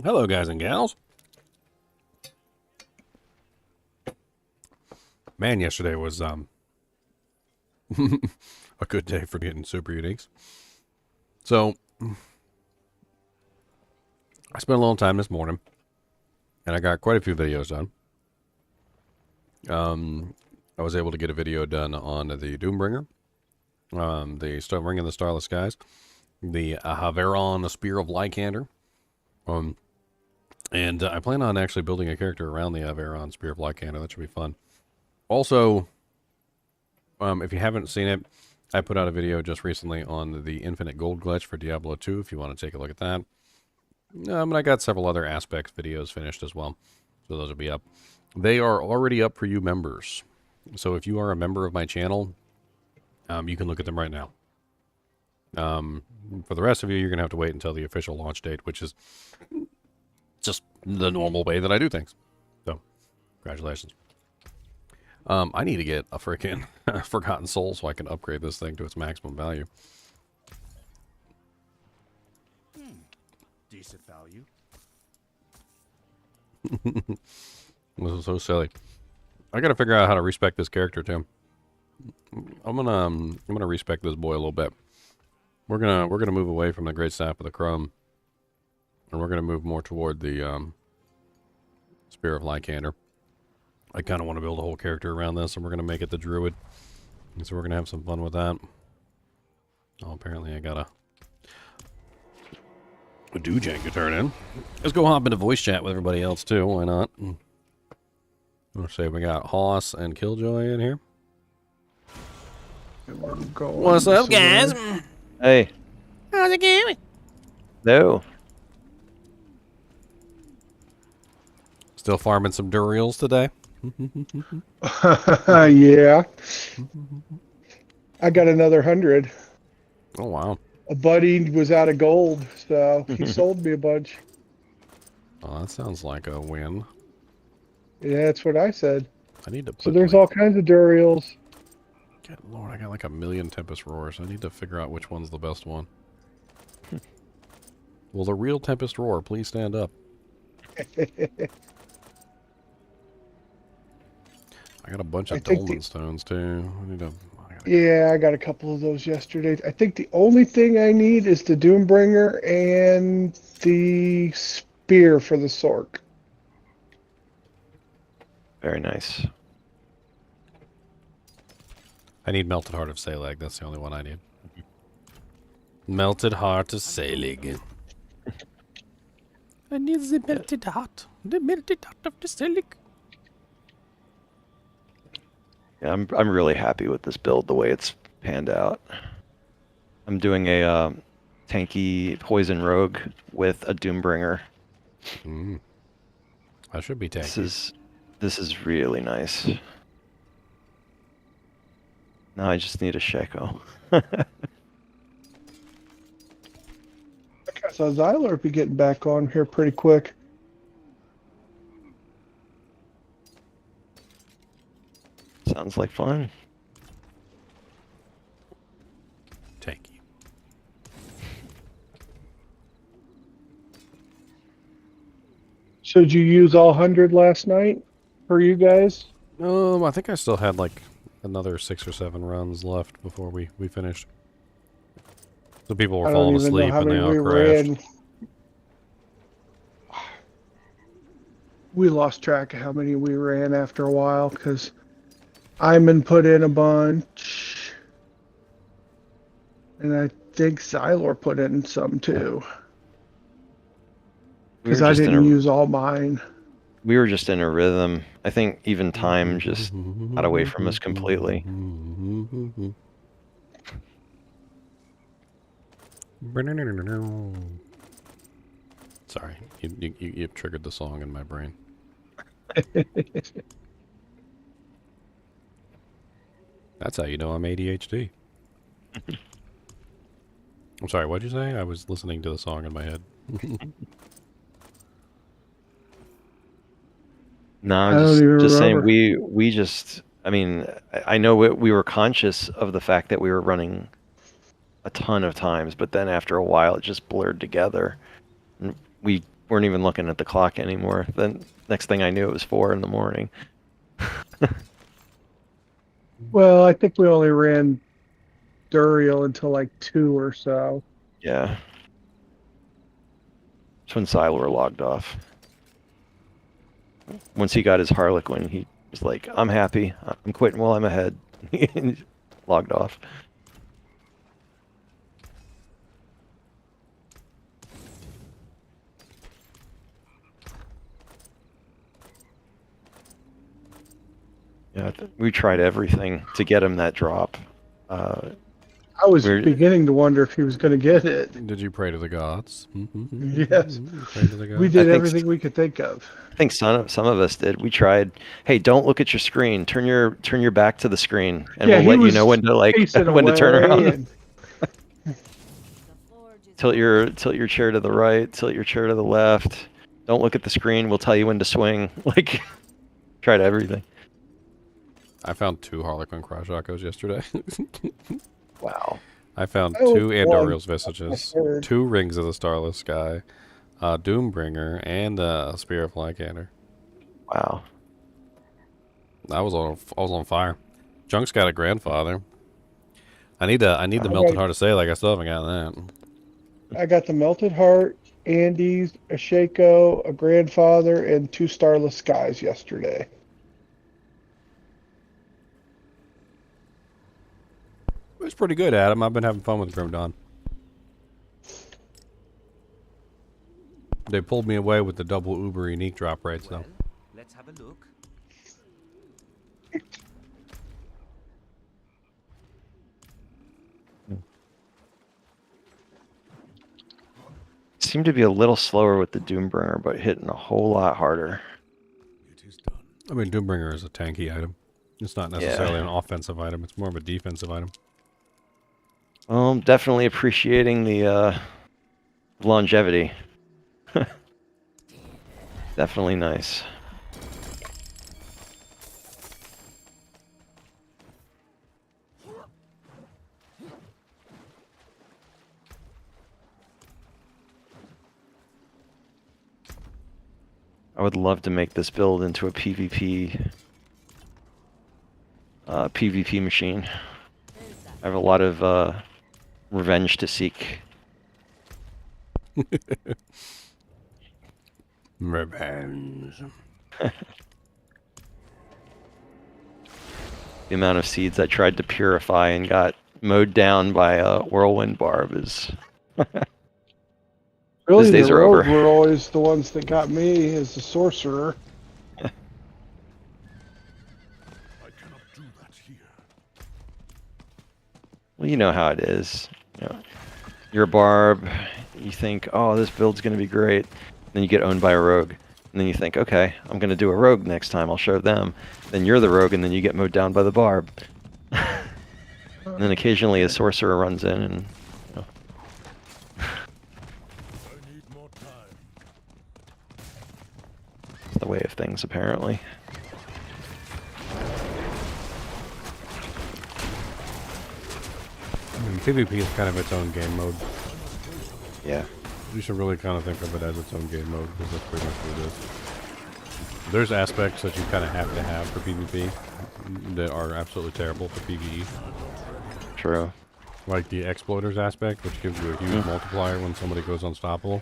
Hello, guys and gals. Man, yesterday was a good day for getting super uniques. So, I spent a little time this morning, and I got quite a few videos done. I was able to get a video done on the Doombringer, the Ring of the Starless Skies, the Haveron, the Spear of Lycander, and I plan on actually building a character around the Haveron Spear of Lycander. That should be fun. Also, if you haven't seen it, I put out a video just recently on the Infinite Gold Glitch for Diablo 2, if you want to take a look at that. And I got several other aspects videos finished as well, so those will be up. They are already up for you members. So if you are a member of my channel, you can look at them right now. For the rest of you, you're going to have to wait until the official launch date, which is just the normal way that I do things. So, congratulations. I need to get a freaking Forgotten Soul so I can upgrade this thing to its maximum value. Decent value. This is so silly. I gotta figure out how to respec this character too. I'm gonna respec this boy a little bit. We're gonna move away from the Great Staff of the Chrome, and we're gonna move more toward the Spear of Lycander. I kind of want to build a whole character around this, and we're going to make it the Druid. And so we're going to have some fun with that. Oh, apparently I got a Doojank to turn in. Let's go hop into voice chat with everybody else, too. Why not? Let's say we got Hoss and Killjoy in here. What's up, guys? Hey. How's it going? No. Still farming some Duriels today? Yeah. I got another 100. Oh, wow. A buddy was out of gold, so he sold me a bunch. Oh, that sounds like a win. Yeah, that's what I said. I need to put So there's all kinds of Duriels. Good Lord, I got like 1,000,000 Tempest Roars. I need to figure out which one's the best one. Will the real Tempest Roar please stand up? I got a bunch of Dolmen Stones, too. Yeah, I got a couple of those yesterday. I think the only thing I need is the Doombringer and the Spear for the Sork. Very nice. I need Melted Heart of Salag. That's the only one I need. Melted Heart of Salag. I need the melted heart. The melted heart of the Salag. Yeah, I'm really happy with this build, the way it's panned out. I'm doing a tanky Poison Rogue with a Doombringer. I should be tanky. This is really nice. Now I just need a Sheko. I saw Xylar be getting back on here pretty quick. Sounds like fun. Tanky. So did you use all 100 last night for you guys? I think I still had like another 6 or 7 runs left before we finished. So people were falling asleep and they all crashed. We lost track of how many we ran after a while because Iman put in a bunch. And I think Xylor put in some too. Because I didn't use all mine. We were just in a rhythm. I think even time just got away from us completely. Sorry, you triggered the song in my brain. That's how you know I'm ADHD. I'm sorry, what'd you say? I was listening to the song in my head. No, I'm just saying we just, I mean, I know we were conscious of the fact that we were running a ton of times, but then after a while it just blurred together. And we weren't even looking at the clock anymore. Then next thing I knew, it was 4 in the morning. Well, I think we only ran Duriel until like 2 or so. Yeah. That's when Siler logged off. Once he got his Harlequin, he was like, I'm happy. I'm quitting while I'm ahead. And he logged off. Yeah, we tried everything to get him that drop. I was beginning to wonder if he was going to get it. Did you pray to the gods? Yes. Pray to the gods? We did everything we could think of. I think some of us did. We tried. Hey, don't look at your screen. Turn your back to the screen, and Yeah, we'll let you know when to when to turn around. Tilt your chair to the right. Tilt your chair to the left. Don't look at the screen. We'll tell you when to swing. Like, tried everything. I found 2 Harlequin Crashakos yesterday. Wow. I found Oh, 2 boy. Andoriel's Visages, I heard. 2 Rings of the Starless Sky, Doombringer, and a Spear of Lycander. Wow. I was on fire. Junk's got a grandfather. I need the Melted Heart of Say, I still haven't gotten that. I got the Melted Heart, Andes, a Shaco, a Grandfather, and 2 Starless Skies yesterday. It's pretty good, Adam. I've been having fun with Grim Dawn. They pulled me away with the double Uber unique drop rates, though. Let's have a look. Seemed to be a little slower with the Doombringer, but hitting a whole lot harder. It is done. I mean, Doombringer is a tanky item. It's not necessarily an offensive item. It's more of a defensive item. Definitely appreciating the longevity. Definitely nice. I would love to make this build into a PvP machine. I have a lot of revenge to seek. Revenge. The amount of seeds I tried to purify and got mowed down by a whirlwind barb is... Really, Those days the are over. rogues were always the ones that got me as a sorcerer. I cannot do that here. Well, you know how it is. You know, you're a barb, you think, oh, this build's going to be great. Then you get owned by a rogue. And then you think, okay, I'm going to do a rogue next time. I'll show them. Then you're the rogue, and then you get mowed down by the barb. And then occasionally a sorcerer runs in, and you know, I need more time. it's the way of things, apparently. I mean, PvP is kind of its own game mode. Yeah. You should really kind of think of it as its own game mode, because that's pretty much what it is. There's aspects that you kind of have to have for PvP that are absolutely terrible for PvE. True. Like the exploiters aspect, which gives you a huge multiplier when somebody goes unstoppable.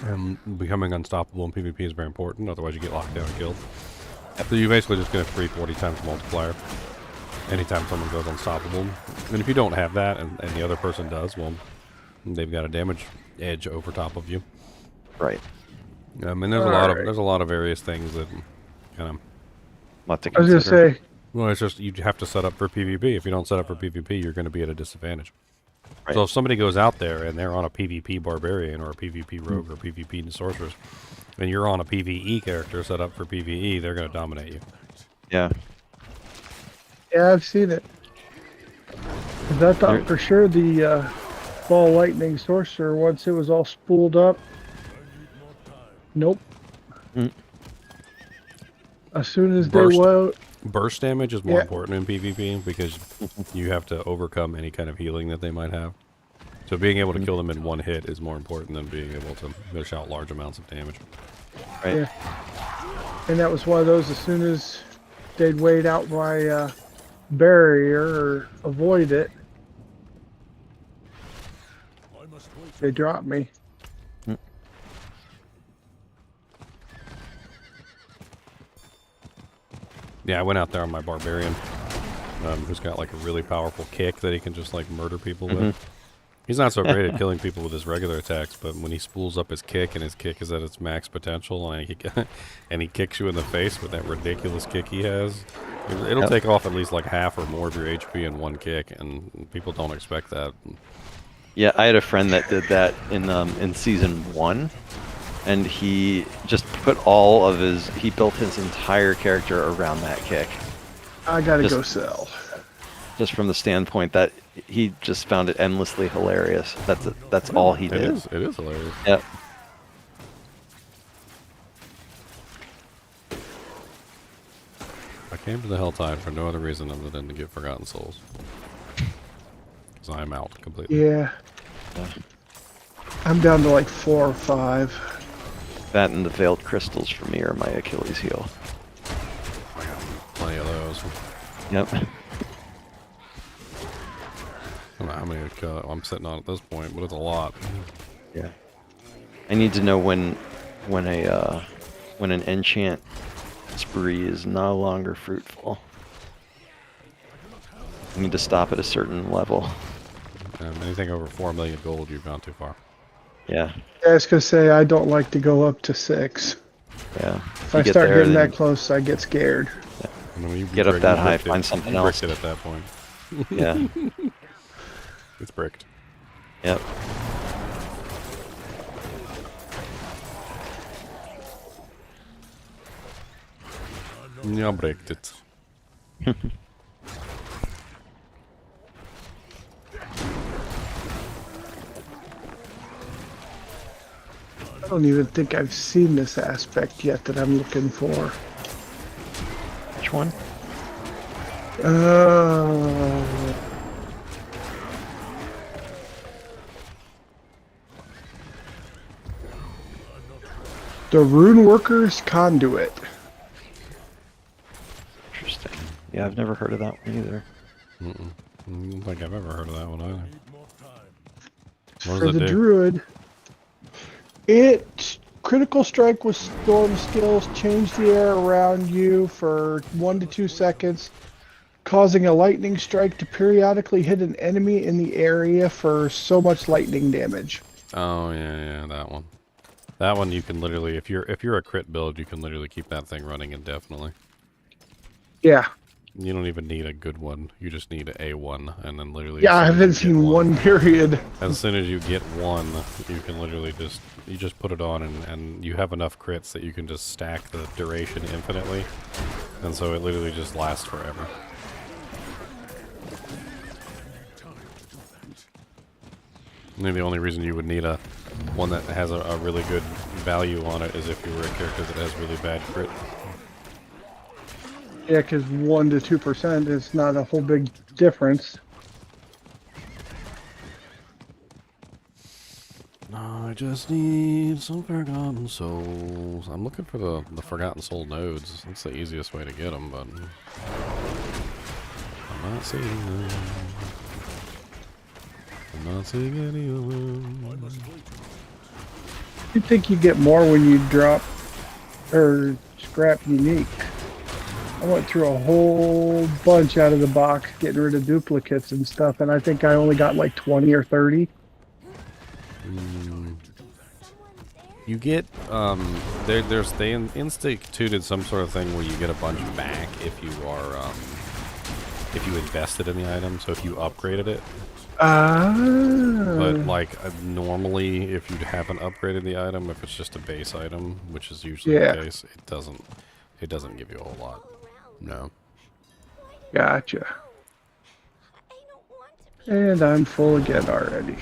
And becoming unstoppable in PvP is very important, otherwise you get locked down and killed. So you basically just get a free 40 times multiplier anytime someone goes unstoppable. And if you don't have that, and the other person does, well, they've got a damage edge over top of you. Right. I mean, there's a lot of various things that kind of. Lot to I was going to consider. say, Well, it's just you have to set up for PvP. If you don't set up for PvP, you're going to be at a disadvantage. Right. So if somebody goes out there and they're on a PvP barbarian or a PvP rogue or PvP sorceress, and you're on a PvE character set up for PvE, they're going to dominate you. Yeah. yeah, I've seen it. 'Cause I thought for sure the ball lightning sorcerer, once it was all spooled up, nope. Mm. As soon as Burst. they were, Burst damage is more Yeah. important in PvP because you have to overcome any kind of healing that they might have. So being able to kill them in one hit is more important than being able to dish out large amounts of damage. Right. Yeah. And that was one of those, as soon as they'd wait out my barrier or avoid it, I must wait. they dropped me. Yeah, I went out there on my barbarian, who's got like a really powerful kick that he can just like murder people with. He's not so great at killing people with his regular attacks, but when he spools up his kick and his kick is at its max potential, and he kicks you in the face with that ridiculous kick he has, it'll take off at least like half or more of your HP in one kick, and people don't expect that. Yeah, I had a friend that did that in season 1, and he just put he built his entire character around that kick. I gotta Just- go sell. Just from the standpoint that he just found it endlessly hilarious. That's all he did. It is hilarious. Yep. I came to the HellTide for no other reason other than to get Forgotten Souls. Because I'm out completely. Yeah. I'm down to like 4 or 5. That and the Veiled Crystals for me are my Achilles heel. Plenty of those. Yep. I don't know how many I'm sitting on at this point, but it's a lot. Yeah. I need to know when an enchant spree is no longer fruitful. I need to stop at a certain level. Anything over 4 million gold, you've gone too far. Yeah. I was gonna say, I don't like to go up to 6. Yeah. If I start getting that close, I get scared. I mean, you Get up that high, bricked it. find something You else. bricked it at that point. Yeah. It's bricked. Yep. Yeah, bricked it. I don't even think I've seen this aspect yet that I'm looking for. Which one? The Rune Worker's Conduit. Interesting. Yeah, I've never heard of that one either. I don't think I've ever heard of that one either. Need more time. What For does it the do? Druid. It critical strike with storm skills, change the air around you for 1 to 2 seconds, causing a lightning strike to periodically hit an enemy in the area for so much lightning damage. Oh yeah, that one. That one you can literally, if you're a crit build, you can literally keep that thing running indefinitely. Yeah. You don't even need a good one. You just need a one, and then literally. Yeah, I as soon haven't as you get seen one period. As soon as you get one, you can literally just put it on, and you have enough crits that you can just stack the duration infinitely, and so it literally just lasts forever. Maybe the only reason you would need a one that has a really good value on it is if you were a character that has really bad crit. Yeah, because 1 to 2% is not a whole big difference. I just need some Forgotten Souls. I'm looking for the Forgotten Soul nodes. That's the easiest way to get them, but I'm not seeing them. I'm not seeing any of them. You think you get more when you drop or scrap unique? I went through a whole bunch out of the box getting rid of duplicates and stuff, and I think I only got like 20 or 30. You get they instituted some sort of thing where you get a bunch back if you are if you invested in the item. So if you upgraded it. But like normally, if you haven't upgraded the item, if it's just a base item, which is usually the case, it doesn't give you a whole lot. No. Gotcha. And I'm full again already.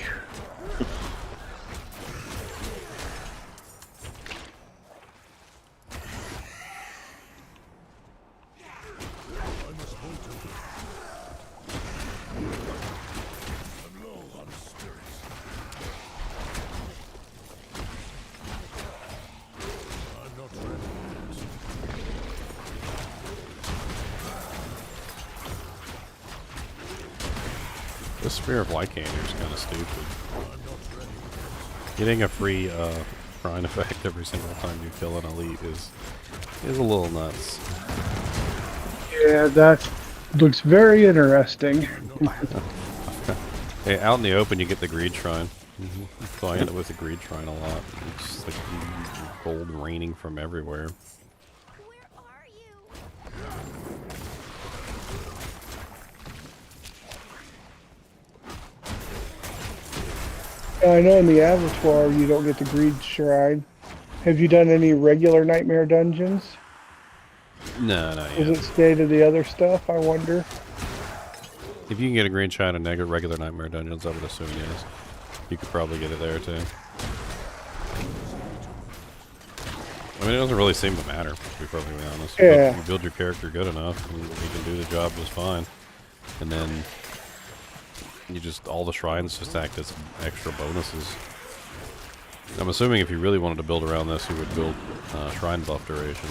This Spear of Lycander is kind of stupid. Getting a free shrine effect every single time you kill an elite is a little nuts. Yeah, that looks very interesting. Hey, out in the open you get the Greed Shrine. So I end up with the Greed Shrine a lot. It's like gold raining from everywhere. Where are you? I know in the Abattoir you don't get the Greed Shrine. Have you done any regular Nightmare dungeons? No, not Does yet. it stay to the other stuff, I wonder? If you can get a Green Shrine in regular Nightmare dungeons, I would assume yes. You could probably get it there too. I mean, it doesn't really seem to matter, to be perfectly honest. Yeah. You build your character good enough, and you can do the job just fine. And then you just, all the shrines just act as extra bonuses. I'm assuming if you really wanted to build around this, you would build shrine buff duration.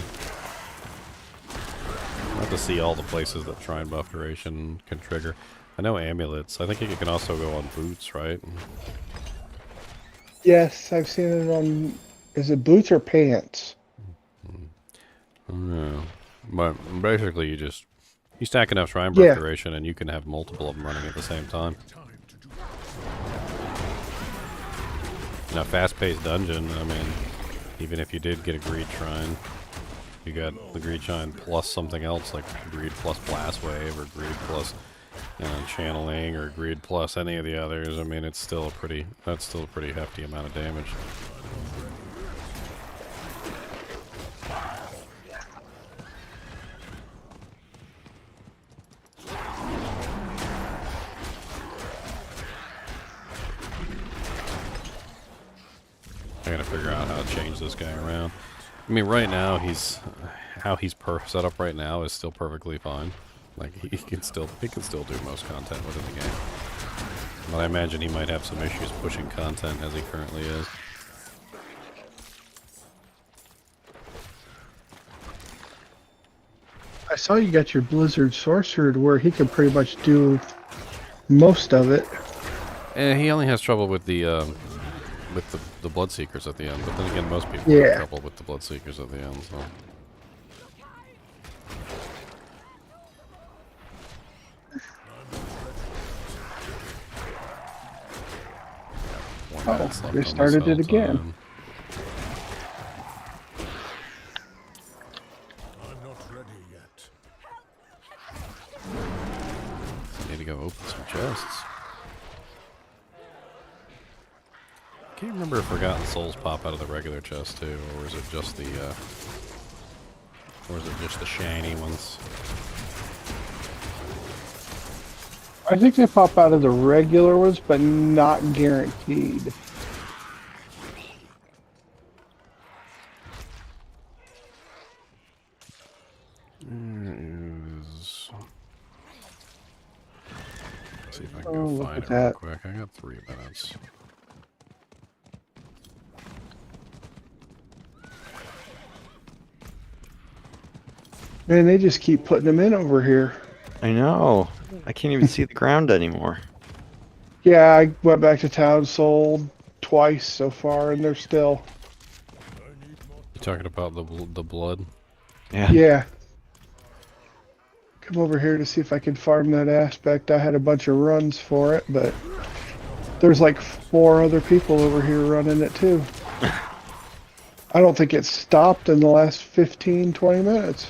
I have to see all the places that shrine buff duration can trigger. I know amulets. I think it can also go on boots, right? Yes, I've seen it on... Is it boots or pants? I don't know. But basically you stack enough shrine buff Yeah. duration and you can have multiple of them running at the same time. In a fast-paced dungeon, I mean, even if you did get a Greed Shrine, you got the Greed Shrine plus something else, like Greed plus Blast Wave, or Greed plus Channeling, or Greed plus any of the others. I mean, that's still a pretty hefty amount of damage. I gotta figure out how to change this guy around. I mean, right now how he's set up right now is still perfectly fine. Like he can still do most content within the game. But I imagine he might have some issues pushing content as he currently is. I saw you got your Blizzard Sorcerer to where he can pretty much do most of it. He only has trouble with the Bloodseekers at the end, but then again, most people Yeah. have trouble with the Bloodseekers at the end, so. One minute's left they on this started it again. HellTide. I'm not ready yet. Need to go open some chests. I can't remember if Forgotten Souls pop out of the regular chest too, or is it just the shiny ones? I think they pop out of the regular ones, but not guaranteed. See if I can Oh, go look find at it real that. quick. I got 3 minutes. Man, they just keep putting them in over here. I know. I can't even see the ground anymore. Yeah, I went back to town, sold twice so far, and they're still... You talking about the blood? Yeah. Yeah. Come over here to see if I can farm that aspect. I had a bunch of runs for it, but there's like 4 other people over here running it too. I don't think it stopped in the last 15, 20 minutes.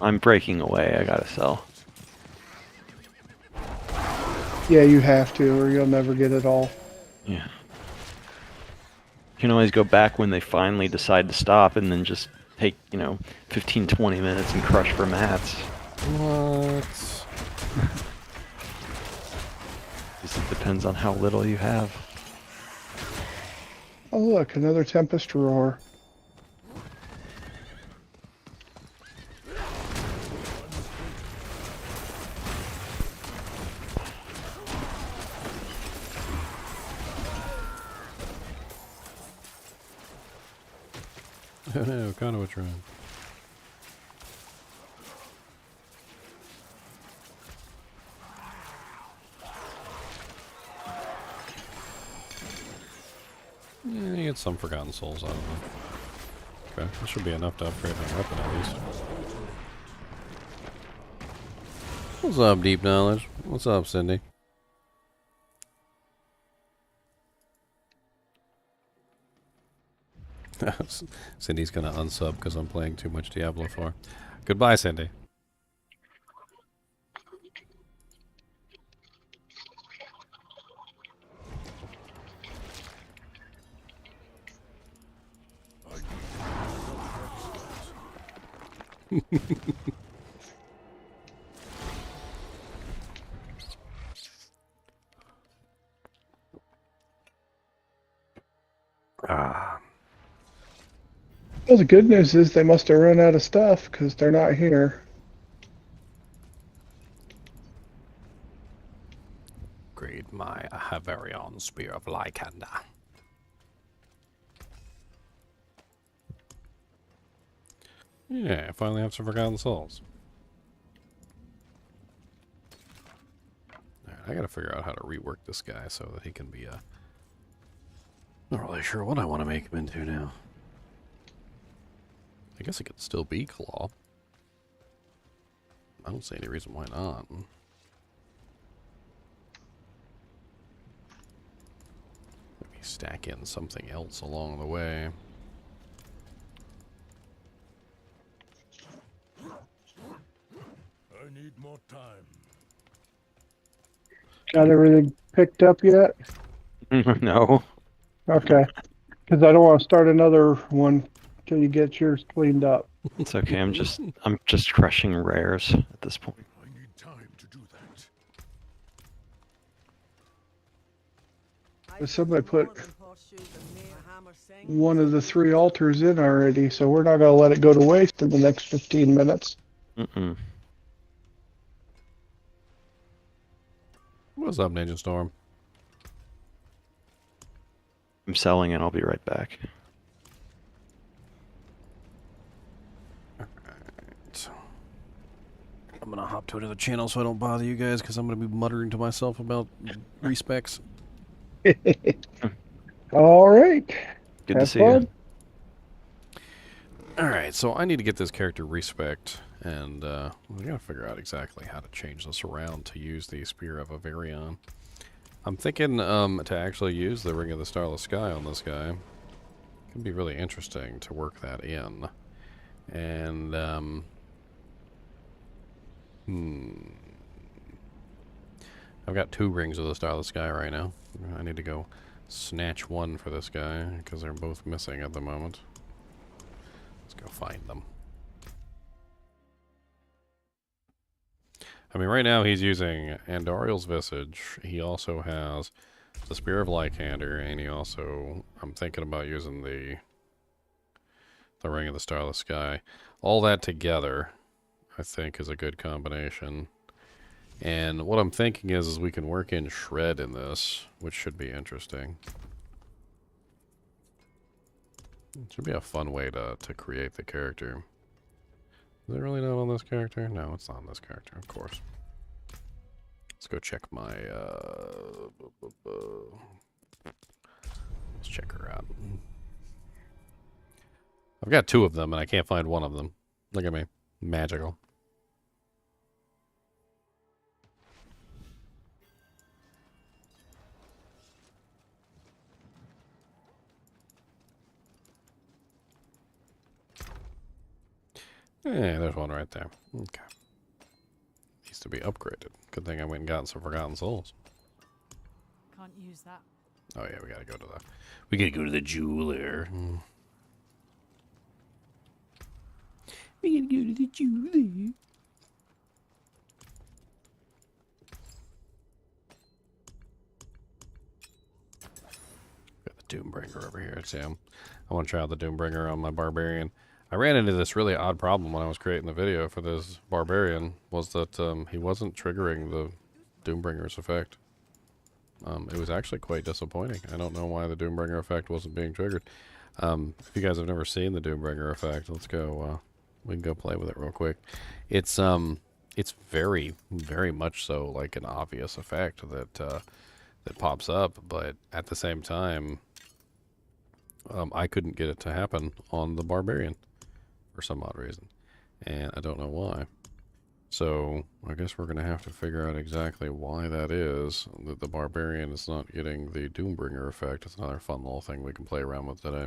I'm breaking away. I gotta sell. Yeah, you have to, or you'll never get it all. Yeah. You can always go back when they finally decide to stop and then just take, 15, 20 minutes and crush for mats. What? Just it depends on how little you have. Oh look, another Tempest Roar. I know, kind of what's wrong. get some Forgotten Souls out of them. Okay, this should be enough to upgrade my weapon at least. What's up, Deep Knowledge? What's up, Cindy? Cindy's gonna unsub because I'm playing too much Diablo 4. Goodbye, Cindy. Ah. Well, the good news is they must have run out of stuff because they're not here. Great, my Havarion Spear of Lycander. Yeah, I finally have some Forgotten Souls. Alright, I gotta figure out how to rework this guy so that he can be not really sure what I want to make him into now. I guess it could still be Claw. I don't see any reason why not. Maybe stack in something else along the way. I need more time. Got everything picked up yet? No. Okay. Because I don't want to start another one till you get yours cleaned up. It's okay. I'm just crushing rares at this point. I need time to do that. But somebody put one of the 3 altars in already, so we're not going to let it go to waste in the next 15 minutes. Mm-mm. What's up, Ninja Storm? I'm selling and I'll be right back. Alright. I'm gonna hop to another channel so I don't bother you guys because I'm gonna be muttering to myself about respecs. All right. Good to Have see fun. you. Alright, so I need to get this character respect, and we gotta figure out exactly how to change this around to use the Spear of Avarion. I'm thinking to actually use the Ring of the Starless Sky on this guy. Could be really interesting to work that in. And, I've got 2 Rings of the Starless Sky right now. I need to go snatch one for this guy, because they're both missing at the moment. Let's go find them. I mean, right now he's using Andariel's Visage. He also has the Spear of Lycander, and he also, I'm thinking about using the Ring of the Starless Sky. All that together, I think, is a good combination. And what I'm thinking is we can work in Shred in this, which should be interesting. It should be a fun way to create the character. Is it really not on this character? No, it's not on this character, of course. Let's go check my, let's check her out. I've got 2 of them, and I can't find one of them. Look at me. Magical. Yeah, there's one right there. Okay. Needs to be upgraded. Good thing I went and got some Forgotten Souls. Can't use that. Oh yeah, we gotta go to the jeweler. We gotta go to the jeweler. Got the Doombringer over here too. I want to try out the Doombringer on my Barbarian. I ran into this really odd problem when I was creating the video for this Barbarian, was that he wasn't triggering the Doombringer's effect. It was actually quite disappointing. I don't know why the Doombringer effect wasn't being triggered. If you guys have never seen the Doombringer effect, let's go, we can go play with it real quick. It's very, very much so like an obvious effect that, that pops up, but at the same time, I couldn't get it to happen on the Barbarian for some odd reason. And I don't know why. So I guess we're going to have to figure out exactly why that is, that the Barbarian is not getting the Doombringer effect. It's another fun little thing we can play around with today.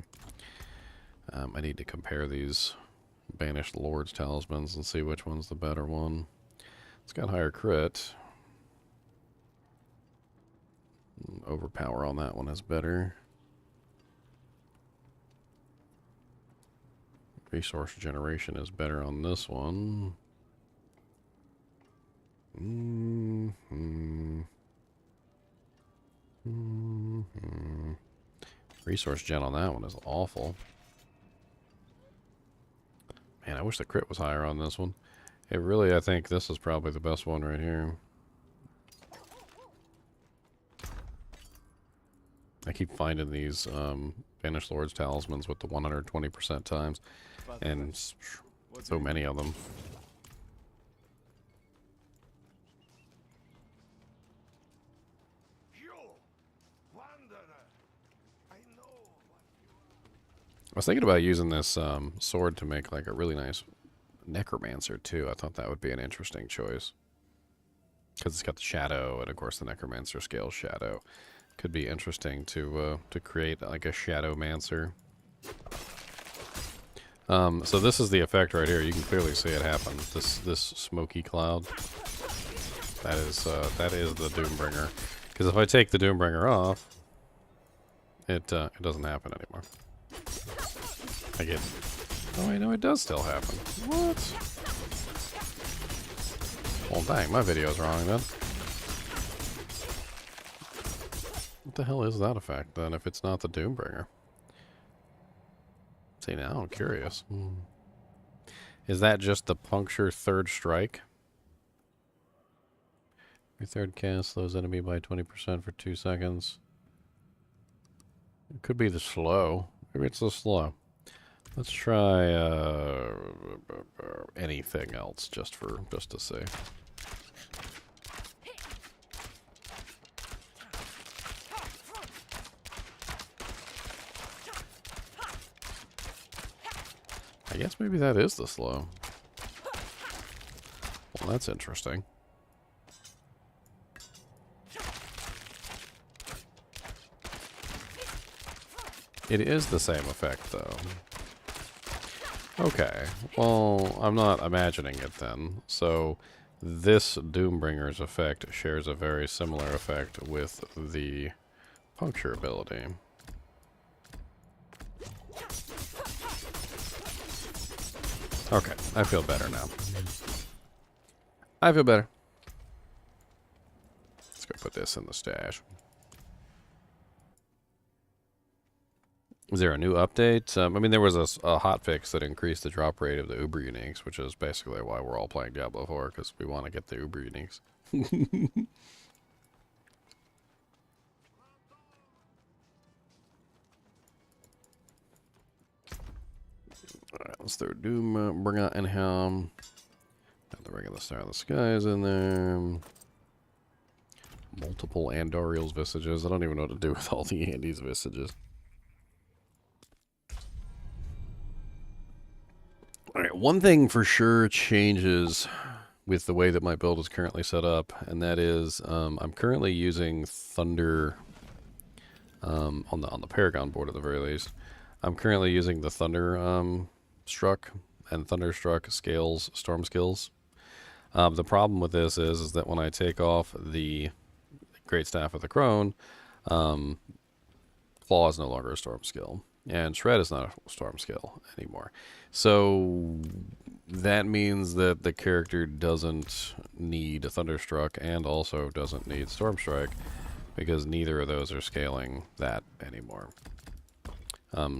I need to compare these Banished Lord's Talismans and see which one's the better one. It's got higher crit. Overpower on that one is better. Resource generation is better on this one. Resource gen on that one is awful. Man, I wish the crit was higher on this one. It really, I think this is probably the best one right here. I keep finding these Banished Lord's Talismans with the 120% times, and so many of them. I was thinking about using this sword to make like a really nice Necromancer too. I thought that would be an interesting choice. Because it's got the shadow, and of course the Necromancer scales shadow. Could be interesting to create like a Shadowmancer. So this is the effect right here. You can clearly see it happen. This smoky cloud. That is the Doombringer. Because if I take the Doombringer off, it doesn't happen anymore. I get. Oh, I know it does still happen. What? Well, dang, my video's wrong then. What the hell is that effect then if it's not the Doombringer? See, now I'm curious. Is that just the puncture third strike? Your third cast slows enemy by 20% for 2 seconds. It could be the slow. Maybe it's the slow. Let's try anything else just to see. I guess maybe that is the slow. Well, that's interesting. It is the same effect, though. Okay, well, I'm not imagining it then. So, this Doombringer's effect shares a very similar effect with the puncture ability. Okay, I feel better now. I feel better. Let's go put this in the stash. Is there a new update? I mean, there was a hotfix that increased the drop rate of the Uber Uniques, which is basically why we're all playing Diablo 4, because we want to get the Uber Uniques. Alright, let's throw Doombringer in here. Got the regular Star of the Skies in there. Multiple Andoriel's Visages. I don't even know what to do with all the Andy's Visages. Alright, one thing for sure changes with the way that my build is currently set up, and that is I'm currently using Thunder on the Paragon board at the very least. I'm currently using the Thunder Struck and Thunderstruck scales, storm skills. The problem with this is that when I take off the Great Staff of the Crone, Claw is no longer a storm skill. And Shred is not a storm skill anymore. So that means that the character doesn't need a Thunderstruck and also doesn't need Storm Strike because neither of those are scaling that anymore.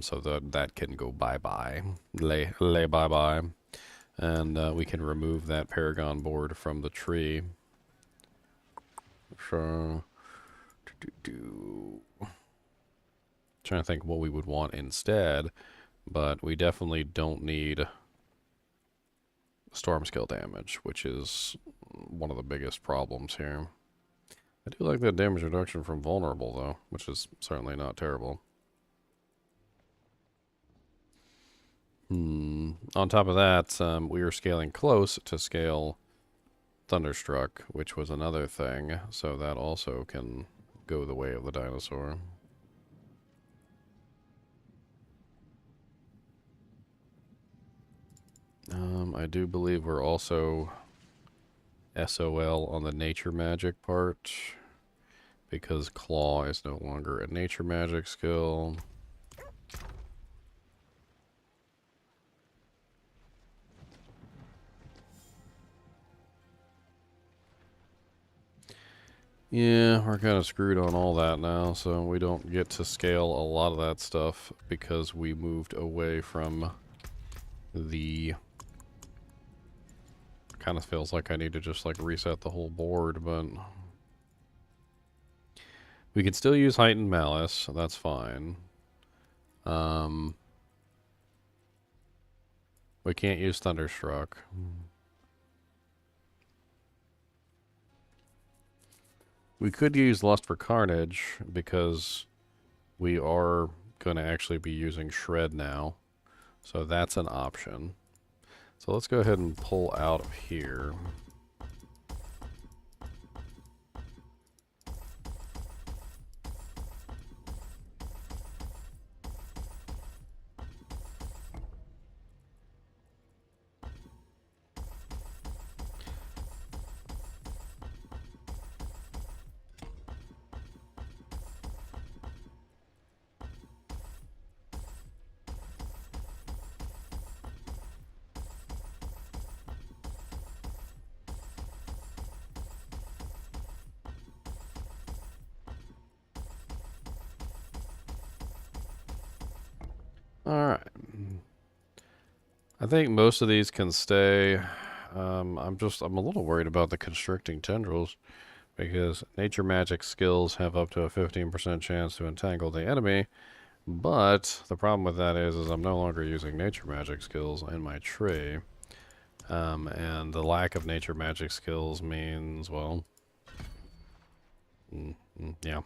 So that can go bye-bye. Lay bye-bye. And we can remove that Paragon board from the tree. So, trying to think what we would want instead, but we definitely don't need storm skill damage, which is one of the biggest problems here. I do like that damage reduction from vulnerable though, which is certainly not terrible. On top of that, we are scaling close to scale Thunderstruck, which was another thing, so that also can go the way of the dinosaur. I do believe we're also SOL on the nature magic part, because Claw is no longer a nature magic skill. Yeah, we're kind of screwed on all that now, so we don't get to scale a lot of that stuff because we moved away from the... Kind of feels like I need to just like reset the whole board, but... We can still use Heightened Malice, so that's fine. We can't use Thunderstruck. We could use Lust for Carnage, because we are going to actually be using Shred now. So that's an option. So let's go ahead and pull out of here. Alright. I think most of these can stay. I'm a little worried about the constricting tendrils, because nature magic skills have up to a 15% chance to entangle the enemy, but the problem with that is I'm no longer using nature magic skills in my tree. And the lack of nature magic skills means, well, yeah.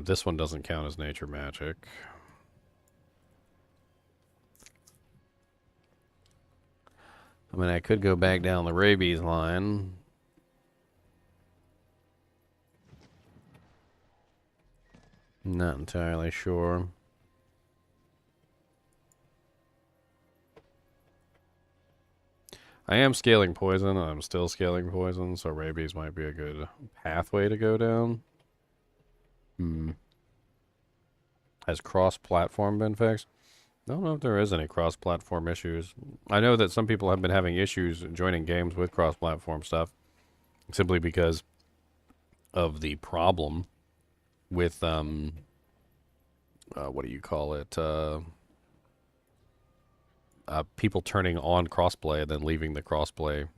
This one doesn't count as nature magic. I mean, I could go back down the rabies line. Not entirely sure. I am scaling poison, and I'm still scaling poison, so rabies might be a good pathway to go down. Has cross-platform been fixed? I don't know if there is any cross-platform issues. I know that some people have been having issues joining games with cross-platform stuff, simply because of the problem with, what do you call it, people turning on crossplay and then leaving the crossplay,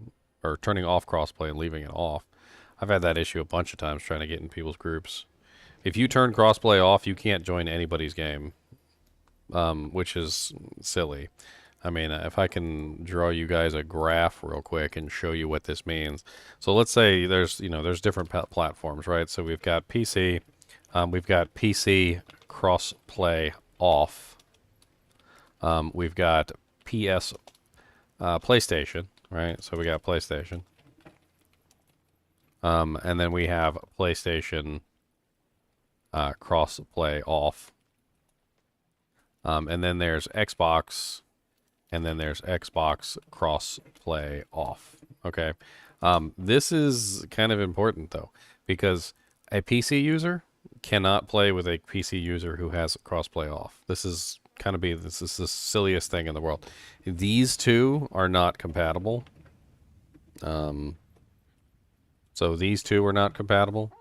or turning off crossplay and leaving it off. I've had that issue a bunch of times trying to get in people's groups. If you turn crossplay off, you can't join anybody's game. Which is silly. I mean, if I can draw you guys a graph real quick and show you what this means. So let's say there's different platforms, right? So we've got PC, we've got PC cross-play off. We've got PlayStation, right? So we got PlayStation. And then we have PlayStation cross-play off. And then there's Xbox, and then there's Xbox cross-play off. Okay. This is kind of important, though, because a PC user cannot play with a PC user who has cross-play off. This is the silliest thing in the world. These two are not compatible. So these two are not compatible.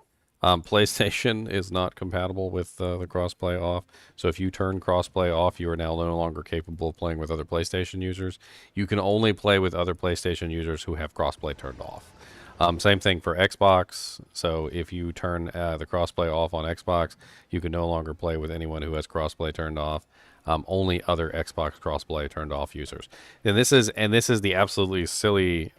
PlayStation is not compatible with the crossplay off. So if you turn crossplay off, you are now no longer capable of playing with other PlayStation users. You can only play with other PlayStation users who have crossplay turned off. Same thing for Xbox. So if you turn the crossplay off on Xbox, you can no longer play with anyone who has crossplay turned off. Only other Xbox crossplay turned off users. And this is the absolutely silly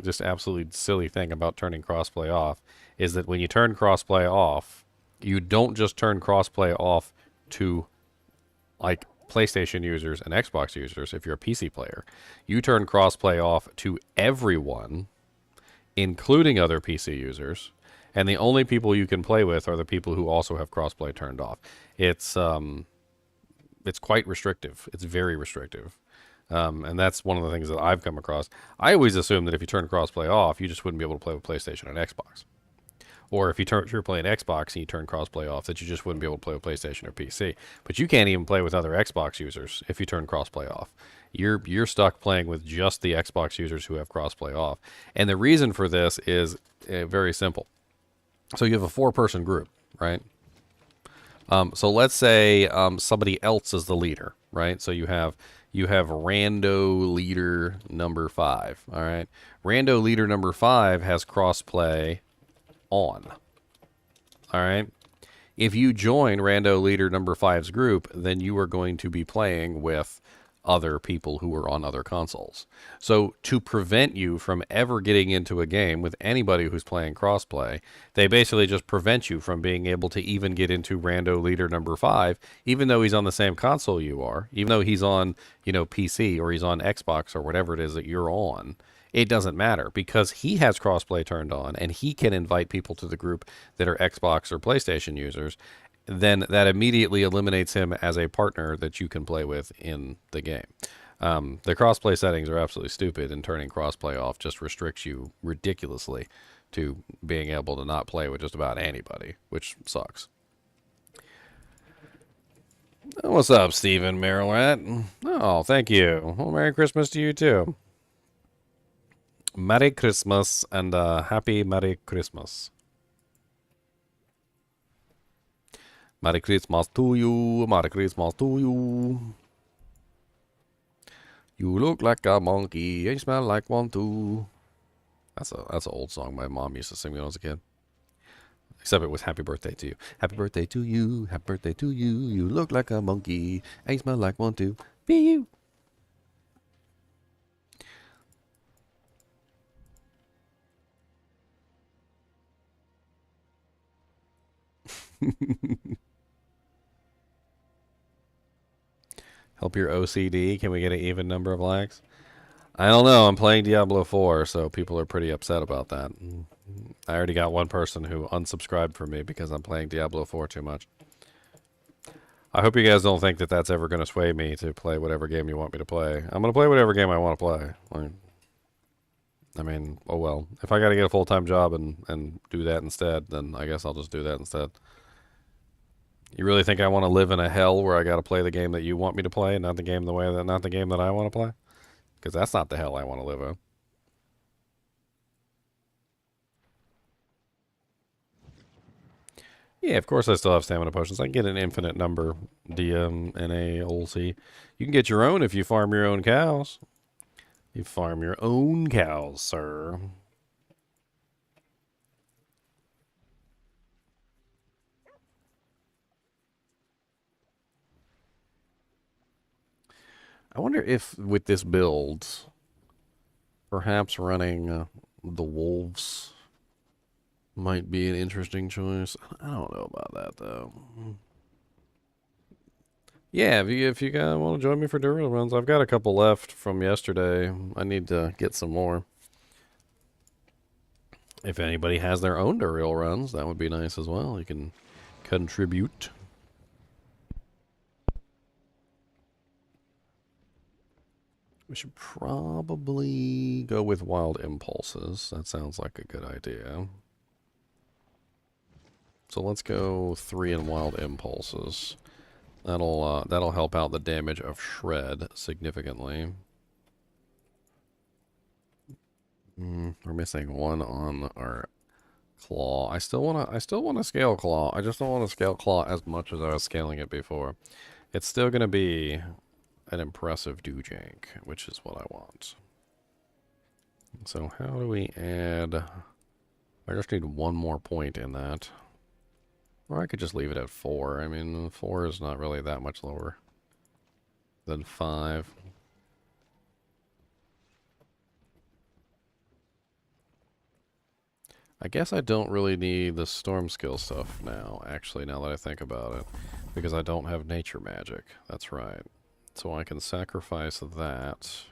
thing about turning crossplay off, is that when you turn crossplay off, you don't just turn crossplay off to like PlayStation users and Xbox users, if you're a PC player, you turn crossplay off to everyone, including other PC users, and the only people you can play with are the people who also have crossplay turned off. It's quite restrictive. It's very restrictive. And that's one of the things that I've come across. I always assumed that if you turn crossplay off, you just wouldn't be able to play with PlayStation and Xbox. Or if you're playing Xbox and you turn crossplay off, that you just wouldn't be able to play with PlayStation or PC. But you can't even play with other Xbox users if you turn crossplay off. You're stuck playing with just the Xbox users who have crossplay off. And the reason for this is very simple. So you have a 4-person group, right? So let's say somebody else is the leader, right? So you have rando leader number 5, all right? Rando leader number 5 has crossplay on, all right? If you join rando leader number 5's group, then you are going to be playing with other people who are on other consoles. So to prevent you from ever getting into a game with anybody who's playing crossplay, they basically just prevent you from being able to even get into rando leader number 5, even though he's on the same console you are, even though he's on, PC or he's on Xbox or whatever it is that you're on. It doesn't matter because he has crossplay turned on and he can invite people to the group that are Xbox or PlayStation users. Then that immediately eliminates him as a partner that you can play with in the game. The crossplay settings are absolutely stupid, and turning crossplay off just restricts you ridiculously to being able to not play with just about anybody, which sucks. What's up, Stephen Merowat? Oh, thank you. Well, Merry Christmas to you, too. Merry Christmas and happy Merry Christmas. Merry Christmas to you, Merry Christmas to you. You look like a monkey, you smell like one too. That's an old song my mom used to sing when I was a kid. Except it was Happy Birthday to You. Happy birthday to you, happy birthday to you. You look like a monkey, and you smell like one too. Be you. Help your OCD. Can we get an even number of likes? I don't know. I'm playing Diablo 4, so people are pretty upset about that. I already got one person who unsubscribed from me because I'm playing Diablo 4 too much. I hope you guys don't think that that's ever going to sway me to play whatever game you want me to play. I'm going to play whatever game I want to play. I mean, oh well. If I got to get a full-time job and do that instead, then I guess I'll just do that instead. You really think I want to live in a hell where I got to play the game that you want me to play, not the game that I want to play? Because that's not the hell I want to live in. Yeah, of course I still have stamina potions. I can get an infinite number, DMNAOLC. You can get your own if you farm your own cows. You farm your own cows, sir. I wonder if with this build, perhaps running the wolves might be an interesting choice. I don't know about that though. Yeah, if you guys want to join me for Duriel runs, I've got a couple left from yesterday. I need to get some more. If anybody has their own Duriel runs, that would be nice as well. You can contribute. We should probably go with Wild Impulses. That sounds like a good idea. So let's go 3 in Wild Impulses. That'll help out the damage of Shred significantly. We're missing 1 on our Claw. I still wanna scale Claw. I just don't want to scale Claw as much as I was scaling it before. It's still gonna be an impressive Doojank, which is what I want. So how do we add... I just need 1 more point in that. Or I could just leave it at 4. I mean, 4 is not really that much lower than 5. I guess I don't really need the storm skill stuff now, actually, now that I think about it. Because I don't have nature magic. That's right. So I can sacrifice that.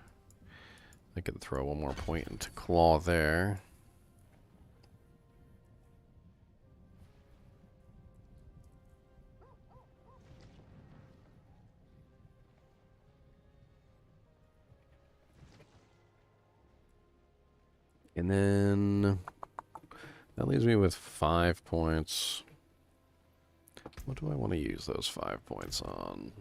I can throw one more point into claw there. And then that leaves me with 5 points. What do I want to use those 5 points on?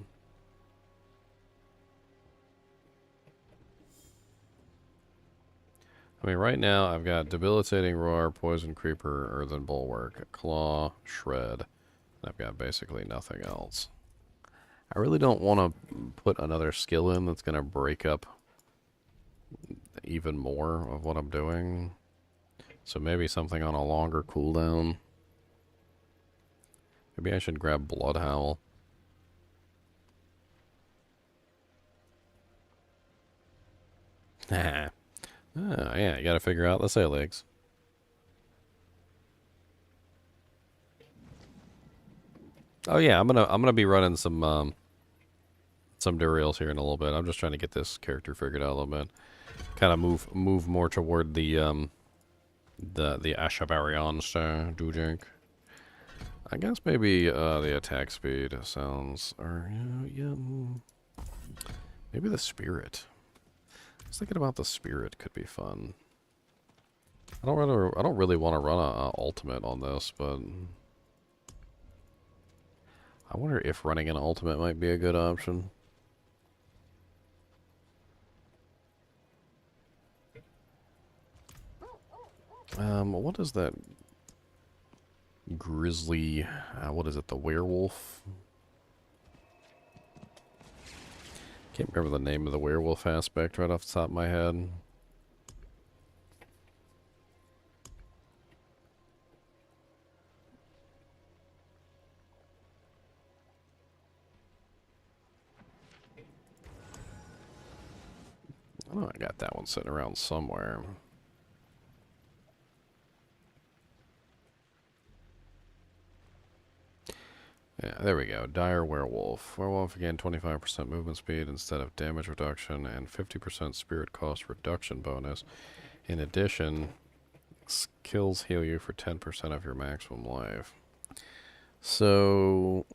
I mean, right now I've got Debilitating Roar, Poison Creeper, Earthen Bulwark, Claw, Shred, and I've got basically nothing else. I really don't want to put another skill in that's going to break up even more of what I'm doing. So maybe something on a longer cooldown. Maybe I should grab Blood Howl. Yeah, you gotta figure out the Salegs. Oh yeah, I'm gonna be running some Duriels here in a little bit. I'm just trying to get this character figured out a little bit. Kind of move more toward the Ashabarians Dujink. I guess maybe the attack speed sounds, or yeah, maybe the spirit. I was thinking about the spirit could be fun. I don't really want to run a ultimate on this, but I wonder if running an ultimate might be a good option. What is that grizzly, what is it, the werewolf? Can't remember the name of the werewolf aspect right off the top of my head. I know I got that one sitting around somewhere. Yeah, there we go. Dire Werewolf. Werewolf again, 25% movement speed instead of damage reduction and 50% spirit cost reduction bonus. In addition, skills heal you for 10% of your maximum life. So,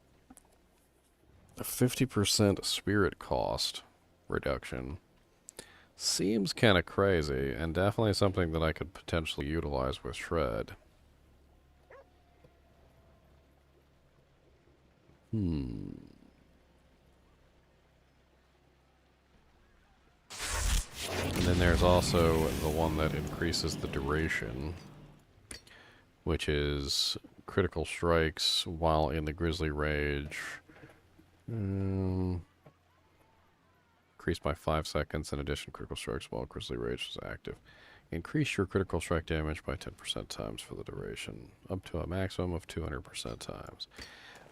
a 50% spirit cost reduction seems kind of crazy, and definitely something that I could potentially utilize with Shred. And then there's also the one that increases the duration, which is critical strikes while in the Grizzly Rage. Increased by 5 seconds. In addition, critical strikes while Grizzly Rage is active. Increase your critical strike damage by 10% times for the duration, up to a maximum of 200% times.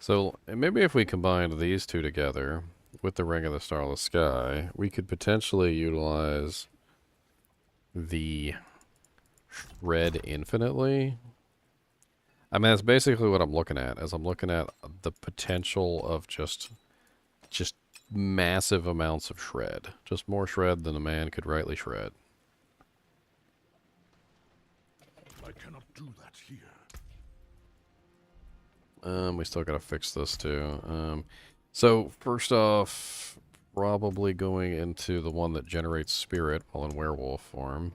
So maybe if we combined these two together with the Ring of the Starless Sky, we could potentially utilize the Shred infinitely. I mean, that's basically what I'm looking at, as I'm looking at the potential of just massive amounts of Shred. Just more Shred than a man could rightly shred. I cannot do that here. We still gotta fix this too. So first off, probably going into the one that generates spirit while in werewolf form.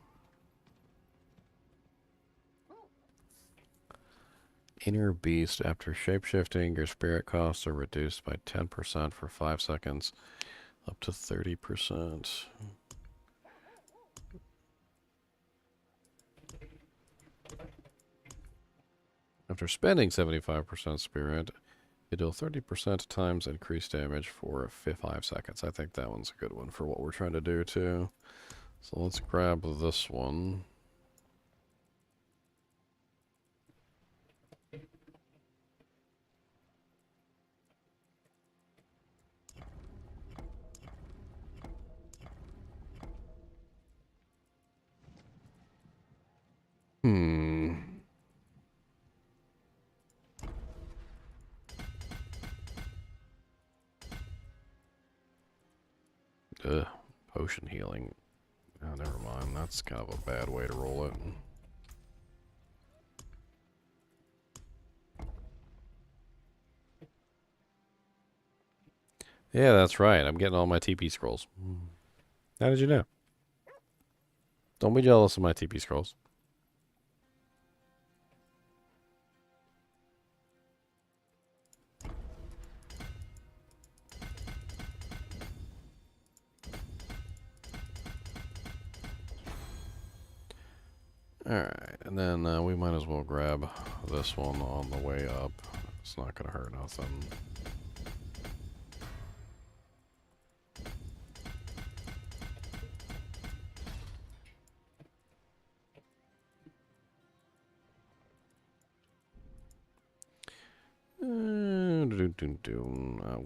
Inner Beast. After shapeshifting, your spirit costs are reduced by 10% for 5 seconds, up to 30%. After spending 75% spirit, you deal 30% times increased damage for 5 seconds. I think that one's a good one for what we're trying to do too. So let's grab this one. Potion healing. Oh, never mind. That's kind of a bad way to roll it. Yeah, that's right. I'm getting all my TP scrolls. How did you know? Don't be jealous of my TP scrolls. Alright, and then we might as well grab this one on the way up. It's not going to hurt nothing.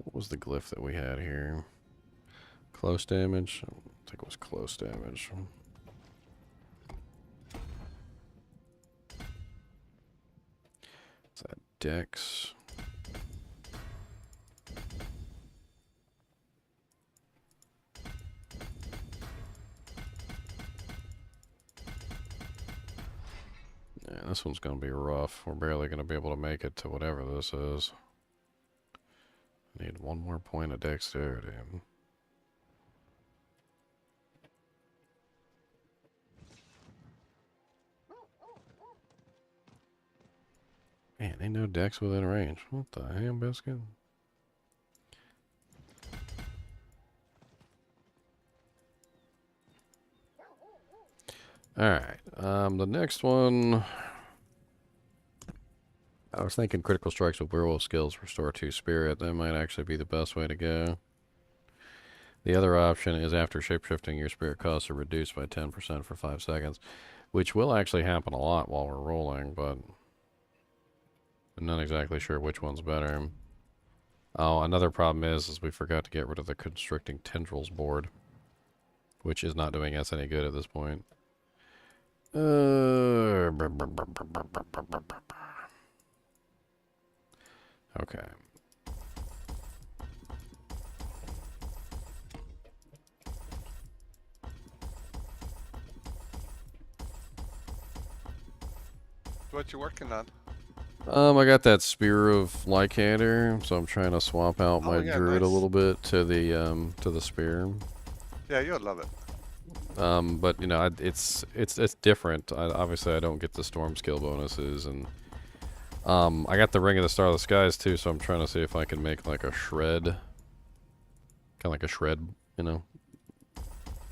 What was the glyph that we had here? Close damage? I think it was close damage. Is that Dex? Yeah, this one's going to be rough. We're barely going to be able to make it to whatever this is. Need one more point of dexterity. Man, ain't no dex within range. What the hell, biscuit? Alright, the next one... I was thinking critical strikes with werewolf skills restore 2 spirit. That might actually be the best way to go. The other option is after shapeshifting, your spirit costs are reduced by 10% for 5 seconds, which will actually happen a lot while we're rolling, but I'm not exactly sure which one's better. Oh, another problem is we forgot to get rid of the constricting tendrils board, which is not doing us any good at this point. Okay. What you working on? I got that Spear of Lycander, so I'm trying to swap out my yeah, druid a nice. little bit to the spear. Yeah, you'll love it. But you know, it's different. Obviously, I don't get the storm skill bonuses, and I got the Ring of the Star of the Skies too, so I'm trying to see if I can make like a shred, kind of like a shred, you know,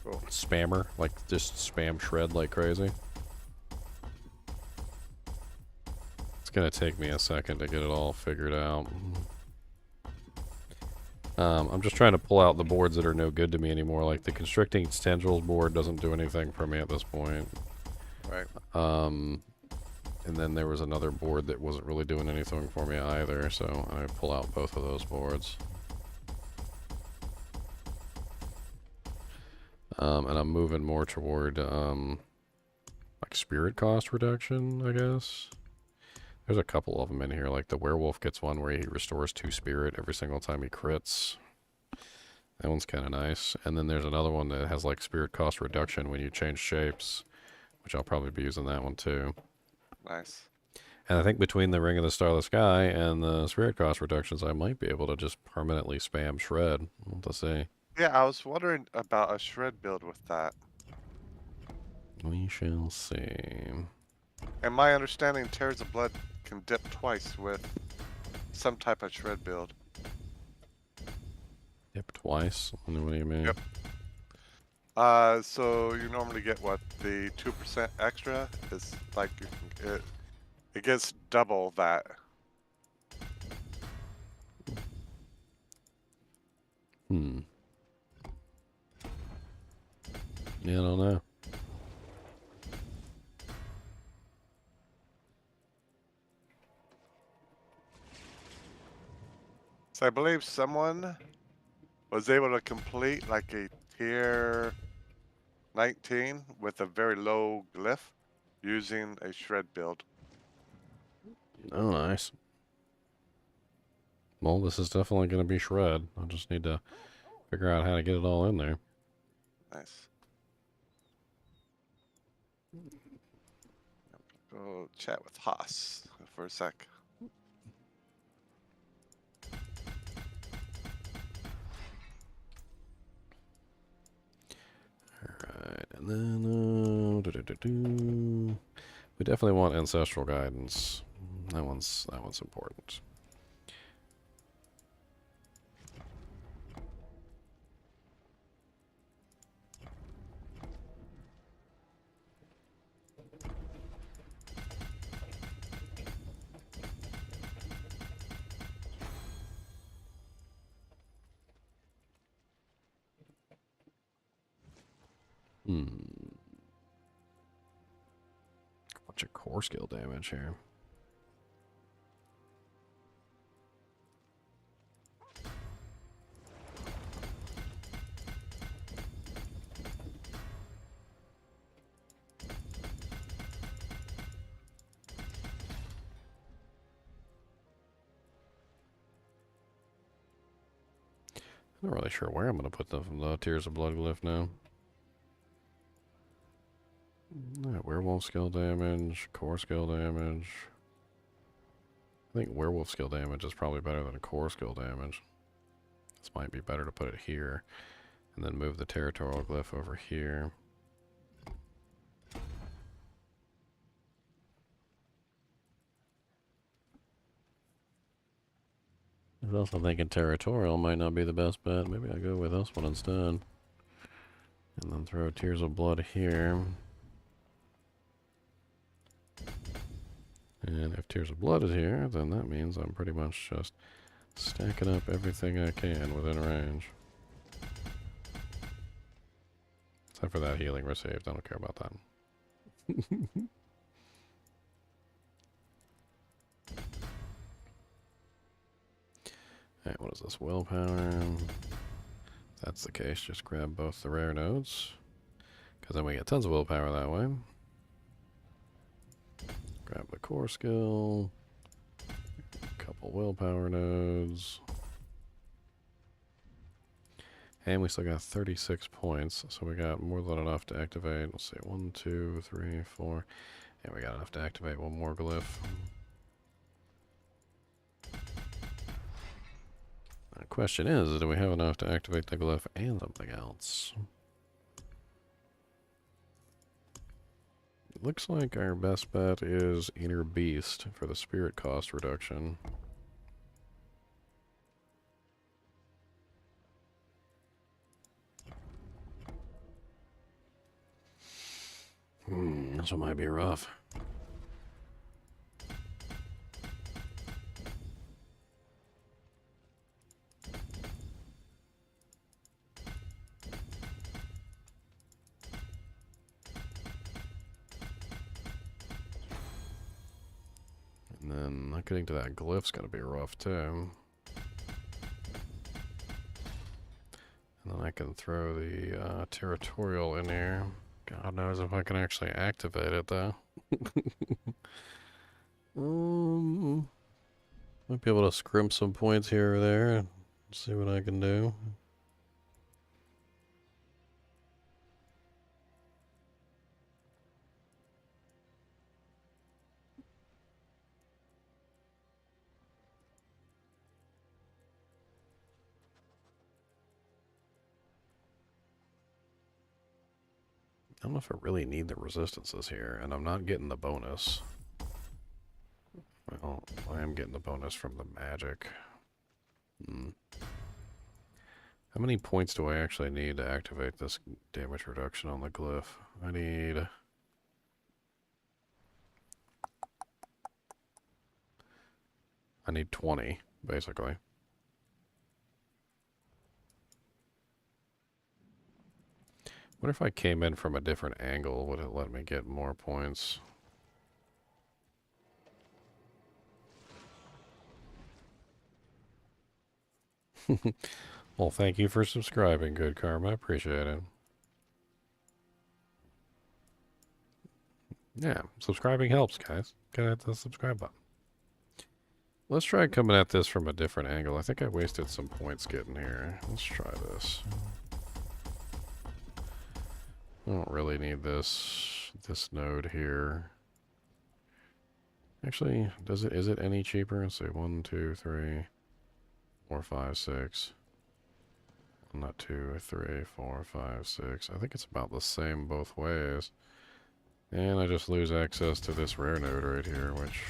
Cool. spammer, like just spam shred like crazy. It's gonna take me a second to get it all figured out. I'm just trying to pull out the boards that are no good to me anymore. Like the constricting tendrils board doesn't do anything for me at this point. Right. And then there was another board that wasn't really doing anything for me either, so I pull out both of those boards. And I'm moving more toward like spirit cost reduction, I guess. There's a couple of them in here, like the werewolf gets one where he restores 2 spirit every single time he crits. That one's kind of nice. And then there's another one that has like spirit cost reduction when you change shapes, which I'll probably be using that one too. Nice. And I think between the Ring of the Star of the Sky and the spirit cost reductions, I might be able to just permanently spam shred. We'll have to see. Yeah, I was wondering about a shred build with that. We shall see. And my understanding, Tears of Blood can dip twice with some type of shred build. Dip twice? What do you mean? Yep. So you normally get what, the 2% extra? It's like it gets double that. Yeah, I don't know. So I believe someone was able to complete like a tier 19 with a very low glyph using a shred build. Oh, nice. Well, this is definitely going to be shred. I just need to figure out how to get it all in there. Nice. Go chat with Haas for a sec. Alright, and then we definitely want ancestral guidance. That one's important. Bunch of core skill damage here. I'm not really sure where I'm going to put the Tears of Blood glyph now. Werewolf skill damage, core skill damage. I think werewolf skill damage is probably better than core skill damage. This might be better to put it here, and then move the territorial glyph over here. I was also thinking territorial might not be the best bet. Maybe I'll go with this one instead. And then throw Tears of Blood here. And if Tears of Blood is here, then that means I'm pretty much just stacking up everything I can within range. Except for that healing received. I don't care about that. Alright, what is this? Willpower. If that's the case, just grab both the rare nodes. Because then we get tons of willpower that way. Grab the core skill. A couple willpower nodes. And we still got 36 points, so we got more than enough to activate. Let's see, 1, 2, 3, 4. And we got enough to activate one more glyph. The question is, do we have enough to activate the glyph and something else? It looks like our best bet is Inner Beast for the spirit cost reduction. This one might be rough. And then not getting to that glyph's gonna be rough too. And then I can throw the territorial in here. God knows if I can actually activate it though. Might be able to scrimp some points here or there and see what I can do. I don't know if I really need the resistances here, and I'm not getting the bonus. Well, I am getting the bonus from the magic. How many points do I actually need to activate this damage reduction on the glyph? I need 20, basically. What if I came in from a different angle? Would it let me get more points? Well, thank you for subscribing, Good Karma. I appreciate it. Yeah, subscribing helps, guys. Gotta hit the subscribe button. Let's try coming at this from a different angle. I think I wasted some points getting here. Let's try this. I don't really need this node here. Actually, is it any cheaper? Let's see, 1, 2, 3, 4, 5, 6. Not 2, 3, 4, 5, 6. I think it's about the same both ways. And I just lose access to this rare node right here, which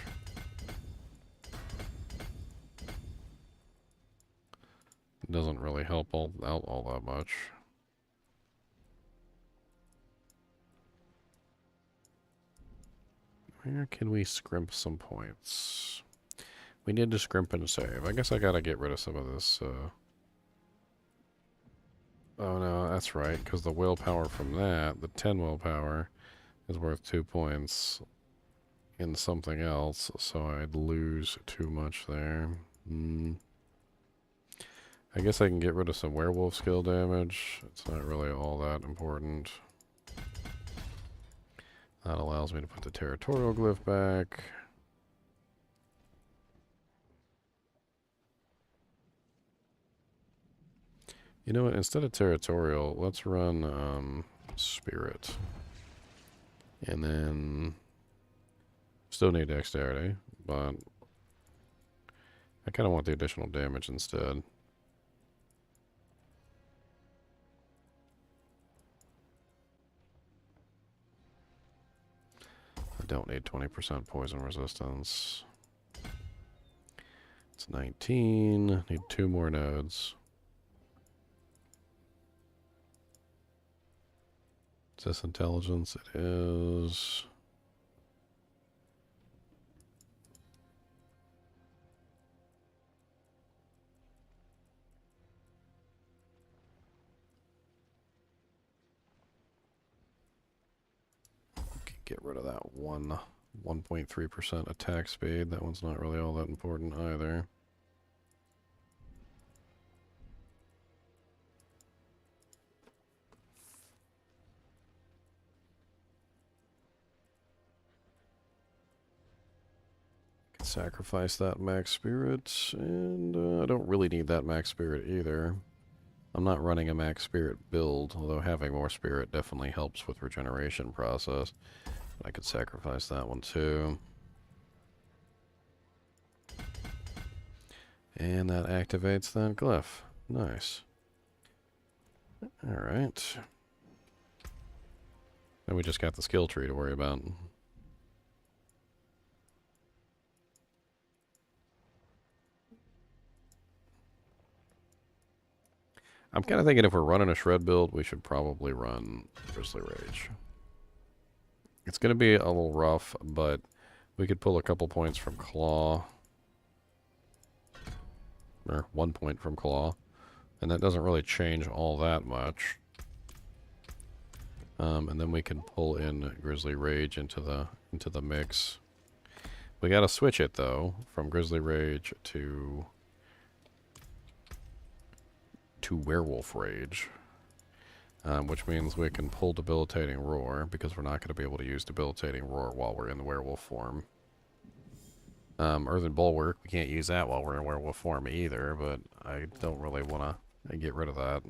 doesn't really help out all that much. Where can we scrimp some points? We need to scrimp and save. I guess I gotta get rid of some of this, Oh no, that's right, because the willpower from that, the 10 willpower, is worth 2 points in something else, so I'd lose too much there. I guess I can get rid of some werewolf skill damage. It's not really all that important. That allows me to put the territorial glyph back. You know what, instead of territorial, let's run spirit. And then still need dexterity, but I kind of want the additional damage instead. I don't need 20% poison resistance. It's 19. Need 2 more nodes. Is this intelligence? It is. Get rid of that 1.3% attack speed. That one's not really all that important either. Could sacrifice that max spirit, and I don't really need that max spirit either. I'm not running a max spirit build, although having more spirit definitely helps with regeneration process. I could sacrifice that one too. And that activates that glyph. Nice. Alright. Then we just got the skill tree to worry about. I'm kind of thinking if we're running a shred build, we should probably run Grizzly Rage. It's going to be a little rough, but we could pull a couple points from Claw. Or 1 point from Claw. And that doesn't really change all that much. And then we can pull in Grizzly Rage into the mix. We got to switch it, though, from Grizzly Rage to Werewolf Rage. Which means we can pull Debilitating Roar, because we're not going to be able to use Debilitating Roar while we're in the werewolf form. Earthen Bulwark, we can't use that while we're in werewolf form either, but I don't really want to get rid of that.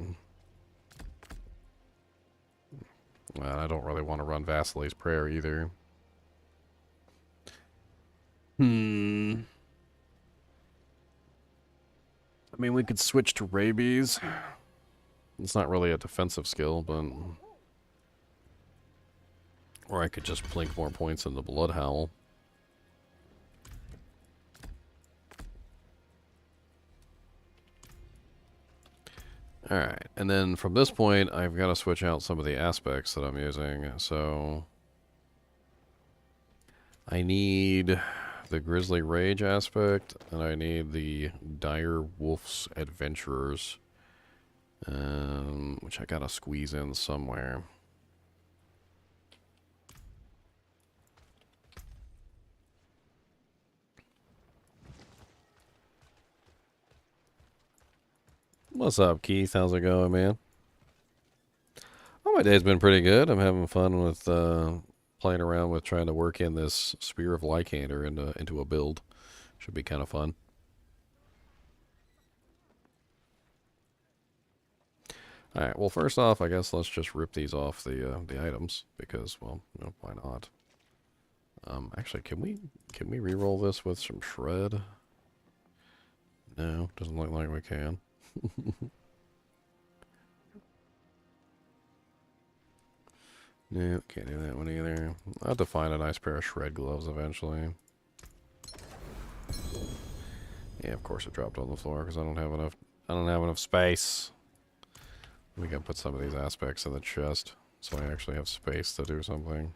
I don't really want to run Vasily's Prayer either. I mean, we could switch to Rabies. It's not really a defensive skill, but... Or I could just plink more points in the Blood Howl. Alright, and then from this point, I've got to switch out some of the aspects that I'm using, so... I need the Grizzly Rage aspect, and I need the Dire Wolf's Adventurers, which I gotta squeeze in somewhere. What's up, Keith? How's it going, man? Oh, my day's been pretty good. I'm having fun with playing around with trying to work in this Spear of Lycander into a build. Should be kind of fun. Alright, well, first off, I guess let's just rip these off the items, because, well, you know, why not? Actually, can we re-roll this with some shred? No, doesn't look like we can. No, can't do that one either. I'll have to find a nice pair of shred gloves eventually. Yeah, of course it dropped on the floor because I don't have enough space. We gotta put some of these aspects in the chest so I actually have space to do something.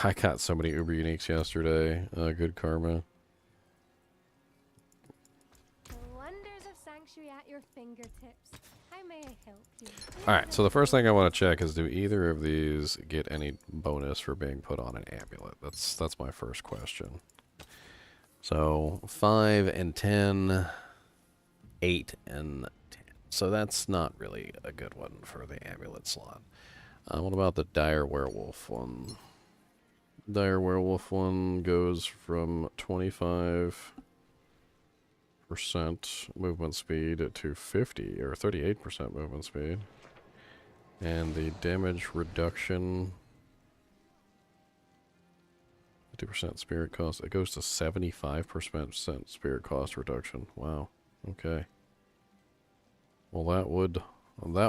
I got so many Uber Uniques yesterday. Good karma. The wonders of sanctuary at your fingertips. How may I help you? Alright, so the first thing I want to check is, do either of these get any bonus for being put on an amulet? That's my first question. So 5 and 10, 8 and 10. So that's not really a good one for the amulet slot. What about the dire werewolf one? Dire werewolf one goes from 25% movement speed to 50 or 38% movement speed. And the damage reduction, 50% spirit cost, it goes to 75% spirit cost reduction. Wow. Okay. Well, that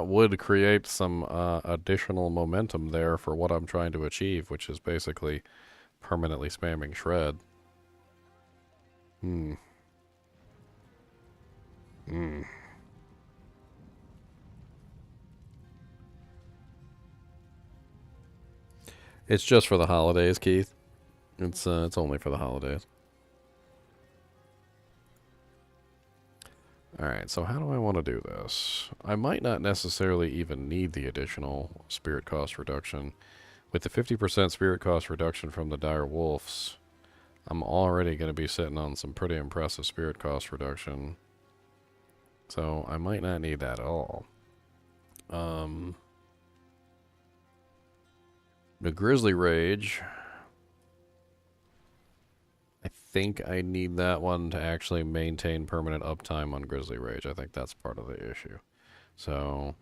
would create some additional momentum there for what I'm trying to achieve, which is basically permanently spamming shred. It's just for the holidays, Keith. It's only for the holidays. Alright, so how do I want to do this? I might not necessarily even need the additional spirit cost reduction. With the 50% spirit cost reduction from the dire wolves, I'm already going to be sitting on some pretty impressive spirit cost reduction. So I might not need that at all. The Grizzly Rage, I think I need that one to actually maintain permanent uptime on Grizzly Rage. I think that's part of the issue. So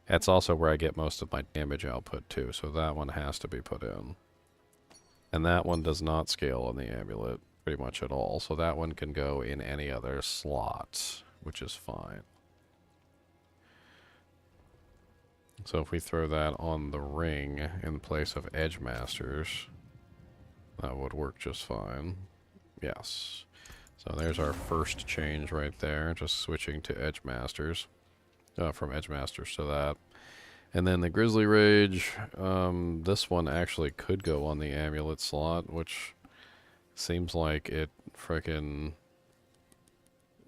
that's also where I get most of my damage output too. So that one has to be put in. And that one does not scale on the amulet pretty much at all. So that one can go in any other slot, which is fine. So if we throw that on the ring in place of Edge Masters, that would work just fine. Yes. So there's our first change right there, just switching to Edge Masters. From Edge Masters to that. And then the Grizzly Rage, this one actually could go on the amulet slot, which seems like it frickin'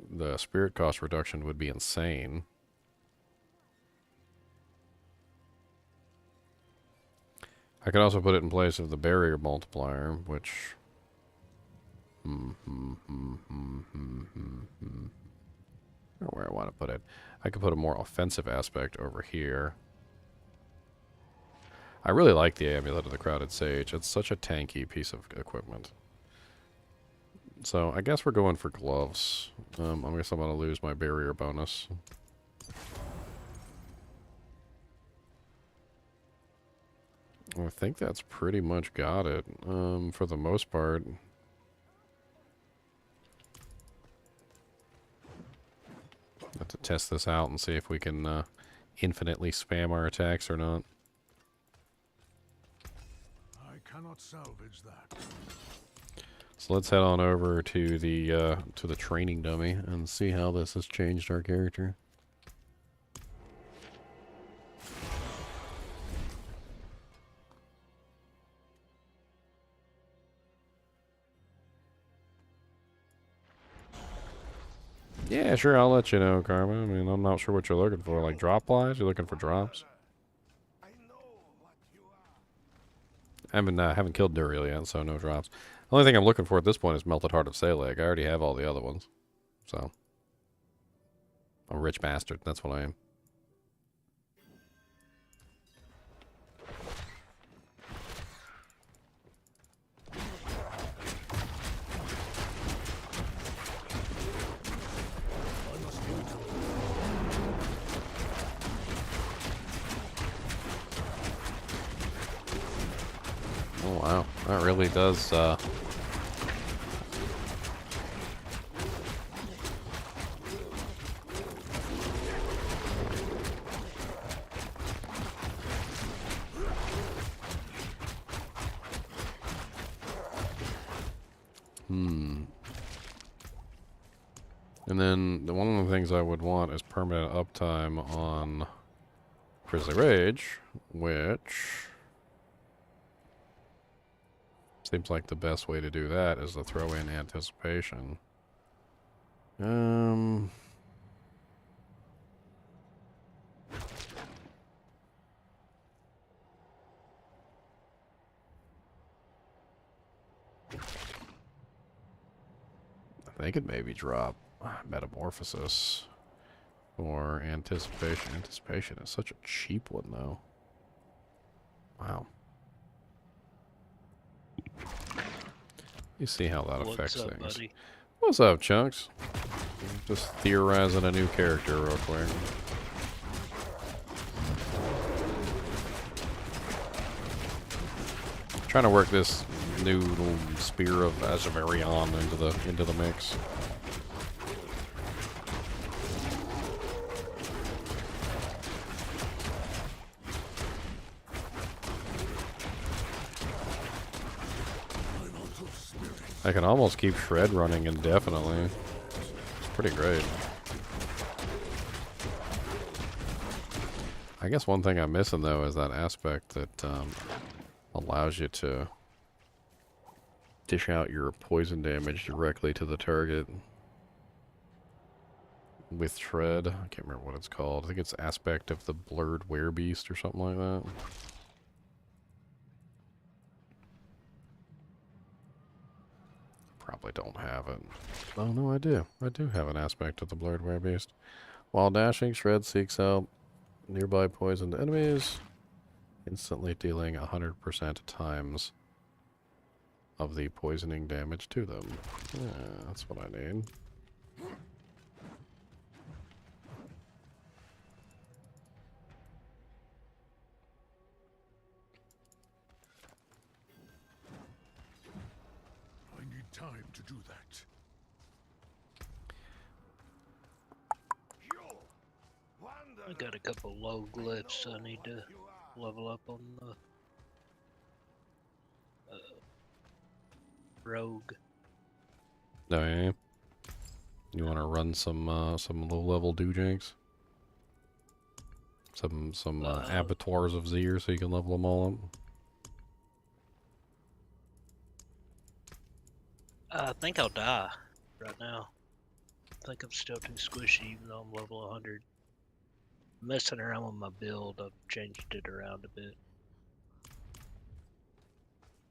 the spirit cost reduction would be insane. I could also put it in place of the barrier multiplier, which... where I want to put it. I could put a more offensive aspect over here. I really like the Amulet of the Crowded Sage. It's such a tanky piece of equipment. So I guess we're going for gloves. I guess I'm going to lose my barrier bonus. I think that's pretty much got it, for the most part. Have to test this out and see if we can infinitely spam our attacks or not. I cannot salvage that. So let's head on over to the training dummy and see how this has changed our character. Yeah, sure, I'll let you know, Karma. I mean, I'm not sure what you're looking for. Like, drop wise? You're looking for drops? I know what you are. I haven't killed Duriel yet, so no drops. The only thing I'm looking for at this point is Melted Heart of Saleg. I already have all the other ones. So. I'm a rich bastard. That's what I am. wow, that really does. And then one of the things I would want is permanent uptime on Grizzly Rage, which seems like the best way to do that is to throw in anticipation. They could maybe drop Metamorphosis or Anticipation. Anticipation is such a cheap one, though. Wow. You see how that affects What's up, things. buddy? What's up, Chunks? Just theorizing a new character real quick. Trying to work this new little spear of Azavarion into the mix. I can almost keep Shred running indefinitely. It's pretty great. I guess one thing I'm missing though is that aspect that allows you to dish out your poison damage directly to the target with Shred. I can't remember what it's called. I think it's Aspect of the Blurred Werebeast or something like that. Probably don't have it. Oh no, I do. I do have an Aspect of the Blurred Werebeast. While dashing, Shred seeks out nearby poisoned enemies, instantly dealing 100% times of the poisoning damage to them. Yeah, that's what I need. I need time to do that. I got a couple low glyphs I need to level up on the rogue. Oh, yeah. You want to run some low-level doojanks? Some Abattoirs of Zir so you can level them all up? I think I'll die right now. I think I'm still too squishy even though I'm level 100. Messing around with my build, I've changed it around a bit.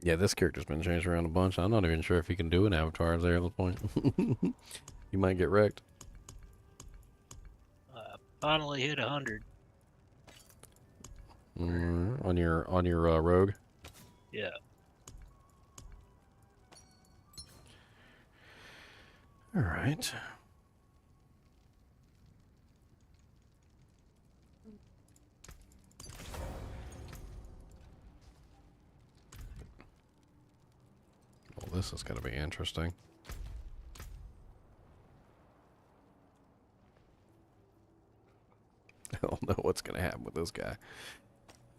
Yeah, this character's been changed around a bunch. I'm not even sure if you can do an Avatar there at this point. You might get wrecked. I finally hit 100. On your rogue. Yeah. All right. Well, this is going to be interesting. I don't know what's going to happen with this guy.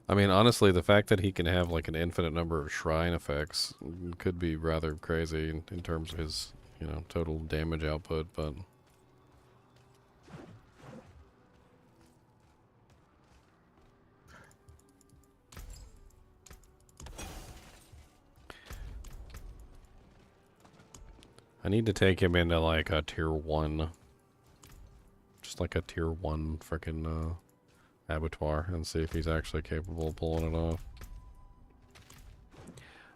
I mean, honestly, the fact that he can have like an infinite number of shrine effects could be rather crazy in terms of his, you know, total damage output, but I need to take him into like a tier 1, just like a tier 1 frickin' abattoir and see if he's actually capable of pulling it off.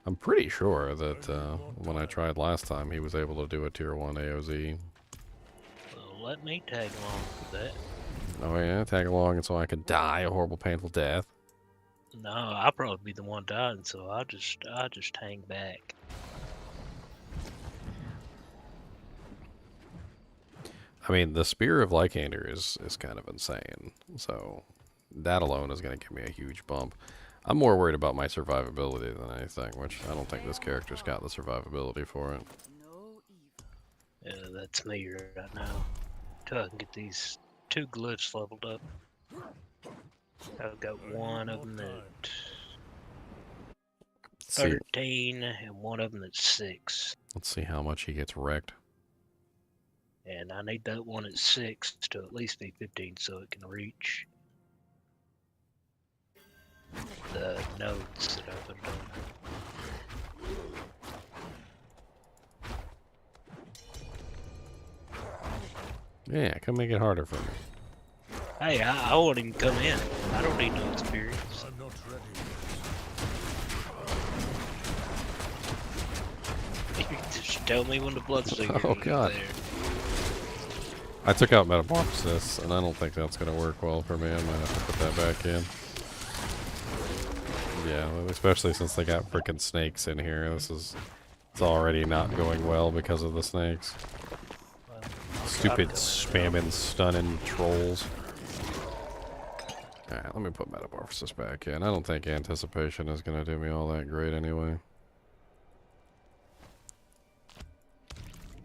I'm pretty sure that when I tried last time, he was able to do a tier 1 AOZ. Well, let me tag along with that. Oh yeah, tag along and so I could die a horrible, painful death. No, I'll probably be the one dying, so I'll just hang back. I mean, the Spear of Lycander is kind of insane, so that alone is going to give me a huge bump. I'm more worried about my survivability than anything, which I don't think this character's got the survivability for it. Yeah, that's me right now. Till I can get these 2 glyphs leveled up. I've got one of them at Let's see. 13 and one of them at 6. Let's see how much he gets wrecked. And I need that one at 6 to at least be 15 so it can reach the nodes that I put it on. Yeah, come make it harder for me. Hey, I won't even come in. I don't need no experience. I'm not ready. You just tell me when the bloodsticker Oh, is God. there. I took out Metamorphosis, and I don't think that's going to work well for me. I might have to put that back in. Yeah, especially since they got frickin' snakes in here. It's already not going well because of the snakes. Stupid spamming, stunning trolls. Alright, let me put Metamorphosis back in. I don't think Anticipation is going to do me all that great anyway.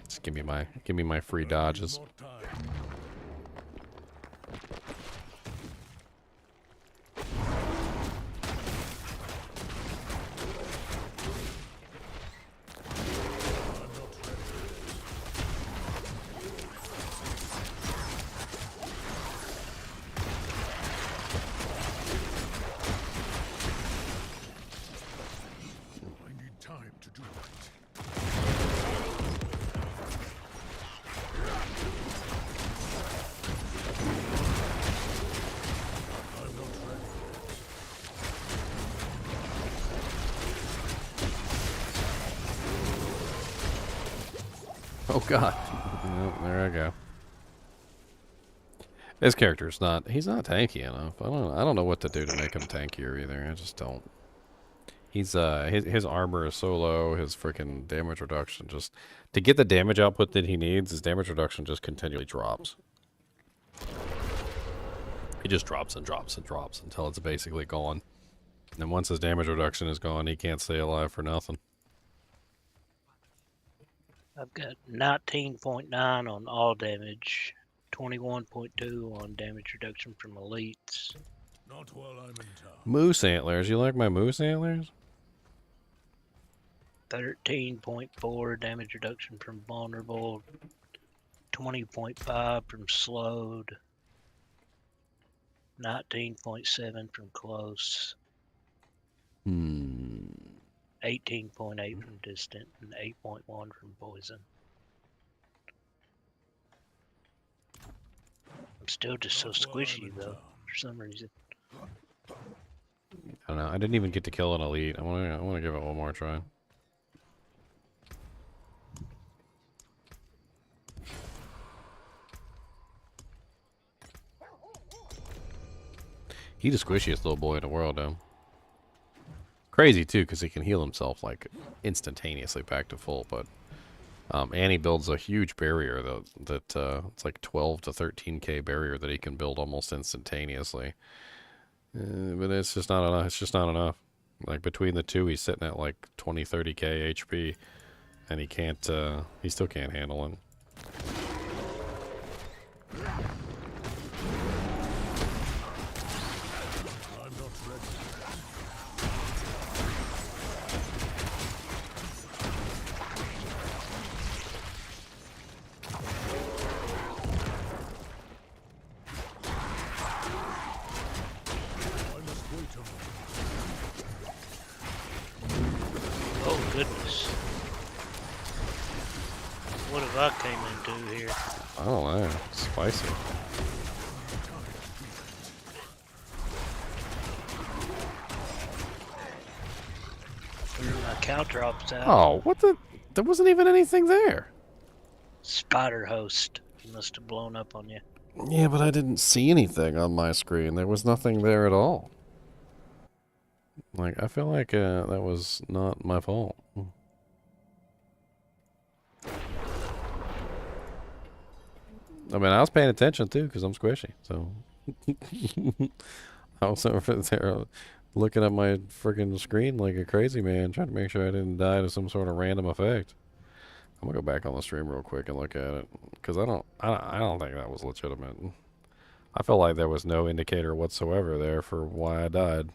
Just give me my free dodges. More time. I need time to do that. I'm not ready. Oh god. Well, there I go. This character's he's not tanky enough. I don't know what to do to make him tankier either. I just don't. He's his armor is so low, his freaking damage reduction just to get the damage output that he needs, his damage reduction just continually drops. It just drops and drops and drops until it's basically gone. And then once his damage reduction is gone, he can't stay alive for nothing. I've got 19.9 on all damage, 21.2 on damage reduction from elites. Not while I'm in town. Moose antlers. You like my moose antlers? 13.4 damage reduction from vulnerable, 20.5 from slowed, 19.7 from close, 18.8 from distant, and 8.1 from poison. I'm still just so Not while I'm squishy in though, town. for some reason. I don't know. I didn't even get to kill an elite. I want to give it one more try. He's the squishiest little boy in the world, though. Crazy too, because he can heal himself like instantaneously back to full. But and he builds a huge barrier that it's like 12 to 13k barrier that he can build almost instantaneously. But it's just not enough. It's just not enough. Like between the two, he's sitting at like 20, 30k HP, and he can't. He still can't handle it. I'm not ready. I must wait a moment. Oh goodness. What have I came into here? I don't know. Spicy. My cow drops out. Oh, what the? There wasn't even anything there. Spider host. He must have blown up on you. Yeah, but I didn't see anything on my screen. There was nothing there at all. Like, I feel like that was not my fault. I mean, I was paying attention too, because I'm squishy. So I was over there looking at my freaking screen like a crazy man, trying to make sure I didn't die to some sort of random effect. I'm gonna go back on the stream real quick and look at it, because I don't think that was legitimate. I felt like there was no indicator whatsoever there for why I died.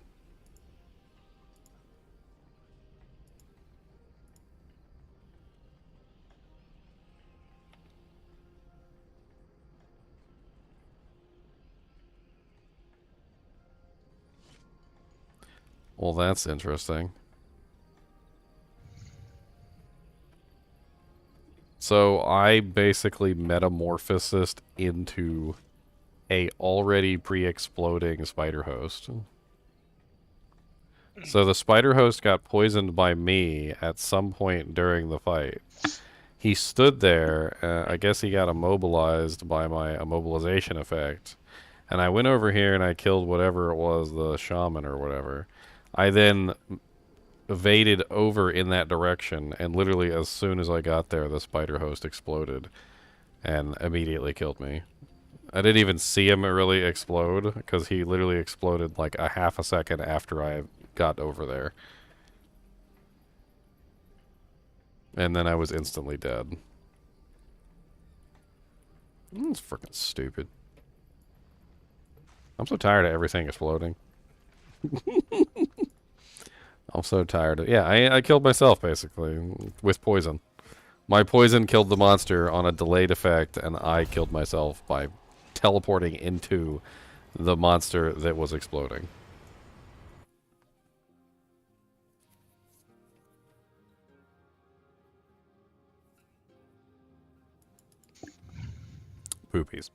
Well, that's interesting. So I basically metamorphosed into a already pre-exploding spider host. So the spider host got poisoned by me at some point during the fight. He stood there, I guess he got immobilized by my immobilization effect. And I went over here and I killed whatever it was, the shaman or whatever. I then evaded over in that direction, and literally as soon as I got there, the spider host exploded and immediately killed me. I didn't even see him really explode, because he literally exploded like a half a second after I got over there. And then I was instantly dead. It's freaking stupid. I'm so tired of everything exploding. I'm so tired of... Yeah, I killed myself, basically, with poison. My poison killed the monster on a delayed effect, and I killed myself by teleporting into the monster that was exploding. Poopies.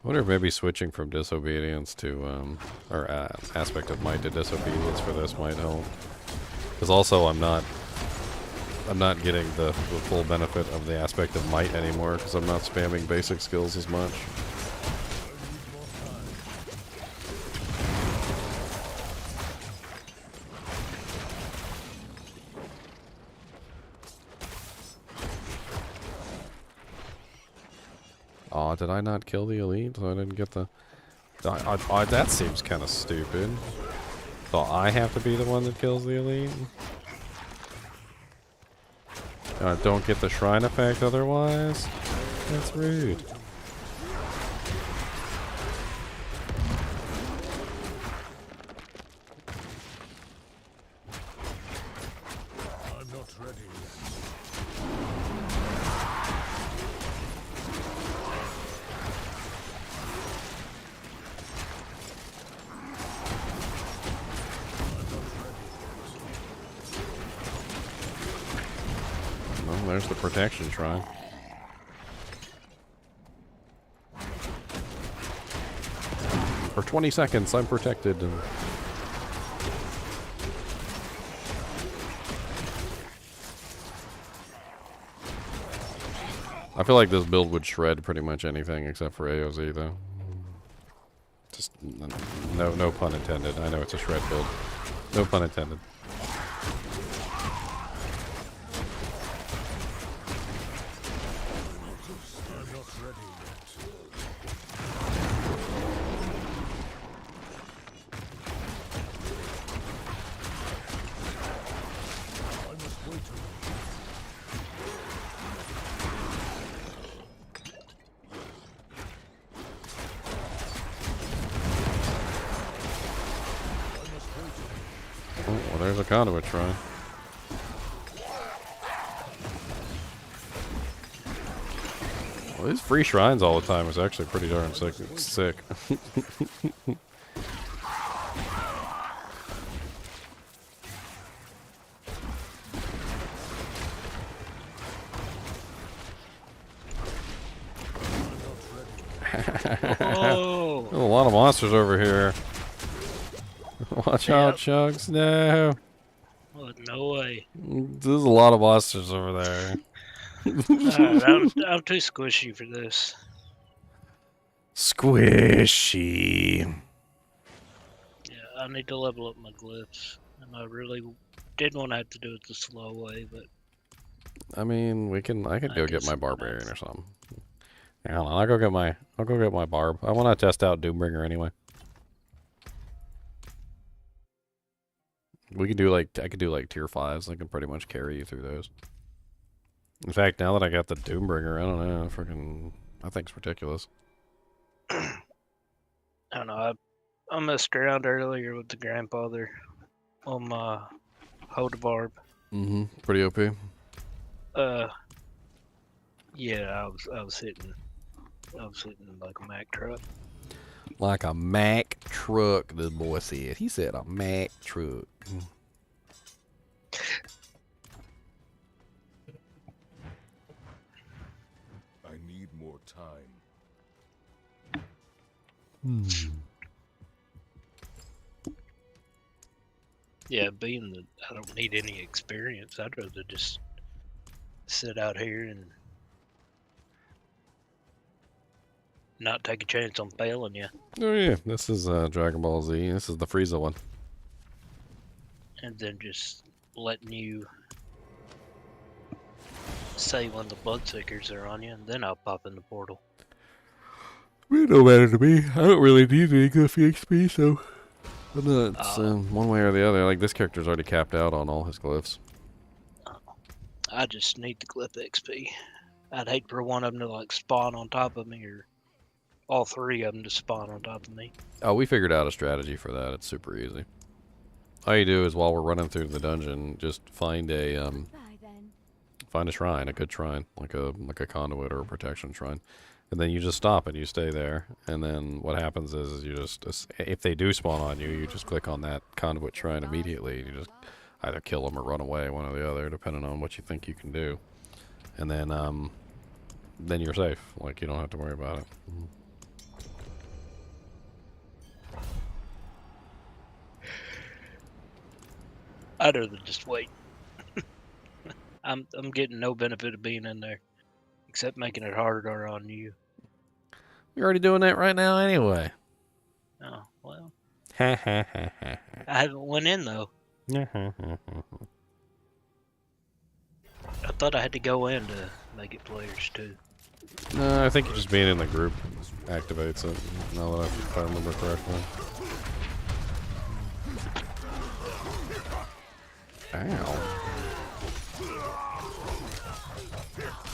I wonder if maybe switching from disobedience to, or aspect of might to disobedience for this might help. Because also I'm not getting the full benefit of the aspect of might anymore, because I'm not spamming basic skills as much. Aw, did I not kill the elite? So I didn't get the... that seems kind of stupid. So I have to be the one that kills the elite? Don't get the shrine effect otherwise? That's rude. I'm not ready yet. Well, there's the protection shrine. For 20 seconds, I'm protected. I feel like this build would shred pretty much anything except for AOZ, though. Just no pun intended. I know it's a shred build. No pun intended. I'm not ready yet. I must wait a little. Oh, well, there's a conduit shrine. Well, these free shrines all the time is actually pretty darn sick. Oh, There's a lot of monsters over here. Watch out, Chugs. No. oh, no way. There's a lot of monsters over there. I'm too squishy for this. Squishy. Yeah, I need to level up my glyphs. And I really didn't want to have to do it the slow way, but I mean, I could I go get guess my I'm gonna barbarian have- or something. I don't know. I'll go get my barb. I want to test out Doombringer anyway. We could do like, I could do like tier 5s. I can pretty much carry you through those. In fact, now that I got the Doombringer, I don't know, freaking, I think it's ridiculous. I don't know. I messed around earlier with the grandfather on my Hodevarb. Mm-hmm. Pretty OP. Yeah, I was hitting like a Mack truck. Like a Mack truck, this boy said. He said a Mack truck. I need more time. Yeah, being that I don't need any experience, I'd rather just sit out here and not take a chance on failing you, Oh yeah, this is Dragon Ball Z. This is the Frieza one. and then just letting you say when the bloodseekers are on you, and then I'll pop in the portal. It don't matter to me. I don't really need any good XP, so I'm not one way or the other. Like this character's already capped out on all his glyphs. I just need the glyph XP. I'd hate for one of them to like spawn on top of me, or all three of them to spawn on top of me. Oh, we figured out a strategy for that. It's super easy. All you do is while we're running through the dungeon, just find a Bye then. find a shrine, a good shrine, like a conduit or a protection shrine, and then you just stop and you stay there. And then what happens is you just, if they do spawn on you, you just click on that conduit shrine immediately. You just either kill them or run away, one or the other, depending on what you think you can do. And then you're safe. Like you don't have to worry about it. I'd rather just wait. I'm getting no benefit of being in there, except making it harder on you. You're already doing that right now anyway. Oh well, Ha ha ha ha. I haven't went in though. Ha. I thought I had to go in to make it players too. No, I think just being in the group activates it. Now that if I remember correctly. Ow.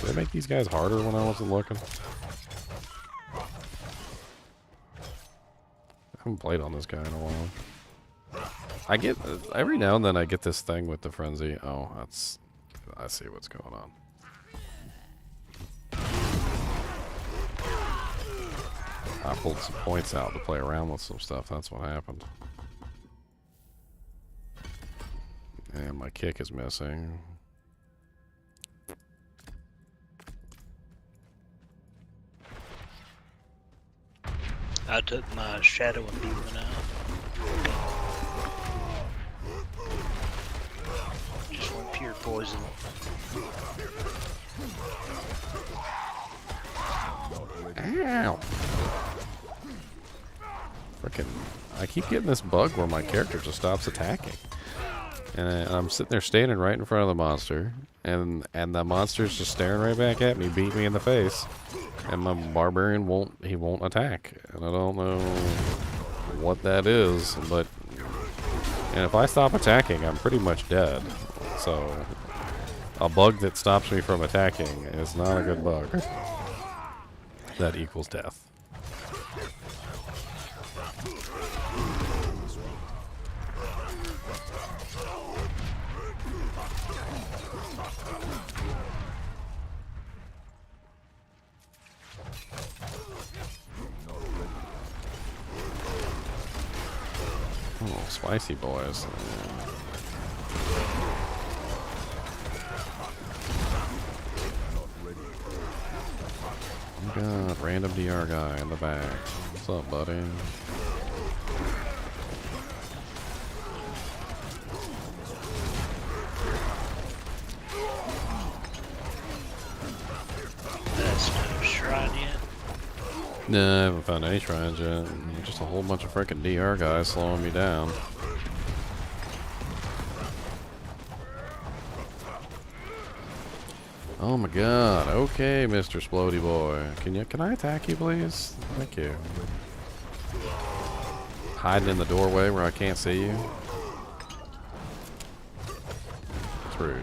Did I make these guys harder when I wasn't looking? I haven't played on this guy in a while. I get, every now and then I get this thing with the frenzy. Oh, I see what's going on. I pulled some points out to play around with some stuff. That's what happened. And my kick is missing. I took my shadow and demon out. Just went pure poison. Ow! Frickin', I keep getting this bug where my character just stops attacking. And I'm sitting there standing right in front of the monster, and the monster's just staring right back at me, beating me in the face, and my barbarian won't attack. And I don't know what that is, but and if I stop attacking, I'm pretty much dead. So a bug that stops me from attacking is not a good bug. That equals death. Oh, spicy boys. Oh god, random DR guy in the back. What's up, buddy? That's no shrine yet. No, I haven't found any shrines yet. Just a whole bunch of freaking DR guys slowing me down. Oh my god. Okay, Mr. Splody Boy. Can I attack you, please? Thank you. Hiding in the doorway where I can't see you. It's rude.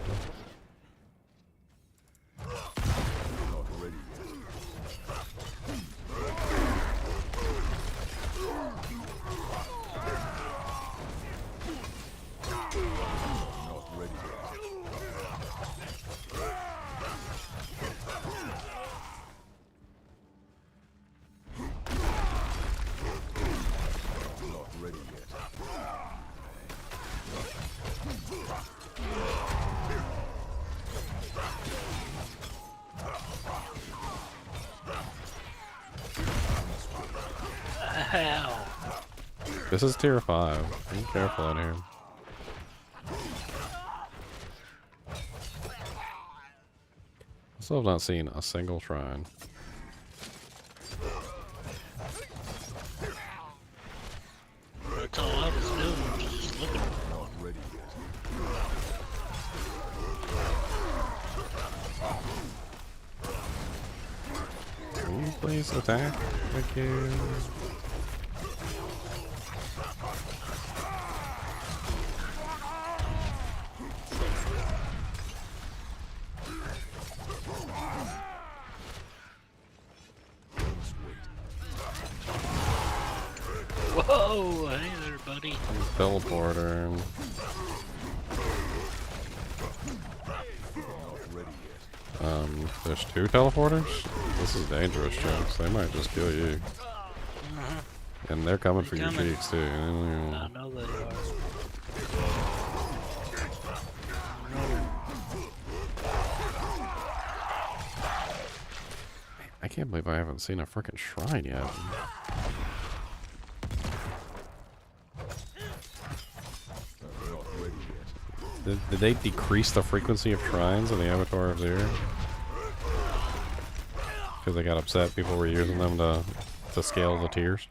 Ow. This is tier 5. Be careful in here. I still have not seen a single shrine. That's all I was doing, just looking for one. Ready yet. Can you please attack? Thank you. Whoa, hey there, buddy. Teleporter. There's 2 teleporters? This is dangerous, Chunks. They might just kill you. And they're coming for your coming. cheeks, too. I know they are. I can't believe I haven't seen a frickin' shrine yet. Did they decrease the frequency of shrines in the Abattoir of Zir? Because they got upset people were using them to scale the tiers?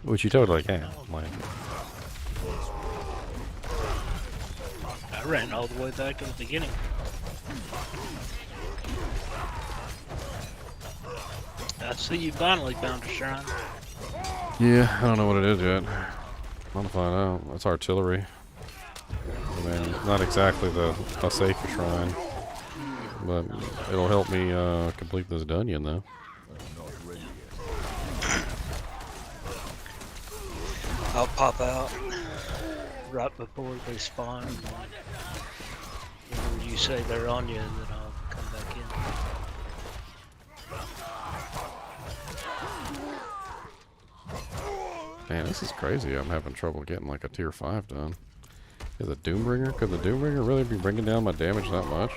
Which you totally can. Like, I ran all the way back to the beginning. I see you finally found a shrine. yeah, I don't know what it is yet. I'm gonna find out. That's artillery. I mean, not exactly a safe shrine, but it'll help me complete this dungeon, though. I'll pop out right before they spawn. And when you say they're on you, then I'll come back in. Man, this is crazy. I'm having trouble getting like a tier 5 done. Is it Doombringer? Could the Doombringer really be bringing down my damage that much?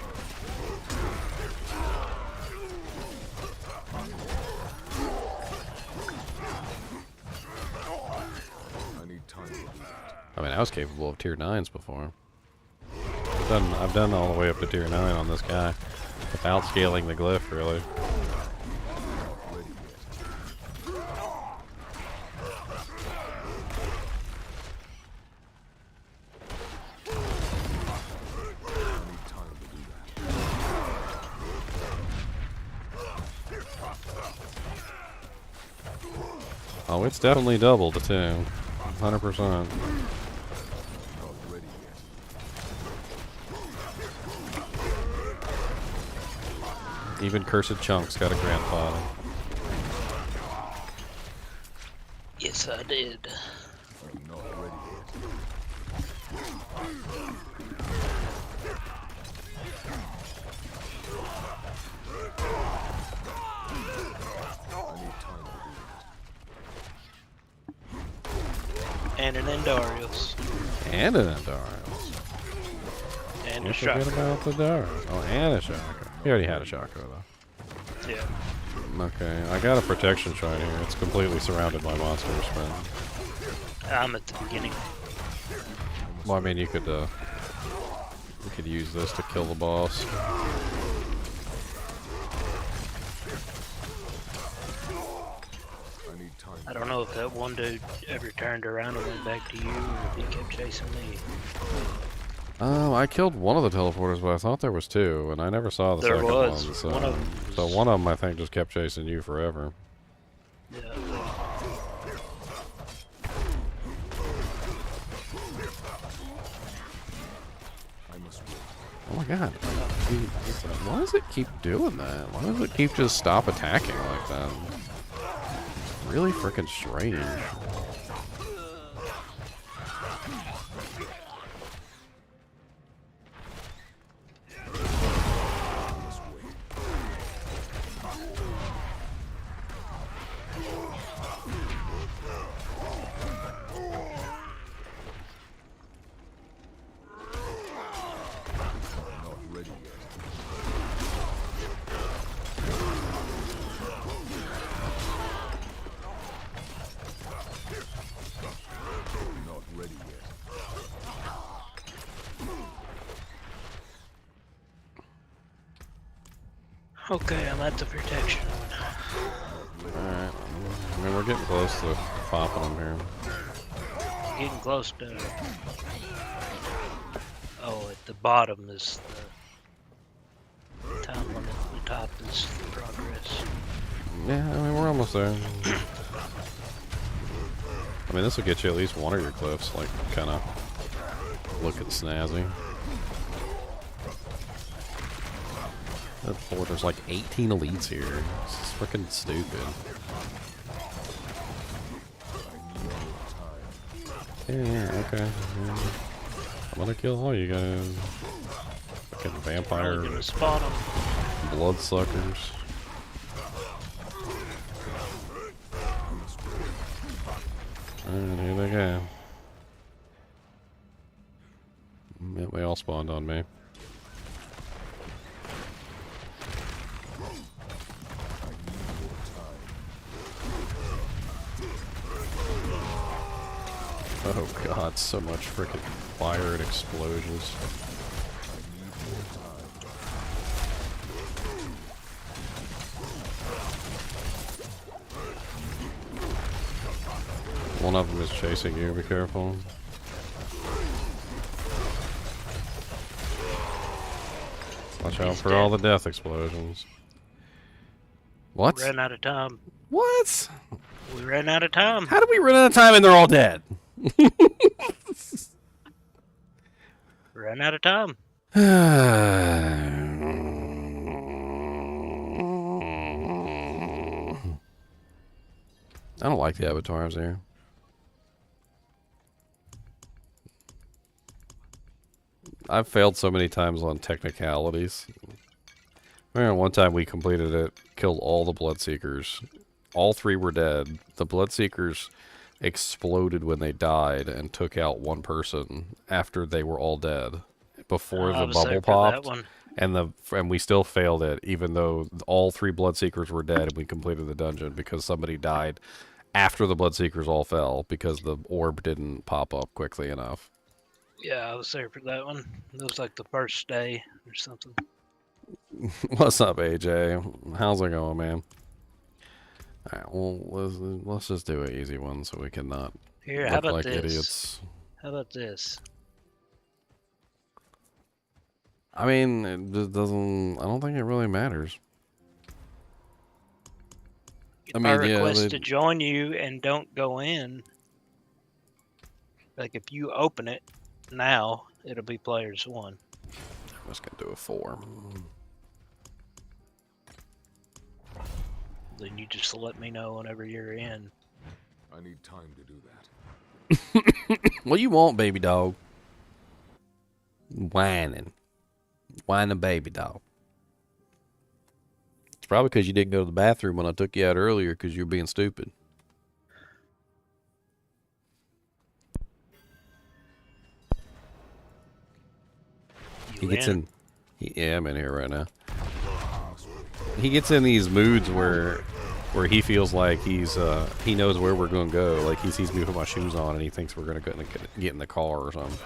I mean, I was capable of tier 9s before. I've done all the way up to tier 9 on this guy without scaling the glyph, really. Oh, it's definitely doubled to 2. 100%. Even Cursed Chunks got a grandfather. Yes, I did. And an Endarius. And an Antivirus. And a Don't forget shotgun. about the Darius. Oh, and a shotgun. He already had a shotgun, though. Yeah. Okay, I got a protection shrine here. It's completely surrounded by monsters, but... I'm at the beginning. Well, I mean, you could use this to kill the boss. I don't know if that one dude ever turned around and went back to you, or if he kept chasing me. I killed one of the teleporters, but I thought there was two, and I never saw the There second was. one. So, One of them so was- one of them, I think, just kept chasing you forever. Yeah. I must wait. Oh my god. Why does it keep doing that? Why does it keep just stop attacking like that? It's really freaking strange. Not ready yet. Not ready yet. Okay, I'm at the protection. Alright. I mean, we're getting close to popping them here. Getting close to. Oh, at the bottom is the time limit. The top is the progress. Yeah, I mean, we're almost there. I mean, this will get you at least one of your cliffs, like, kind of looking snazzy. There's like 18 elites here. This is freaking stupid. Yeah, okay. Yeah. I'm gonna kill all you guys. Fucking vampire Probably gonna spot them. bloodsuckers. Alright, here they go. Yeah, they all spawned on me. Oh god, so much freaking fire and explosions. One of them is chasing you, be careful. Watch out He's for dead. all the death explosions. What? Ran out of time. What? We ran out of time. How did we run out of time and they're all dead? Ran out of time. I don't like the Abattoir of Zir. I've failed so many times on technicalities. I remember one time we completed it, killed all the Bloodseekers. All three were dead. The Bloodseekers exploded when they died and took out one person after they were all dead. Before I the was there bubble for that popped. one. And we still failed it, even though all three Bloodseekers were dead and we completed the dungeon because somebody died after the Bloodseekers all fell because the orb didn't pop up quickly enough. Yeah, I was there for that one. It was like the first day or something. What's up, AJ? How's it going, man? Alright, well, let's just do an easy one so we can not Here, how look about like this? idiots. How about this? I mean, it just doesn't... I don't think it really matters. I mean, I yeah, request they- to join you and don't go in. Like if you open it now, it'll be players 1. I'm just gonna do a 4. Then you just let me know whenever you're in. I need time to do that. Well, you won't, baby dog. Whining. Whining baby dog. It's probably because you didn't go to the bathroom when I took you out earlier because you were being stupid. He You gets in. Yeah, I'm in here right now. He gets in these moods where he feels like he knows where we're gonna go. Like he sees me put my shoes on and he thinks we're gonna get in the car or something.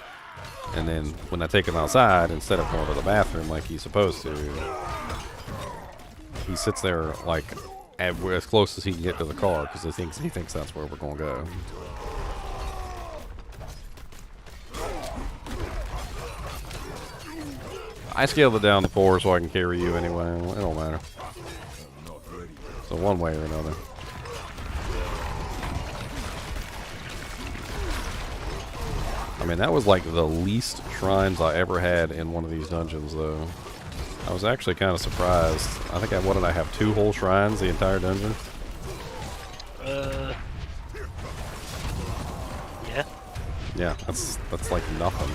And then when I take him outside, instead of going to the bathroom like he's supposed to, he sits there like as close as he can get to the car because he thinks that's where we're gonna go. I scaled it down to 4 so I can carry you anyway. It don't matter. So one way or another. I mean, that was like the least shrines I ever had in one of these dungeons, though. I was actually kind of surprised. I think what did I have? 2 whole shrines the entire dungeon? Yeah. Yeah, that's like nothing.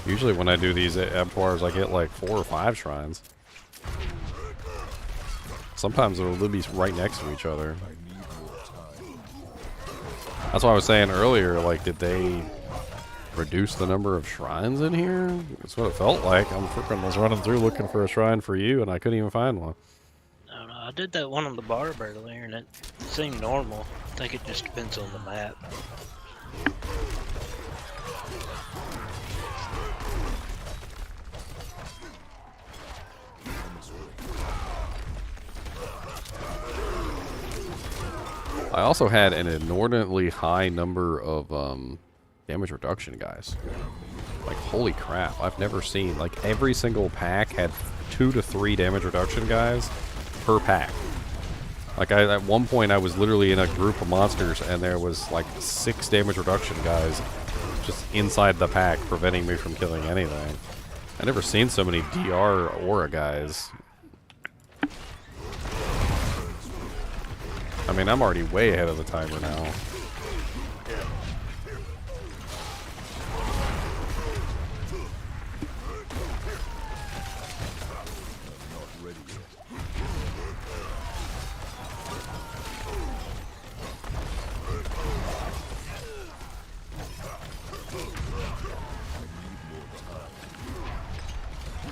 Usually when I do these abattoirs, I get like 4 or 5 shrines. Sometimes they'll be right next to each other. That's why I was saying earlier, like, did they reduce the number of shrines in here? That's what it felt like. I'm freaking was running through looking for a shrine for you, and I couldn't even find one. I don't know. I did that one on the barb earlier, and it seemed normal. I think it just depends on the map. I also had an inordinately high number of damage reduction guys. Like, holy crap, I've never seen, like, every single pack had 2 to 3 damage reduction guys per pack. Like, at one point I was literally in a group of monsters and there was like 6 damage reduction guys just inside the pack preventing me from killing anything. I've never seen so many DR aura guys. I mean, I'm already way ahead of the timer now.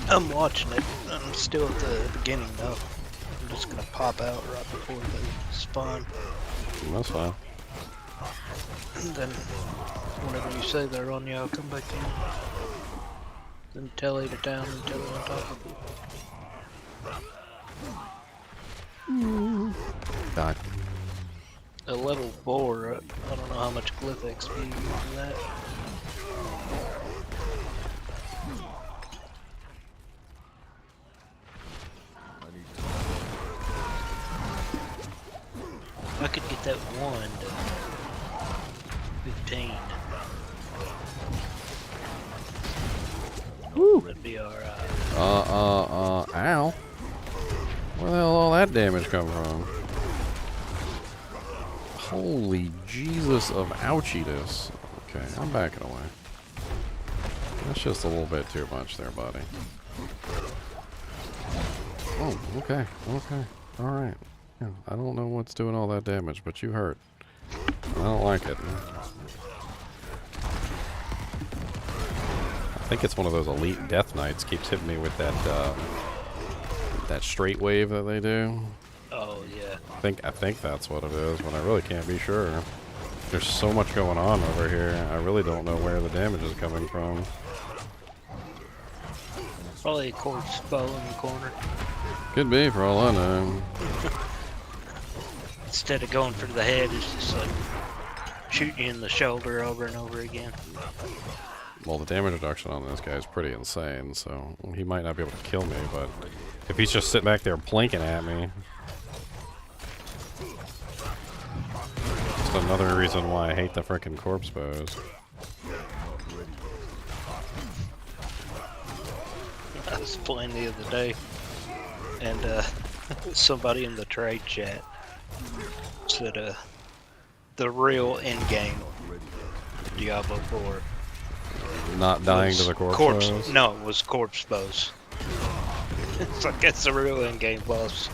I'm watching it. I'm still at the beginning though. I'm just gonna pop out right before they spawn. That's fine. And then whenever you say they're on you, I'll come back in. Then telly to down and telly on top of it. God. A level 4, I don't know how much glyph XP you use in that. If I could get that 1 to 15. Woo. That'd be alright. Ow. Where the hell all that damage come from? Holy Jesus of ouchiness. Okay, I'm backing away. That's just a little bit too much there, buddy. Oh, okay, okay, alright. Yeah, I don't know what's doing all that damage, but you hurt. I don't like it. I think it's one of those elite death knights keeps hitting me with that that straight wave that they do. Oh yeah. I think that's what it is, but I really can't be sure. There's so much going on over here. I really don't know where the damage is coming from. Probably a corpse bow in the corner. Could be, for all I know. Instead of going for the head, it's just like shooting you in the shoulder over and over again. Well, the damage reduction on this guy is pretty insane, so he might not be able to kill me, but if he's just sitting back there plinking at me... Just another reason why I hate the frickin' corpse bows. I was playing the other day, and somebody in the trade chat said the real end game Diablo 4 Not dying to the corpse bows? No, it was corpse bows. It's like that's the real end game boss.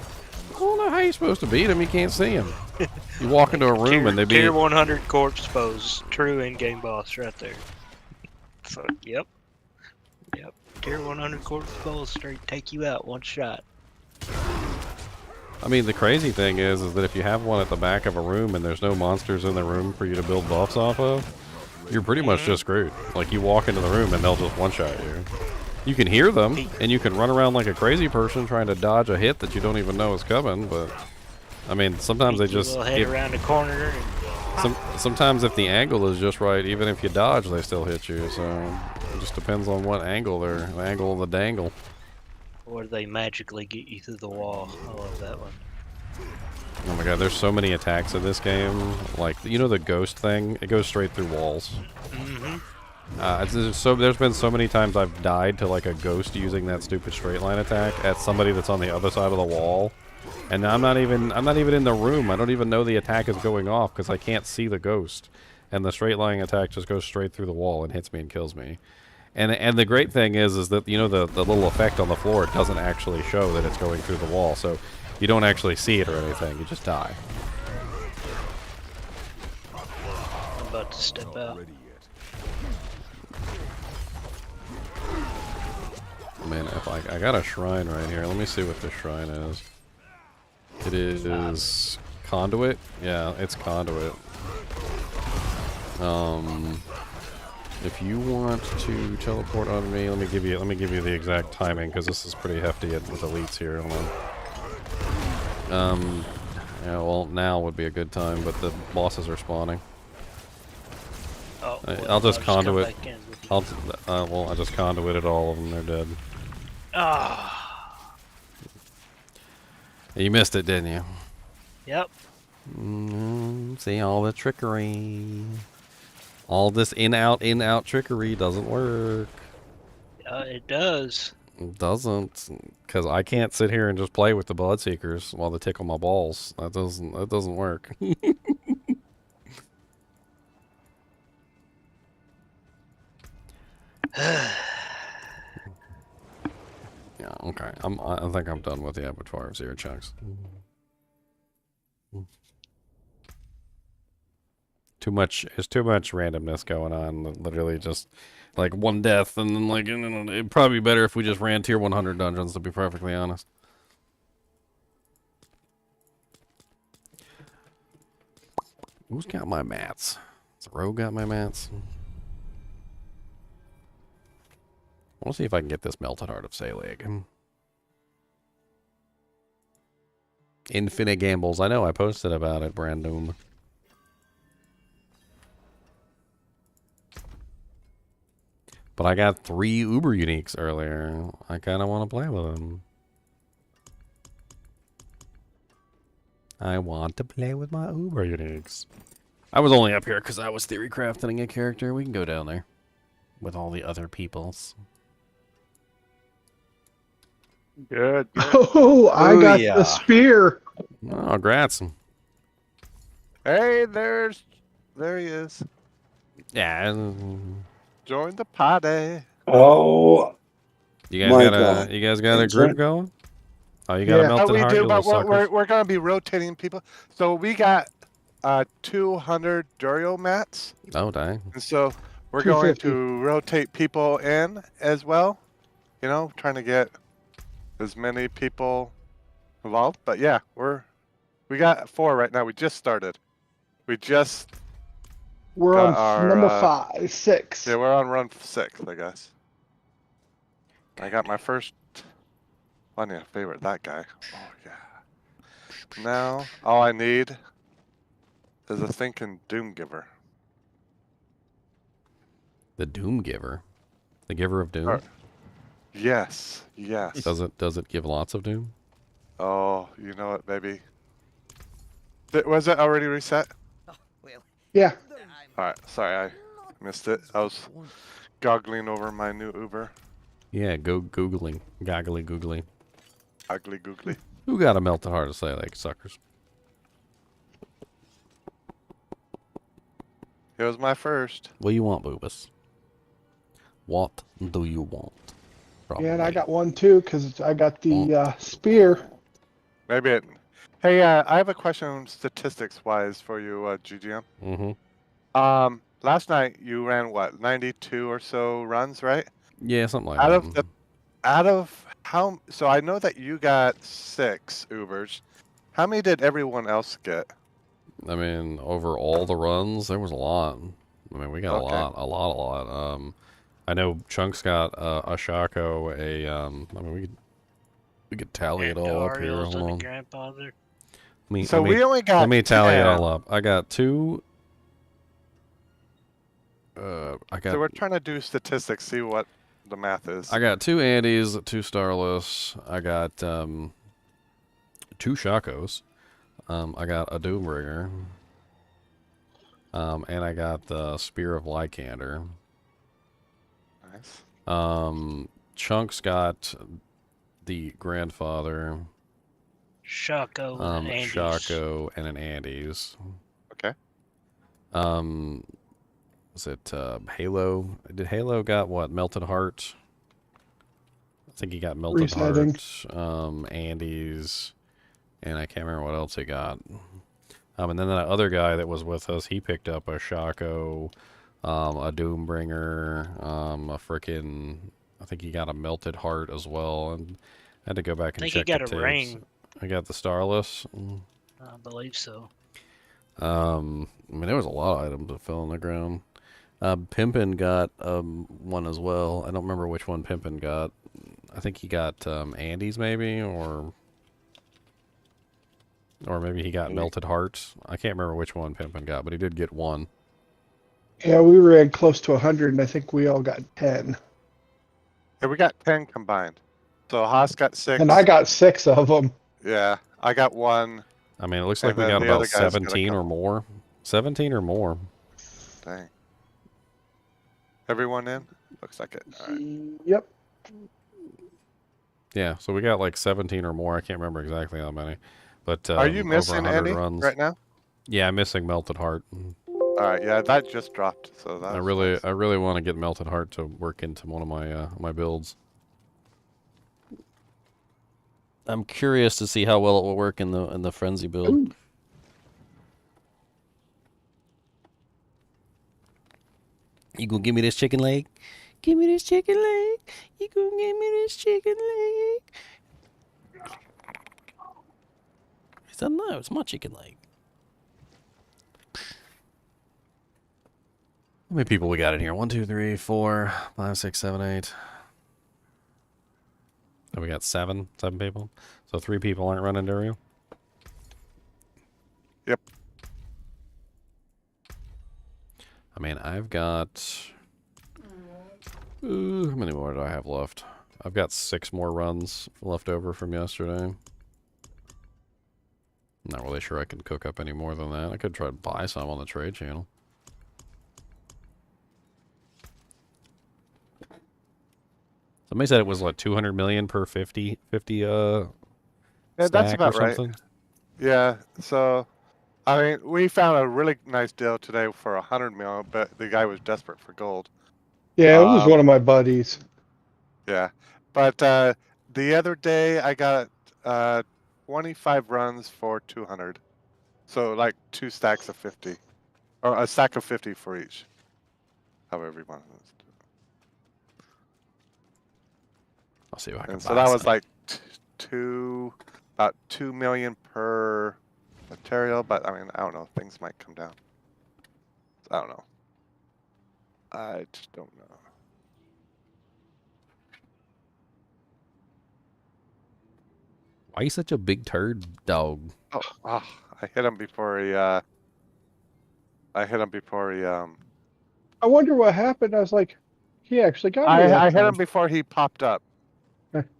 I don't know how you're supposed to beat him. You can't see him. You walk into a room and they be... Tier 100 corpse bows, true end game boss right there. So, yep. Yep. Tier 100 corpse bows straight take you out one shot. I mean, the crazy thing is that if you have one at the back of a room and there's no monsters in the room for you to build buffs off of, you're pretty much just screwed. Like, you walk into the room and they'll just one-shot you. You can hear them, and you can run around like a crazy person trying to dodge a hit that you don't even know is coming, but... I mean, sometimes they just... Head around the corner and... Sometimes if the angle is just right, even if you dodge, they still hit you, so... It just depends on what angle they're... The angle of the dangle. Or they magically get you through the wall. I love that one. Oh my god, there's so many attacks in this game. Like, you know the ghost thing? It goes straight through walls. There's been so many times I've died to like a ghost using that stupid straight line attack at somebody that's on the other side of the wall. And I'm not even in the room. I don't even know the attack is going off because I can't see the ghost. And the straight line attack just goes straight through the wall and hits me and kills me. And the great thing is that, you know, the little effect on the floor doesn't actually show that it's going through the wall, so you don't actually see it or anything, you just die. I'm about to step out. Man, if I got a shrine right here. Let me see what this shrine is. It is conduit? Yeah, it's conduit. If you want to teleport on me, let me give you the exact timing because this is pretty hefty with elites here. Hold on. Yeah, well, now would be a good time, but the bosses are spawning. Oh, I'll just conduit. come back in with you. Well, I just conduited all of them. They're dead. Ah. You missed it, didn't you? Yep. See all the trickery. All this in-out trickery doesn't work. It does. It doesn't, because I can't sit here and just play with the Bloodseekers while they tickle my balls. That doesn't work. Yeah, okay. I think I'm done with the Abattoir of Zir chunks. There's too much randomness going on. Literally just like one death and then like, it'd probably be better if we just ran tier 100 dungeons, to be perfectly honest. Who's got my mats? Has Rogue got my mats? I want to see if I can get this Melted Heart of Selig. Infinite Gambles. I know I posted about it, Brandon. But I got 3 Uber Uniques earlier. I kind of want to play with them. I want to play with my Uber Uniques. I was only up here because I was theory crafting a character. We can go down there with all the other peoples. Good. Oh, I got the spear. Oh, grats. Hey, there he is. Yeah. Join the party. Oh, You my guys God. got a group going? Oh, you got a melted we heart, do, you but little suckers. we're gonna be rotating people. So we got 200 Duriel mats, Oh, dang. and so we're going 250. to rotate people in as well. You know, trying to get as many people involved. But yeah, we got 4 right now. We just started. We just We're got on our, number 6. yeah, we're on run 6, I guess. I got my first. I need a favorite that guy. Oh yeah. Now all I need is a thinking Doom Giver. The Doom Giver. The Giver of Doom? Yes. Yes. Does it give lots of Doom? Oh, you know it, baby. Was it already reset? Yeah. Alright, sorry I missed it. I was goggling over my new Uber. Yeah, go Googling. Goggly googly. Ugly googly. Who got a melted heart to say like suckers? It was my first. What do you want, Boobus? What do you want? Yeah, and I Probably. got one too because I got the spear. Maybe it. Hey, I have a question statistics wise for you, GGM. Mm-hmm. Last night you ran what, 92 or so runs, right? Yeah, something like Out that. of how? So I know that you got 6 Ubers. How many did everyone else get? I mean, over all the runs, there was a lot. I mean, we got Okay. a lot. I know Chunks got a Shaco, I mean, we could tally it all up here. Duriel's Hold and on. the grandfather. We only got. Let me tally it 10. all up. I got 2. I got. So we're trying to do statistics, see what the math is. I got 2 Andes, 2 Starless. I got 2 Shakos. I got a Doombringer. And I got the Spear of Lycander. Nice. Chunk's got the Grandfather. Shaco and Andes. Shaco and an Andes. Okay. Was it Halo? Did Halo got what? Melted Heart? I think he got Melted Resetting. Heart, Andes, and I can't remember what else he got. And then that other guy that was with us, he picked up a Shaco, a Doombringer, a frickin', I think he got a Melted Heart as well, and I had to go back and I think check he got the a tapes. ring. I got the Starless. I believe so. I mean, there was a lot of items that fell on the ground. Pimpin got one as well. I don't remember which one Pimpin got. I think he got Andes maybe, or maybe he got Melted Hearts. I can't remember which one Pimpin got, but he did get one. Yeah, we ran close to 100, and I think we all got 10. Yeah, we got 10 combined. So Haas got 6. And I got 6 of them. Yeah, I got 1. I mean, it looks like And we then got the about other guy's got a 17 or couple. more. 17 or more. Dang. Everyone in? Looks like it. All right. Yep. Yeah, so we got like 17 or more. I can't remember exactly how many. But Are you over missing 100 any runs. right now? Yeah, I'm missing Melted Heart. All right, yeah, that just dropped. So that I really want to get Melted Heart to work into one of my my builds. I'm curious to see how well it will work in the Frenzy build. Ooh. You gonna give me this chicken leg? Give me this chicken leg. You gonna give me this chicken leg? He said, no, it's my chicken leg. How many people we got in here? 1, 2, 3, 4, 5, 6, 7, 8. Oh, we got 7 people. So 3 people aren't running Duriel. Yep. I mean, I've got... how many more do I have left? I've got 6 more runs left over from yesterday. Not really sure I can cook up any more than that. I could try to buy some on the trade channel. Somebody said it was like 200 million per 50 Yeah, stack that's about or right. something. Yeah, so I mean, we found a really nice deal today for 100 mil, but the guy was desperate for gold. Yeah, it was one of my buddies. Yeah, but the other day I got 25 runs for 200, so like 2 stacks of 50, or a stack of 50 for each. However you want to do it. I'll see if I can And buy so that was some. like about 2 million per material, but I mean, I don't know. Things might come down. I don't know. I just don't know. Why are you such a big turd, dog? Oh, I hit him before he. I hit him before he. I wonder what happened. I was like, he actually got me that I hit him time. before he popped up.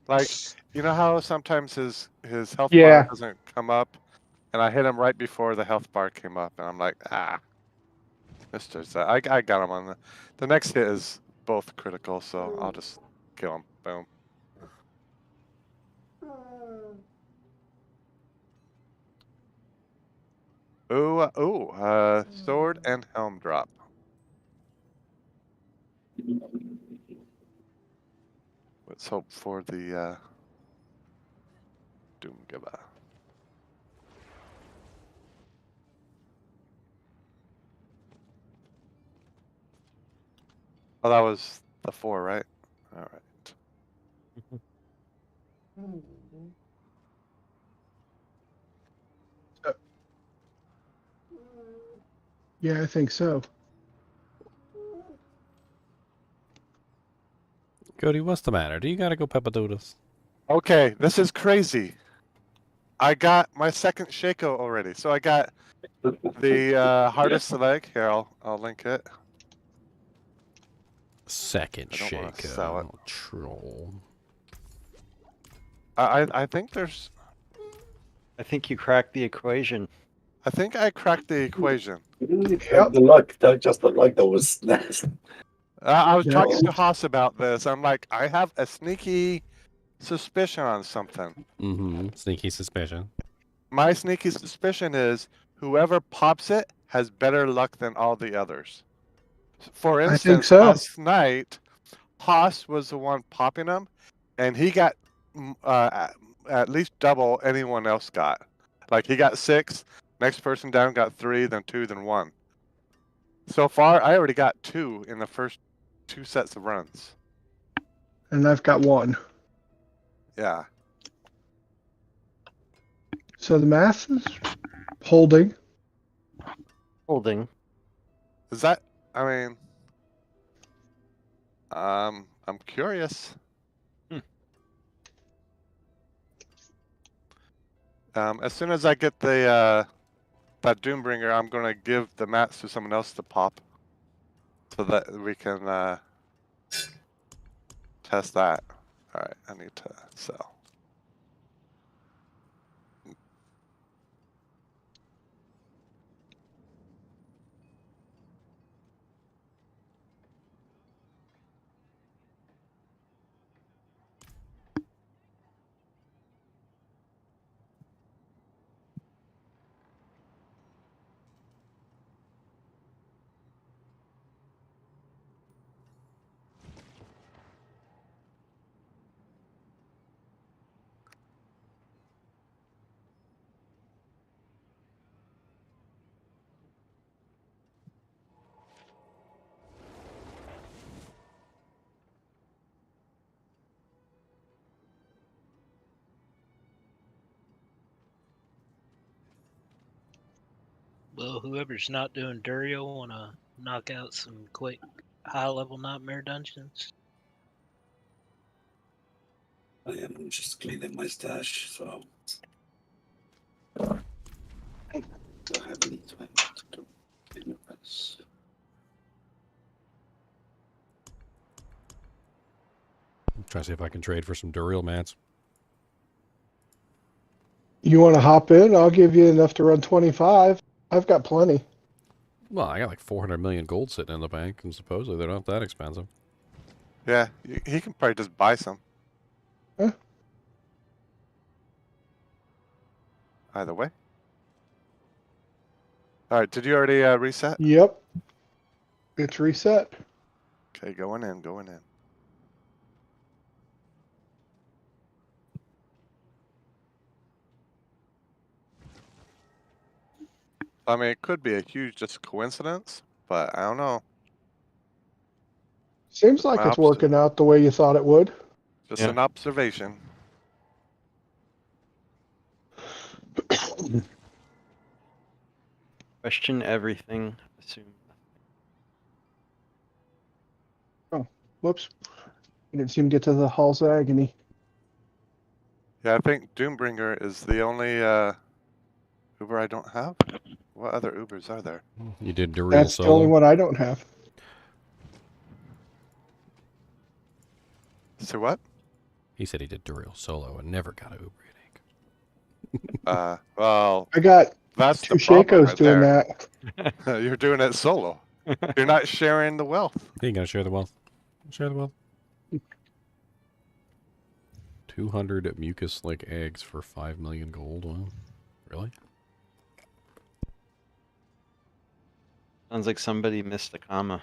Like, you know how sometimes his health Yeah. bar doesn't come up, and I hit him right before the health bar came up, and I'm like, Mister, I got him on the next hit is both critical, so I'll just kill him. Boom. Sword and helm drop. Let's hope for the Doom Giver. Oh, that was the 4, right? All right. Yeah, I think so. Cody, what's the matter? Do you gotta go peppadoodles? Okay, this is crazy. I got my second Shaco already. So I got the hardest leg. Here, I'll link it. Second I don't wanna Shaco. sell it. Troll. I think there's. I think you cracked the equation. I think I cracked the equation. You really had the luck. That just the luck that was nasty. I was Yes. talking to Haas about this. I'm like, I have a sneaky suspicion on something. Mm-hmm. Sneaky suspicion. My sneaky suspicion is whoever pops it has better luck than all the others. For I instance, think so. last night, Haas was the one popping them, and he got at least double anyone else got. Like he got 6, next person down got 3, then 2, then 1. So far, I already got 2 in the first 2 sets of runs. And I've got 1. Yeah. So the math is holding. Holding. Is that? I mean, I'm curious. As soon as I get the that Doombringer, I'm gonna give the mats to someone else to pop, so that we can test that. All right, I need to sell. Well, whoever's not doing Duriel wanna knock out some quick high-level nightmare dungeons. I am just cleaning my stash, so I haven't time to do anything else. Try to see if I can trade for some Duriel mats. You want to hop in? I'll give you enough to run 25. I've got plenty. Well, I got like 400 million gold sitting in the bank, and supposedly they're not that expensive. Yeah, he can probably just buy some. Huh? Either way. All right, did you already reset? Yep. It's reset. Okay, going in, going in. I mean, it could be a huge just coincidence, but I don't know. Seems like it's working out the way you thought it would. Just Yeah. an observation. Question everything. Assume Whoops. I didn't see him get to the Halls of Agony. Yeah, I think Doombringer is the only Uber I don't have. What other Ubers are there? You did Duriel That's the solo. only one I don't have. So what? He said he did Duriel solo and never got a Uber, I think. Well, I got that's 2 the problem Shakos right doing there. that. You're doing it solo. You're not sharing the wealth. You gotta share the wealth. Share the wealth. 200 mucus-like eggs for 5 million gold. Wow. Really? sounds like somebody missed a comma.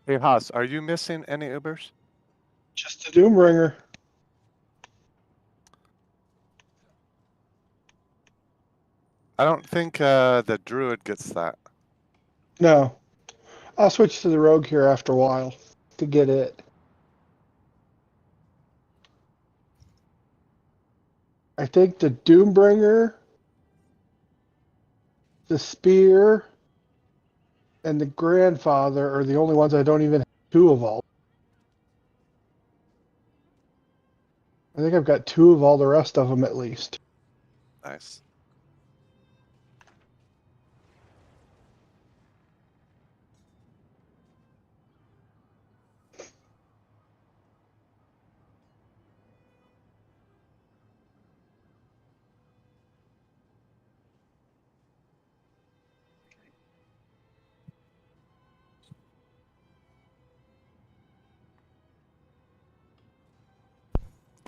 Hey Haas, are you missing any Ubers? Just a Doombringer. I don't think the Druid gets that. No. I'll switch to the rogue here after a while to get it. I think the Doombringer, the Spear, and the Grandfather are the only ones I don't even have 2 of all. I think I've got 2 of all the rest of them at least. Nice.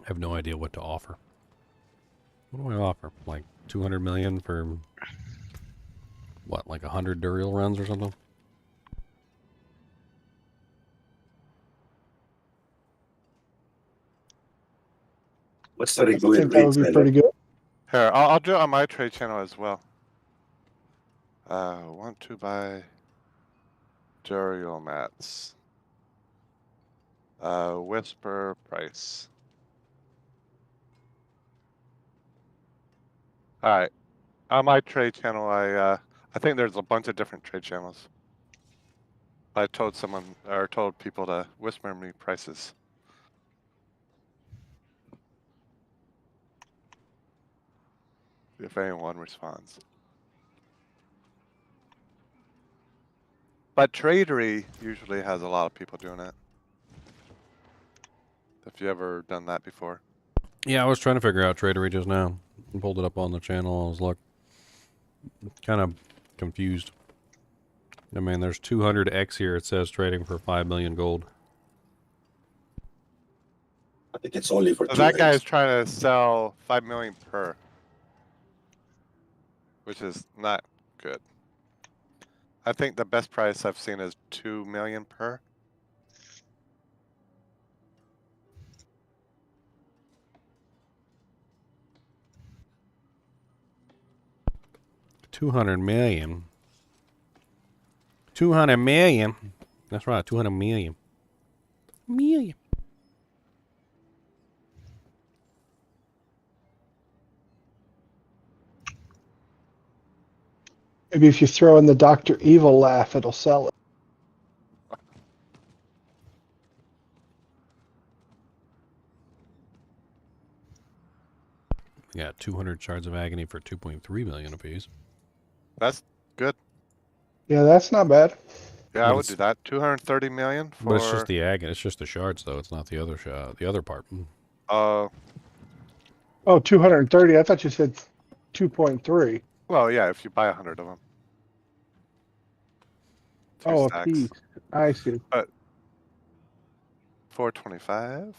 I have no idea what to offer. What do I offer? Like 200 million for what? Like 100 Duriel runs or something? What's starting I going think that would be pretty good. Here, I'll do it on my trade channel as well. Want to buy Duriel mats. Whisper price. All right, on my trade channel, I think there's a bunch of different trade channels. I told someone or told people to whisper me prices. If anyone responds. But Tradery usually has a lot of people doing it. If you ever done that before. Yeah, I was trying to figure out Tradery just now. I pulled it up on the channel. I was like, kind of confused. I mean, there's 200x here. It says trading for 5 million gold. I think it's only for So 2 that guy eggs. is trying to sell 5 million per, which is not good. I think the best price I've seen is 2 million per. $200 million. 200 million. That's right, 200 million. Million. Maybe if you throw in the Dr. Evil laugh, it'll sell it. We got 200 shards of agony for 2.3 million apiece. That's good. Yeah, that's not bad. Yeah, I would do that. 230 million for. But it's just the agony. It's just the shards, though. It's not the other the other part. Oh, 230. I thought you said 2.3. Well, yeah, if you buy 100 of them. Two Oh, a stacks. piece. I see. But 425.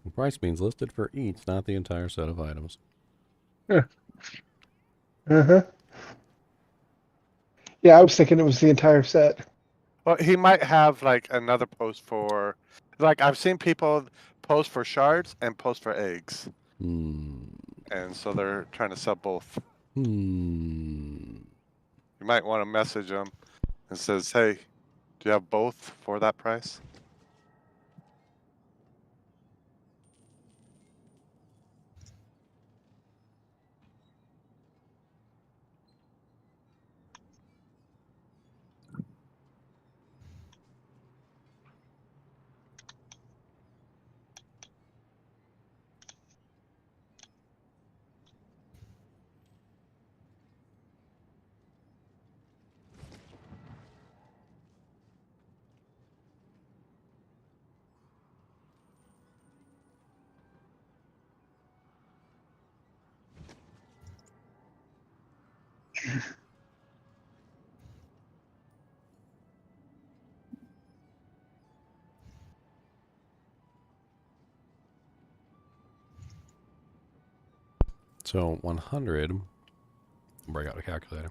The price means listed for each, not the entire set of items. Uh-huh. Yeah, I was thinking it was the entire set. Well, he might have like another post for, like I've seen people post for shards and post for eggs. And so they're trying to sell both. You might want to message them and says, hey, do you have both for that price? So 100. Break out a calculator.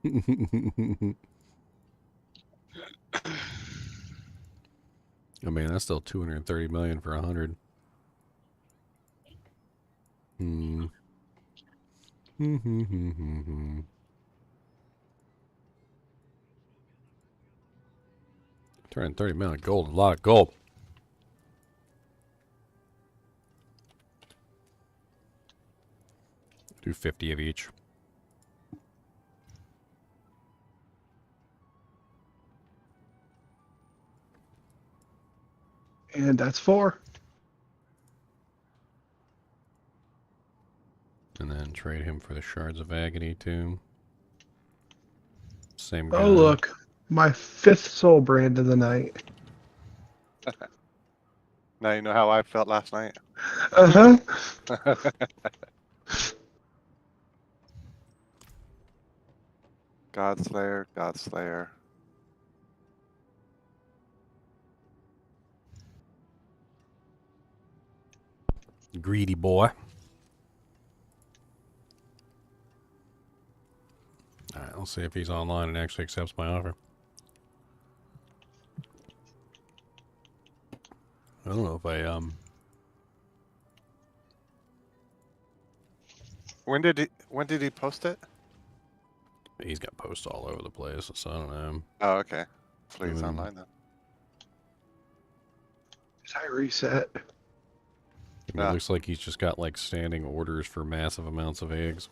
I mean, that's still 230 million for 100. Turning 30 million gold, a lot of gold. Do 50 of each. And that's 4. And then trade him for the Shards of Agony, too. Same guy. Oh, look. My 5th soul brand of the night. Now you know how I felt last night. Uh-huh. Godslayer, Godslayer. Greedy boy. Alright, I'll see if he's online and actually accepts my offer. I don't know if I, When did he post it? He's got posts all over the place, so I don't know. Oh, okay. Hopefully he's Mm. online then. Did I reset? It looks like he's just got, like, standing orders for massive amounts of eggs.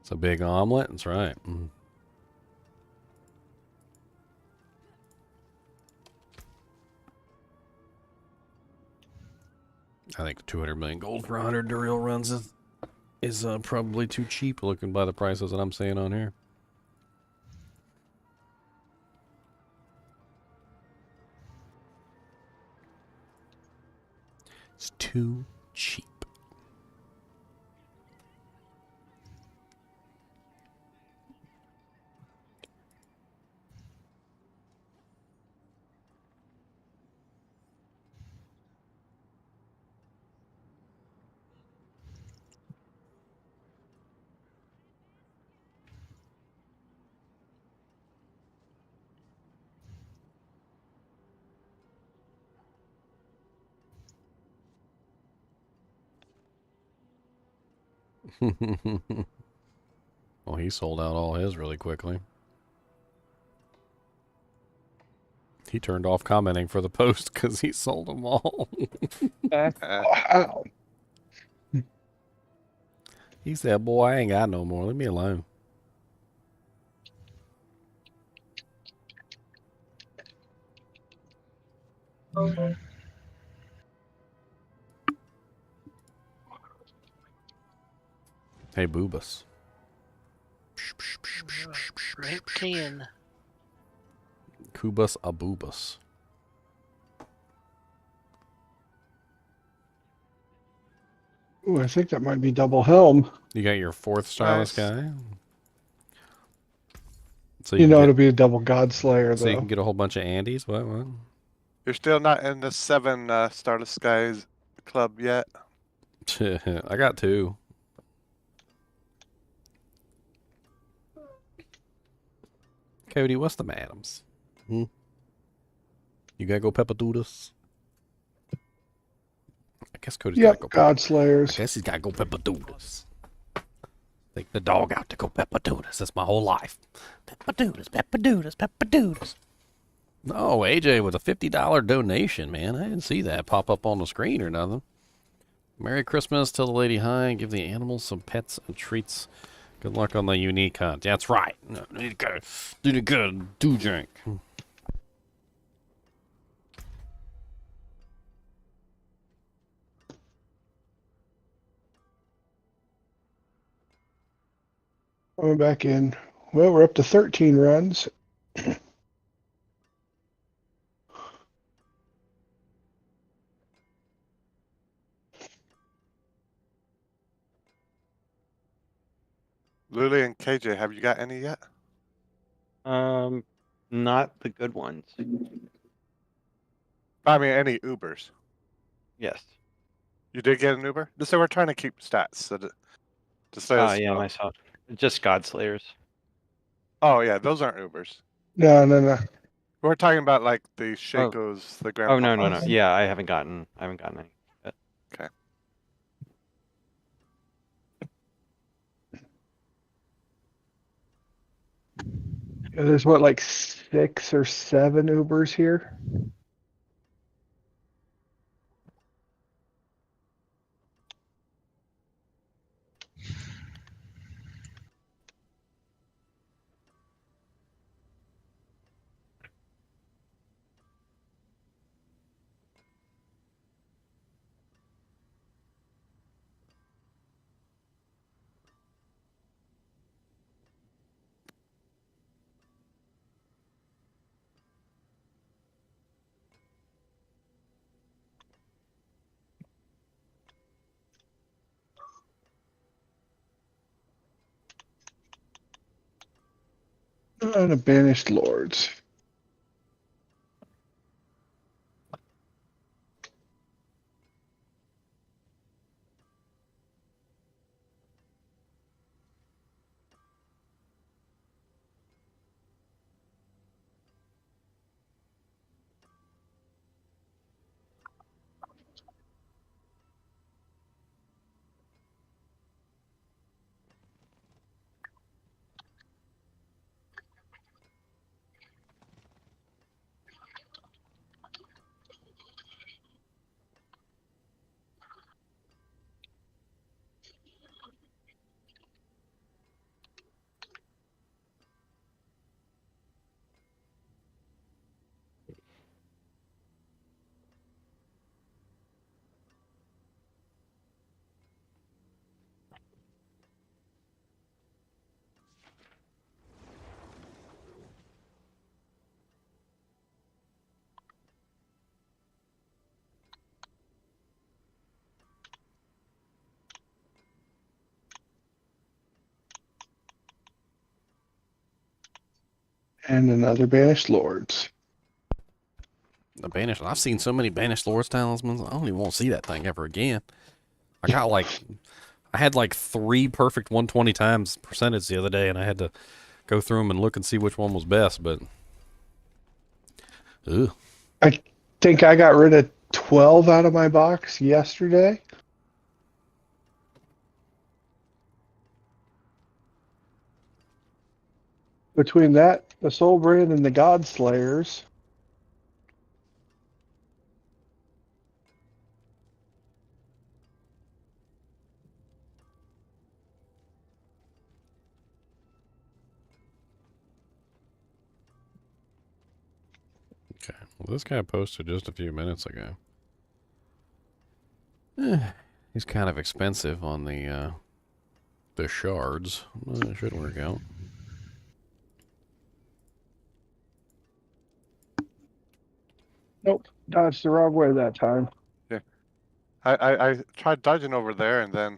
It's a big omelet, that's right. Mm. I think 200 million gold for 100 Duriel runs is probably too cheap looking by the prices that I'm seeing on here. It's too cheap. Well, he sold out all his really quickly. He turned off commenting for the post because he sold them all. Wow. He said, boy, I ain't got no more. Leave me alone. Hey, Boobus. Rank 10. Kubus Aboobus. Ooh, I think that might be double helm. You got your 4th starless Nice. guy. So You know can it'll be a double God Slayer, so you though. can get a whole bunch of Andes? What? You're still not in the 7 Starless Skies club yet? I got 2. Cody, what's the madams? Hmm? You gotta go peppadoodles? I guess Cody's Yep, gotta go God Slayers. I guess he's gotta go peppadoodles. Take the dog out to go peppadoodles. That's my whole life. Peppadoodles, peppadoodles, peppadoodles. No, AJ with a $50 donation, man. I didn't see that pop up on the screen or nothing. Merry Christmas. Tell the lady hi. Give the animals some pets and treats. Good luck on the unique hunt. That's right. No, need to go do drink. Going back in. Well, we're up to 13 runs. Luli and KJ, have you got any yet? Not the good ones. I mean, any Ubers. Yes. You did get an Uber? So we're trying to keep stats. So to say Oh, yeah, I saw. Just God Slayers. Oh, yeah, those aren't Ubers. No, no, no. We're talking about like the Oh. Shakos, the Oh no, no, no. grandpapas. Yeah, I haven't gotten any yet. Okay. Yeah, there's what, like 6 or 7 Ubers here. And a banished lords. And another banished lords. The banished. I've seen so many banished lords talismans. I don't even want to see that thing ever again. I had like 3 perfect 120 times percentage the other day, and I had to go through them and look and see which one was best. But, ugh. I think I got rid of 12 out of my box yesterday. Between that, the Soul Brand, and the God Slayers. Okay. Well, this guy posted just a few minutes ago. He's kind of expensive on the shards. It should work out. Nope, dodged the wrong way that time. Yeah. I tried dodging over there and then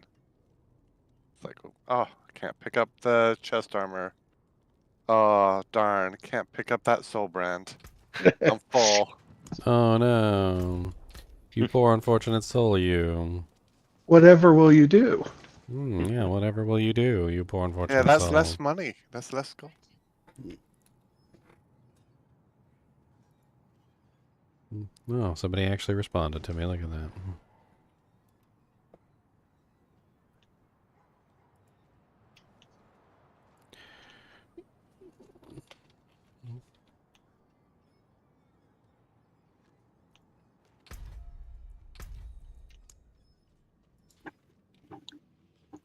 it's like, oh, I can't pick up the chest armor. Oh, darn. Can't pick up that soul brand. I'm full. Oh no. You poor unfortunate soul, you. Whatever will you do? Yeah, whatever will you do, you poor unfortunate Yeah, that's soul. less money. That's less gold. Oh, somebody actually responded to me. Look at that.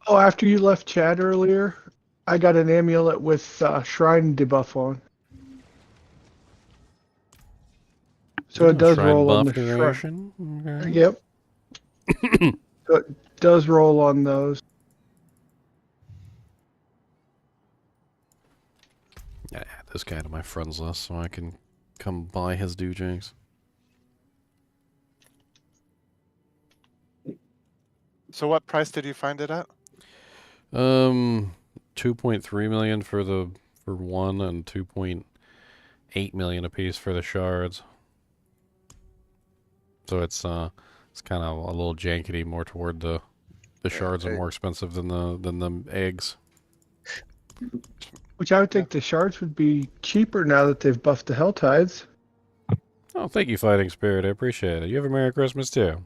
Oh, after you left chat earlier, I got an amulet with shrine debuff on. So it does Shrine roll on buff the duration. shrine. Okay. Yep. So it does roll on those. Yeah, add this guy to my friends list so I can come buy his doojigs. So what price did you find it at? 2.3 million for one and 2.8 million a piece for the shards. So it's kind of a little jankety, more toward the shards are more expensive than the eggs. Which I would think the shards would be cheaper now that they've buffed the HellTides. Oh, thank you, Fighting Spirit. I appreciate it. You have a Merry Christmas, too.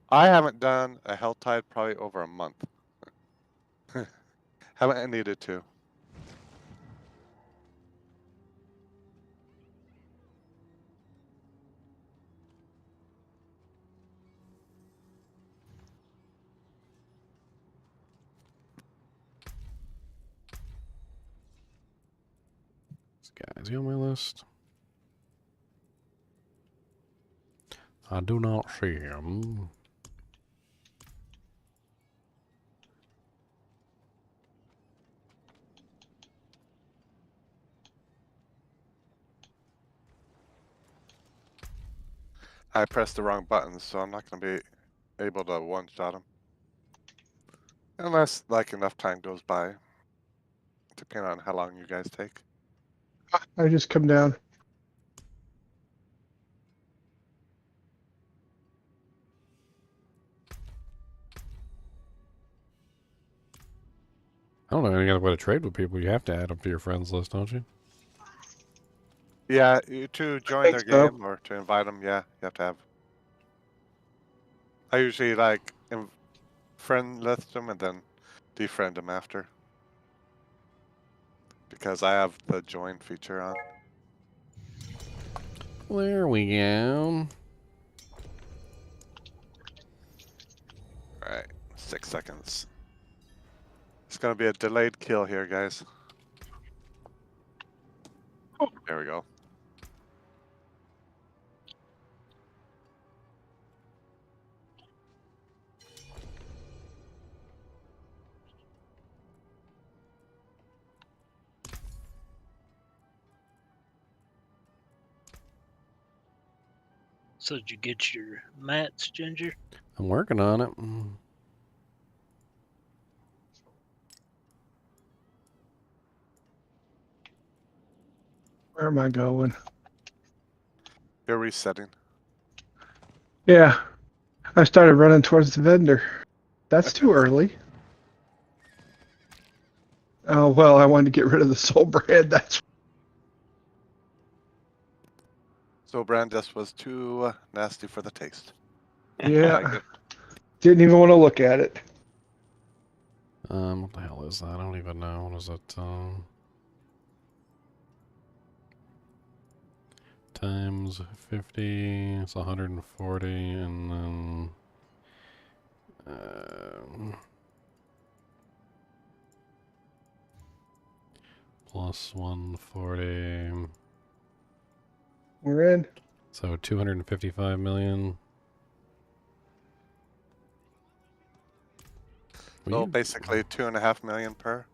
I haven't done a HellTide probably over a month. Haven't needed to. This guy's on my list. I do not see him. I pressed the wrong buttons, so I'm not going to be able to one-shot him. Unless, like, enough time goes by. Depending on how long you guys take. I just come down. I don't know any other way to trade with people. You have to add them to your friends list, don't you? Yeah, to join their think so. game or to invite them, yeah, you have to have. I usually, like, friend list them and then defriend them after. Because I have the join feature on. There we go. Alright, 6 seconds. It's gonna be a delayed kill here, guys. There we go. So did you get your mats, Ginger? I'm working on it. Where am I going? You're resetting. Yeah. I started running towards the vendor. That's too early. Oh, well, I wanted to get rid of the soul brand. That's So Brandis was too nasty for the taste. yeah. Like it. Didn't even want to look at it. What the hell is that? I don't even know. What is it? Times 50, it's 140, and then plus 140. We're in. So 255 million. So basically 2.5 million per.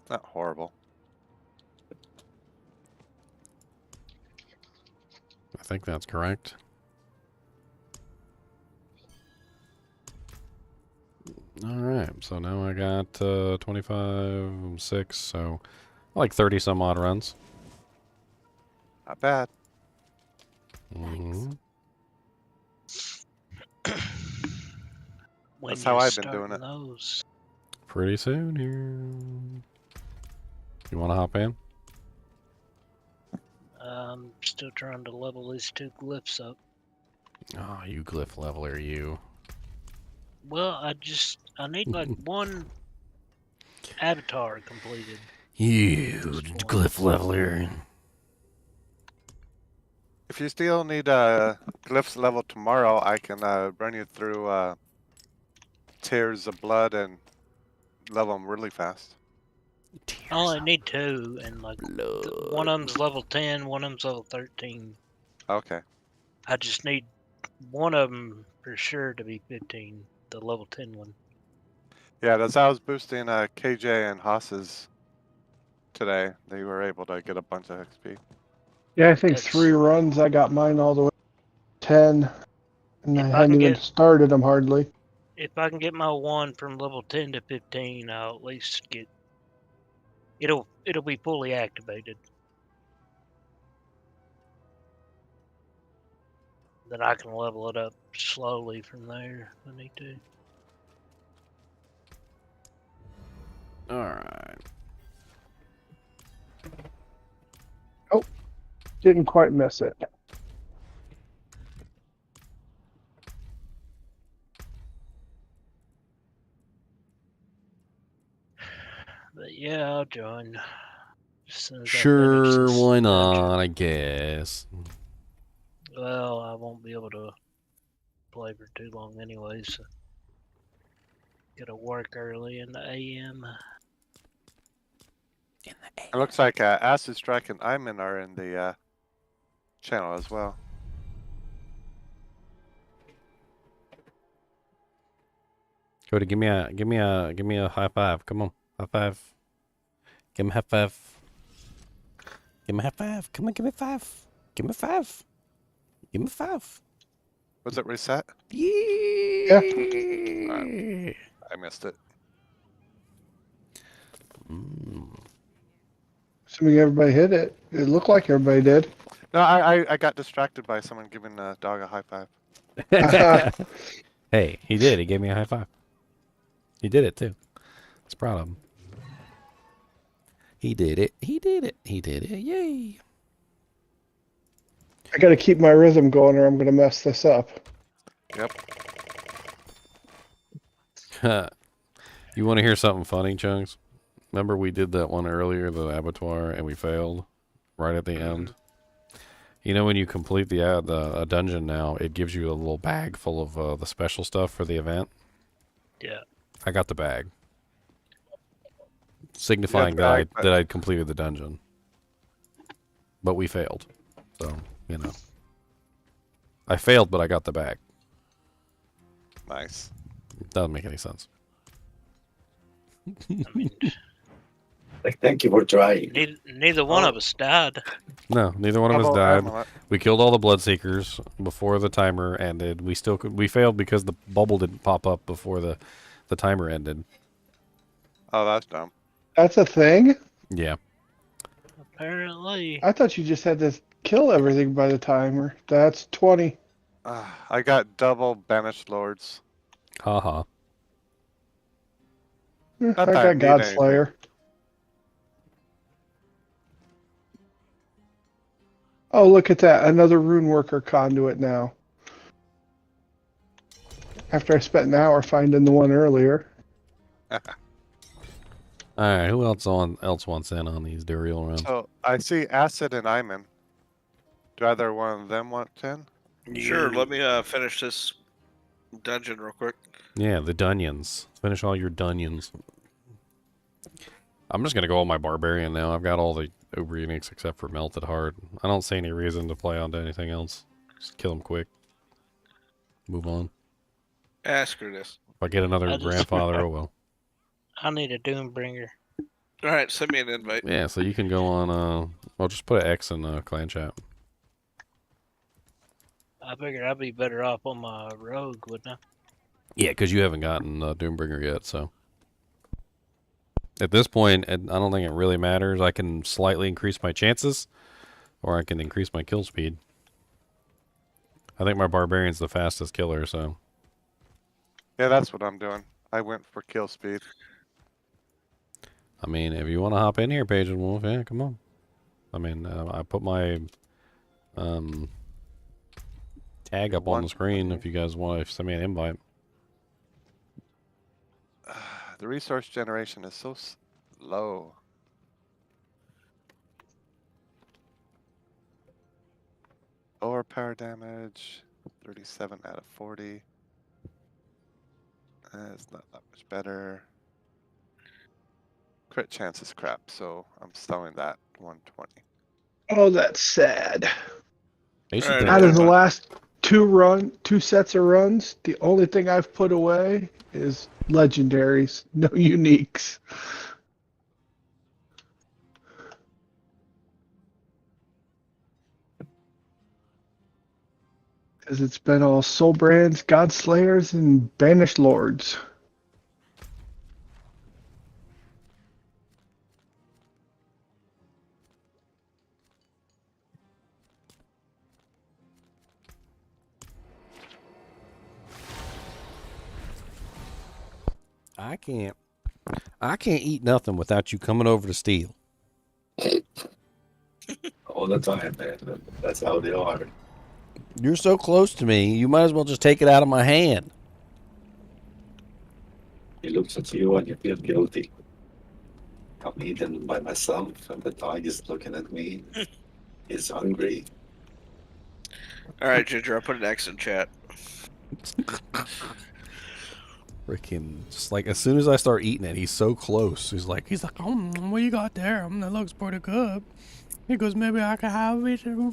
Not horrible. I think that's correct. Alright, so now I got 25, 6, so like 30 some odd runs. Not bad. Mhm. When That's how you I've been doing starting it. Those? Pretty soon here. You want to hop in? I'm still trying to level these 2 glyphs up. Oh, you glyph leveler, you. Well, I need like 1 avatar completed. You Just glyph leveler. If you still need glyphs level tomorrow, I can run you through Tears of Blood and level them really fast. I only need 2, and like one of them's level 10, one of them's level 13. Okay. I just need one of them for sure to be 15, the level 10 one. Yeah, that's how I was boosting KJ and Haas's today. They were able to get a bunch of XP. Yeah, I think That's- 3 runs. I got mine all the way to 10. And I If I hadn't can even get- started them hardly. If I can get my 1 from level 10 to 15, I'll at least get... It'll be fully activated. then I can level it up slowly from there if I need to. Alright. Didn't quite miss it. But yeah, I'll join. As soon as I finish Sure, this why dungeon. not, I guess. Well, I won't be able to play for too long anyway, so gotta work early in the AM. It looks like Acid Strike and Iman are in the channel as well. Cody, give me a high five. Come on, high five. Give me a high five. Give me a high five. Come on, give me a five. Give me a five. Give me a five. Was it reset? Yeah. I missed it. Assuming everybody hit it. It looked like everybody did. No, I got distracted by someone giving the dog a high five. Hey, he did. He gave me a high five. He did it too. I was proud of him. He did it. He did it. He did it. Yay. I gotta keep my rhythm going or I'm gonna mess this up. Yep. You want to hear something funny, Chunks? Remember we did that one earlier, the Abattoir, and we failed right at the end? You know when you complete the dungeon now, it gives you a little bag full of the special stuff for the event? Yeah. I got the bag. Signifying that I'd completed the dungeon. But we failed. So, you know. I failed, but I got the bag. Nice. Doesn't make any sense. I mean, Like, thank you for trying. neither one of us died. No, neither one of us died. We killed all the Bloodseekers before the timer ended. We failed because the bubble didn't pop up before the timer ended. Oh, that's dumb. That's a thing? Yeah. Apparently. I thought you just had to kill everything by the timer. That's 20. I got double banished lords. Haha. I Not that I got need Godslayer. Oh, look at that. Another Runeworker conduit now. After I spent an hour finding the one earlier. Alright, who else wants in on these Duriel runs? So I see Acid and Iman. Do either one of them want 10? Sure, let me finish this dungeon real quick. Yeah, the Dunions. Finish all your Dunions. I'm just gonna go on my Barbarian now. I've got all the Uber Uniques except for Melted Heart. I don't see any reason to play onto anything else. Just kill them quick. Move on. Ask her this. If I get another grandfather, oh well. I need a Doombringer. Alright, send me an invite. Yeah, so you can go on, well, just put an X in clan chat. I figured I'd be better off on my rogue, wouldn't I? Yeah, because you haven't gotten Doombringer yet, so. At this point, I don't think it really matters. I can slightly increase my chances, or I can increase my kill speed. I think my Barbarian's the fastest killer, so. Yeah, that's what I'm doing. I went for kill speed. I mean, if you want to hop in here, Page and Wolf, yeah, come on. I mean, I put my tag up on the screen if you guys want to send me an invite. The resource generation is so low. Lower power damage, 37 out of 40. It's not that much better. Crit chance is crap, so I'm selling that 120. Oh, that's sad. Alright, Out of the last two sets of runs, the only thing I've put away is legendaries, no uniques. Because it's been all Soul Brands, Godslayers, and Banished Lords. I can't eat nothing without you coming over to steal. All the time, man. That's how they are. You're so close to me, you might as well just take it out of my hand. He looks at you and you feel guilty. I'm eating by myself and the dog is looking at me. He's hungry. All right, Ginger, I put an X in chat. Freaking, just like as soon as I start eating it, he's so close. He's like, oh, what you got there? That looks pretty good. He goes, maybe I can have it. I'm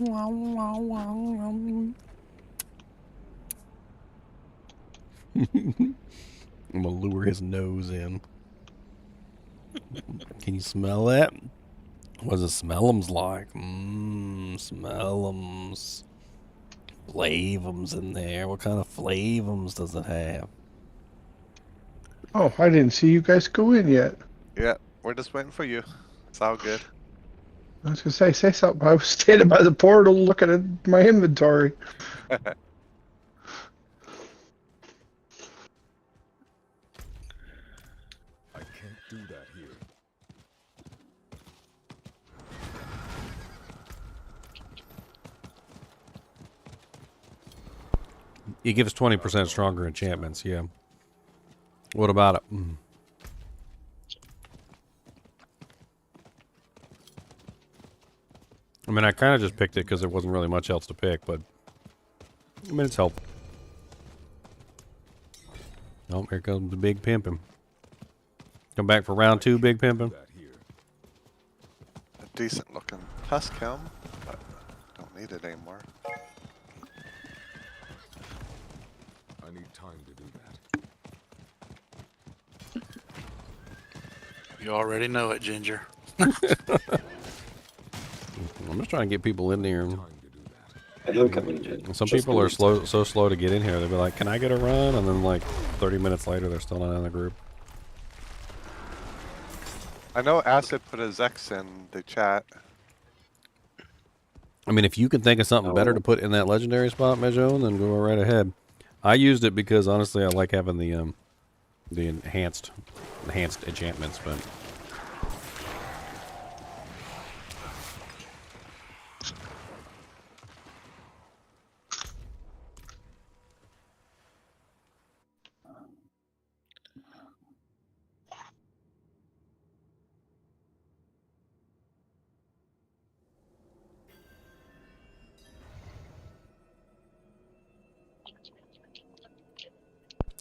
gonna lure his nose in. Can you smell that? What does it smellums like? Smellums. Flavums in there. What kind of flavums does it have? Oh, I didn't see you guys go in yet. Yeah, we're just waiting for you. It's all good. I was gonna say something. I was standing by the portal looking at my inventory. I can't do that here. It gives 20% stronger enchantments, yeah. What about it? I mean, I kind of just picked it because there wasn't really much else to pick, but I mean, it's helpful. Oh, here comes the big pimpin'. Come back for round 2, big pimpin'. A decent looking husk helm, but don't need it anymore. I need time to do that. You already know it, Ginger. I'm just trying to get people in there. I don't come in yet. Some Just people are go so slow to get in here. They'll be like, "Can I get a run?" And then like 30 minutes later, they're still not in the group. I know Acid put his X in the chat. I mean, if you can think of something better to put in that legendary spot, Mejon, then go right ahead. I used it because honestly, I like having the enhanced enchantments, but.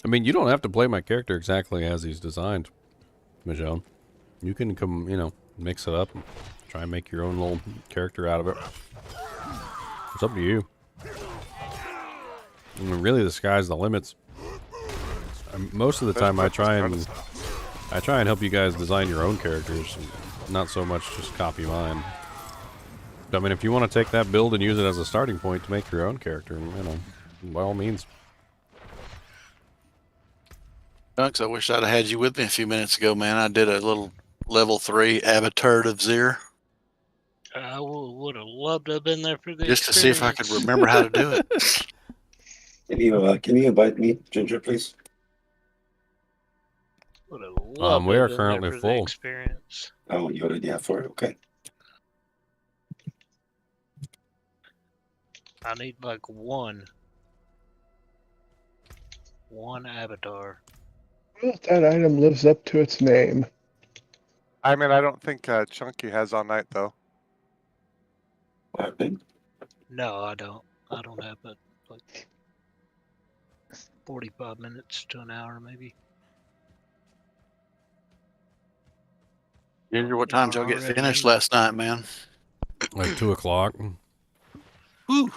I mean, you don't have to play my character exactly as he's designed, Michelle. You can come, mix it up and try and make your own little character out of it. It's up to you. I mean, really, the sky's the limits. Most of the time, I try and help you guys design your own characters, not so much just copy mine. I mean, if you want to take that build and use it as a starting point to make your own character, by all means. Dunks, I wish I'd have had you with me a few minutes ago, man. I did a little level 3 Abattoir of Zir. I would have loved to have been there for this. Just to see if I could remember how to do it. Can you invite me, Ginger, please? Would have loved We to are have been currently there for the full. experience. Oh, you already have 4? Okay. I need like one Abattoir. Well, that item lives up to its name. I mean, I don't think Chunky has all night though. What happened? No, I don't. I don't have it. Like 45 minutes to an hour, maybe. Ginger, what time did y'all get finished last night, man? Like 2 o'clock. Woo!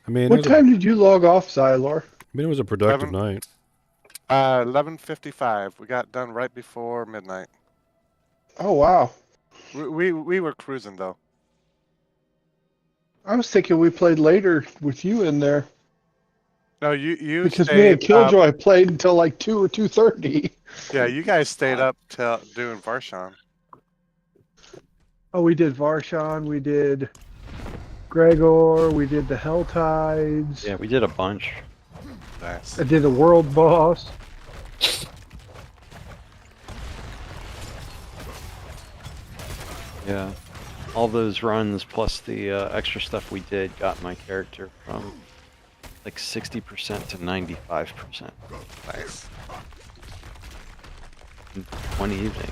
I mean, What time did you log off, Xylor? it was a productive night. 11:55. We got done right before midnight. Oh, wow. We were cruising though. I was thinking we played later with you in there. No, you Because stayed me and up. Killjoy played until like 2 or 2:30. Yeah, you guys stayed up till doing Varshan. Oh, we did Varshan, we did Gregor, we did the HellTides. Yeah, we did a bunch. Nice. I did a world boss. Yeah. All those runs plus the extra stuff we did got my character from like 60% to 95%. Nice. In one evening.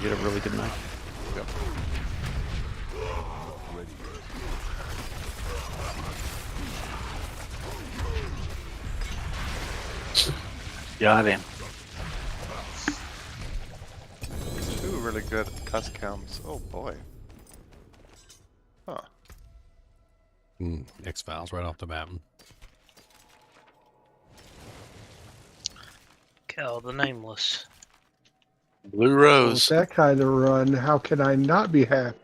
You get a really good night. Yep. Got him. Two really good dust counts. Oh boy. Huh. X-Files right off the bat. Cal the Nameless. Blue With Rose. that kind of run, how can I not be happy?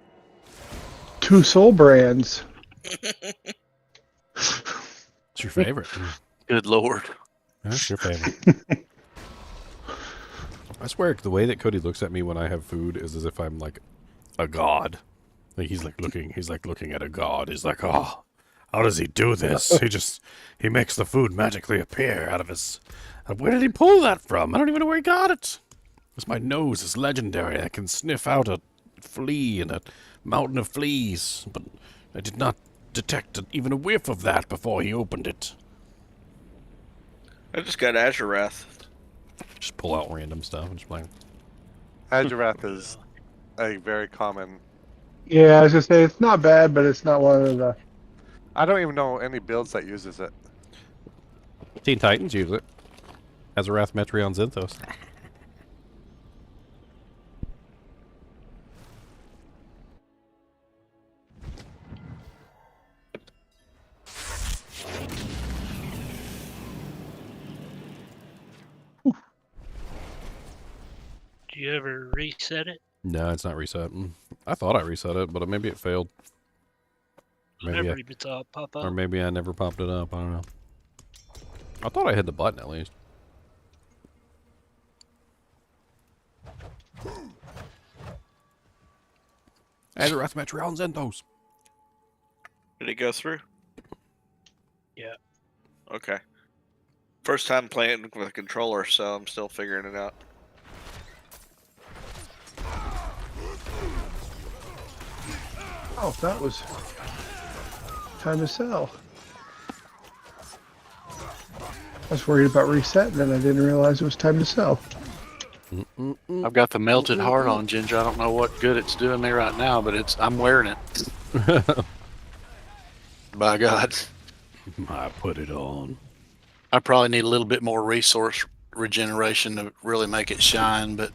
2 soul brands. It's your favorite. Good lord. That's your favorite. I swear, the way that Cody looks at me when I have food is as if I'm like a god. Like he's looking at a god. He's like, oh, how does he do this? He makes the food magically appear out of his. Where did he pull that from? I don't even know where he got it. Because my nose is legendary. I can sniff out a flea in a mountain of fleas, but I did not detect even a whiff of that before he opened it. I just got Azure Wrath. Just pull out random stuff and just like. Azurath is a very common. Yeah, I was gonna say it's not bad, but it's not one of the. I don't even know any builds that uses it. Teen Titans use it. Azurath, Metreon, Zinthos. Do you ever reset it? No, it's not reset. I thought I reset it, but maybe it failed. Maybe Never even saw it pop up. or maybe I never popped it up. I don't know. I thought I hit the button at least. Azurath, Metreon, Zinthos. Did it go through? Yeah. Okay. First time playing with a controller, so I'm still figuring it out. Oh, that was time to sell. I was worried about resetting, and I didn't realize it was time to sell. I've got the melted heart on, Ginger. I don't know what good it's doing me right now, but I'm wearing it. By God. I put it on. I probably need a little bit more resource regeneration to really make it shine, but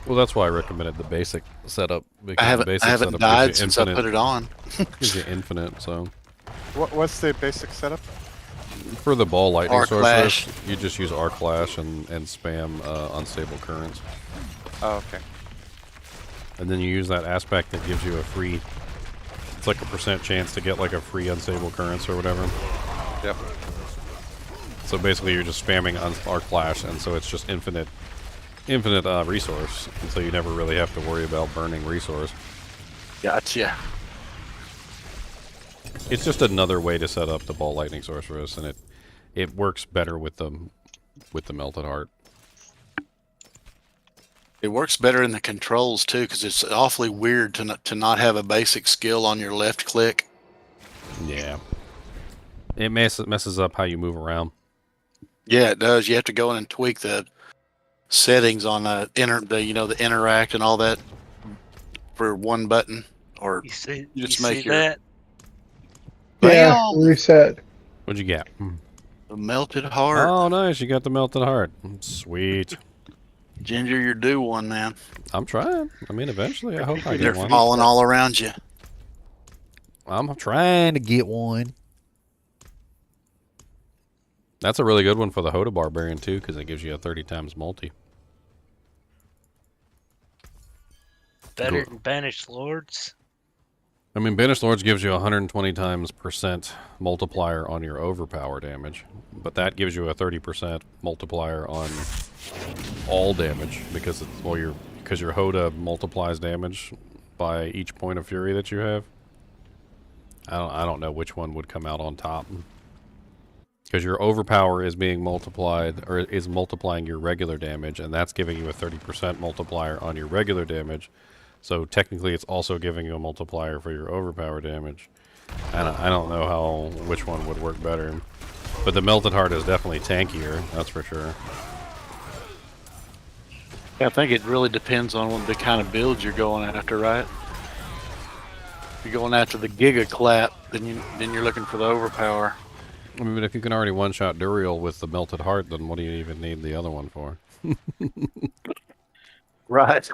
Well, that's why I recommended the basic setup. Because I haven't, the basic I haven't setup died gives you since I infinite, put it on. gives you infinite, so. What's the basic setup? For the ball lightning Arc sorceress, Lash. you just use Arc Lash and spam unstable currents. Oh, okay. And then you use that aspect that gives you a free, it's like a % chance to get like a free unstable currents or whatever. Yep. So basically you're just spamming Arc Flash, and so it's just infinite resource, and so you never really have to worry about burning resource. Gotcha. It's just another way to set up the ball lightning sorceress, and it works better with the melted heart. It works better in the controls too, because it's awfully weird to not have a basic skill on your left click. Yeah. It messes up how you move around. Yeah, it does. You have to go in and tweak the settings on the interact and all that for one button, or You see, you just you make see your that? Yeah, Bam! reset. What'd you get? The melted heart. Oh, nice. You got the melted heart. Sweet. Ginger, you're due one, man. I'm trying. I mean, eventually, I hope I They're get one. falling all around you. I'm trying to get one. That's a really good one for the Hoda Barbarian, too, because it gives you a 30 times multi. Better than Banished Lords. I mean, Banished Lords gives you 120 times % multiplier on your overpower damage, but that gives you a 30% multiplier on all damage because your Hoda multiplies damage by each point of fury that you have. I don't know which one would come out on top, because your overpower is being multiplied, or is multiplying your regular damage, and that's giving you a 30% multiplier on your regular damage. So technically it's also giving you a multiplier for your overpower damage. And I don't know which one would work better. But the Melted Heart is definitely tankier, that's for sure. Yeah, I think it really depends on the kind of build you're going after, right? If you're going after the Giga Clap, then you're looking for the overpower. I mean, but if you can already one-shot Duriel with the Melted Heart, then what do you even need the other one for? Right.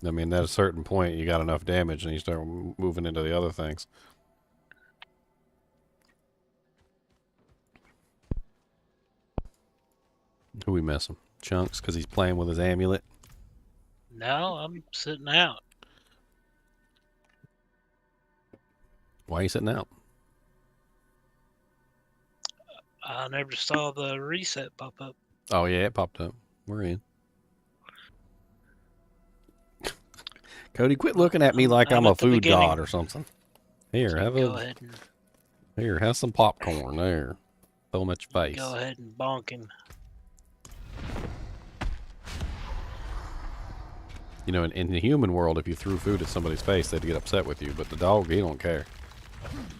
I mean, at a certain point, you got enough damage, and you start moving into the other things. Who we missing? Chunks, because he's playing with his amulet. No, I'm sitting out. Why are you sitting out? I never saw the reset pop up. Oh, yeah, it popped up. We're in. Cody, quit looking at me like I'm a food god or something. Here, have some popcorn there. Throw them at your face. Go ahead and bonk him. You know, in the human world, if you threw food at somebody's face, they'd get upset with you. But the dog, he don't care.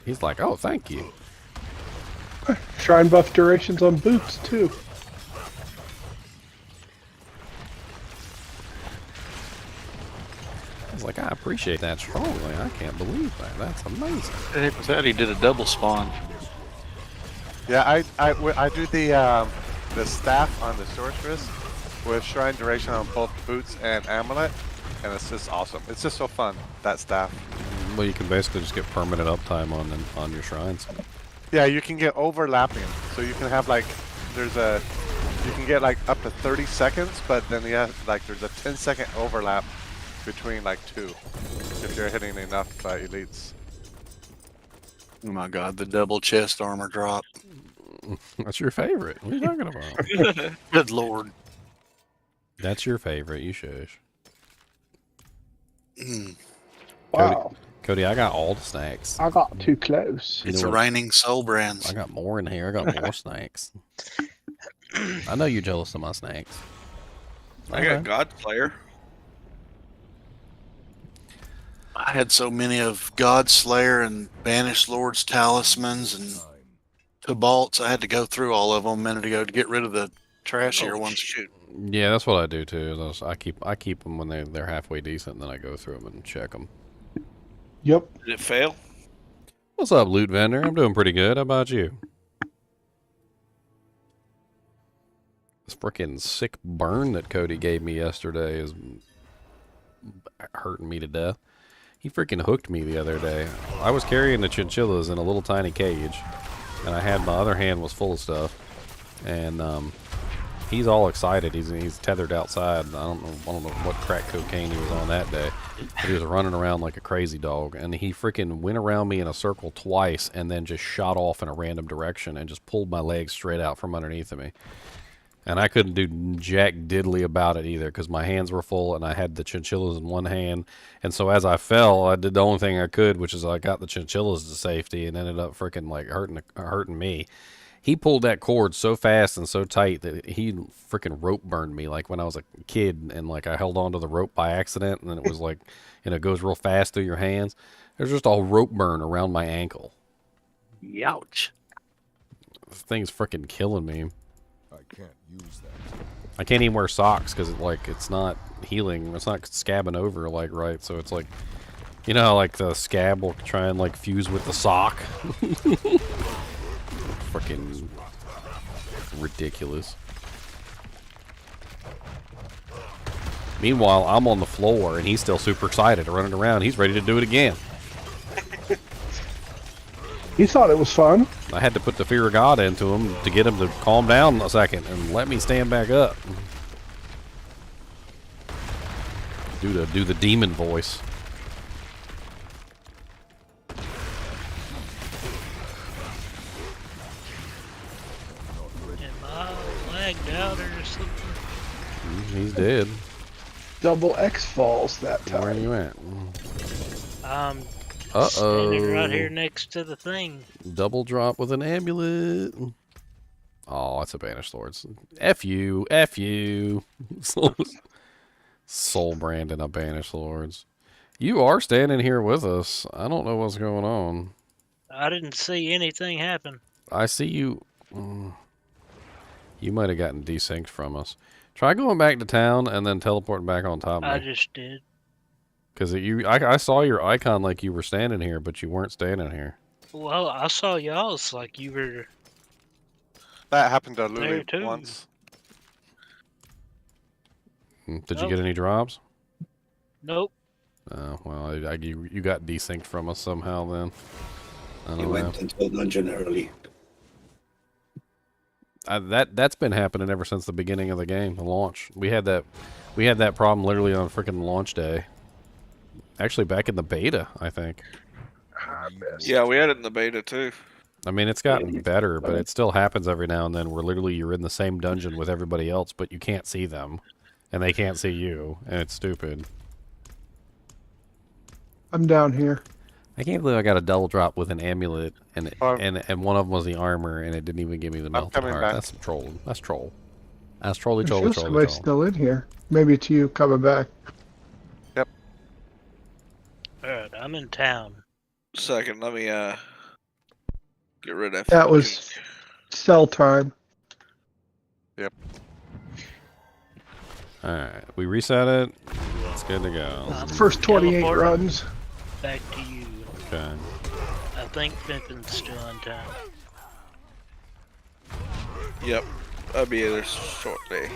He's like, oh, thank you. Shrine buff durations on boots, too. I was like, I appreciate that strongly. I can't believe that. That's amazing. It said he did a double spawn. Yeah, I do the staff on the sorceress with shrine duration on both boots and amulet, and it's just awesome. It's just so fun, that staff. Well, you can basically just get permanent uptime on your shrines. Yeah, you can get overlapping, so you can have like you can get like up to 30 seconds, but then like there's a 10-second overlap between like two if you're hitting enough elites. Oh my god, the double chest armor drop. That's your favorite. What are you talking about? Good lord. That's your favorite. You shush. Wow. Cody, I got all the snacks. I got too close. It's raining soul brands. I got more in here. I got more snacks. I know you're jealous of my snacks. I got God Slayer. I had so many of God Slayer and Banished Lord's talismans and Cabalts. I had to go through all of them a minute ago to get rid of the trashier ones. Shoot. Yeah, that's what I do too. I keep them when they're halfway decent, and then I go through them and check them. Yep. Did it fail? What's up, loot vendor? I'm doing pretty good. How about you? This freaking sick burn that Cody gave me yesterday is hurting me to death. He freaking hooked me the other day. I was carrying the chinchillas in a little tiny cage, and I had my other hand was full of stuff, and he's all excited. He's tethered outside. I don't know what crack cocaine he was on that day, but he was running around like a crazy dog, and he freaking went around me in a circle twice and then just shot off in a random direction and just pulled my legs straight out from underneath of me. And I couldn't do jack diddly about it either because my hands were full and I had the chinchillas in one hand. And so as I fell, I did the only thing I could, which is I got the chinchillas to safety and ended up freaking like hurting me. He pulled that cord so fast and so tight that he freaking rope burned me like when I was a kid, and like I held onto the rope by accident, and then it was like, you know, it goes real fast through your hands. There's just a rope burn around my ankle. Youch. This thing's freaking killing me. I can't use that. I can't even wear socks because it's not healing. It's not scabbing over like right. So it's like, you know how like the scab will try and like fuse with the sock. Freaking ridiculous. Meanwhile, I'm on the floor and he's still super excited, running around. He's ready to do it again. He thought it was fun. I had to put the fear of God into him to get him to calm down a second and let me stand back up. Do the demon voice. Am I lagged out or something? He's dead. Double X falls that time. Where are you at? I'm Uh-oh. standing right here next to the thing. Double drop with an amulet. Oh, that's a Banished Lords. F you. F you. Soul brand and a Banished Lords. You are standing here with us. I don't know what's going on. I didn't see anything happen. I see you. You might have gotten desynced from us. Try going back to town and then teleporting back on top of I me. just did. Because I saw your icon like you were standing here, but you weren't standing here. Well, I saw y'all's like you were. That happened to There Lily too. once. Did you get any drops? Nope. Oh, well, you got desynced from us somehow then. I He don't know. went into a dungeon early. That's been happening ever since the beginning of the game, the launch. We had that problem literally on freaking launch day. Actually, back in the beta, I think. Yeah, we had it in the beta too. I mean, it's gotten better, but it still happens every now and then where literally you're in the same dungeon with everybody else, but you can't see them, and they can't see you, and it's stupid. I'm down here. I can't believe I got a double drop with an amulet, and one of them was the armor, and it didn't even give me the melted coming heart. back. That's troll. That's troll. That's trolly, I trolly, feel trolly, somebody's troll. still in here. Maybe it's you coming back. Alright, I'm in town. Second, let me get rid of That was cell time. Yep. Alright, we reset it. It's good to go. First 28 Teleporting runs. Back to you. Okay. I think Pippin's still in town. Yep, I'll be there shortly.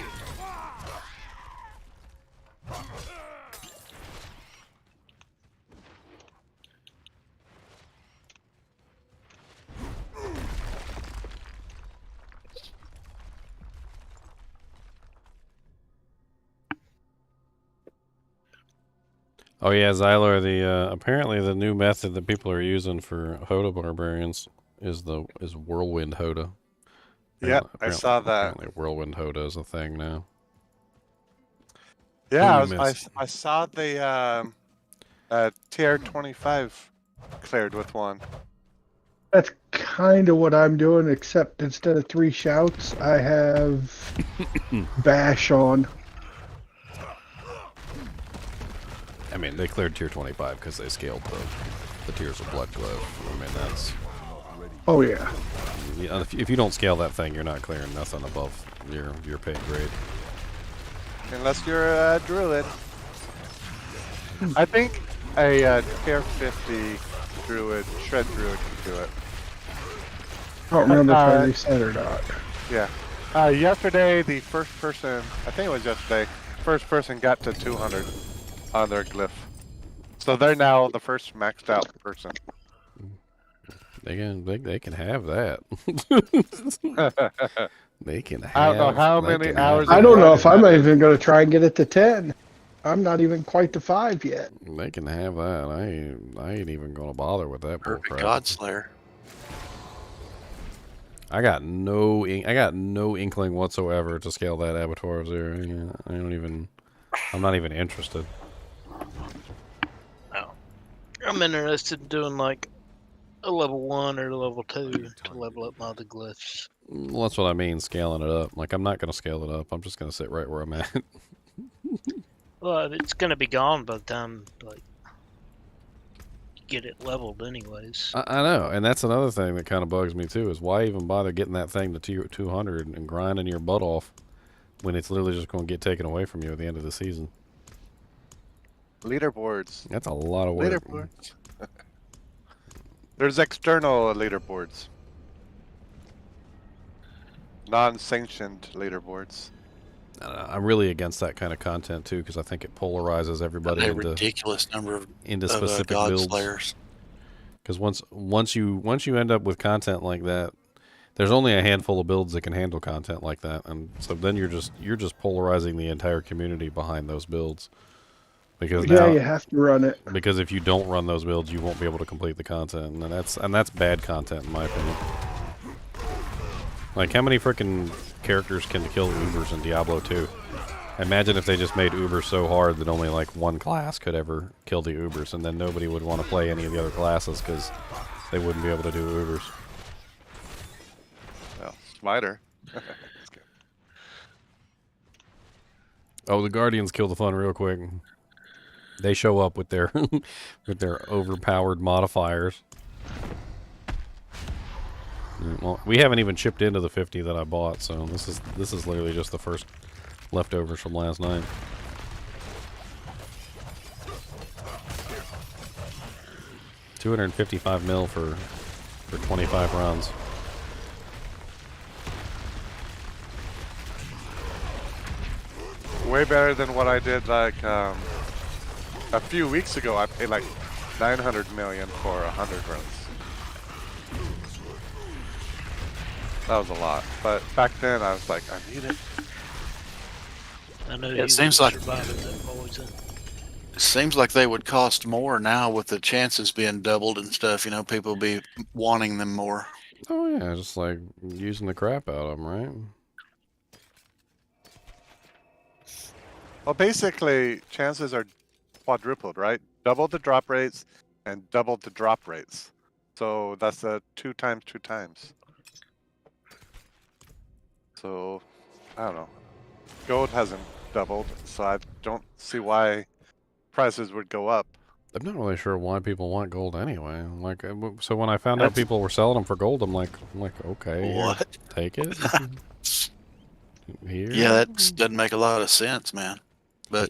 Oh yeah, Xylor, the apparently the new method that people are using for Hoda barbarians is whirlwind Hoda. Yeah, I saw that. Apparently whirlwind Hoda is a thing now. Yeah, Who you missed? I saw the tier 25 cleared with one. That's kind of what I'm doing, except instead of 3 shouts, I have bash on. I mean, they cleared tier 25 because they scaled the tiers of Blood Glove. I mean, that's... Oh yeah. If you don't scale that thing, you're not clearing nothing above your pay grade. Unless you're a druid. I think a tier 50 druid, shred druid can do it. I don't remember if I reset or not. Yeah. Yesterday, the first person, I think it was yesterday, first person got to 200 on their glyph. So they're now the first maxed out person. They can have that. They can have. I don't know how many hours. I don't know if I'm even going to try and get it to 10. I'm not even quite to 5 yet. They can have that. I ain't even gonna bother with that bull Perfect crap. Godslayer. I got no inkling whatsoever to scale that Abattoir of Zir. I'm not even interested. No. I'm interested in doing like a level 1 or level 2 to level up my other glyphs. Well, that's what I mean, scaling it up. Like, I'm not gonna scale it up. I'm just gonna sit right where I'm at. Well, it's gonna be gone by the time like you get it leveled, anyways. I know, and that's another thing that kind of bugs me too. Is why even bother getting that thing to 200 and grinding your butt off when it's literally just going to get taken away from you at the end of the season? Leaderboards. That's a lot of work. Leaderboards. There's external leaderboards. Non-sanctioned leaderboards. I don't know, I'm really against that kind of content too, because I think it polarizes everybody A into ridiculous number of specific God builds. Slayers. Because once you end up with content like that, there's only a handful of builds that can handle content like that, and so then you're just polarizing the entire community behind those builds. Because Yeah, now, you have to run it. because if you don't run those builds, you won't be able to complete the content, and that's bad content in my opinion. Like, how many freaking characters can kill Ubers in Diablo 2? Imagine if they just made Ubers so hard that only like one class could ever kill the Ubers, and then nobody would want to play any of the other classes because they wouldn't be able to do Ubers. Well, Smiter. Oh, the Guardians kill the fun real quick. They show up with their with their overpowered modifiers. Well, we haven't even chipped into the 50 that I bought, so this is literally just the first leftovers from last night. $255 mil for 25 rounds. Way better than what I did like a few weeks ago. I paid like 900 million for 100 runs. That was a lot, but back then I was like, I need it. I know It seems like surviving that poison. it seems like they would cost more now with the chances being doubled and stuff. You know, people be wanting them more. Oh yeah, just like using the crap out of them, right? Well, basically, chances are quadrupled, right? Double the drop rates and double the drop rates. So that's a 2 times 2 times. So, I don't know. Gold hasn't doubled, so I don't see why prices would go up. I'm not really sure why people want gold anyway. Like, so when I found out people were selling them for gold, I'm like, okay, here, What? take it. Here. Yeah, that doesn't make a lot of sense, man. But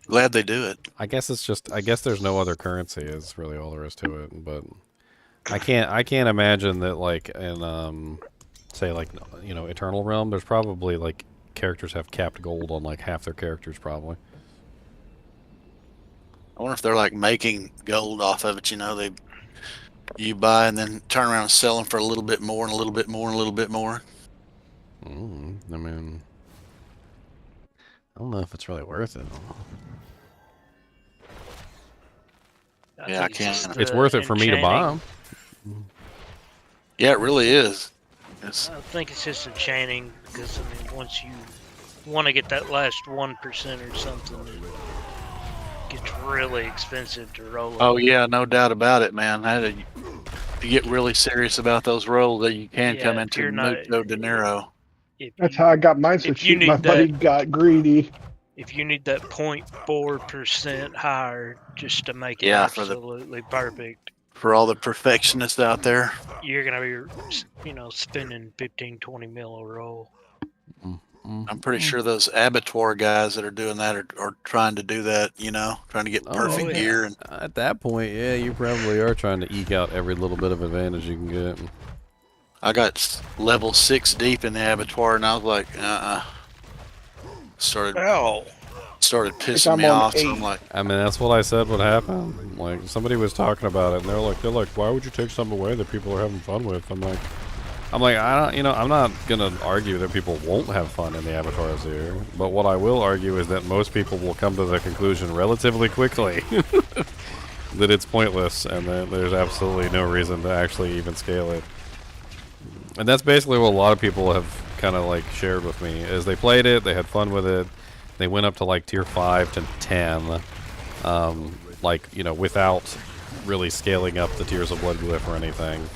glad they do it. I guess there's no other currency is really all there is to it. But I can't imagine that like in say like, you know, Eternal Realm, there's probably like characters have capped gold on like half their characters probably. I wonder if they're like making gold off of it. You know, you buy and then turn around and sell them for a little bit more and a little bit more and a little bit more. I mean, I don't know if it's really worth it. Yeah, I can't. It's worth it for me to buy them. Yeah, it really is. I think it's just enchanting because I mean, once you want to get that last 1% or something, it gets really expensive to roll. Oh yeah, no doubt about it, man. If you get really serious about those rolls, that you can come into mucho dinero. That's how I got mine so cheap. My buddy got greedy. If you need that 0.4% higher just to make it absolutely perfect, for all the perfectionists out there, you're gonna be, you know, spending 15-20 mil a roll. I'm pretty sure those abattoir guys that are doing that are trying to do that, you know, trying to get perfect gear. And at that point, yeah, you probably are trying to eke out every little bit of advantage you can get. I got level 6 deep in the abattoir, and I was like, started pissing me off. So I'm like, I mean, that's what I said would happen. Like, somebody was talking about it, and they're like, why would you take something away that people are having fun with? I'm like, I don't, you know, I'm not gonna argue that people won't have fun in the Abattoir of Zir, but what I will argue is that most people will come to the conclusion relatively quickly that it's pointless and that there's absolutely no reason to actually even scale it. And that's basically what a lot of people have kind of like shared with me, is they played it, they had fun with it, they went up to like tier 5 to 10, like, you know, without really scaling up the Tears of Blood glyph or anything.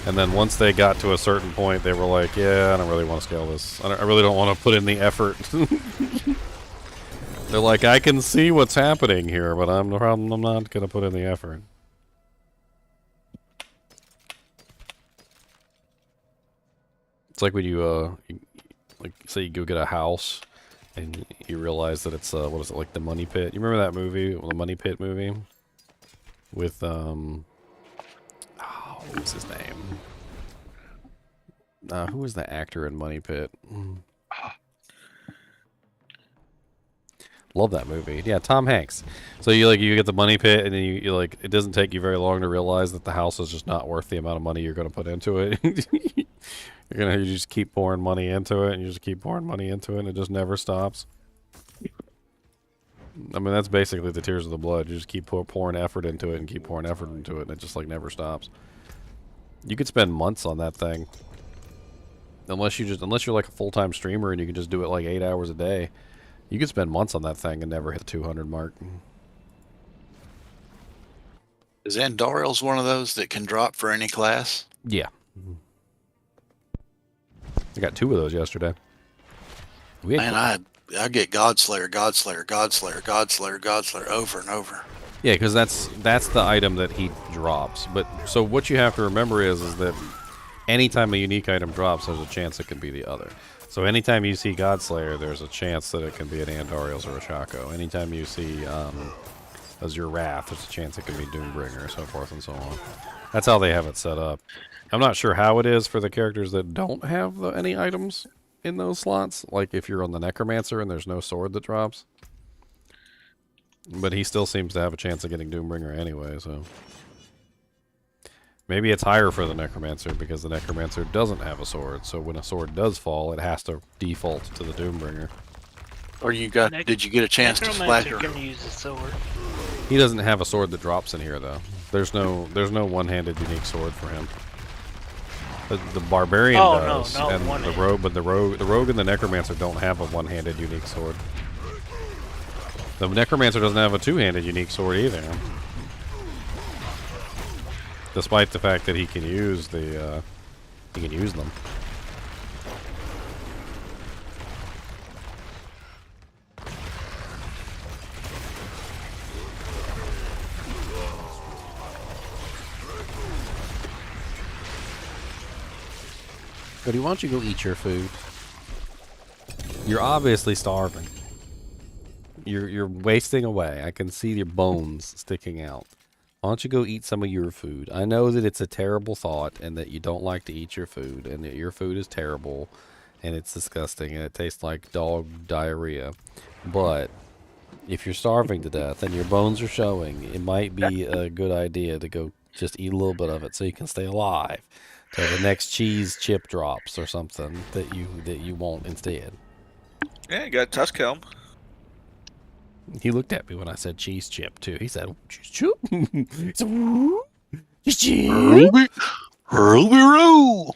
And then once they got to a certain point, they were like, yeah, I don't really want to scale this. I really don't want to put in the effort. They're like, I can see what's happening here, but I'm not going to put in the effort. It's like when you, like, say you go get a house, and you realize that it's, what is it, like the Money Pit? You remember that movie, the Money Pit movie? With, what was his name? Who was the actor in Money Pit? Love that movie. Yeah, Tom Hanks. So you get the Money Pit, and then you like, it doesn't take you very long to realize that the house is just not worth the amount of money you're going to put into it. You just keep pouring money into it, and you just keep pouring money into it, and it just never stops. I mean, that's basically the Tears of the Blood. You just keep pouring effort into it and keep pouring effort into it, and it just like never stops. You could spend months on that thing, unless you're like a full-time streamer and you can just do it like 8 hours a day. You could spend months on that thing and never hit the 200 mark. is Duriel's one of those that can drop for any class? Yeah. I got 2 of those yesterday. Man, I get Godslayer, Godslayer, Godslayer, Godslayer, Godslayer over and over. Yeah, because that's the item that he drops. But so what you have to remember is that anytime a unique item drops, there's a chance it can be the other. So anytime you see Godslayer, there's a chance that it can be an Antivirus or a Shaco. Anytime you see Azure Raft, there's a chance it can be Doombringer, so forth and so on. That's how they have it set up. I'm not sure how it is for the characters that don't have any items in those slots. Like if you're on the Necromancer and there's no sword that drops. But he still seems to have a chance of getting Doombringer anyway, so... Maybe it's higher for the Necromancer because the Necromancer doesn't have a sword. So when a sword does fall, it has to default to the Doombringer. Or did you get a chance to splash her? Can use a sword. He doesn't have a sword that drops in here though. There's no one-handed unique sword for him. The Barbarian does, no, and the rogue, but the rogue and the Necromancer don't have a one-handed unique sword. The Necromancer doesn't have a two-handed unique sword either. Despite the fact that he can use them. Cody, why don't you go eat your food? You're obviously starving. You're wasting away. I can see your bones sticking out. Why don't you go eat some of your food? I know that it's a terrible thought and that you don't like to eat your food and that your food is terrible and it's disgusting and it tastes like dog diarrhea. But if you're starving to death and your bones are showing, it might be a good idea to go just eat a little bit of it so you can stay alive till the next cheese chip drops or something that you want instead. Yeah, you got Tusk Helm. He looked at me when I said cheese chip too. He said, cheese chip? He said, "Ooh, cheese chip?" Ruby.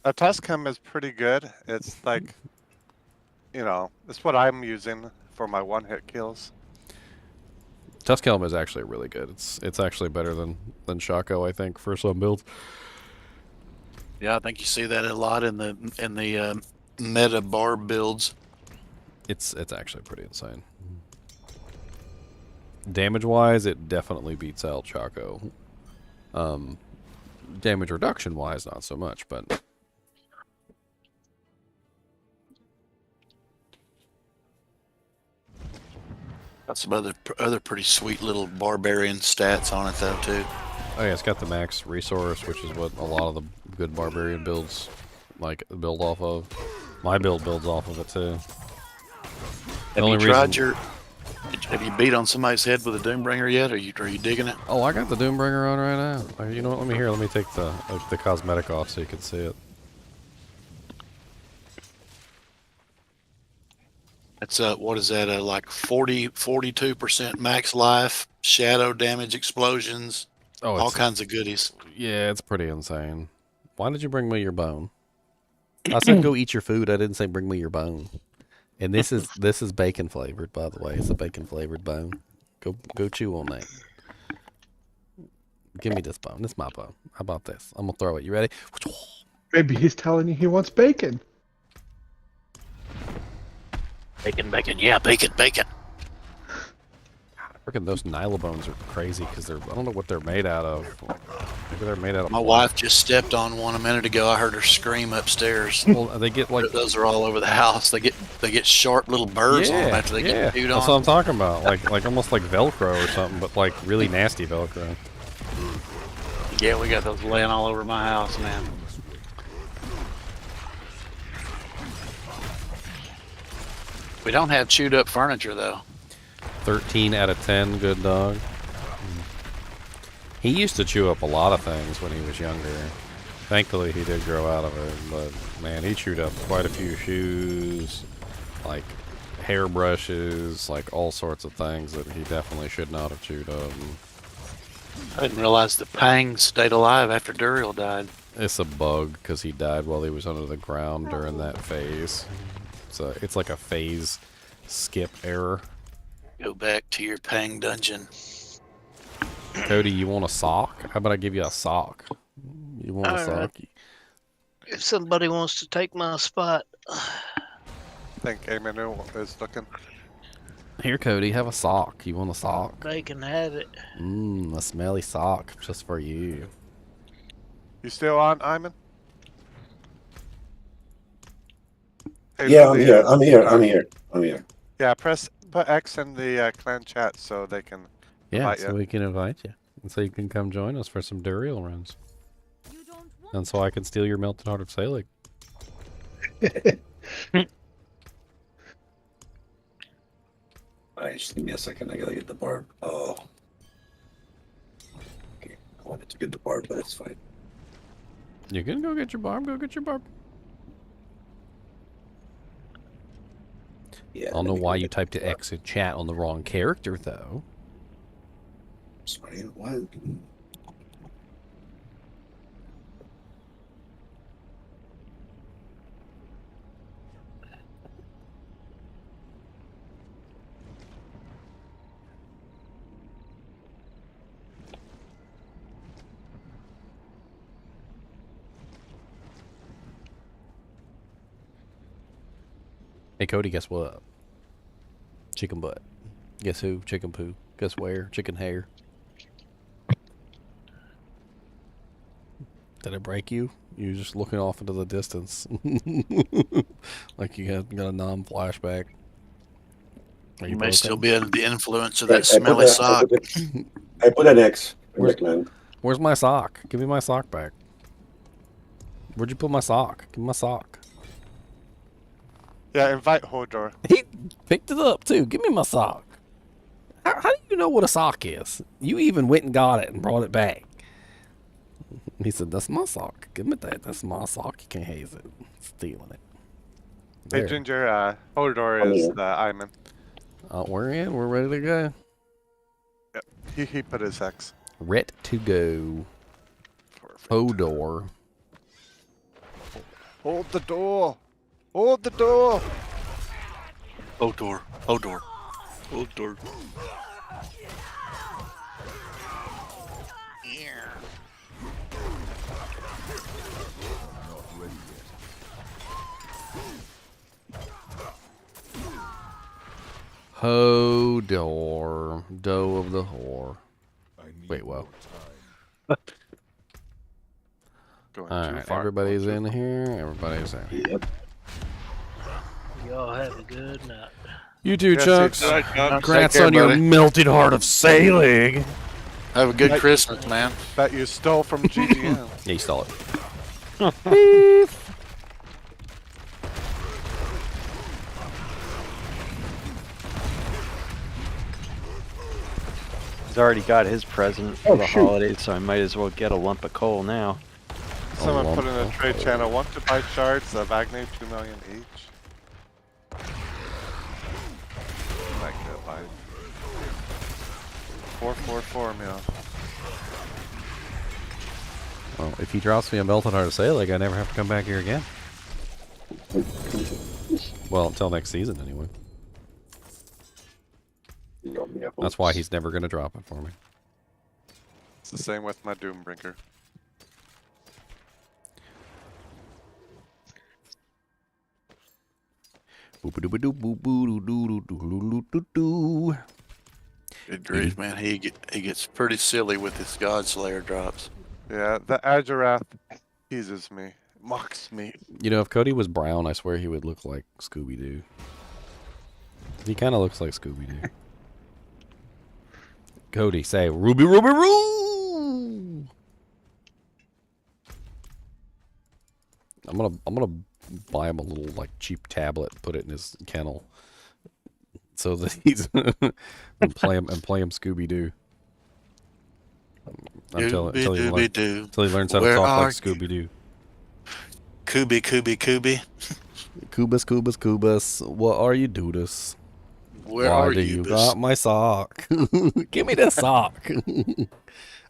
A Tuscum is pretty good. It's like, it's what I'm using for my one-hit kills. Tuskhelm is actually really good. It's actually better than Shaco, I think, for some builds. Yeah, I think you see that a lot in the meta barb builds. It's actually pretty insane. Damage-wise, it definitely beats out Shaco. Damage reduction-wise, not so much, but... Got some other pretty sweet little barbarian stats on it, though, too. Oh yeah, it's got the max resource, which is what a lot of the good barbarian builds build off of. My build builds off of it, too. Have you beat on somebody's head with a Doombringer yet? Are you digging it? Oh, I got the Doombringer on right now. You know what? Let me take the cosmetic off so you can see it. It's what is that? Like 42% max life, shadow damage, explosions, all kinds of goodies. Yeah, it's pretty insane. Why did you bring me your bone? I said go eat your food. I didn't say bring me your bone. And this is bacon flavored, by the way. It's a bacon flavored bone. Go chew on that. Give me this bone. This is my bone. How about this? I'm gonna throw it. You ready? Maybe he's telling you he wants bacon. Bacon. Yeah, bacon. Freaking those Nyla bones are crazy because I don't know what they're made out of. Maybe they're made out of. My wife just stepped on one a minute ago. I heard her scream upstairs. Well, they get like those are all over the house. They get sharp little burrs on them after they get chewed on. That's what I'm talking about. Like almost like Velcro or something, but like really nasty Velcro. Yeah, we got those laying all over my house, man. We don't have chewed up furniture though. 13 out of 10, good dog. He used to chew up a lot of things when he was younger. Thankfully, he did grow out of it, but man, he chewed up quite a few shoes, like hairbrushes, like all sorts of things that he definitely should not have chewed up. I didn't realize the Pang stayed alive after Duriel died. It's a bug because he died while he was under the ground during that phase. So it's like a phase skip error. Go back to your Pang dungeon. Cody, you want a sock? How about I give you a sock? You want a sock? If somebody wants to take my spot. think Emanu is looking. Here, Cody, have a sock. You want a sock? They can have it. A smelly sock just for you. You still on, Iman? Hey, Yeah, Lily, I'm here. Yeah, put X in the clan chat so they can Yeah, invite so you. we can invite you. And so you can come join us for some Duriel runs. And so I can steal your Melted Heart of Selig. Alright, just give me a second. I gotta get the barb. Oh. Okay. I wanted to get the barb, but it's fine. You can go get your barb. Go get your barb. Yeah. I don't know why you typed to X in chat on the wrong character, though. Sorry, what? Hey, Cody, guess what? Chicken butt. Guess who? Chicken poo. Guess where? Chicken hair. Did I break you? You were just looking off into the distance. Like you got a non-flashback. Are You may broken? still be under the influence of that smelly sock. I put an X. Where's my sock? Give me my sock back. Where'd you put my sock? Give me my sock. Yeah, invite Hodor. He picked it up too. Give me my sock. How do you know what a sock is? You even went and got it and brought it back. He said, "That's my sock. Give me that. That's my sock. You can't haze it. Stealing it." Hey, There. Ginger, Hodor is the Iman. We're in. We're ready to go. Yep. He put his X. Ret to go. Hodor. Hold the door. Hold the door. Hodor. Hodor. Hodor. Hodor. Doe of the whore. Wait, whoa. Alright, everybody's in here. Everybody's in here. Yep. Y'all have a good night. You too, Yes, Chucks. you too. Congrats Take care, on your buddy. melted heart of sailing. Have a good Christmas, man. That you stole from GGN. Yeah, you stole it. He's already got his present for Oh, the shoot. holidays, so I might as well get a lump of coal now. Someone put in a trade channel. Want to buy shards of Agni, 2 million each. Like that, buy 444 mil. Well, if he drops me a melted heart of sailing, I never have to come back here again. Well, until next season, anyway. That's why he's never going to drop it for me. It's the same with my Doombrinker. Good grief, man. He gets pretty silly with his Godslayer drops. Yeah, the Azurath teases me, mocks me. You know, if Cody was brown, I swear he would look like Scooby-Doo. He kind of looks like Scooby-Doo. Cody, say, Ruby, Ruby, Roo! I'm gonna buy him a little, like, cheap tablet, put it in his kennel. So that he's and play him Scooby-Doo. Until he learns how to talk like Scooby-Doo. Kubi. Kubus, what are you do this? Where Why are do you? you got my sock? Give me the sock.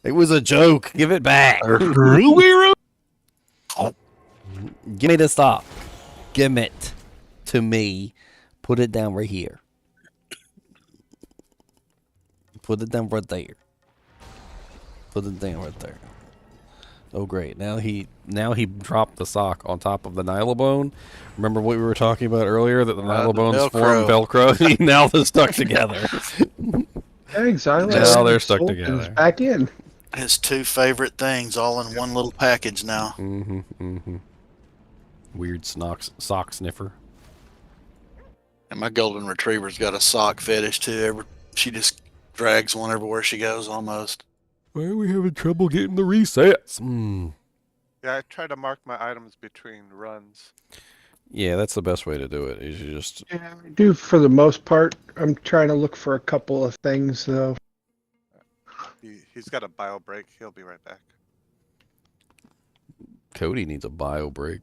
It was a joke. Give it back. Give me the sock. Give it to me. Put it down right here. Put it down right there. Put it down right there. Oh great! Now he dropped the sock on top of the Nylabone. Remember what we were talking about earlier? That the Nylabones form Velcro. Now they're stuck together. Thanks, I Now they're stuck together. Back in. His two favorite things all in one little package now. Weird sock sniffer. And my golden retriever's got a sock fetish too. She just drags one everywhere she goes almost. Why are we having trouble getting the resets? Yeah, I try to mark my items between runs. Yeah, that's the best way to do it. Is you just Yeah, I do for the most part. I'm trying to look for a couple of things though. He's got a bio break. He'll be right back. Cody needs a bio break.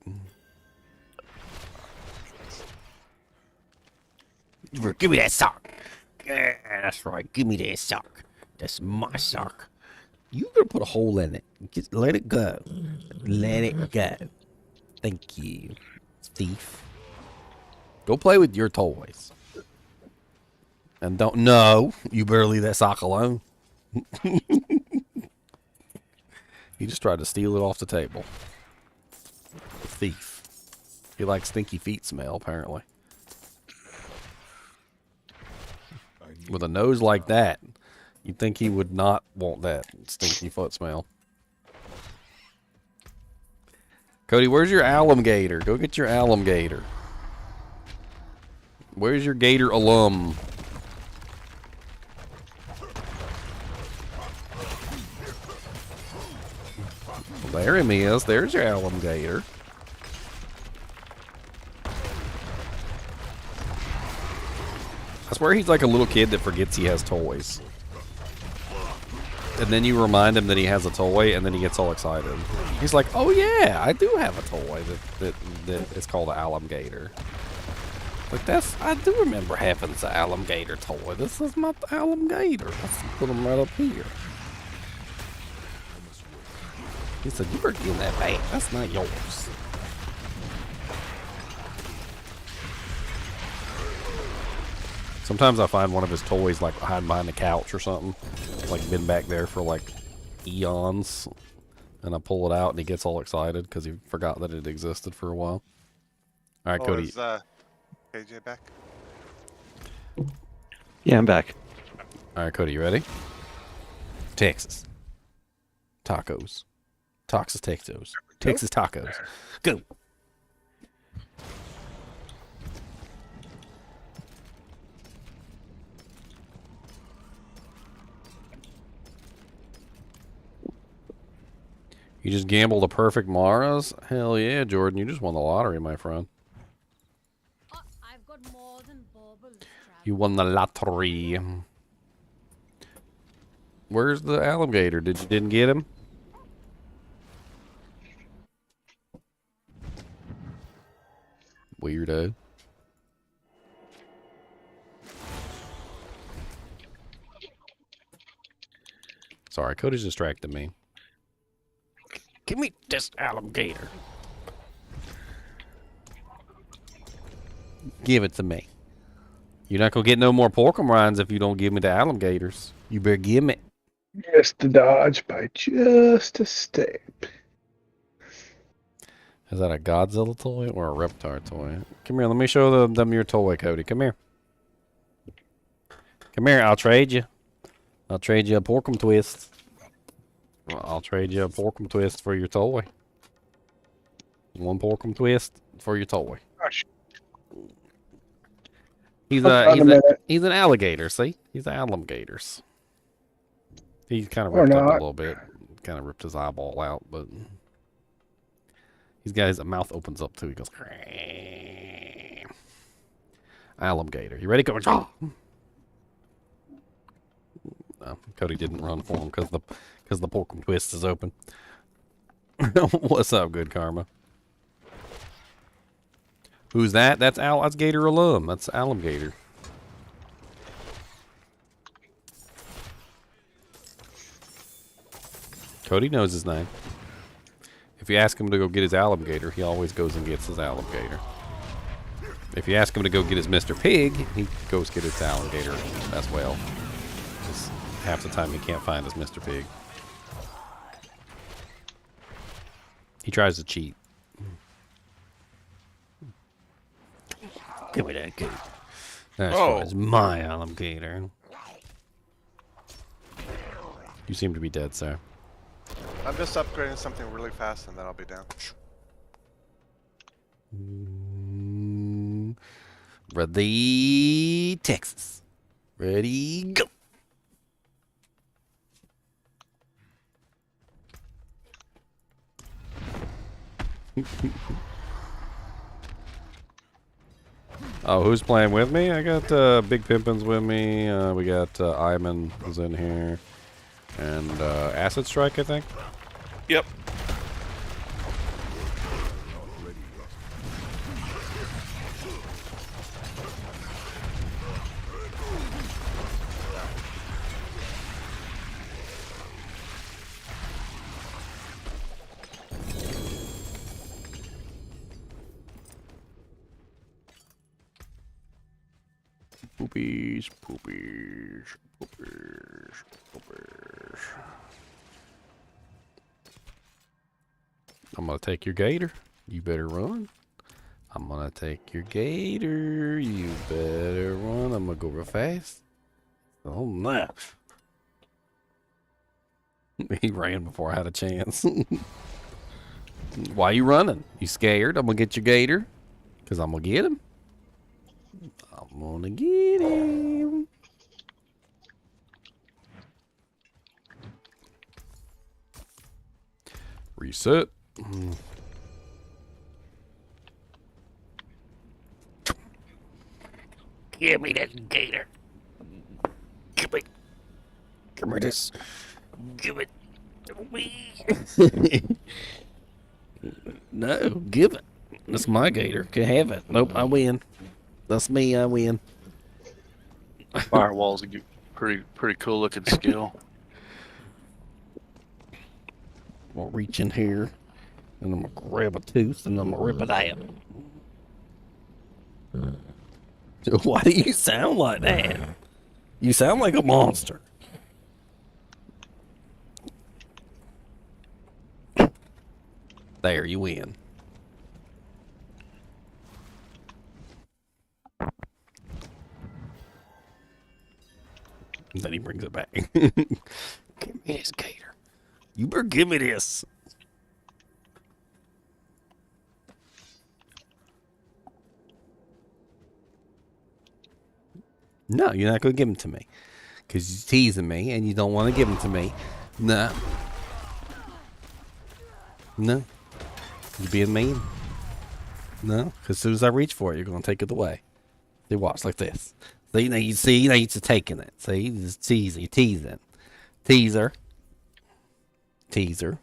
Give me that sock. Yeah, that's right. Give me that sock. That's my sock. You gonna put a hole in it. Just let it go. Let it go. Thank you, thief. Go play with your toys. And don't. No, you better leave that sock alone. He just tried to steal it off the table. Thief. He likes stinky feet smell, apparently. With a nose like that, you'd think he would not want that stinky foot smell. Cody, where's your alum gator? Go get your alum gator. Where's your gator alum? Well, there he is. There's your alum gator. I swear he's like a little kid that forgets he has toys. And then you remind him that he has a toy, and then he gets all excited. He's like, oh yeah, I do have a toy that is called an alum gator. Like, I do remember having the alum gator toy. This is my alum gator. Let's put him right up here. He said, you better give that back. That's not yours. Sometimes I find one of his toys like hiding behind the couch or something. Like been back there for like eons. And I pull it out and he gets all excited because he forgot that it existed for a while. Alright, Cody. Is KJ back? Yeah, I'm back. Alright, Cody, you ready? Texas. Tacos. Texas tacos. Texas tacos. Go. You just gambled a perfect Mara's? Hell yeah, Jordan. You just won the lottery, my friend. Oh, I've got more than baubles, You won the lottery. Where's the alligator? Didn't get him? Weirdo. Sorry, Cody's distracted me. Give me this alligator. Give it to me. You're not going to get no more porkum rinds if you don't give me the alligators. You better give me. Missed the dodge by just a step. Is that a Godzilla toy or a Reptar toy? Come here, let me show them your toy, Cody. Come here. Come here, I'll trade you. I'll trade you a porkum twist. I'll trade you a porkum twist for your toy. One porkum twist for your toy. He's an alligator, see? He's an alligators. He kind of ripped up a little bit. Kind of ripped his eyeball out, but he's got his mouth opens up too. He goes alligator. You ready? Go. No, Cody didn't run for him because the porkum twist is open. What's up, good karma? Who's that? That's Gator alum. That's alligator. Cody knows his name. If you ask him to go get his alligator, he always goes and gets his alligator. If you ask him to go get his Mr. Pig, he goes get his alligator as well. Just half the time he can't find his Mr. Pig. He tries to cheat. Give me that gator. That's Oh. right. It's my alligator. You seem to be dead, sir. I'm just upgrading something really fast and then I'll be down. Ready, Texas. Ready, go. Oh, who's playing with me? I got Big Pimpins with me. We got Iman is in here. And Acid Strike, I think. Yep. Poopies, poopies, poopies, poopies. I'm gonna take your gator. You better run. I'm gonna take your gator. You better run. I'm gonna go real fast. Oh no. He ran before I had a chance. Why you running? You scared? I'm gonna get your gator. Cause I'm gonna get him. I'm gonna get him. Reset. Give me that gator. Give me this. Give it to me. No, give it. That's my gator. Can have it. Nope, I win. That's me. I win. Firewall's a pretty cool looking skill. I'm gonna reach in here, and I'm gonna grab a tooth, and I'm gonna rip it out. Why do you sound like that? You sound like a monster. There, you win. And then he brings it back. Give me this gator. You better give me this. No, you're not going to give him to me. Because you're teasing me and you don't want to give him to me. No. No. You're being mean. No. Because as soon as I reach for it, you're going to take it away. See, watch like this. See, now you see, now you're taking it. See, you just teasing. You're teasing. Teaser. Teaser.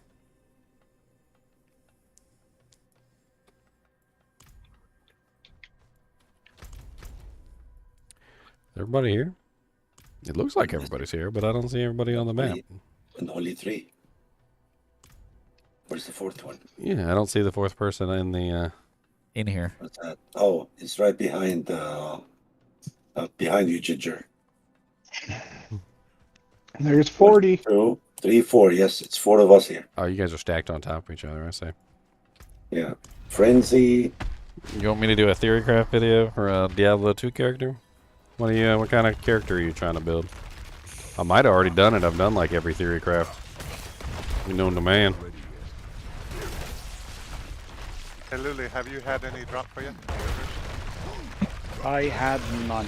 Everybody here? It looks like everybody's here, but I don't see everybody on the map. And only 3. Where's the 4th one? Yeah, I don't see the 4th person in the in here. What's that? Oh, it's right behind behind you, Ginger. There's 40. 1, 2, 3, 4. Yes, it's 4 of us here. Oh, you guys are stacked on top of each other, I say. Yeah. Frenzy. You want me to do a theorycraft video for a Diablo 2 character? What kind of character are you trying to build? I might have already done it. I've done like every theorycraft. You known to man. Hey Lily, have you had any drop for you? I had none.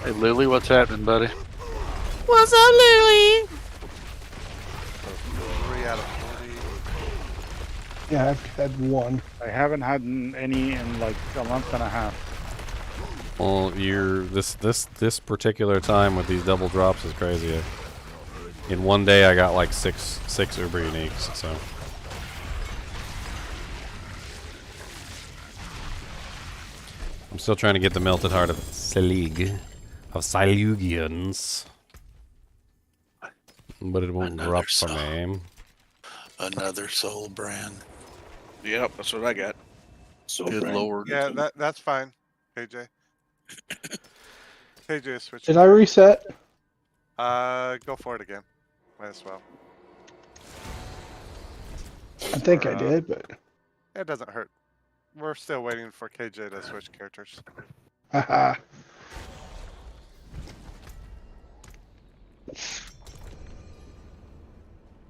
Hey Lily, what's happening, buddy? What's up, Lily? 3 out of 40. Yeah, I've had 1. I haven't had any in like a month and a half. Well, this particular time with these double drops is crazy. In one day, I got like six uber uniques. So I'm still trying to get the melted heart of Selig, of Silugians, but it won't drop for me. Another soul brand. Yep, that's what I got. So Good lord. Yeah, that's fine, KJ. KJ switch. Did I reset? Go for it again. Might as well. I think I did, but It doesn't hurt. We're still waiting for KJ to switch characters. haha.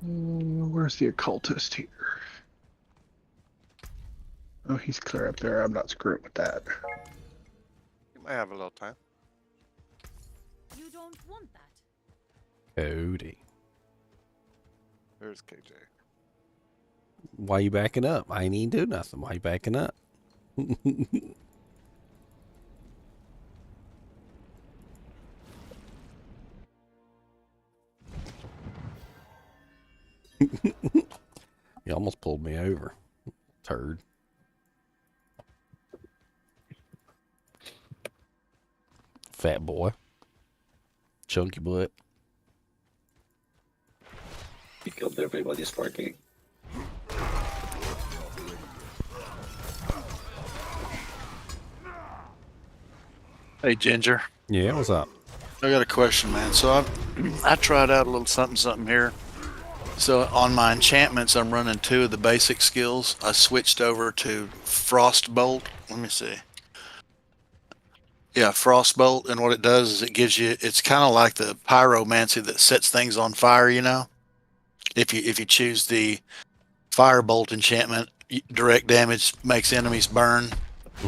Where's the occultist here? Oh, he's clear up there. I'm not screwing with that. You might have a little time. You don't want that. Cody. There's KJ. Why you backing up? I ain't even do nothing. Why you backing up? You almost pulled me over, turd. Fat boy. Chunky butt. You killed everybody's parking. Hey, Ginger. Yeah, what's up? I got a question, man. So I tried out a little something here. So on my enchantments, I'm running 2 of the basic skills. I switched over to Frostbolt. Let me see. Yeah, Frostbolt, and what it does is it gives you. It's kind of like the pyromancy that sets things on fire. You know, if you choose the Firebolt enchantment, direct damage makes enemies burn.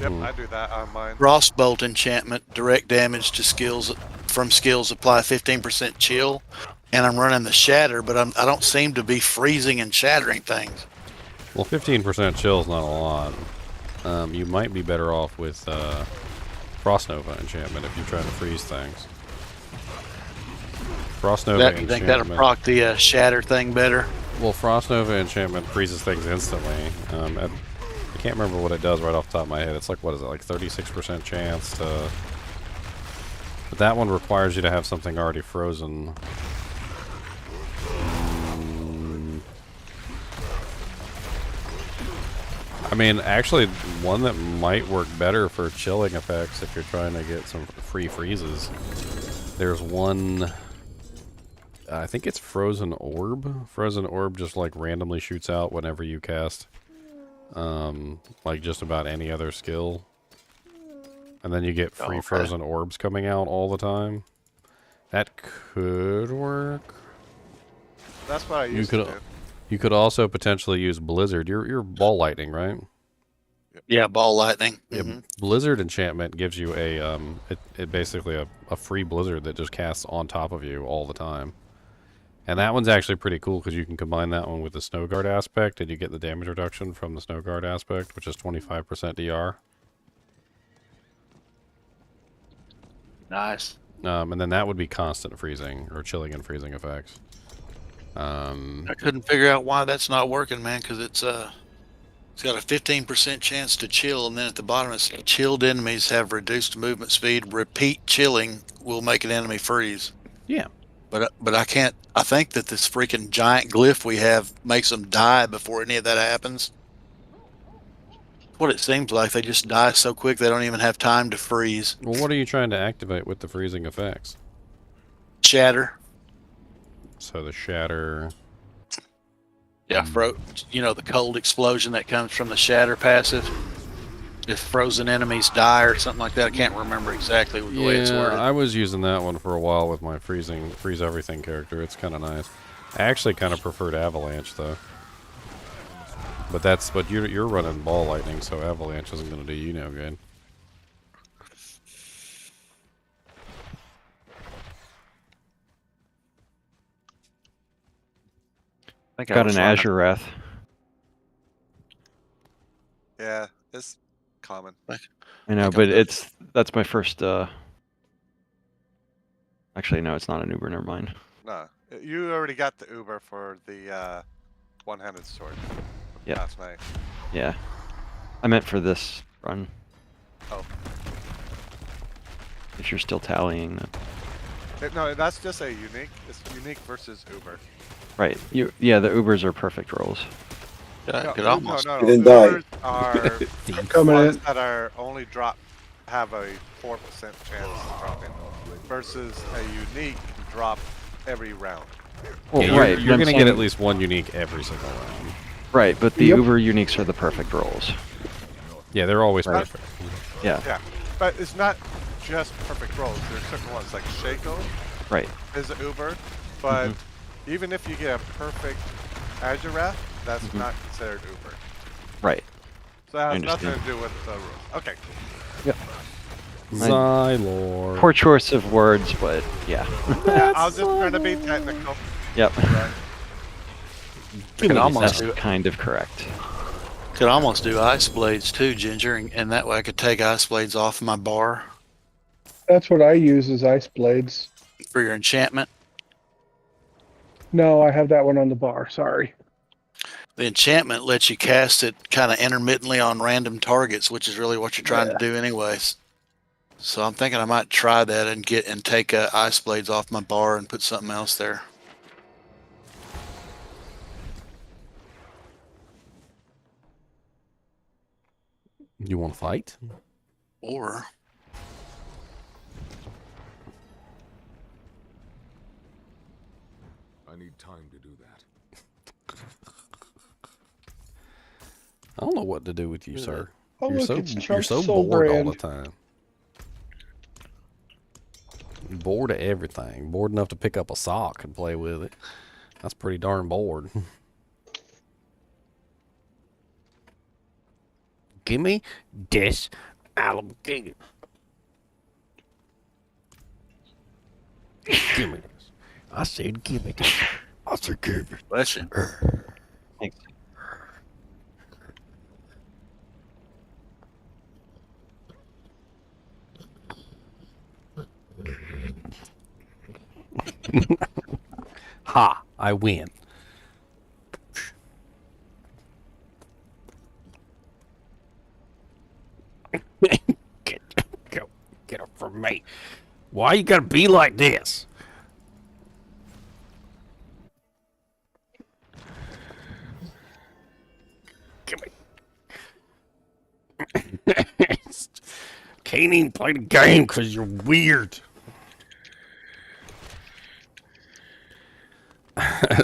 Yep, I do that on mine. Frostbolt enchantment, direct damage to skills from skills apply 15% chill, and I'm running the shatter, but I don't seem to be freezing and shattering things. Well, 15% chill is not a lot. You might be better off with Frost Nova enchantment if you're trying to freeze things. Frost Nova You enchantment. think that'll proc the shatter thing better? Well, Frost Nova enchantment freezes things instantly. I can't remember what it does right off the top of my head. It's like, what is it, like 36% chance to... But that one requires you to have something already frozen. I mean, actually, one that might work better for chilling effects if you're trying to get some free freezes. There's one... I think it's Frozen Orb. Frozen Orb just like randomly shoots out whenever you cast like just about any other skill. And then you get free frozen orbs coming out all the time. That could work. That's what I used to do. You could also potentially use Blizzard. You're ball lightning, right? Yeah, ball lightning. Yeah, Blizzard enchantment gives you a it basically a free Blizzard that just casts on top of you all the time. And that one's actually pretty cool because you can combine that one with the Snow Guard aspect, and you get the damage reduction from the Snow Guard aspect, which is 25% DR. Nice. And then that would be constant freezing or chilling and freezing effects. I couldn't figure out why that's not working, man, because it's got a 15% chance to chill, and then at the bottom it's chilled enemies have reduced movement speed. Repeat chilling will make an enemy freeze. Yeah. But I can't. I think that this freaking giant glyph we have makes them die before any of that happens. What it seems like, they just die so quick they don't even have time to freeze. Well, what are you trying to activate with the freezing effects? Shatter. So the shatter. Yeah, you know, the cold explosion that comes from the shatter passive. If frozen enemies die or something like that, I can't remember exactly the way it's worded. I was using that one for a while with my freeze everything character. It's kind of nice. I actually kind of preferred Avalanche though. But you're running ball lightning, so Avalanche isn't going to do you no good. I got an Azure Wrath. Yeah, it's common. I know, but that's my first. Actually, no, it's not an Uber. Never mind. No, you already got the Uber for the one-handed sword. Yeah. Last night. Yeah, I meant for this run. Oh. If you're still tallying that. No, that's just a unique. It's unique versus Uber. Right. Yeah, the Ubers are perfect rolls. Yeah, No, almost. no. You didn't die. Ubers are Coming ones in. that are only have a 4% chance of dropping, versus a unique drop every round. Well, Yeah, right. You're I'm going to saying- get at least one unique every single round. Right, but the Yep. uber uniques are the perfect rolls. Yeah, they're always Right. perfect. Yeah. Yeah, but it's not just perfect rolls. There's certain ones like Shaco Right. is an Uber, but Mm-hmm. even if you get a perfect Azure Raft, that's Mm-hmm. not considered Uber. Right. So that I has nothing to understand. do with the rules. Okay. Yep. Xylor. Poor choice of words, but yeah. Yeah, I was just trying to be technical. Yep. Right. Could almost That's do kind of correct. Could almost do ice blades too, Ginger, and that way I could take ice blades off my bar That's what I use as ice blades. for your enchantment. No, I have that one on the bar. Sorry. The enchantment lets you cast it kind of intermittently on random targets, which is really what you're trying to do anyways. So I'm thinking I might try that and take ice blades off my bar and put something else there. You want to fight? Or I need time to do that. I don't know what to do with you, sir. Oh, you're look, so it's you're Trump's so soul bored all brand. the time. You're bored of everything. Bored enough to pick up a sock and play with it. That's pretty darn bored. Give me this alligator. Give me this. I said give me this. I said give me. bless you. Thanks. Ha! I win. Get it from me. Why you gotta be like this? Give me. Can't even play the game because you're weird.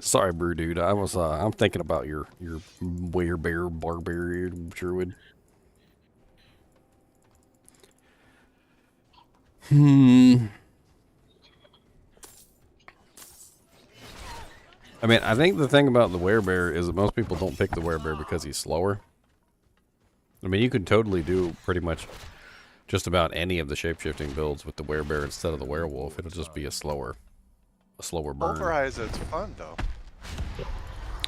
Sorry, Brew Dude. I'm thinking about your werebear barbarian druid. I mean, I think the thing about the werebear is that most people don't pick the werebear because he's slower. I mean, you could totally do pretty much just about any of the shapeshifting builds with the werebear instead of the werewolf. It'll just be a slower burn. Pulverize it's fun though.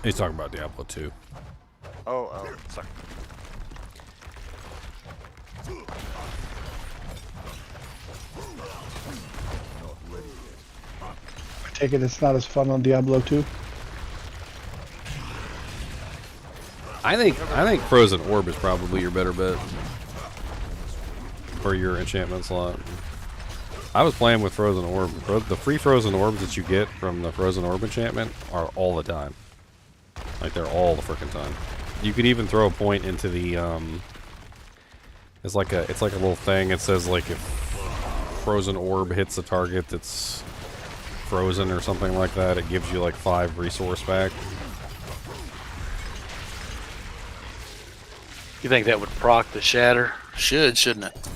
He's talking about Diablo 2. Oh, sorry. I take it it's not as fun on Diablo 2. I think Frozen Orb is probably your better bet for your enchantment slot. I was playing with Frozen Orb. The free Frozen Orbs that you get from the Frozen Orb enchantment are all the time. Like, they're all the freaking time. You could even throw a point into the, it's like a little thing. It says, like, if Frozen Orb hits a target that's frozen or something like that, it gives you, like, 5 resource back. You think that would proc the shatter? Shouldn't it?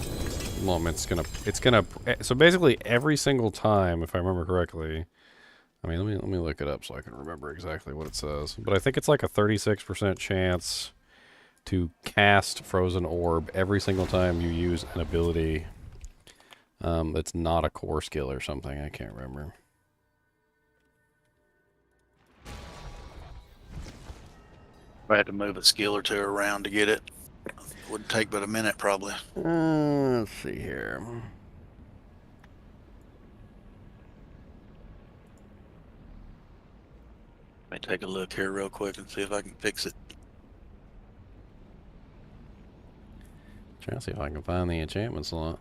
Well, I mean, it's gonna. So basically, every single time, if I remember correctly, I mean, let me look it up so I can remember exactly what it says. But I think it's like a 36% chance to cast Frozen Orb every single time you use an ability that's not a core skill or something. I can't remember. I had to move a skill or two around to get it. Wouldn't take but a minute, probably. Let's see here. Let me take a look here real quick and see if I can fix it. Trying to see if I can find the enchantment slot.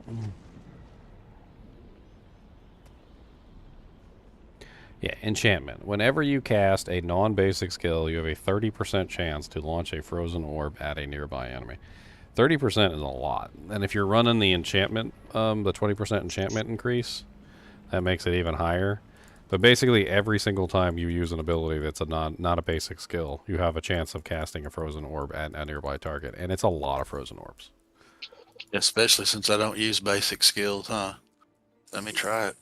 Yeah, enchantment. Whenever you cast a non-basic skill, you have a 30% chance to launch a frozen orb at a nearby enemy. 30% is a lot. And if you're running the enchantment, the 20% enchantment increase, that makes it even higher. But basically, every single time you use an ability that's not a basic skill, you have a chance of casting a frozen orb at a nearby target, and it's a lot of frozen orbs. Especially since I don't use basic skills, huh? Let me try it.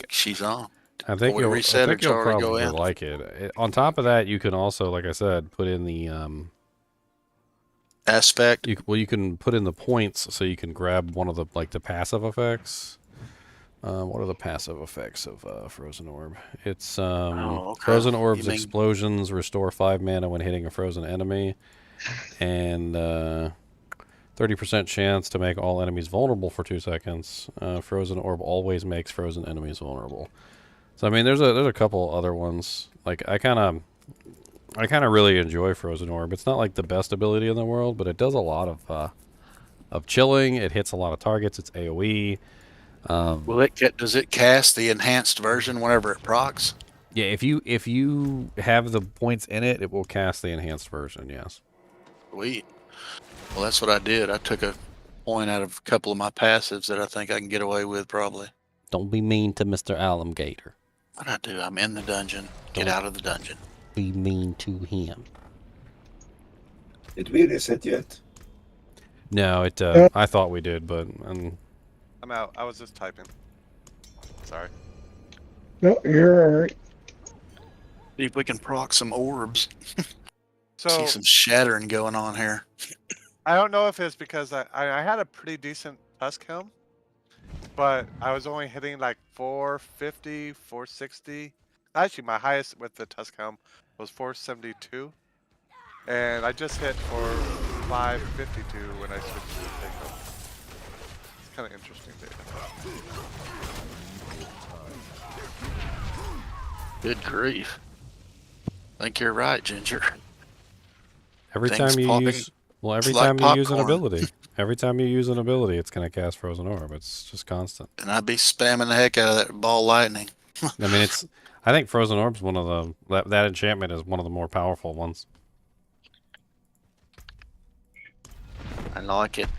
She's on. I think we you'll, reset I think or you'll already go probably in? like it. On top of that, you can also, like I said, put in the aspect. You can put in the points so you can grab one of the the passive effects. What are the passive effects of Frozen Orb? It's okay. Frozen Orb's You mean- explosions restore 5 mana when hitting a frozen enemy, and 30% chance to make all enemies vulnerable for 2 seconds. Frozen Orb always makes frozen enemies vulnerable. So I mean, there's a couple other ones. Like I kind of really enjoy Frozen Orb. It's not like the best ability in the world, but it does a lot of chilling. It hits a lot of targets. It's AOE. Does it cast the enhanced version whenever it procs? Yeah, if you have the points in it, it will cast the enhanced version. Yes. Sweet. Well, that's what I did. I took a point out of a couple of my passives that I think I can get away with probably. Don't be mean to Mr. Alligator. What I do? I'm in the dungeon. Get out of the dungeon. Be mean to him. Did we reset yet? No, it. I thought we did, but I'm out. I was just typing. Sorry. No, you're all right. See if we can proc some orbs. So See some shattering going on here. I don't know if it's because I had a pretty decent Tusk Helm, but I was only hitting like 450, 460. Actually, my highest with the Tusk Helm was 472, and I just hit for 552 when I switched to the Take Helm. It's kind of interesting data. Good grief. I think you're right, Ginger. every Things time you popping- use every it's like time you use an popcorn. ability, every time you use an ability, it's gonna cast Frozen Orb. It's just constant. And I'd be spamming the heck out of that ball lightning. I mean, I think Frozen Orb's one of that enchantment is one of the more powerful ones. I like it.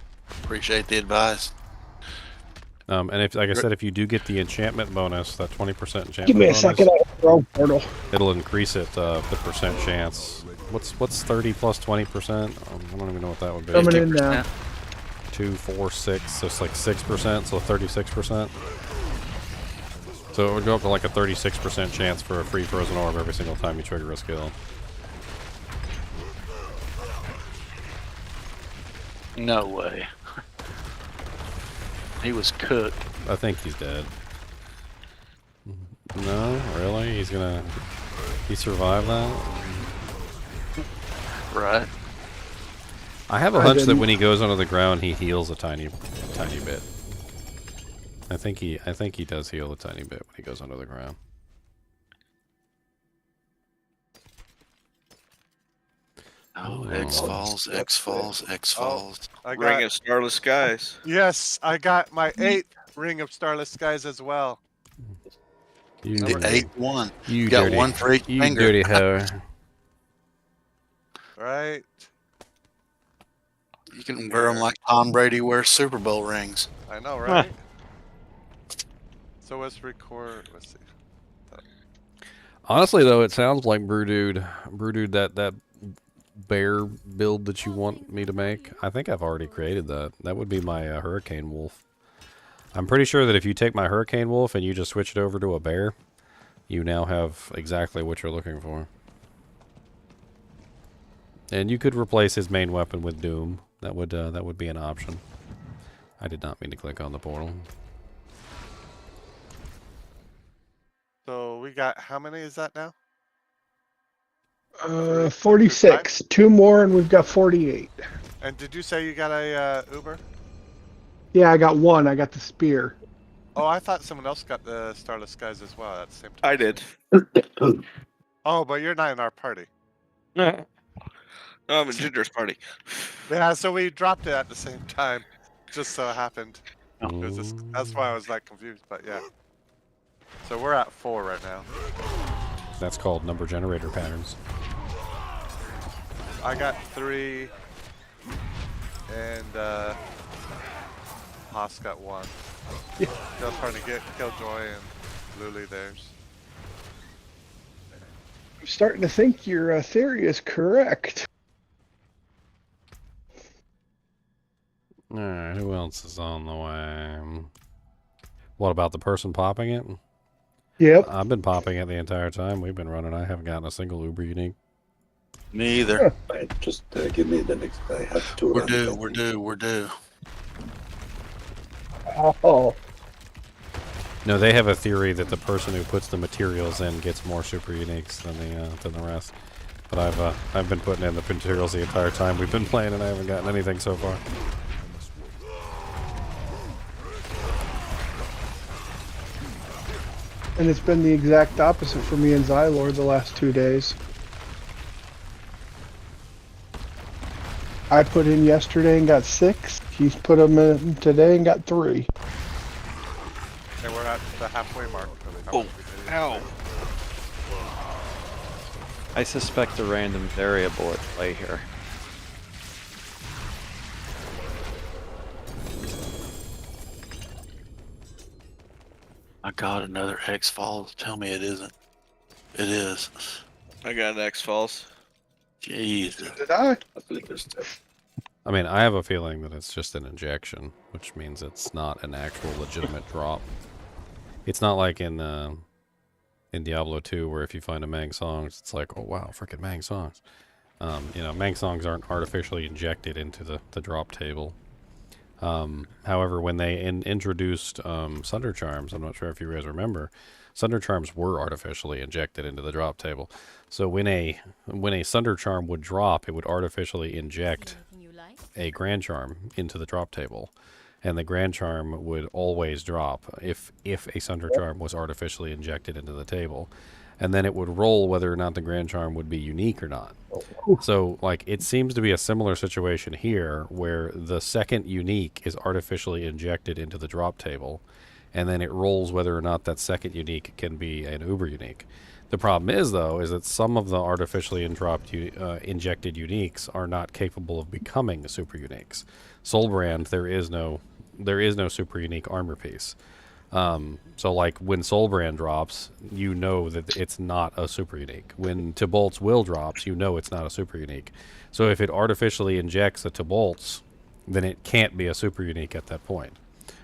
Appreciate the advice. And if, like I said, if you do get the enchantment bonus, that 20% enchantment Give me a bonus, second. I'll throw portal. it'll increase it the percent chance. What's 30 plus 20%? I don't even know what that would be. Coming in now. 2, 4, 6. So it's like 6%. So 36%. So it would go up to like a 36% chance for a free Frozen Orb every single time you trigger a skill. No way. He was cooked. I think he's dead. No, really? He survived that? Right. I have a hunch that when he goes under the ground, he heals a tiny bit. I think he does heal a tiny bit when he goes under the ground. Oh, X falls, X falls, X falls. I Ring of Starless Skies. Yes, I got my 8th Ring of Starless Skies as well. You The 8-1. You got dirty, one for each you finger. dirty hoe. Right. You can wear them like Tom Brady wears Super Bowl rings. I know, right? So let's record. Let's see. Honestly, though, it sounds like Brewdude, that bear build that you want me to make. I think I've already created that. That would be my Hurricane Wolf. I'm pretty sure that if you take my Hurricane Wolf and you just switch it over to a bear, you now have exactly what you're looking for. And you could replace his main weapon with Doom. That would be an option. I did not mean to click on the portal. So we got, how many is that now? 46. 2 more, and we've got 48. And did you say you got a Uber? Yeah, I got 1. I got the spear. Oh, I thought someone else got the Starless Skies as well at the same time. I did. Oh, but you're not in our party. No, I'm in Ginger's party. Yeah, so we dropped it at the same time. Just so happened. That's why I was like confused, but yeah. So we're at 4 right now. That's called number generator patterns. I got 3, and Haas got 1. Still trying to get Killjoy and Luli theirs. I'm starting to think your theory is correct. Alright, who else is on the way? What about the person popping it? Yep. I've been popping it the entire time we've been running. I haven't gotten a single Uber unique. Me either. Fine, just give me the next. I have to. We're due. We're due. Oh. No, they have a theory that the person who puts the materials in gets more super uniques than the rest. But I've been putting in the materials the entire time we've been playing, and I haven't gotten anything so far. And it's been the exact opposite for me and Xylor the last 2 days. I put in yesterday and got 6. He's put them in today and got 3. And we're at the halfway mark. Oh, ow. I suspect a random variable at play here. I got another X-Files. Tell me it isn't. It is. I got an X-Files. Jesus. Did I? I mean, I have a feeling that it's just an injection, which means it's not an actual legitimate drop. It's not like in Diablo 2 where if you find a Mang Songs, it's like, oh wow, freaking Mang Songs. You know, Mang Songs aren't artificially injected into the drop table. However, when they introduced Sunder Charms, I'm not sure if you guys remember, Sunder Charms were artificially injected into the drop table. So when a Sunder Charm would drop, it would artificially inject a Grand Charm into the drop table. And the Grand Charm would always drop if a Sunder Charm was artificially injected into the table. And then it would roll whether or not the Grand Charm would be unique or not. So, like, it seems to be a similar situation here, where the second unique is artificially injected into the drop table, and then it rolls whether or not that second unique can be an uber unique. The problem is, though, is that some of the artificially injected uniques are not capable of becoming super uniques. Soulbrand, there is no super unique armor piece. So like when Soulbrand drops, you know that it's not a super unique. When Tibolt's Will drops, you know it's not a super unique. So if it artificially injects a Tibolt's, then it can't be a super unique at that point.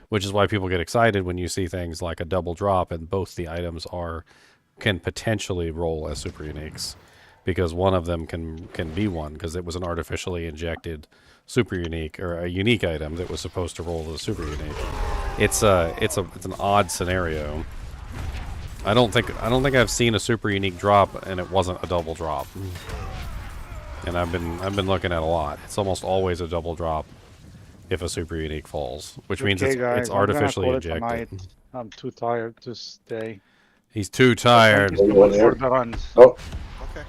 Which is why people get excited when you see things like a double drop and both the items can potentially roll as super uniques. Because one of them can be one, because it was an artificially injected super unique, or a unique item that was supposed to roll as a super unique. It's an odd scenario. I don't think I've seen a super unique drop and it wasn't a double drop. And I've been looking at a lot. It's almost always a double drop if a super unique falls, which means it's artificially injected. I'm too tired to stay. He's too tired. Thank you so much for the runs. Oh. Okay.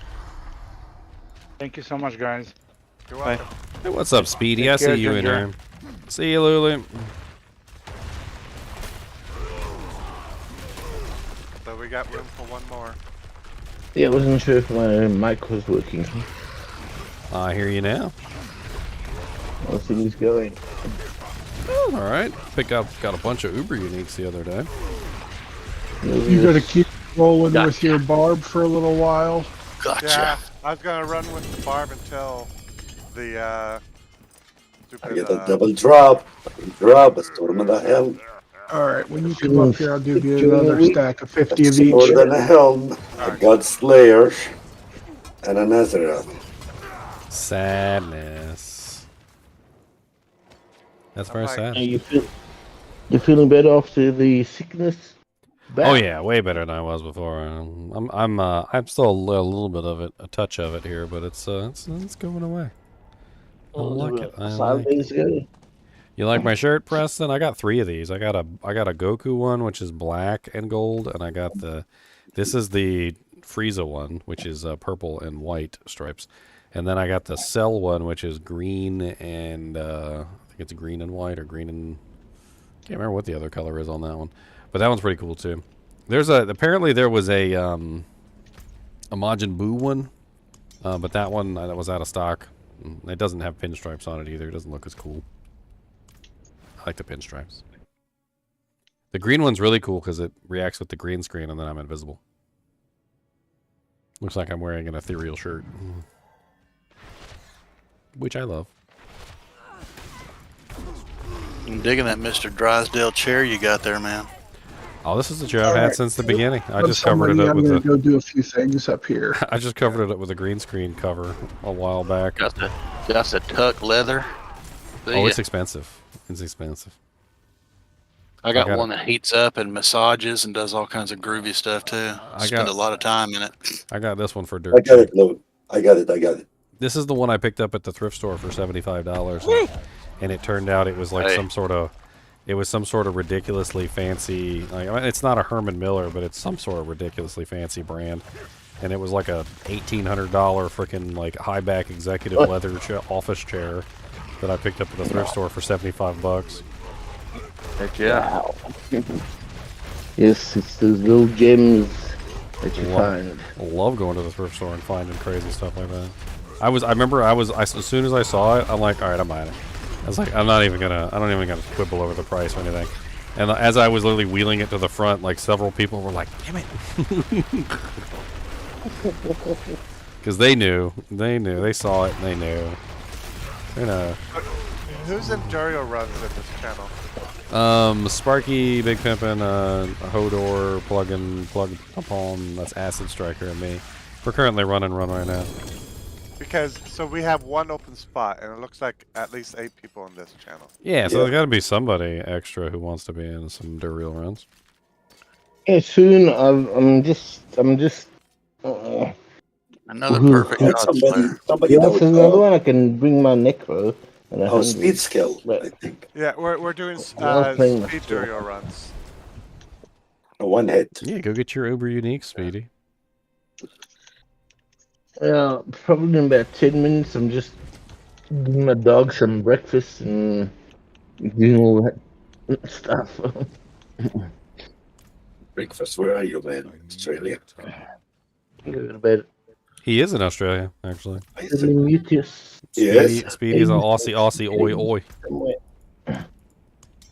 Thank you so much, guys. You're welcome. Hey, what's up, Speedy? I Take care, see you in Ginger. there. See you, Lulu. So we got room for one more. Yeah, I wasn't sure if my mic was working. I hear you now. How's things going? Oh, all right. Got a bunch of Uber uniques the other day. You gotta keep rolling with your barb for a little while. Gotcha. Yeah, I was gonna run with the barb until the I get a double drop, a storm in the helm, Alright, when you come up here, I'll give you another stack of 50 of sword each. and a helm, a god slayer, and a Nazareth. Sadness. That's very sad. You feeling better after the sickness? Oh yeah, way better than I was before. I'm still a little bit of it, a touch of it here, but it's going away. I like it. I like it. You like my shirt, Preston? I got 3 of these. I got a Goku one, which is black and gold, and I got this is the Frieza one, which is purple and white stripes, and then I got the Cell one, which is green and I think it's green and white or green and can't remember what the other color is on that one, but that one's pretty cool too. Apparently there was a Majin Buu one, but that one that was out of stock. It doesn't have pinstripes on it either. It doesn't look as cool. I like the pinstripes. The green one's really cool because it reacts with the green screen and then I'm invisible. Looks like I'm wearing an ethereal shirt. Which I love. I'm digging that Mr. Drysdale chair you got there, man. Oh, this is the chair I've had since the beginning. I just I'm covered it up with gonna the. go do a few things up here. I just covered it up with a green screen cover a while back. Got the Totk leather. Oh, it's expensive. It's expensive. I got one that heats up and massages and does all kinds of groovy stuff too. I spend a lot of time in it. I got this one for dirt. I got it, Lord. I got it. This is the one I picked up at the thrift store for $75, and it turned out it was like some sort of ridiculously fancy. Like, it's not a Herman Miller, but it's some sort of ridiculously fancy brand, and it was like a $1,800 freaking like high back executive leather office chair that I picked up at the thrift store for $75. Heck yeah. Wow. Yes, it's those little gems that you find. Love going to the thrift store and finding crazy stuff like that. I remember as soon as I saw it, I'm like, all right, I'm buying it. I was like, I don't even gonna quibble over the price or anything. And as I was literally wheeling it to the front, like several people were like, damn it. Because they saw it and they knew. You know. Who's in Duriel runs in this channel? Sparky, Big Pimpin', Hodor, Plug Upon, that's Acid Striker and me. We're currently running right now. Because, so we have one open spot, and it looks like at least 8 people in this channel. Yeah, so there's got to be somebody extra who wants to be in some Duriel runs. Yeah, soon. I'm just. Another perfect somebody that's another one. I can bring my necro. And speed skill, I think. Yeah, we're doing speed Duriel runs. One hit. Yeah, go get your Uber Unique, Speedy. Yeah, probably in about 10 minutes. I'm just giving my dog some breakfast and doing all that stuff. Breakfast, where are you, man? Australia. He is in Australia, actually. Muteus. Yes. Speedy's an Aussie, oi.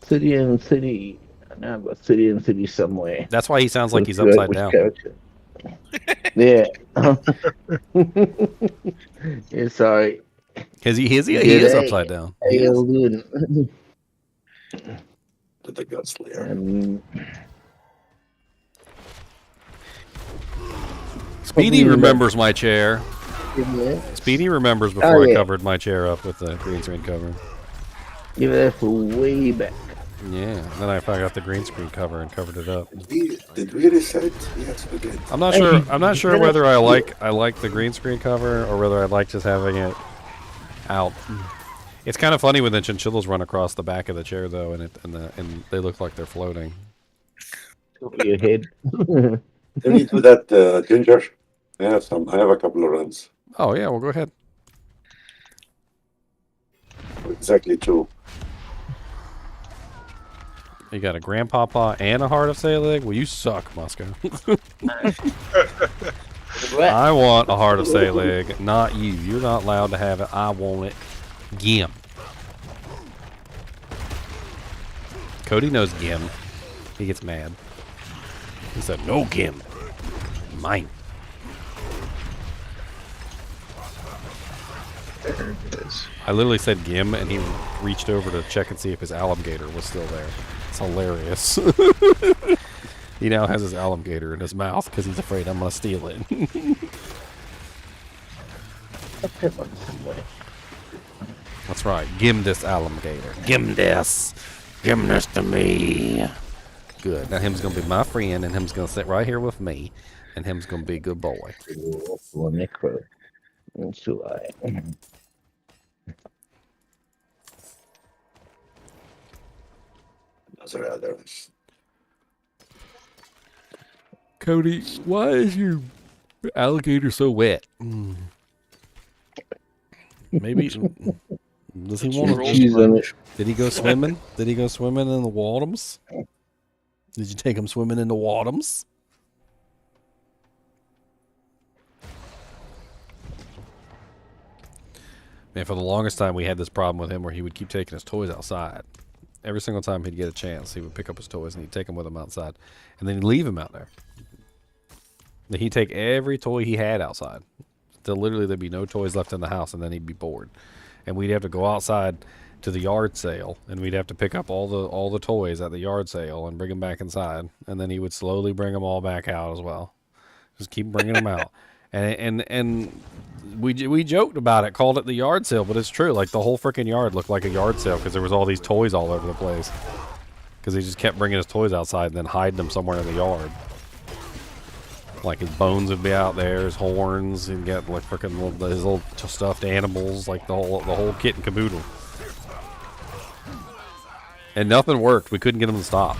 City and city. Now I've got city and city somewhere. That's why he sounds like he's upside down. Yeah. Yeah, sorry. Because he is upside down. The Godslayer. Speedy remembers my chair. Speedy remembers before I covered my chair up with the green screen cover. Give that for way back. Yeah, then I got the green screen cover and covered it up. Did we reset? Yes, we did. I'm not sure whether I like the green screen cover or whether I like just having it out. It's kind of funny when the chinchillas run across the back of the chair though, and they look like they're floating. Over your head. Can you do that, Ginger? I have a couple of runs. Oh yeah, well go ahead. Exactly 2. You got a grandpapa and a heart of Selig? Well, you suck, Musco. I want a heart of Selig, not you. You're not allowed to have it. I want it. Gim. Cody knows Gim. He gets mad. He said, no Gim. Mine. There it is. I literally said Gim, and he reached over to check and see if his alligator was still there. It's hilarious. He now has his alligator in his mouth because he's afraid I'm going to steal it. That's right. Gim this alligator. Gim this. Gim this to me. Good. Now him's going to be my friend, and him's going to sit right here with me, and him's going to be a good boy. Necro. So Others. Cody, why is your alligator so wet? Maybe does he want to? Did he go swimming? Did he go swimming in the waters? Did you take him swimming in the waters? Man, for the longest time we had this problem with him where he would keep taking his toys outside. every single time he'd get a chance, he would pick up his toys and he'd take them with him outside, and then he'd leave them out there. Then he'd take every toy he had outside. Till literally there'd be no toys left in the house, and then he'd be bored, and we'd have to go outside to the yard sale, and we'd have to pick up all the toys at the yard sale and bring them back inside, and then he would slowly bring them all back out as well. Just keep bringing them out, and we joked about it, called it the yard sale, but it's true. Like the whole freaking yard looked like a yard sale because there was all these toys all over the place. Because he just kept bringing his toys outside and then hiding them somewhere in the yard. Like his bones would be out there, his horns, he'd get like freaking his little stuffed animals, like the whole kit and caboodle. And nothing worked. We couldn't get him to stop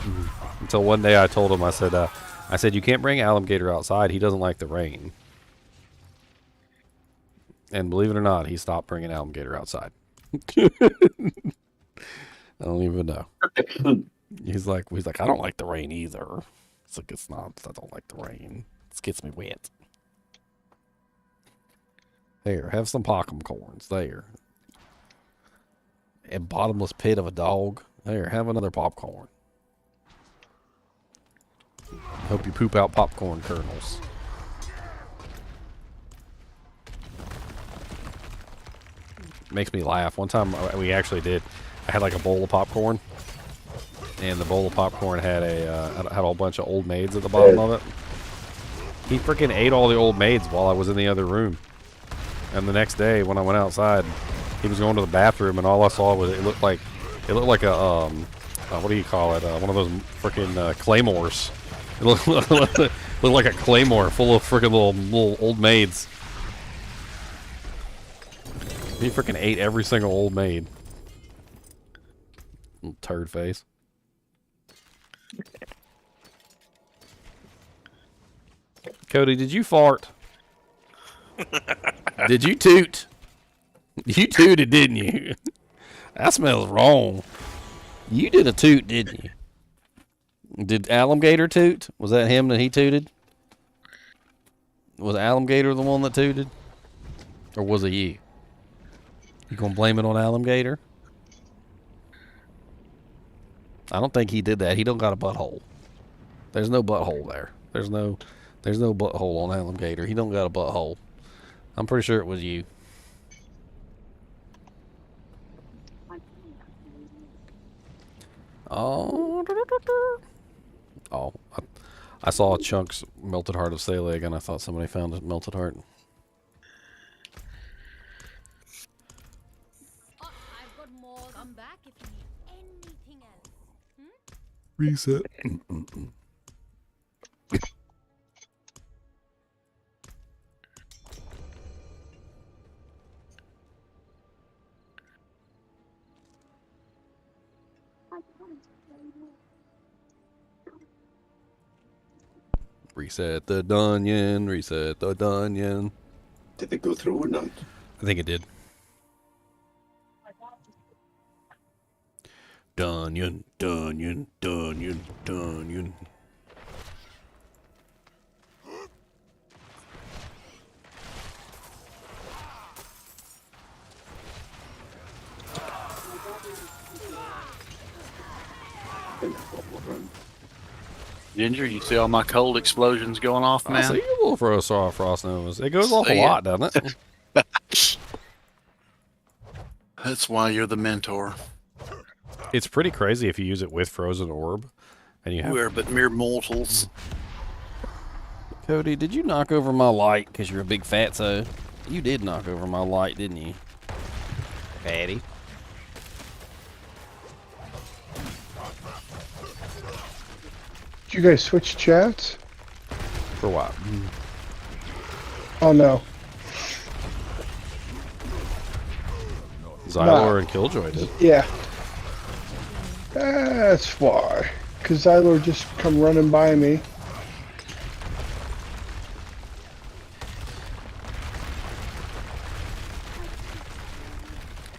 until one day I told him, I said, you can't bring Alligator outside. He doesn't like the rain. And believe it or not, he stopped bringing Alligator outside. I don't even know. He's like, I don't like the rain either. It's like, it's not, I don't like the rain. It gets me wet. There, have some popcorns. There. A bottomless pit of a dog. There, have another popcorn. Hope you poop out popcorn kernels. Makes me laugh. One time we actually did. I had like a bowl of popcorn, and the bowl of popcorn had had a whole bunch of old maids at the bottom of it. He freaking ate all the old maids while I was in the other room. And the next day when I went outside, he was going to the bathroom, and all I saw was it looked like a what do you call it? One of those freaking claymores. It looked like a claymore full of freaking little old maids. He freaking ate every single old maid. Little turd face. Cody, did you fart? Did you toot? You tooted, didn't you? That smells wrong. You did a toot, didn't you? Did Alligator toot? Was that him that he tooted? Was Alligator the one that tooted? Or was it you? You gonna blame it on Alligator? I don't think he did that. He don't got a butthole. There's no butthole there. There's no butthole on Alligator. He don't got a butthole. I'm pretty sure it was you. Oh, I saw Chunk's melted heart of Saleg, and I thought somebody found a melted heart. Oh, I've got more. Come back if you need anything else. Reset. Reset the dungeon, reset the dungeon. Did it go through or not? I think it did. Dungeon, dungeon, dungeon, dungeon. Ginger, you see all my cold explosions going off, man? I see you little frost novas. It goes off a lot, doesn't it? That's why you're the mentor. It's pretty crazy if you use it with Frozen Orb. And you have... We're but mere mortals. Cody, did you knock over my light because you're a big fatso? You did knock over my light, didn't you? Fatty. Did you guys switch chats? For what? Oh no. Xylor and Killjoy did. Yeah. That's far. Because Xylor just come running by me.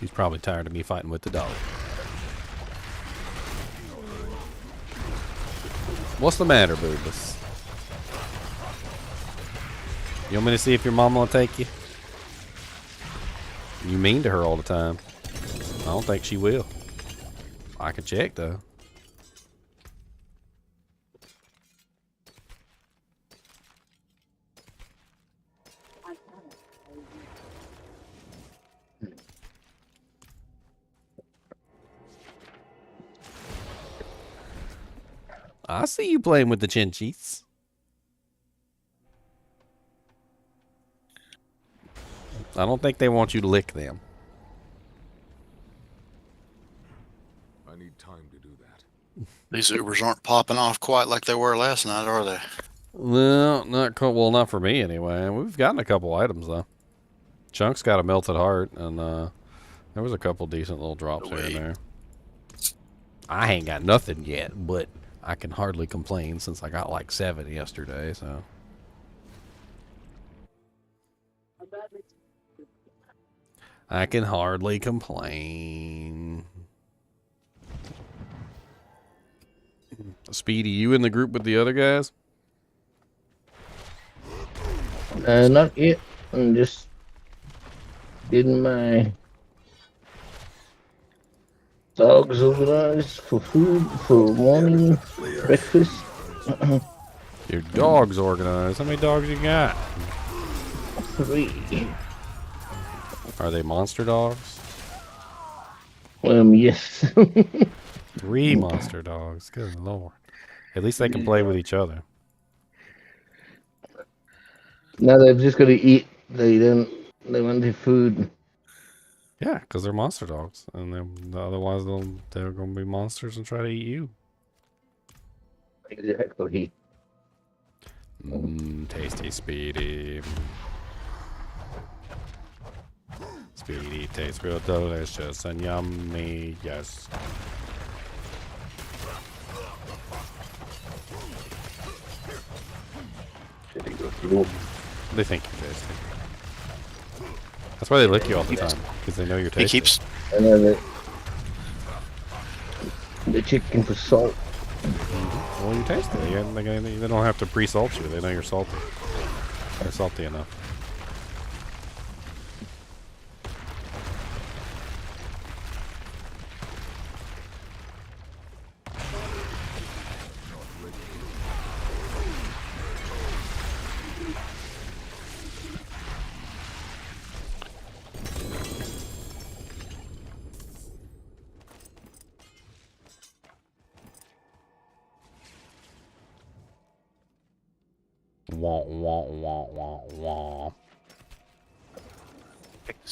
He's probably tired of me fighting with the dog. What's the matter, Boobus? You want me to see if your mama will take you? You mean to her all the time. I don't think she will. I can check though. I see you playing with the Chinchillas. I don't think they want you to lick them. I need time to do that. These Ubers aren't popping off quite like they were last night, are they? Well, not for me anyway. We've gotten a couple items though. Chunk's got a melted heart, and there was a couple decent little drops here and there. I ain't got nothing yet, but I can hardly complain since I got like 7 yesterday. So. I can hardly complain. Speedy, you in the group with the other guys? Not yet. I'm just getting my dogs organized for food for morning breakfast. Your dog's organized. How many dogs you got? 3. Are they monster dogs? Yes. 3 monster dogs. Good lord. At least they can play with each other. Now they're just gonna eat. They want their food. Yeah, because they're monster dogs, and otherwise they're going to be monsters and try to eat you. Exactly. Tasty Speedy. Speedy tastes real delicious and yummy. Yes. They think you're tasty. That's why they lick you all the time, because they know you're tasty. He keeps. I know the chicken for salt. Well, you're tasty. They don't have to pre-salt you. They know you're salty. They're salty enough. Wah, wah, wah, wah, wah.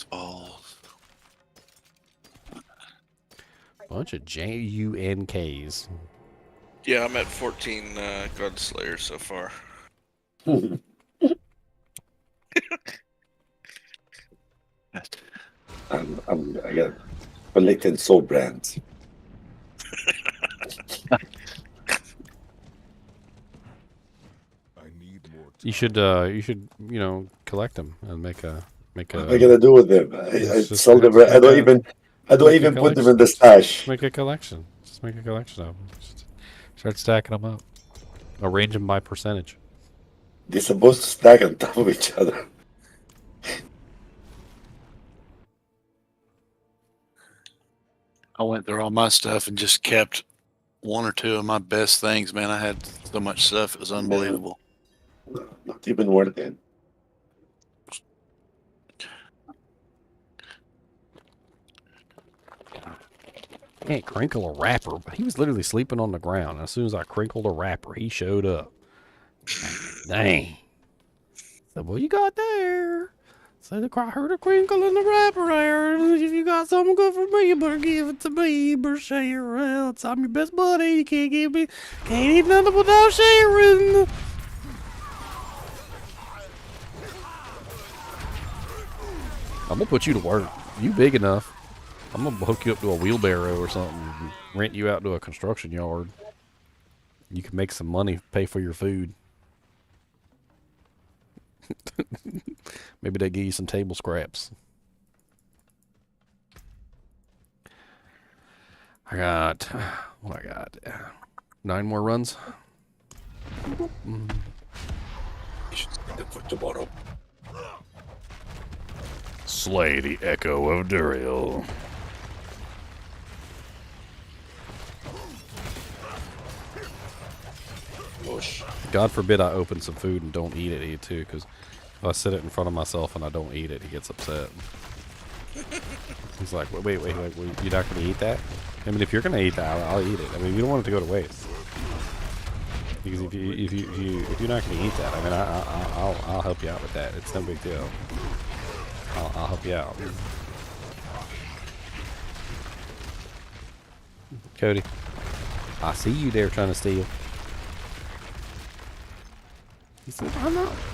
Balls. Bunch of JUNKs. Yeah, I'm at 14 Gunslayers so far. I got collected soul brands. You should, collect them and make a. What am I gonna do with them? I sell them. I don't even put them in the stash. Just make a collection. Just make a collection of them. Just start stacking them up. Arrange them by percentage. They're supposed to stack on top of each other. I went through all my stuff and just kept 1 or 2 of my best things, man. I had so much stuff, it was unbelievable. Not even worth it. Can't crinkle a wrapper, but he was literally sleeping on the ground. As soon as I crinkled a wrapper, he showed up. Dang. So what you got there? So I heard a crinkle in the wrapper there. If you got something good for me, you better give it to me. You better share. Else I'm your best buddy. You can't eat nothing without sharing. I'm gonna put you to work. You big enough. I'm gonna hook you up to a wheelbarrow or something. And rent you out to a construction yard. You can make some money, pay for your food. Maybe they give you some table scraps. I got 9 more runs. You should put the bottom. Slay the echo of Duriel. God forbid I open some food and don't eat it too, because if I sit it in front of myself and I don't eat it, he gets upset. He's like, wait, you're not going to eat that? I mean, if you're going to eat that, I'll eat it. I mean, you don't want it to go to waste. Because if you're not going to eat that, I mean, I'll help you out with that. It's no big deal. I'll help you out. Cody, I see you there trying to steal. He said,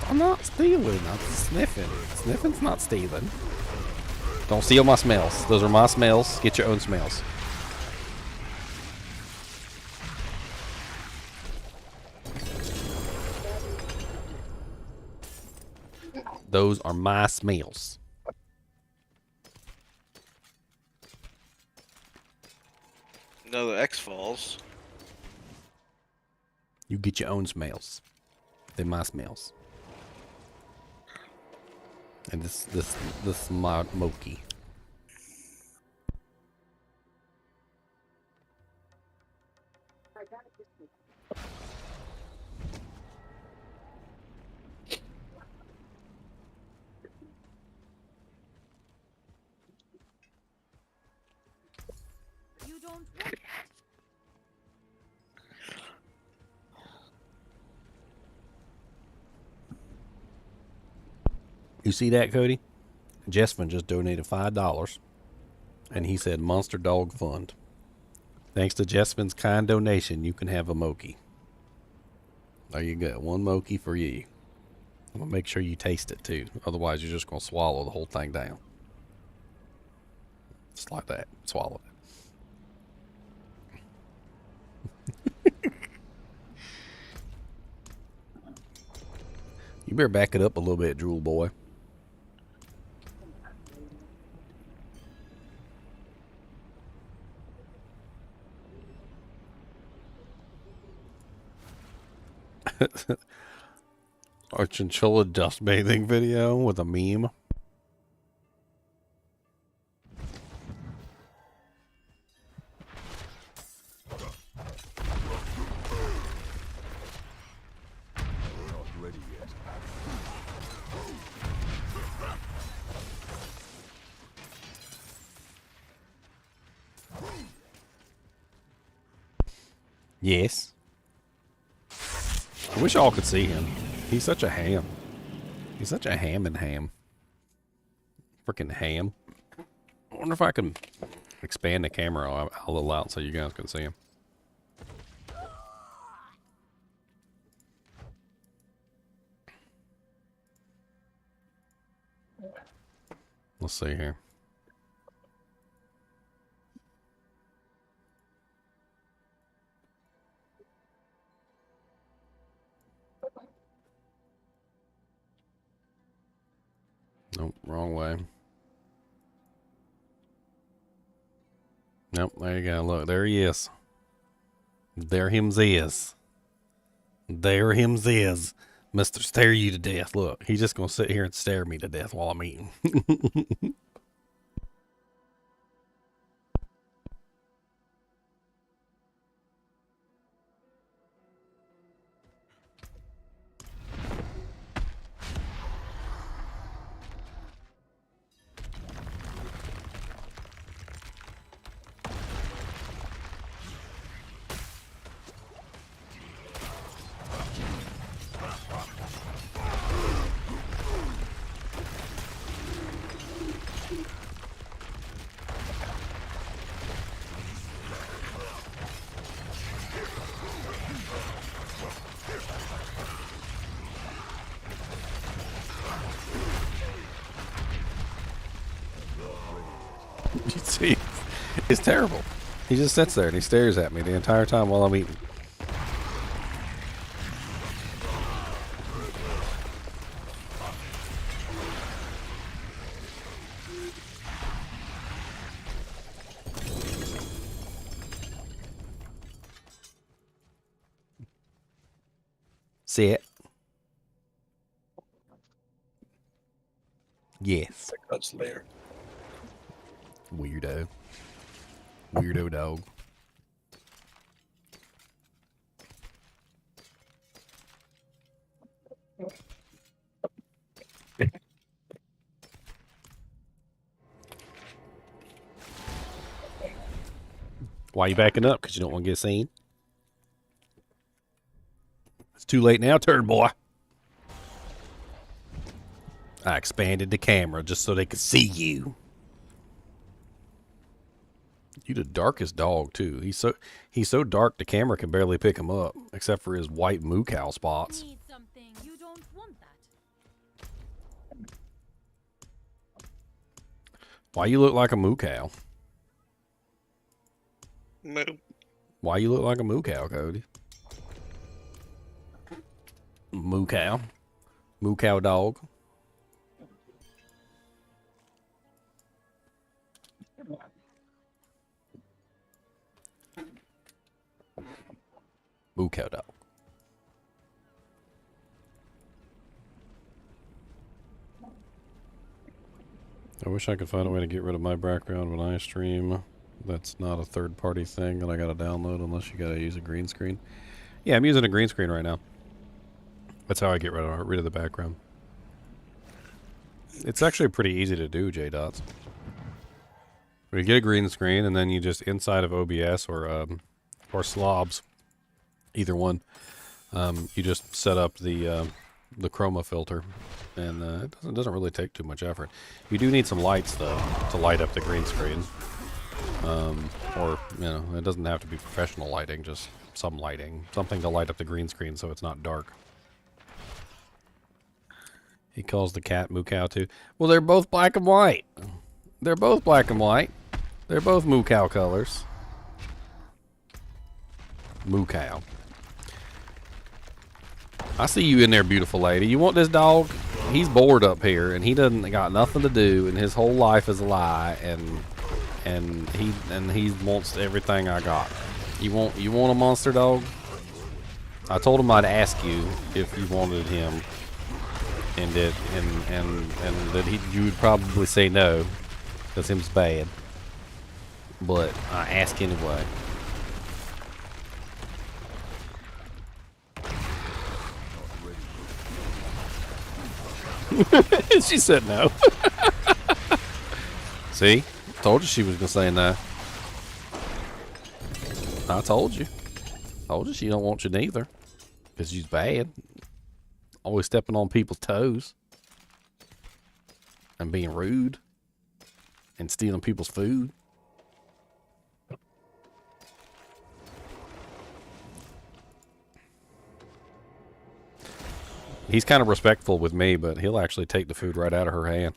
I'm not stealing. I'm sniffing. Sniffing's not stealing. Don't steal my smells. Those are my smells. Get your own smells. Those are my smells. No, the X falls. You get your own smells. They're my smells. And this is my Moki. You don't. You see that, Cody? Jessman just donated $5, and he said Monster Dog Fund. Thanks to Jessman's kind donation, you can have a Moki. There you go. One Moki for you. I'm going to make sure you taste it, too. Otherwise, you're just going to swallow the whole thing down. Just like that. Swallow it. You better back it up a little bit, drool boy. Our Chinchilla dust bathing video with a meme. Yes. I wish y'all could see him. He's such a ham. He's such a ham and ham. Freaking ham. I wonder if I can expand the camera a little out so you guys can see him. Let's see here. Nope, wrong way. Nope, there you go. Look, there he is. There hims is. There hims is. Mr. Stare you to death. Look, he's just going to sit here and stare me to death while I'm eating. You see, it's terrible. He just sits there and he stares at me the entire time while I'm eating. Sit. Yes. That's lair. Weirdo. Weirdo dog. Why you backing up? Because you don't want to get seen? It's too late now, turd boy. I expanded the camera just so they could see you. You the darkest dog too. He's so dark the camera can barely pick him up, except for his white moo cow spots. Need something. You don't want that. Why you look like a moo cow? Moo. Why you look like a moo cow, Cody? Moo cow. Moo cow dog. Moo cow dog. I wish I could find a way to get rid of my background when I stream. That's not a third-party thing that I gotta download unless you gotta use a green screen. Yeah, I'm using a green screen right now. That's how I get rid of the background. It's actually pretty easy to do, J-Dots. You get a green screen, and then you just, inside of OBS or Slobs, either one, you just set up the chroma filter, and it doesn't really take too much effort. You do need some lights, though, to light up the green screen. Or, you know, it doesn't have to be professional lighting, just some lighting. Something to light up the green screen so it's not dark. He calls the cat moo cow too. Well, they're both black and white. They're both black and white. They're both moo cow colors. Moo cow. I see you in there, beautiful lady. You want this dog? He's bored up here, and he doesn't got nothing to do, and his whole life is a lie, and he wants everything I got. You want a monster dog? I told him I'd ask you if you wanted him, and that you would probably say no, because him's bad. But I ask anyway. She said no. See? Told you she was gonna say no. I told you. Told you she don't want you neither. Because she's bad. Always stepping on people's toes. And being rude. And stealing people's food. He's kind of respectful with me, but he'll actually take the food right out of her hand.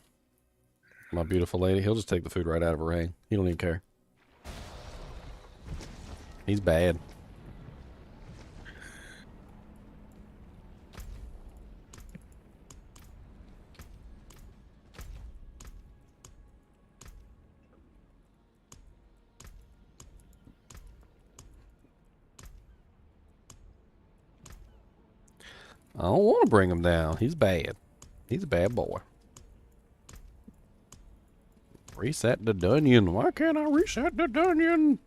My beautiful lady, he'll just take the food right out of her hand. He don't even care. He's bad. I don't want to bring him down. He's bad. He's a bad boy. Reset the dungeon. Why can't I reset the dungeon?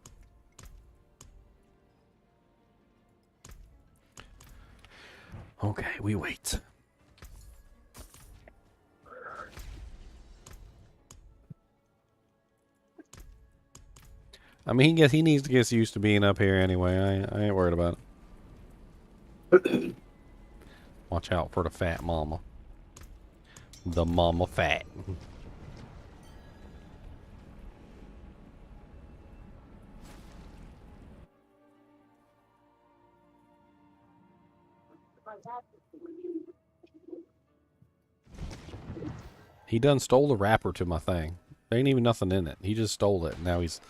Okay, we wait. I mean, he needs to get used to being up here anyway. I ain't worried about it. Watch out for the fat mama. The mama fat. He done stole the wrapper to my thing. There ain't even nothing in it. He just stole it. Now he's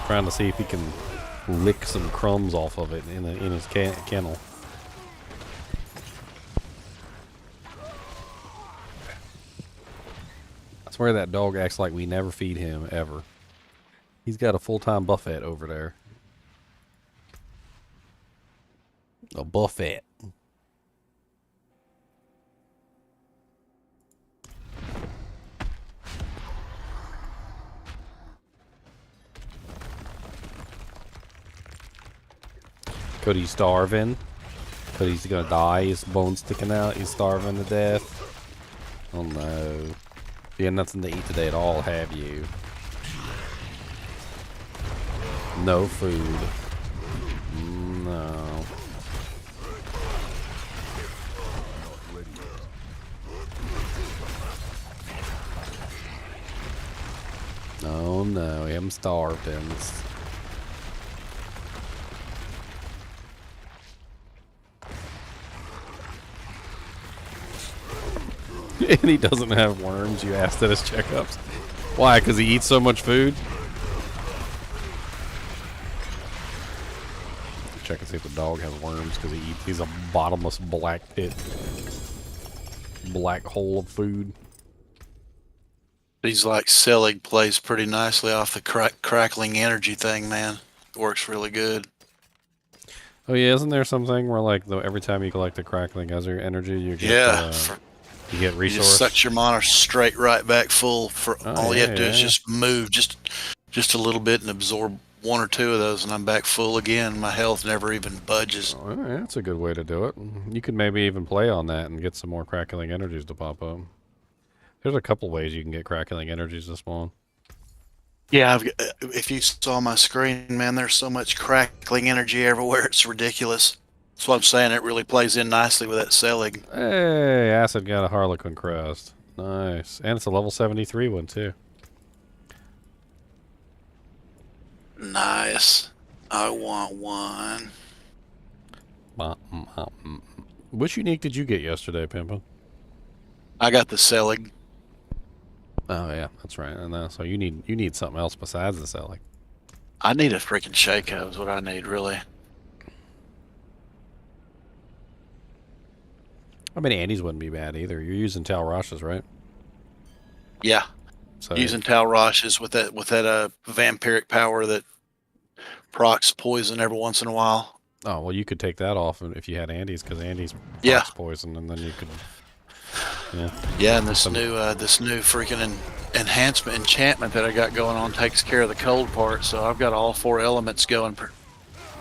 trying to see if he can lick some crumbs off of it in his kennel. I swear that dog acts like we never feed him, ever. He's got a full-time buffet over there. A buffet. Could he starving? But he's gonna die. His bones sticking out. He's starving to death. Oh no! You had nothing to eat today at all, have you? No food. No. Oh no, I'm starving. And he doesn't have worms, you asked at his checkups. Why? Because he eats so much food? Check and see if the dog has worms, because he's a bottomless black pit. Black hole of food. These like Selig plays pretty nicely off the crackling energy thing, man. It works really good. Oh yeah, isn't there something where like every time you collect the crackling energy, you get you get resource? You just suck your mana straight right back full. For all you have to do is just move just a little bit and absorb one or two of those, and I'm back full again. My health never even budges. Oh, yeah, that's a good way to do it. You could maybe even play on that and get some more crackling energies to pop up. There's a couple ways you can get crackling energies to spawn. Yeah, if you saw my screen, man, there's so much crackling energy everywhere. It's ridiculous. That's what I'm saying. It really plays in nicely with that Selig. Hey, Acid got a Harlequin crest. Nice. And it's a level 73 one, too. Nice. I want one. Which unique did you get yesterday, Pimpin? I got the Selig. Oh yeah, that's right. And so you need something else besides the Selig. I need a freaking Shaco is what I need, really. I mean, Andy's wouldn't be bad either. You're using Tal Rosh's, right? Yeah. So using Tal Rosh's with that vampiric power that procs poison every once in a while. Oh well, you could take that off if you had Andy's, because Andy's procs poison, and then you could. Yeah, and this new freaking enchantment that I got going on takes care of the cold part, so I've got all 4 elements going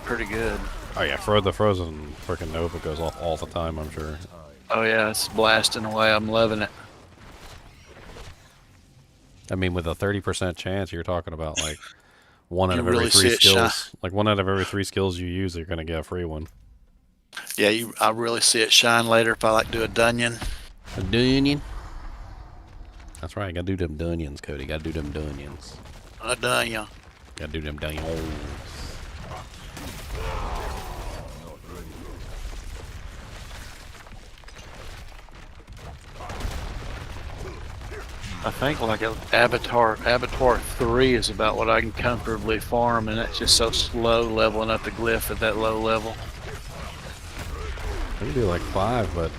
pretty good. Oh yeah, the frozen freaking Nova goes off all the time, I'm sure. Oh yeah, it's blasting away. I'm loving it. I mean, with a 30% chance, you're talking about like one out You of every really 3 see it skills. Like 1 out of every 3 skills you use, you're gonna get a free one. Yeah, I really see it shine later if I like do a Dunyan. A Dunyan? That's right, gotta do them Dunyans, Cody. Gotta do them Dunyans. A Dunyan. Gotta do them Dunyans. I think like Abattoir 3 is about what I can comfortably farm, and that's just so slow leveling up the glyph at that low level. I can do like 5, but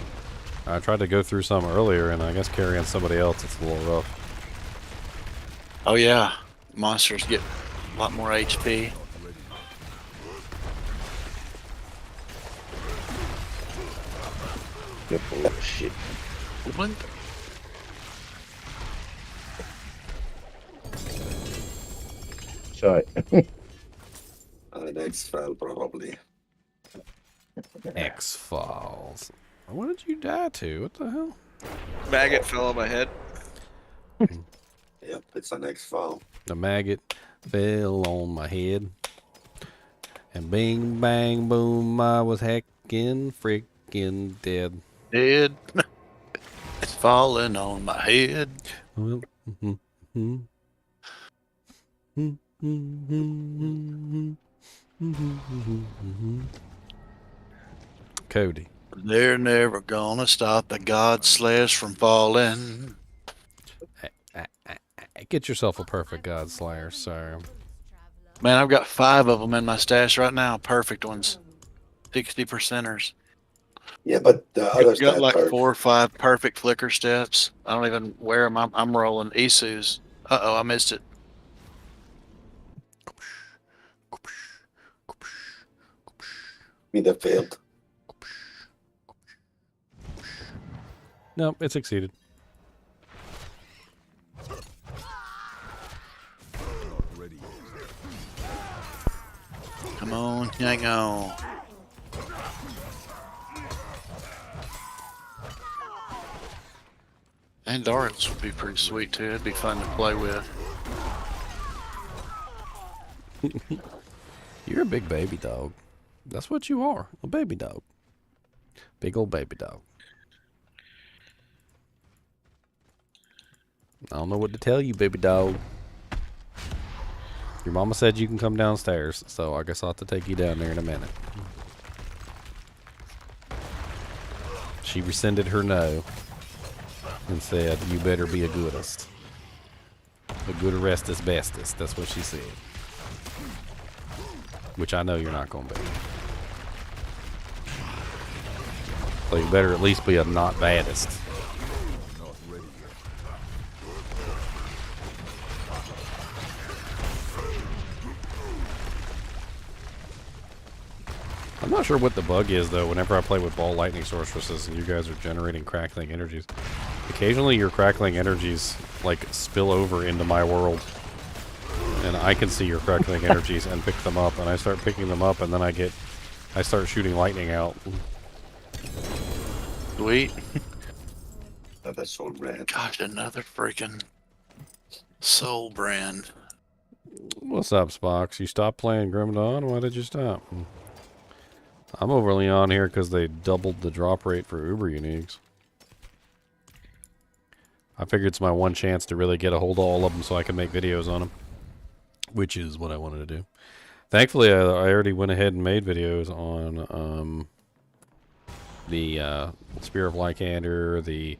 I tried to go through some earlier, and I guess carrying somebody else, it's a little rough. Oh yeah, monsters get a lot more HP. Oh shit. What? Sorry. X-File probably. X-Files. What did you die to? What the hell? Maggot fell on my head. Yep, it's an X-File. The maggot fell on my head. And bing, bang, boom, I was heckin' freaking dead. Dead. It's falling on my head. Well, Cody. They're never gonna stop the God Slayers from falling. Get yourself a perfect God Slayer, sir. Man, I've got 5 of them in my stash right now. Perfect ones. 60%ers. Yeah, but the others I've got that like are 4 or 5 perfect flicker steps. I don't even wear them. I'm rolling Isu's. Uh-oh, I missed it. me that failed. No, it succeeded. Come on, hang on. And Darius would be pretty sweet too. It'd be fun to play with. You're a big baby dog. That's what you are, a baby dog. Big old baby dog. I don't know what to tell you, baby dog. Your mama said you can come downstairs, so I guess I'll have to take you down there in a minute. She rescinded her no and said, you better be a goodest. A good arrest is bestest. That's what she said. Which I know you're not going to be. So you better at least be a not baddest. I'm not sure what the bug is, though, whenever I play with ball lightning sorceresses and you guys are generating crackling energies. Occasionally your crackling energies, like, spill over into my world. And I can see your crackling energies and pick them up, and I start picking them up, and then I start shooting lightning out. Sweet. Another soul brand. Gosh, another freaking soul brand. What's up, Spox? You stopped playing Grim Dawn? Why did you stop? I'm overly on here because they doubled the drop rate for Uber Uniques. I figured it's my one chance to really get a hold of all of them so I can make videos on them. Which is what I wanted to do. Thankfully, I already went ahead and made videos on the Spear of Lycander, the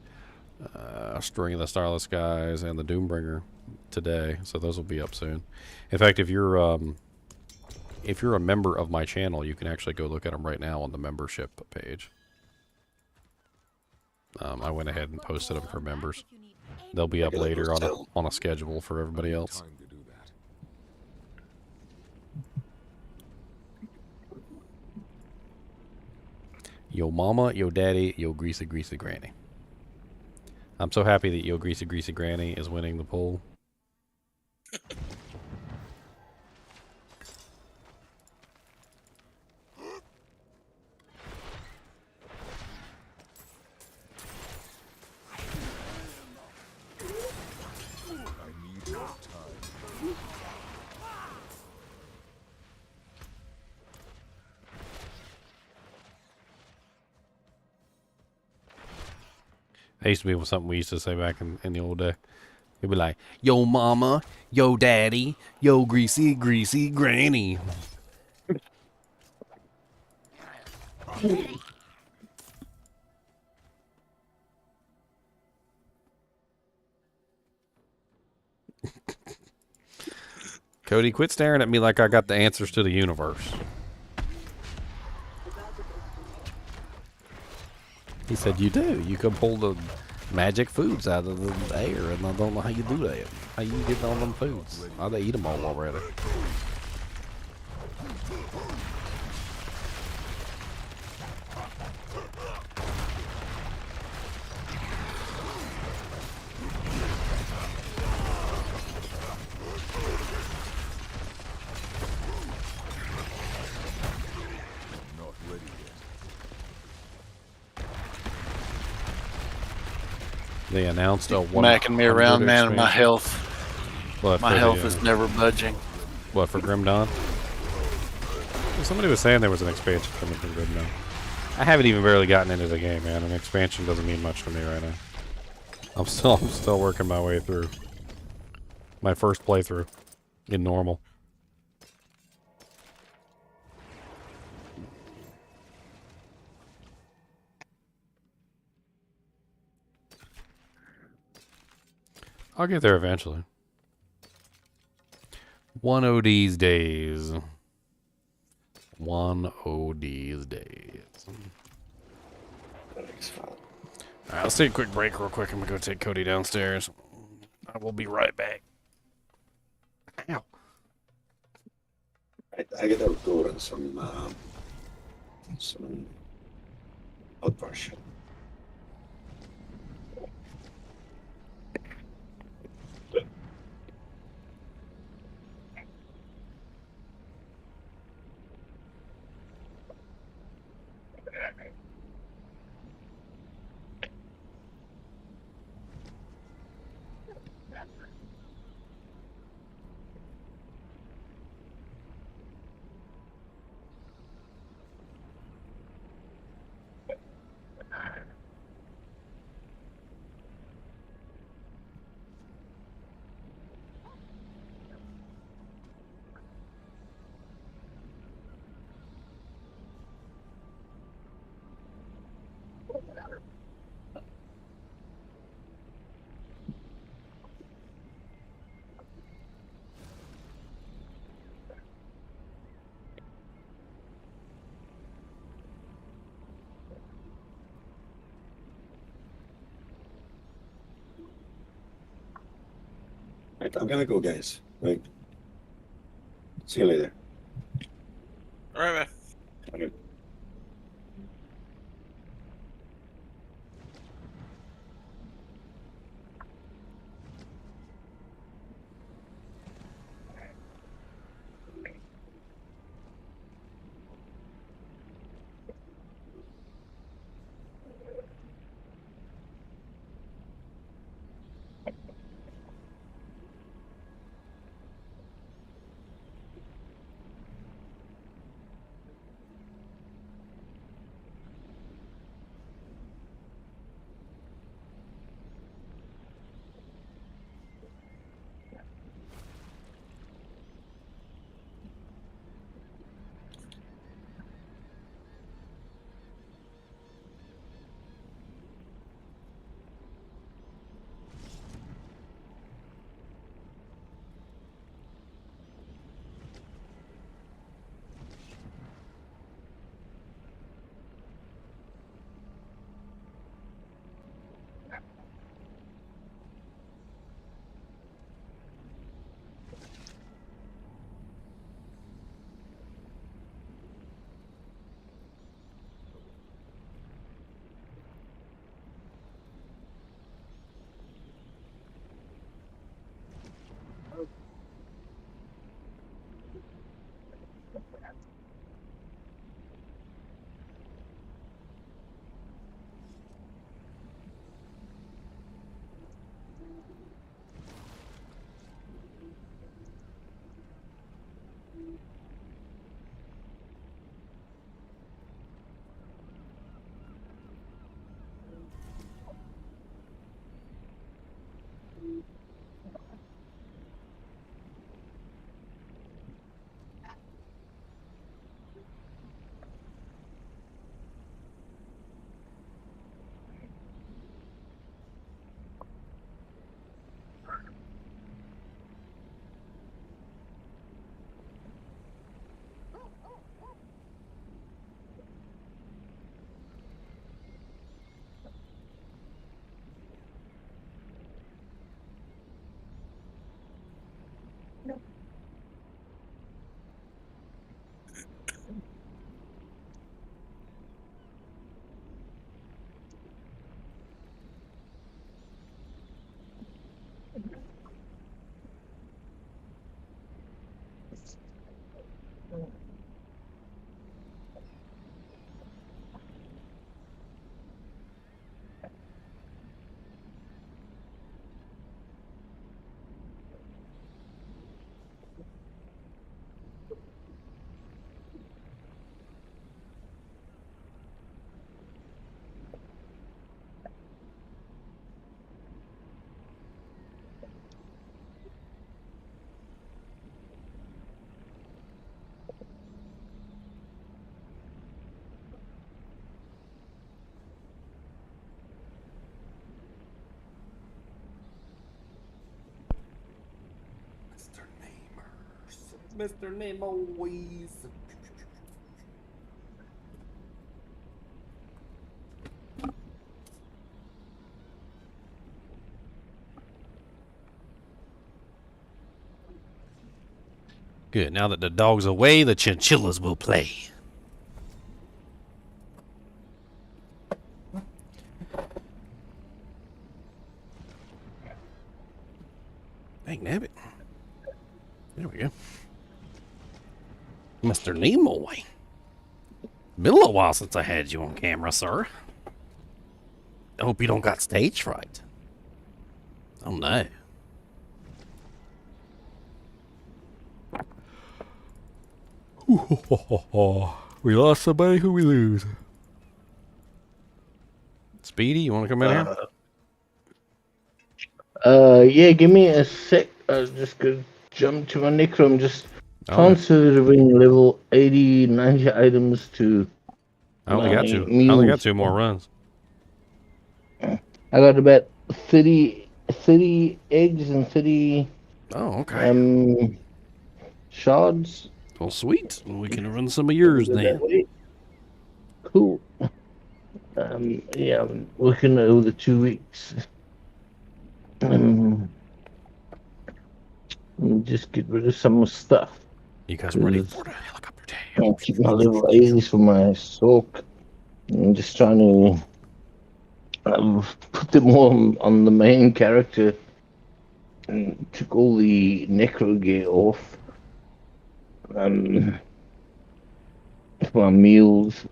String of the Starless Skies, and the Doombringer today. So those will be up soon. In fact, if you're a member of my channel, you can actually go look at them right now on the membership page. I went ahead and posted them for members. They'll be up later on a schedule for everybody else. Yo mama, yo daddy, yo greasy greasy granny. I'm so happy that yo greasy greasy granny is winning the poll. That used to be something we used to say back in the old day. It'd be like, yo mama, yo daddy, yo greasy, greasy granny. Cody, quit staring at me like I got the answers to the universe. He said, you do. You can pull the magic foods out of the air, and I don't know how you do that. How you get all them foods? I'd eat them all already. They announced a one. Smacking me around, man, and my expansion. health. What, My for health the, is never budging. What, for Grim Dawn? Somebody was saying there was an expansion coming from Grim Dawn. I haven't even barely gotten into the game, man. An expansion doesn't mean much to me right now. I'm still working my way through my first playthrough in normal. I'll get there eventually. One o' these days. One o' these days. Alright, let's take a quick break real quick. I'm gonna go take Cody downstairs. I will be right back. Ow. I get a tour and some hot brush. Right, I'm gonna go, guys. Right. See you later. All right, man. Okay. Mr. Nemo's. Good. Now that the dog's away, the chinchillas will play. Dang nabbit. There we go. Mr. Nimoy. Been a little while since I had you on camera, sir. I hope you don't got stage fright. Oh no. We lost somebody. Who we lose? Speedy, you want to come in here? Yeah, give me a sec. I was just gonna jump to my necro. I'm just Oh. transferring level 80, 90 items to. I only got my two. I mules. only got two more runs. I got about 30 eggs and 30 shards. Well, sweet. We can run some of yours then. Cool. Yeah, I'm working over the 2 weeks. and just get rid of some more stuff. You guys ready 'Cause for the helicopter day? I'll keep my level 80s for my soak. I'm just trying to put them all on the main character and took all the necro gear off. My meals.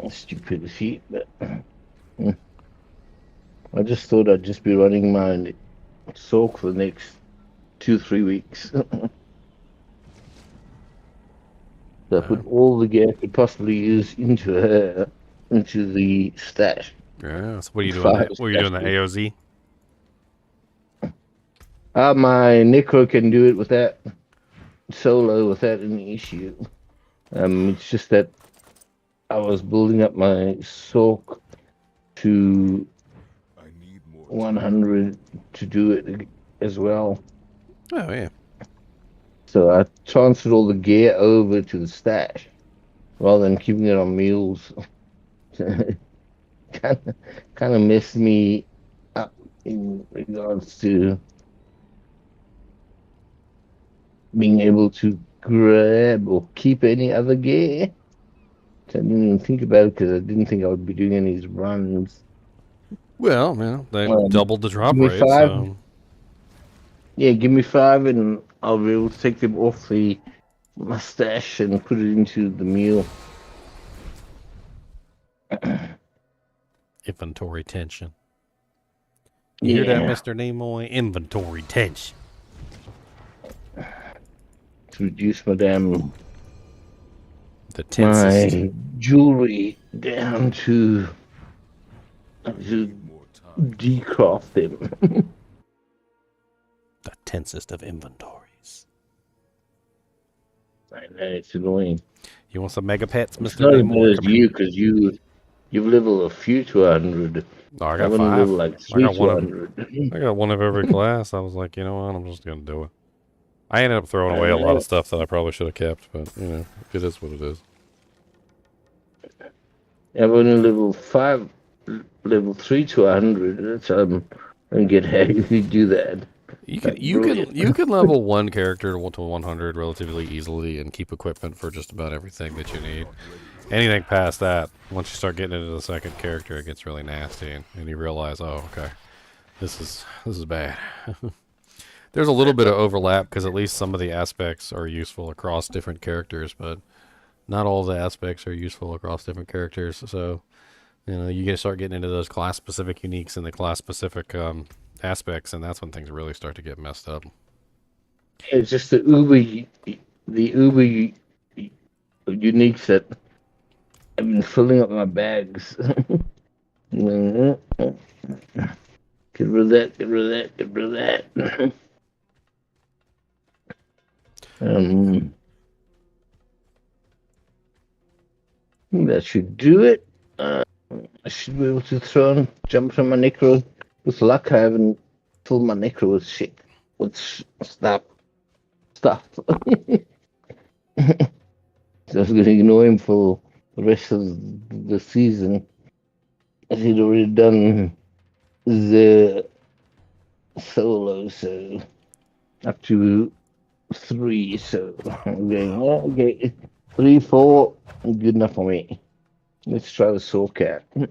Stupidity, but I just thought I'd just be running my soak for the next 2-3 weeks. So I put all the gear I could possibly use into the stash. Yeah. So what are you doing? What are you doing? The AOZ? My necro can do it without solo without any issue. It's just that I was building up my soak to 100 to do it as well. Oh yeah. So I transferred all the gear over to the stash rather than keeping it on mules. kind of messed me up in regards to being able to grab or keep any other gear. So I didn't even think about it because I didn't think I would be doing any of these runs. Well, man, they doubled the drop give me rate. 5. So Yeah, give me 5 and I'll be able to take them off the mustache and put it into the meal. inventory tension. You hear that, Yeah. Mr. Nimoy? Inventory tension. To reduce my damn the tensest. my jewelry down to decraft them. The tensest of inventories. I know, it's annoying. You want some mega pets, It's Mr. not as Nimoy? bad as you, because you've leveled a few to 100. Oh, I got wouldn't 5. level like 3 I got to one. 100. I got one of every class. I was like, you know what? I'm just gonna do it. I ended up throwing away a lot of stuff that I probably should have kept, but you know, it is what it is. I've only level 3 to 100. That's I don't get how you do that. You can level one character to 100 relatively easily and keep equipment for just about everything that you need. Anything past that, once you start getting into the second character, it gets really nasty, and you realize, oh, okay, this is bad. There's a little bit of overlap because at least some of the aspects are useful across different characters, but not all the aspects are useful across different characters. So, you know, you start getting into those class-specific uniques and the class-specific aspects, and that's when things really start to get messed up. It's just the uber uniques that I've been filling up my bags. Get rid of that, get rid of that, get rid of that. That should do it. I should be able to jump from my necro. With luck, I haven't filled my necro with shit. With stuff. So I was going to ignore him for the rest of the season. As he'd already done the solo, so up to 3. So I'm going, well, okay, 3, 4, good enough for me. Let's try the Soul Cat. What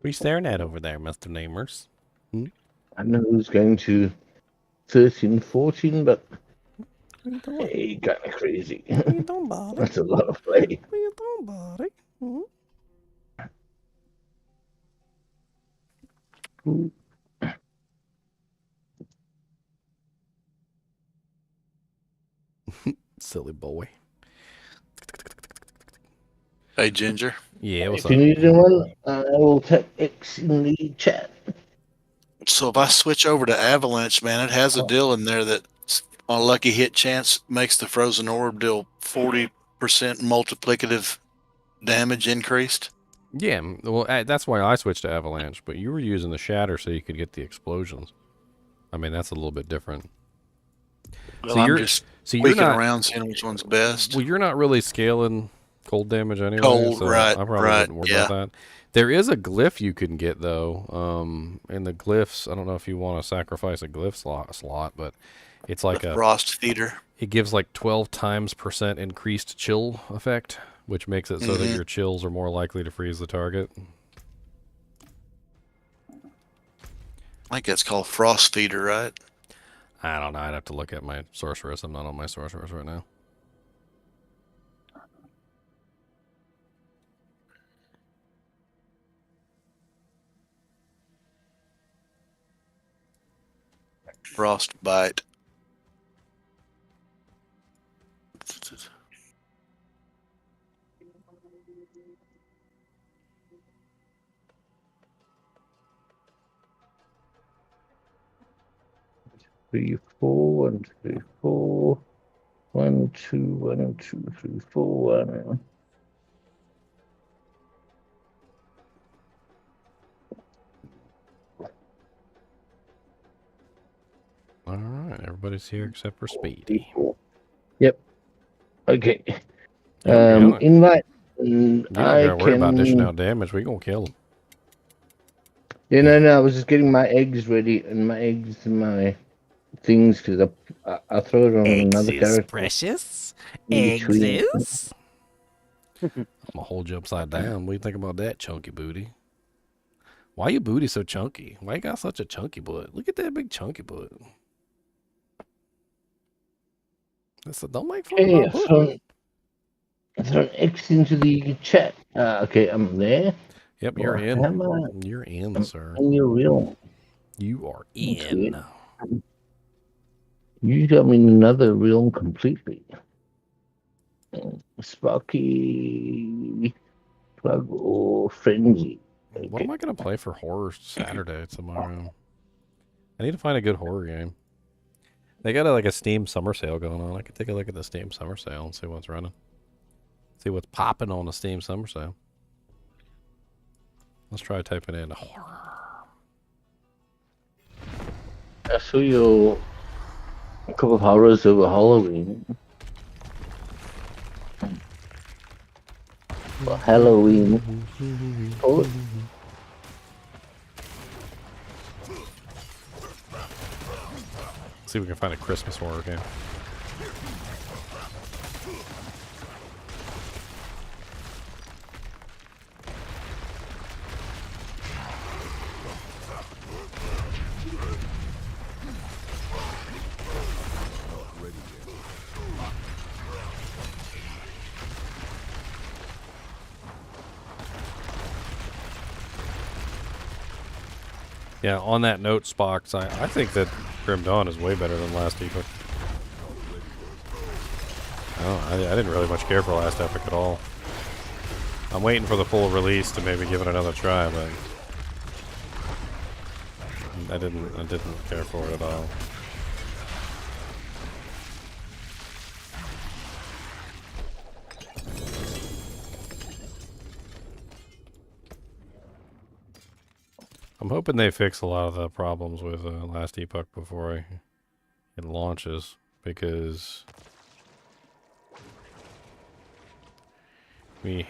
are you staring at over there, Mr. Namers? I know who's going to 13, 14, but hey, kind of crazy. That's a lot of play. Silly boy. Hey, Ginger. Yeah, what's If up? you need anyone, I will type X in the chat. So if I switch over to Avalanche, man, it has a deal in there that on a lucky hit chance makes the frozen orb deal 40% multiplicative damage increased. Yeah, well, that's why I switched to Avalanche, but you were using the Shatter so you could get the explosions. I mean, that's a little bit different. Well, so I'm you're just you're tweaking not around, seeing which one's best. Well, you're not really scaling cold damage anyway. Cold, so right, I probably right, wouldn't worry yeah. about that. There is a glyph you can get though. And the glyphs, I don't know if you want to sacrifice a glyph slot, but it's like a Frost Feeder. It gives like 12 times % increased chill effect, which makes it so that your chills are more likely to freeze the target. I think that's called Frost Feeder, right? I don't know. I'd have to look at my sorceress. I'm not on my sorceress right now. Frostbite. Three, four, 1, 3, 4. 1, 2, 1, 2, 3, 4, 1. All right, everybody's here except for Speedy. Yep. Okay. Yeah, Invite. You don't gotta worry about dishing out damage. We gonna kill them. Yeah, no. I was just getting my eggs ready and my eggs and my things because I throw it on another character. Precious. In between. Eggs. I'm gonna hold you upside down. What do you think about that, chunky booty? Why your booty so chunky? Why you got such a chunky butt? Look at that big chunky butt. Don't make fun Hey, of my butt. I throw an X into the chat. Okay, I'm there. Yep, you're in. You're in, sir. In your realm. You are in. You got me in another realm completely. Sparky plug or frenzy. Okay. What am I gonna play for horror Saturday tomorrow? I need to find a good horror game. They got like a Steam summer sale going on. I could take a look at the Steam summer sale and see what's running. See what's popping on the Steam summer sale. Let's try typing in horror. I saw you a couple of horrors over Halloween. For Halloween. Oh. See if we can find a Christmas horror game. Yeah, on that note, Spox, I think that Grim Dawn is way better than Last Epoch. Oh, I didn't really much care for Last Epoch at all. I'm waiting for the full release to maybe give it another try, but I didn't care for it at all. I'm hoping they fix a lot of the problems with Last Epoch before it launches, because I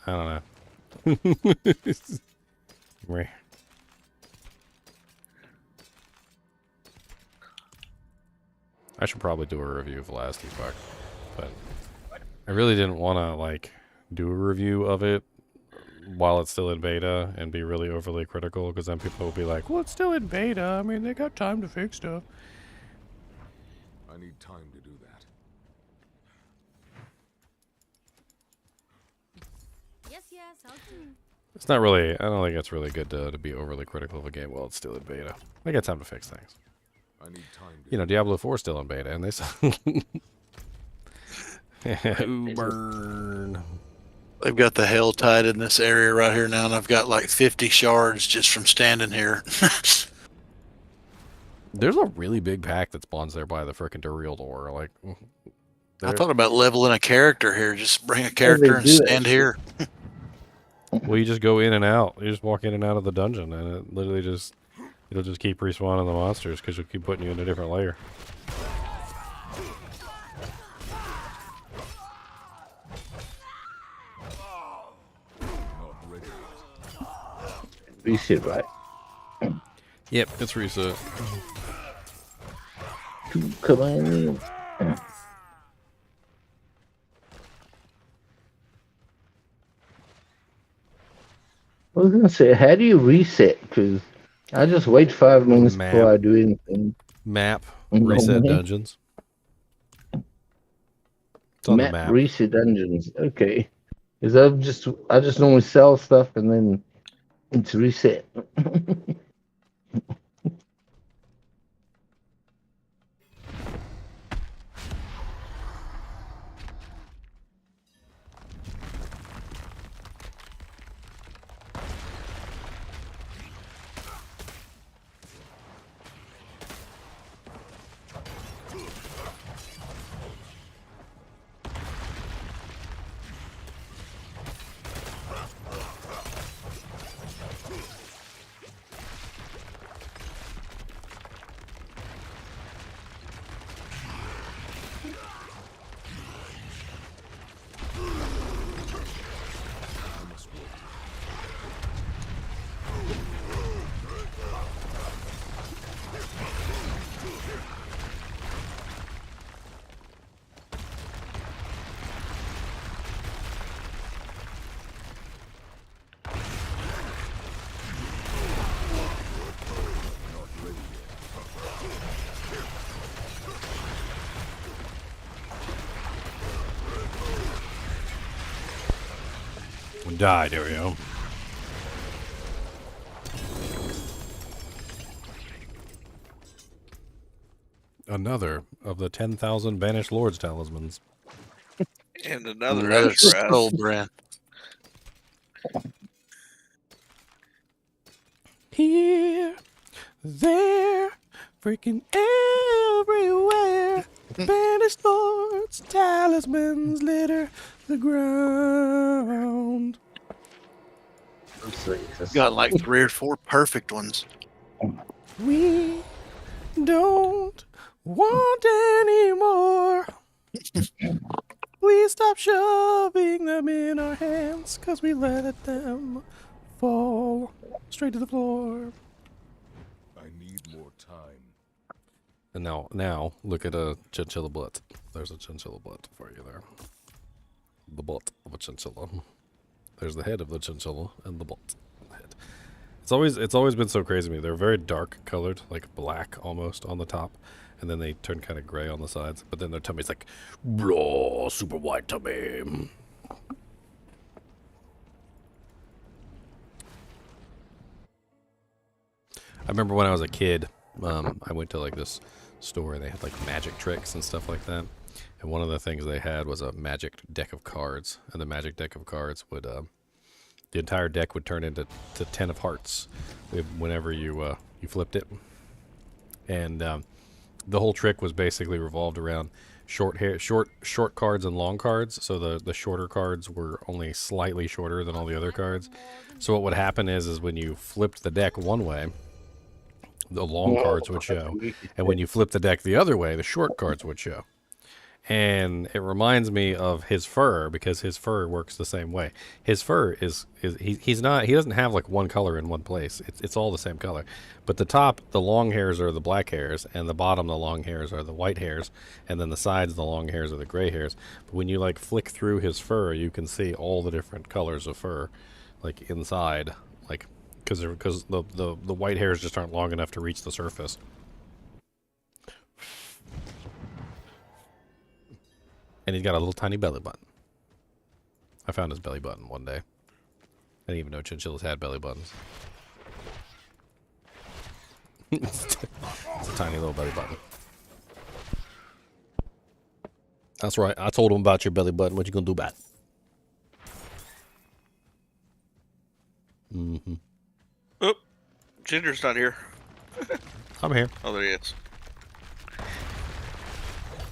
don't know. I should probably do a review of Last Epoch, but I really didn't want to like do a review of it while it's still in beta and be really overly critical, because then people will be like, well, it's still in beta. I mean, they got time to fix stuff. I need time to do that. Yes, I'll do. It's not really, I don't think it's really good to be overly critical of a game while it's still in beta. They got time to fix things. I need time to You know, Diablo IV is still in beta, and they Ooh, burn. They've got the HellTide in this area right here now, and I've got like 50 shards just from standing here. There's a really big pack that spawns there by the frickin' Duriel door. Like, I thought about leveling a character here. Just bring a character and stand here. Well, you just go in and out. You just walk in and out of the dungeon, and it literally just, it'll just keep respawning the monsters because you'll keep putting you in a different layer. reset, right? Yep, it's reset. Come on. I was gonna say, how do you reset? Because I just wait 5 minutes before Map. I do anything. Map. Reset Normally. dungeons. It's on the map. Reset dungeons. Okay. Because I just normally sell stuff and then it's reset. Die, there we go. Another of the 10,000 Banished Lords talismans. And another Another extra. skull brand. Here, there, freaking everywhere. Banished Lords talismans litter the ground. Got like 3 or 4 perfect ones. We don't want any more. We stop shoving them in our hands because we let them fall straight to the floor. I need more time. And now look at a chinchilla butt. There's a chinchilla butt for you there. The butt of a chinchilla. There's the head of the chinchilla and the butt. It's always been so crazy to me. They're very dark colored, like black almost on the top, and then they turn kind of gray on the sides. But then their tummy's like, raw, super white tummy. I remember when I was a kid, I went to like this store and they had like magic tricks and stuff like that. And one of the things they had was a magic deck of cards, and the magic deck of cards would the entire deck would turn into 10 of hearts whenever you flipped it. And the whole trick was basically revolved around short cards and long cards. So the shorter cards were only slightly shorter than all the other cards. So what would happen is when you flipped the deck one way, the long cards would show, and when you flip the deck the other way, the short cards would show. And it reminds me of his fur, because his fur works the same way. His fur he doesn't have like one color in one place. It's all the same color. But the top, the long hairs are the black hairs, and the bottom, the long hairs are the white hairs, and then the sides, the long hairs are the gray hairs. But when you like flick through his fur, you can see all the different colors of fur, like inside, like because the white hairs just aren't long enough to reach the surface. And he's got a little tiny belly button. I found his belly button one day. I didn't even know chinchillas had belly buttons. It's a tiny little belly button. That's right. I told him about your belly button. What you gonna do about it? Mm-hmm. Oh, Ginger's not here. I'm here. Oh, there he is.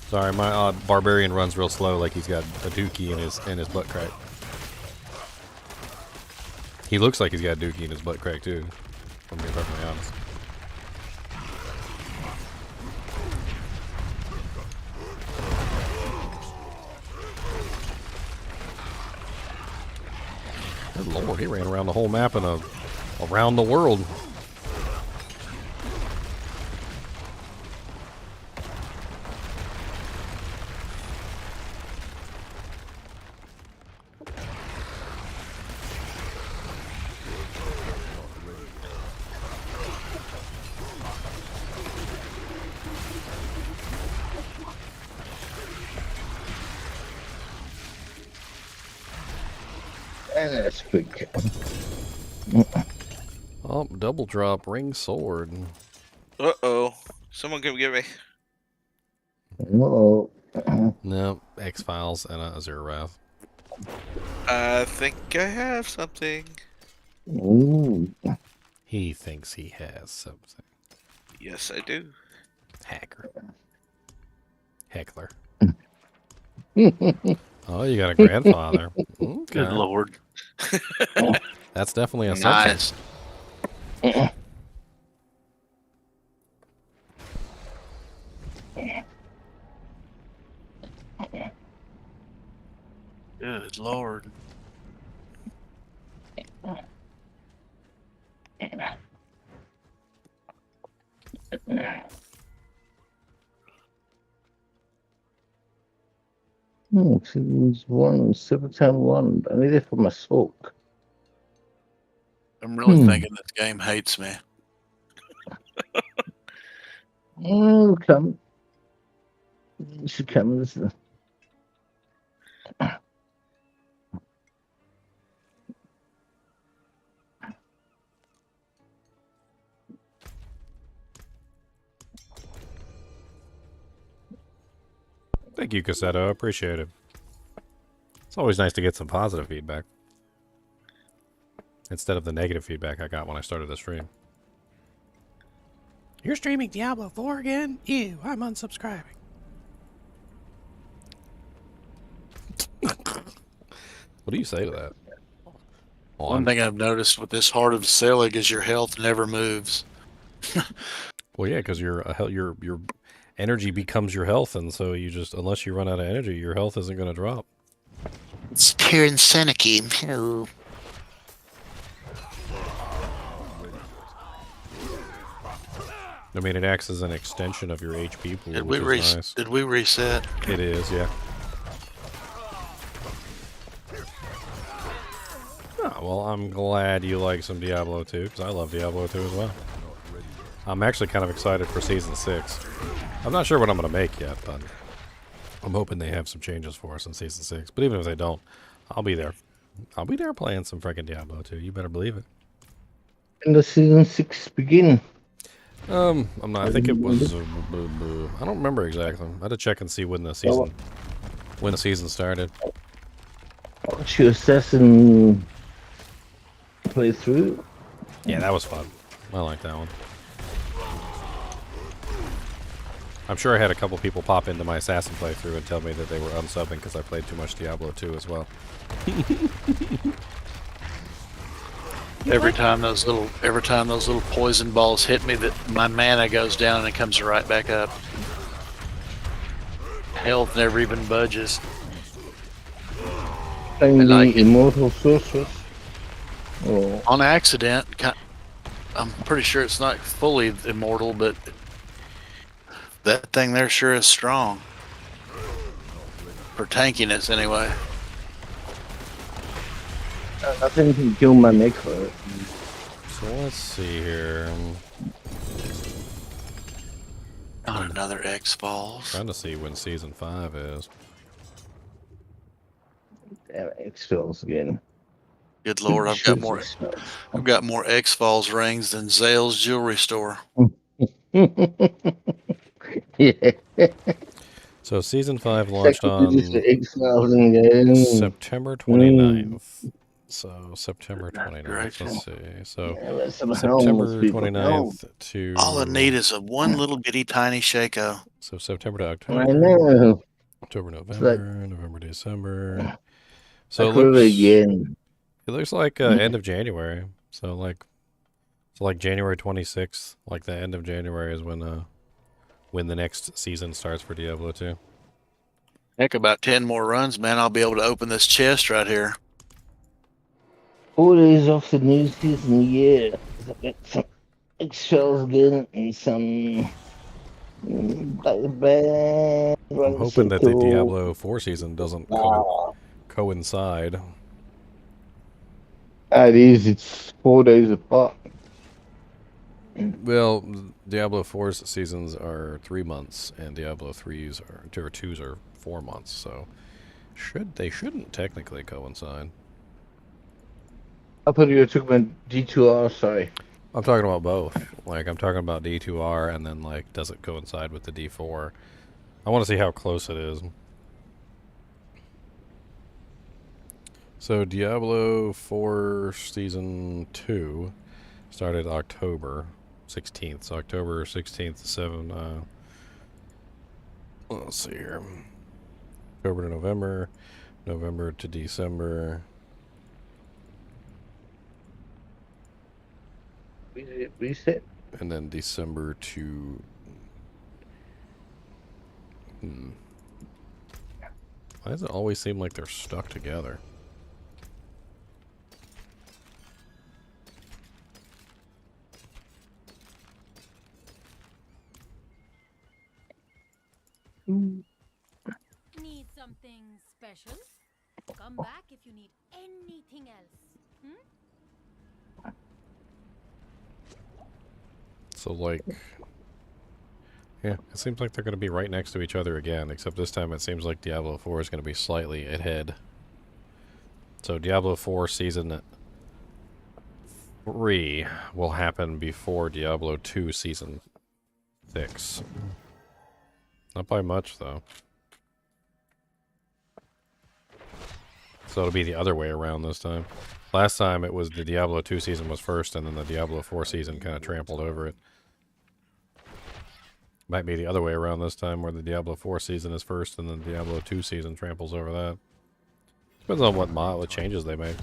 Sorry, my barbarian runs real slow, like he's got a dookie in his butt crack. He looks like he's got a dookie in his butt crack too, if I'm being perfectly honest. Good Lord, he ran around the whole map in a around the world. That's quick. Oh, double drop ring sword. Uh-oh. Someone come get me. Uh-oh. No, X-Files and a Zero Wrath. I think I have something. Ooh. He thinks he has something. Yes, I do. Hacker. Heckler. Oh, you got a grandfather. Okay. Good lord. That's definitely a something. Nice. Good lord. Series 1, Time 1. I need it for my smoke. I'm really thinking this game hates me. Come. You should come. Listen. Thank you, Cassetto. I appreciate it. It's always nice to get some positive feedback. Instead of the negative feedback I got when I started the stream. You're streaming Diablo 4 again? Ew, I'm unsubscribing. What do you say to that? One thing I've noticed with this Heart of Selig is your health never moves. Well, yeah, because your energy becomes your health, and so you just, unless you run out of energy, your health isn't going to drop. It's pure insanity. Oh. I mean, it acts as an extension of your HP pool, Did which we is nice. Did we reset? It is, yeah. Oh, well, I'm glad you like some Diablo 2, because I love Diablo 2 as well. I'm actually kind of excited for Season 6. I'm not sure what I'm going to make yet, but I'm hoping they have some changes for us in Season 6. But even if they don't, I'll be there. I'll be there playing some freaking Diablo 2. You better believe it. And the Season 6 begin? I'm not. I think it was. I don't remember exactly. I had to check and see when the season started. What's your assassin playthrough? Yeah, that was fun. I like that one. I'm sure I had a couple people pop into my assassin playthrough and tell me that they were unsubbing because I played too much Diablo 2 as well. Every time those little poison balls hit me, that my mana goes down and it comes right back up. Health never even budges. Playing the immortal sorceress? Oh. On accident. I'm pretty sure it's not fully immortal, but that thing there sure is strong. For tankiness, anyway. Nothing can kill my necro. So let's see here. Not another X-Balls. Trying to see when Season 5 is. Damn, X-Files again. Good lord, I've got more X-Files rings than Zale's jewelry store. Yeah. So Season 5 launched on September 29th. So September 29th. Let's see. So September 29th to... All I need is one little bitty tiny Shaco. So September to October. I know. October, November, November, December. So it looks like end of January. So like January 26th, like the end of January is when the next season starts for Diablo 2. Heck, about 10 more runs, man, I'll be able to open this chest right here. 4 days off the new season, yeah. I got some eggshells again and some bad I'm hoping that the Diablo 4 season doesn't coincide. It is. It's 4 days apart. Well, Diablo 4's seasons are 3 months, and Diablo 3's are 2's are 4 months. So they shouldn't technically coincide. I thought you were talking about D2R. Sorry. I'm talking about both. Like, I'm talking about D2R, and then, like, does it coincide with the D4? I want to see how close it is. So, Diablo 4 Season 2 started October 16th. So, October 16th to 7, let's see here. October to November, November to December. Reset. And then December to... Why does it always seem like they're stuck together? Need something special? Come back if you need anything else. So, like... Yeah, it seems like they're going to be right next to each other again, except this time it seems like Diablo 4 is going to be slightly ahead. So Diablo 4 Season 3 will happen before Diablo 2 Season 6. Not by much, though. So it'll be the other way around this time. Last time it was the Diablo 2 season was first, and then the Diablo 4 season kind of trampled over it. Might be the other way around this time, where the Diablo 4 season is first, and then the Diablo 2 season tramples over that. Depends on what changes they make.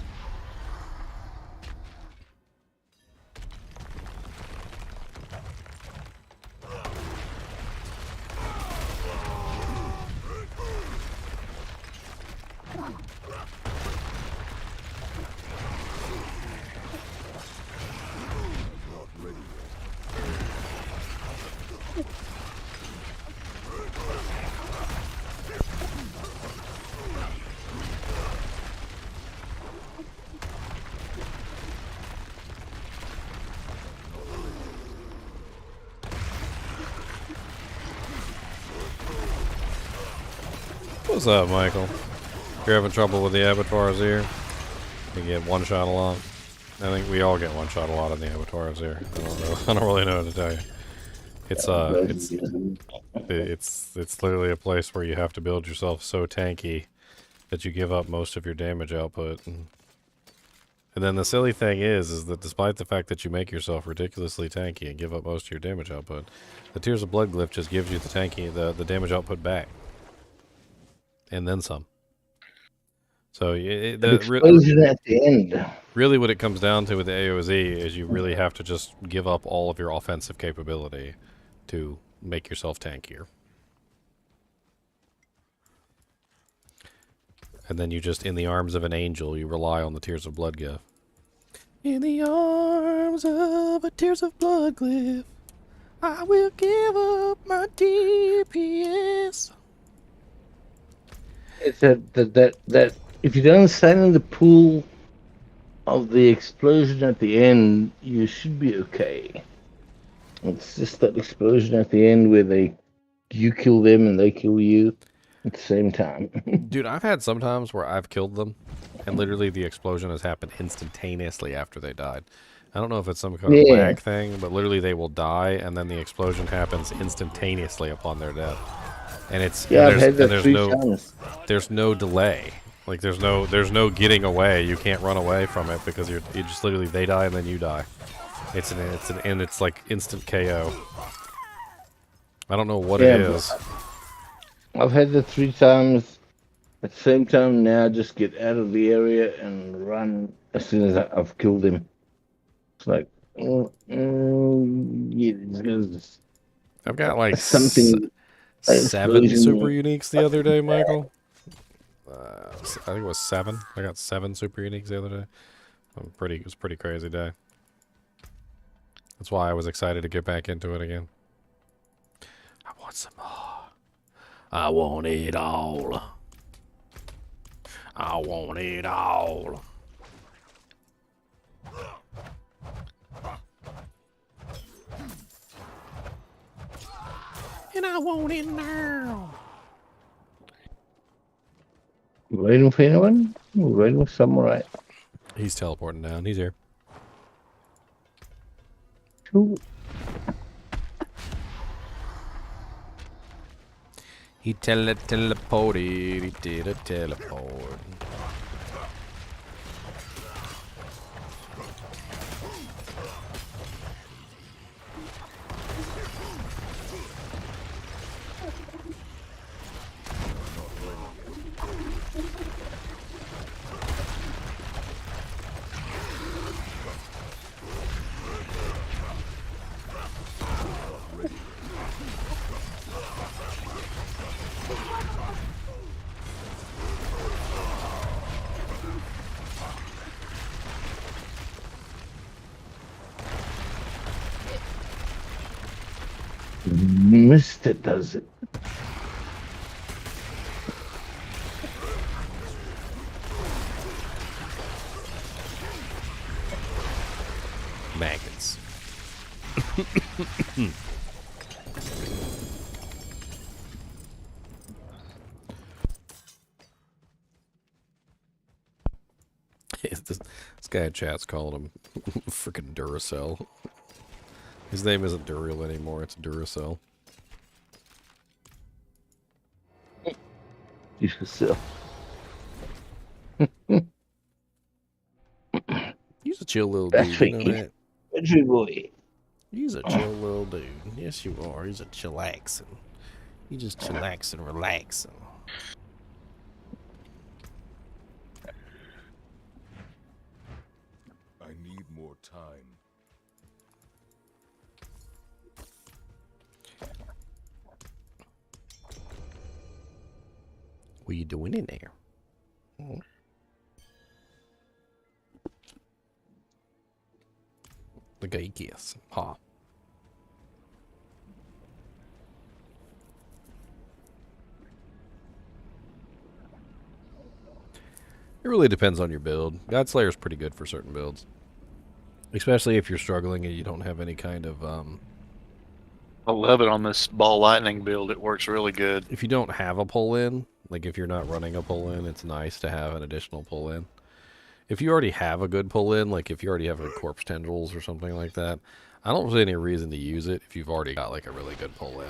What's up, Michael? You're having trouble with the Abattoir of Zir? You get one shot a lot. I think we all get one shot a lot on the Abattoir of Zir. I don't know. I don't really know what to tell you. It's literally a place where you have to build yourself so tanky that you give up most of your damage output. And then the silly thing is that despite the fact that you make yourself ridiculously tanky and give up most of your damage output, the Tears of Blood glyph just gives you the damage output back. And then some. So explosion at the end. Really what it comes down to with the AOZ is you really have to just give up all of your offensive capability to make yourself tankier. And then you just, in the arms of an angel, you rely on the Tears of Blood glyph. In the arms of a Tears of Blood glyph, I will give up my DPS. It's that if you don't stand in the pool of the explosion at the end, you should be okay. It's just that explosion at the end where you kill them and they kill you at the same time. Dude, I've had some times where I've killed them, and literally the explosion has happened instantaneously after they died. I don't know if it's some kind of lag thing, but literally they will die, and then the explosion happens instantaneously upon their death. And it's there's no delay. Like there's no getting away. You can't run away from it because you just literally they die and then you die. It's like instant KO. I don't know what it is. I've had that 3 times. At the same time now, just get out of the area and run as soon as I've killed him. It's like, I've got like something. 7 super uniques the other day, Michael. I think it was 7. I got 7 super uniques the other day. It was a pretty crazy day. That's why I was excited to get back into it again. I want some more. I want it all. I want it all. And I want it now. Waiting for anyone? Waiting for Samurai. He's teleporting down. He's here. Cool. He teleported. He did a teleport. Mister does it. Maggots. this guy in chat's called him freaking Duracell. His name isn't Duriel anymore, it's Duracell. Duracell. He's a chill little That's dude, you know tricky. that? Country boy. He's a chill little dude. Yes, you are. He's a chillaxing. You just chillaxing, relaxing. I need more time. What are you doing in there? Hmm? The gay kiss. Ha. It really depends on your build. God Slayer's pretty good for certain builds. Especially if you're struggling and you don't have any kind of, I love it on this ball lightning build. It works really good. if you don't have a pull-in, like if you're not running a pull-in, it's nice to have an additional pull-in. If you already have a good pull-in, like if you already have a corpse tendrils or something like that, I don't see any reason to use it if you've already got like a really good pull-in.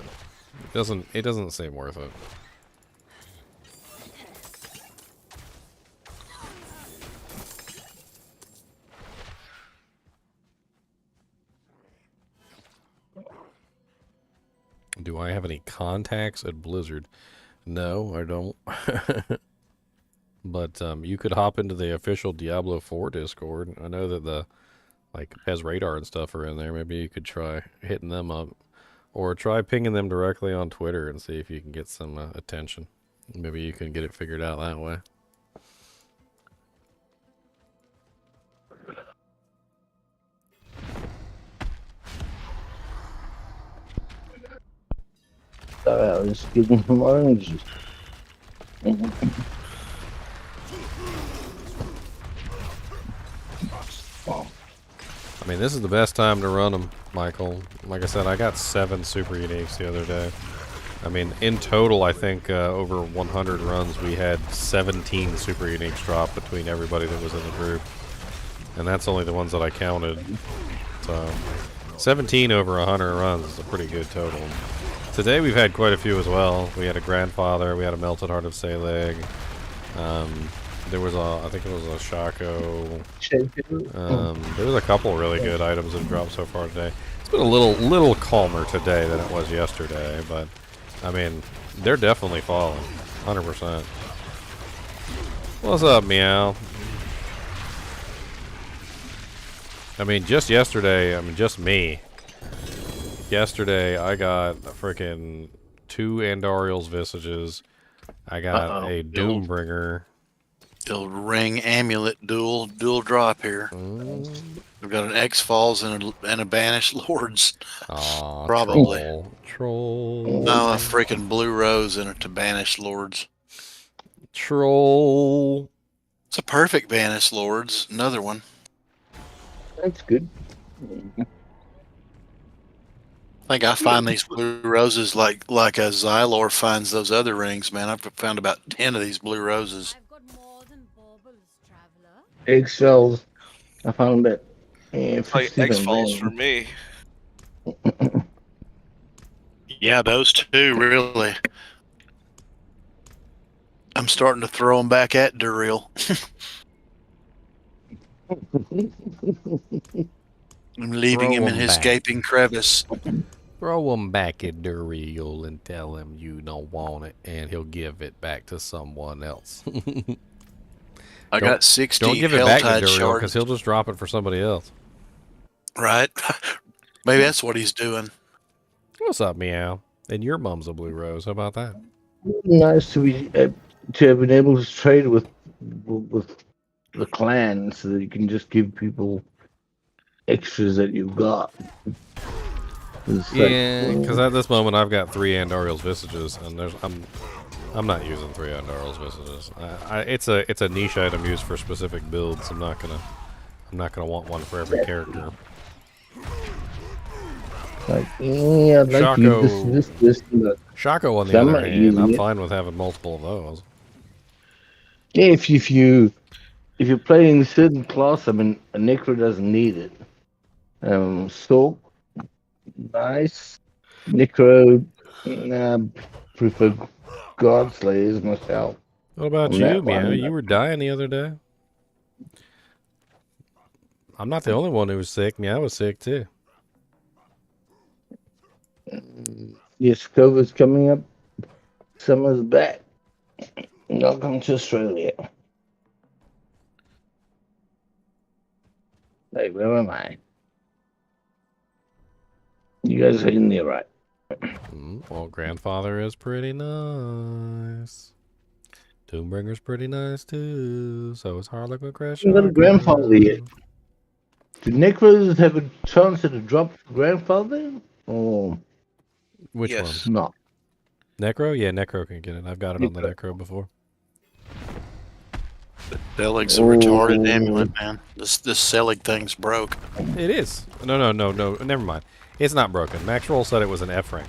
It doesn't seem worth it. Do I have any contacts at Blizzard? No, I don't. But you could hop into the official Diablo IV Discord. I know that the like Pez Radar and stuff are in there. Maybe you could try hitting them up, or try pinging them directly on Twitter and see if you can get some attention. Maybe you can get it figured out that way. I was getting some oranges. I mean, this is the best time to run them, Michael. Like I said, I got 7 super uniques the other day. I mean, in total, I think over 100 runs, we had 17 super uniques drop between everybody that was in the group. And that's only the ones that I counted. So, 17 over 100 runs is a pretty good total. Today we've had quite a few as well. We had a Grandfather, we had a Melted Heart of Saleg. There was I think it was a Shaco. There was a couple really good items that dropped so far today. It's been a little calmer today than it was yesterday, but I mean, they're definitely falling, 100%. What's up, Meow? I mean, just yesterday, just me. Yesterday, I got a freaking 2 Andariel's Visages. I got a Doombringer. The ring amulet dual drop here. We've got an X Falls and a Banished Lords. Aw, Probably. Troll. Oh, a freaking blue rose and a Banished Lords. Troll. It's a perfect Banished Lords. Another one. That's good. I think I find these blue roses like a Xylor finds those other rings, man. I've found about 10 of these blue roses. Eggshells. I found that. Like X Falls for me. Yeah, those two, really. I'm starting to throw them back at Duriel. I'm leaving him in his gaping crevice. Throw him back at Duriel and tell him you don't want it, and he'll give it back to someone else. I got 60 Don't give it back to HellTide Duriel, shards. because he'll just drop it for somebody else. Right? Maybe that's what he's doing. What's up, Meow? And your mom's a blue rose. How about that? Nice to be to have been able to trade with the clan, so that you can just give people extras that you've got. Yeah, because at this moment I've got 3 Andariel's Visages, and I'm not using 3 Andariel's Visages. It's a niche item used for specific builds. I'm not gonna want one for every character. Like, yeah, I'd like Shaco, this, but Shaco on the so I'm other not hand, using I'm it. fine with having multiple of those. Yeah, if you're playing a certain class, I mean, a Necro doesn't need it. Stalk, nice. Necro, prefer God Slayers myself. What about On you, that Meow? one. You were dying the other day. I'm not the only one who was sick. Meow was sick too. Yes, COVID's coming up. Summer's back. Welcome to Australia. Hey, where am I? You guys are in there, right? Well, Grandfather is pretty nice. Doombringer's pretty nice too. So is Harlequin Crash. You got a grandfather yet? Do Necros have a chance at a drop grandfather? Or Which Yes. one? not? Necro? Yeah, Necro can get it. I've got it on the Necro before. Selig's a retarded amulet, man. This Selig thing's broke. It is. No. Never mind. It's not broken. Max Roll said it was an F rank.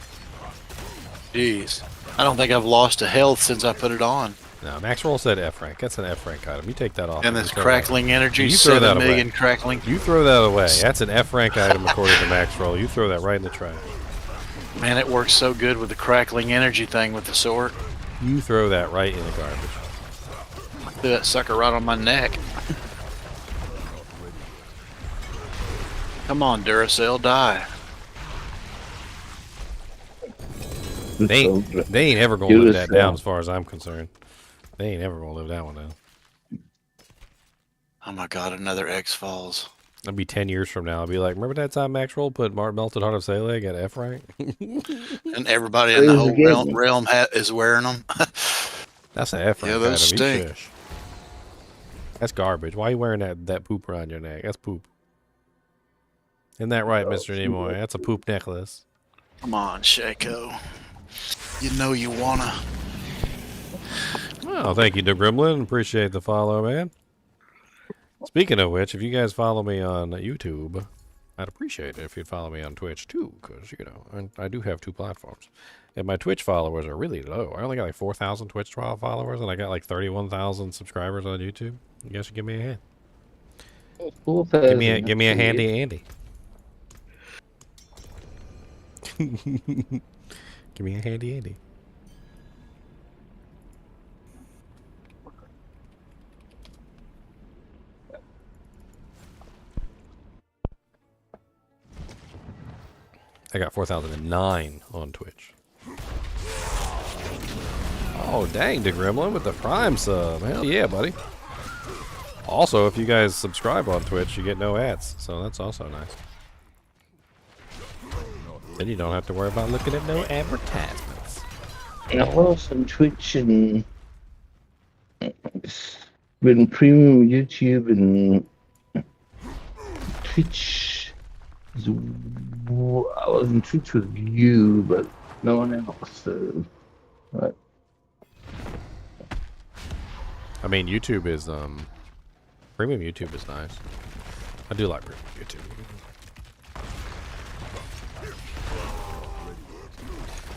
Jeez. I don't think I've lost a health since I put it on. No, Max Roll said F rank. That's an F rank item. You take that off. And you this throw crackling that. energy, You throw 7 that away. million crackling. You throw that away. That's an F rank item according to Max Roll. You throw that right in the trash. Man, it works so good with the crackling energy thing with the sword. You throw that right in the garbage. Threw that sucker right on my neck. Come on, Duracell, die. They ain't ever gonna live that down as far as I'm concerned. They ain't ever gonna live that one down. Oh my god, another X Falls. It'll be 10 years from now. I'll be like, remember that time Max Roll put Melted Heart of Selig at F rank? And everybody in the whole realm is wearing them. That's an F rank Yeah, those item. You stink. shush. That's garbage. Why are you wearing that poop around your neck? That's poop. Isn't that right, Mr. Nimoy? That's a poop necklace. Come on, Shaco. You know you wanna. Well, thank you, the Gremlin. Appreciate the follow, man. Speaking of which, if you guys follow me on YouTube, I'd appreciate it if you'd follow me on Twitch too, because, you know, I do have 2 platforms. And my Twitch followers are really low. I only got like 4,000 Twitch followers, and I got like 31,000 subscribers on YouTube. You guys should give me a hand. Give me a handy Andy. Give me a handy Andy. I got 4,009 on Twitch. Oh, dang, the Gremlin with the Prime sub. Hell yeah, buddy. Also, if you guys subscribe on Twitch, you get no ads. So that's also nice. Then you don't have to worry about looking at no advertisements. I was on Twitch and when premium YouTube and Twitch, I was in Twitch with you, but no one else. So, right. I mean, YouTube is premium YouTube is nice. I do like premium YouTube.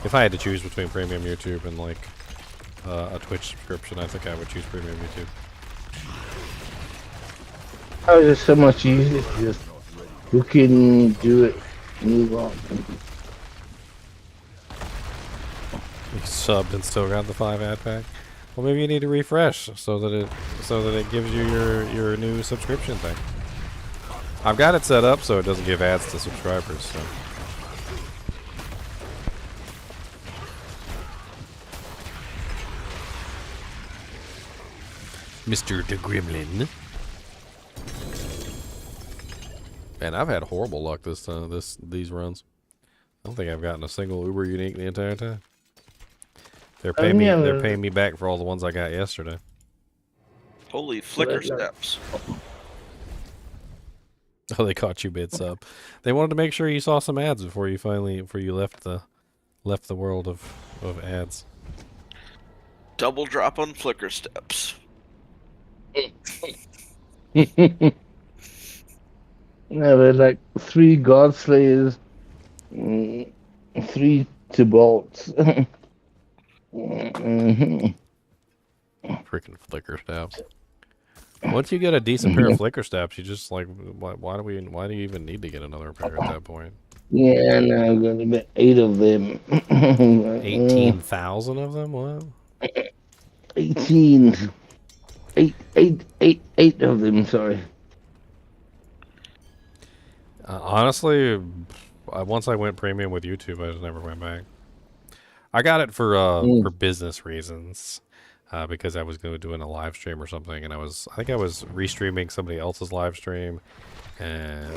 If I had to choose between premium YouTube and like a Twitch subscription, I think I would choose premium YouTube. Oh, it's so much easier to just book in, do it, move on. You subbed and still got the 5 ad pack. Well, maybe you need to refresh so that it gives you your new subscription thing. I've got it set up so it doesn't give ads to subscribers. So. Mr. the Gremlin. Man, I've had horrible luck these runs. I don't think I've gotten a single Uber unique the entire time. They're paying me back for all the ones I got yesterday. Holy flicker steps. Oh, they caught you mid sub. They wanted to make sure you saw some ads before you left the world of ads. Double drop on flicker steps. No, they're like 3 God Slayers, 3 Tibalts. Freaking flicker steps. Once you get a decent pair of flicker steps, you just like, why do you even need to get another pair at that point? Yeah, no, I'm going to get 8 of them. 18,000 of them? What? 18. 8 of them, sorry. Honestly, once I went premium with YouTube, I just never went back. I got it for business reasons, because I was doing a live stream or something, and I think I was restreaming somebody else's live stream,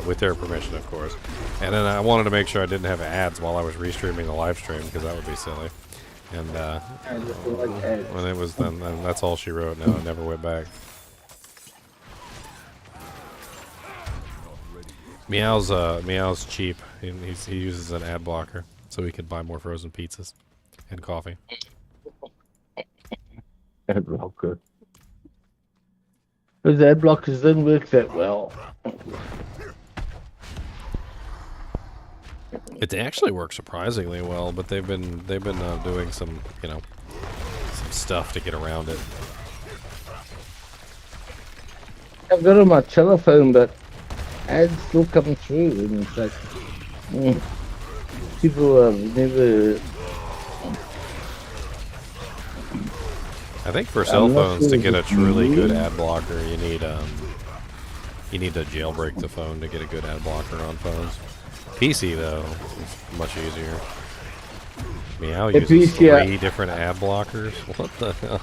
with their permission, of course. And then I wanted to make sure I didn't have ads while I was restreaming the live stream, because that would be silly. And when it was then that's all she wrote. No, I never went back. Meow's cheap. He uses an ad blocker so he could buy more frozen pizzas and coffee. Ad blocker. Those ad blockers didn't work that well. It actually works surprisingly well, but they've been doing some some stuff to get around it. I've got it on my telephone, but ads still come through, and it's like people have never. I think for cell phones to get a truly good ad blocker, you need to jailbreak the phone to get a good ad blocker on phones. PC though, is much easier. Meow uses 3 different ad blockers. What the hell?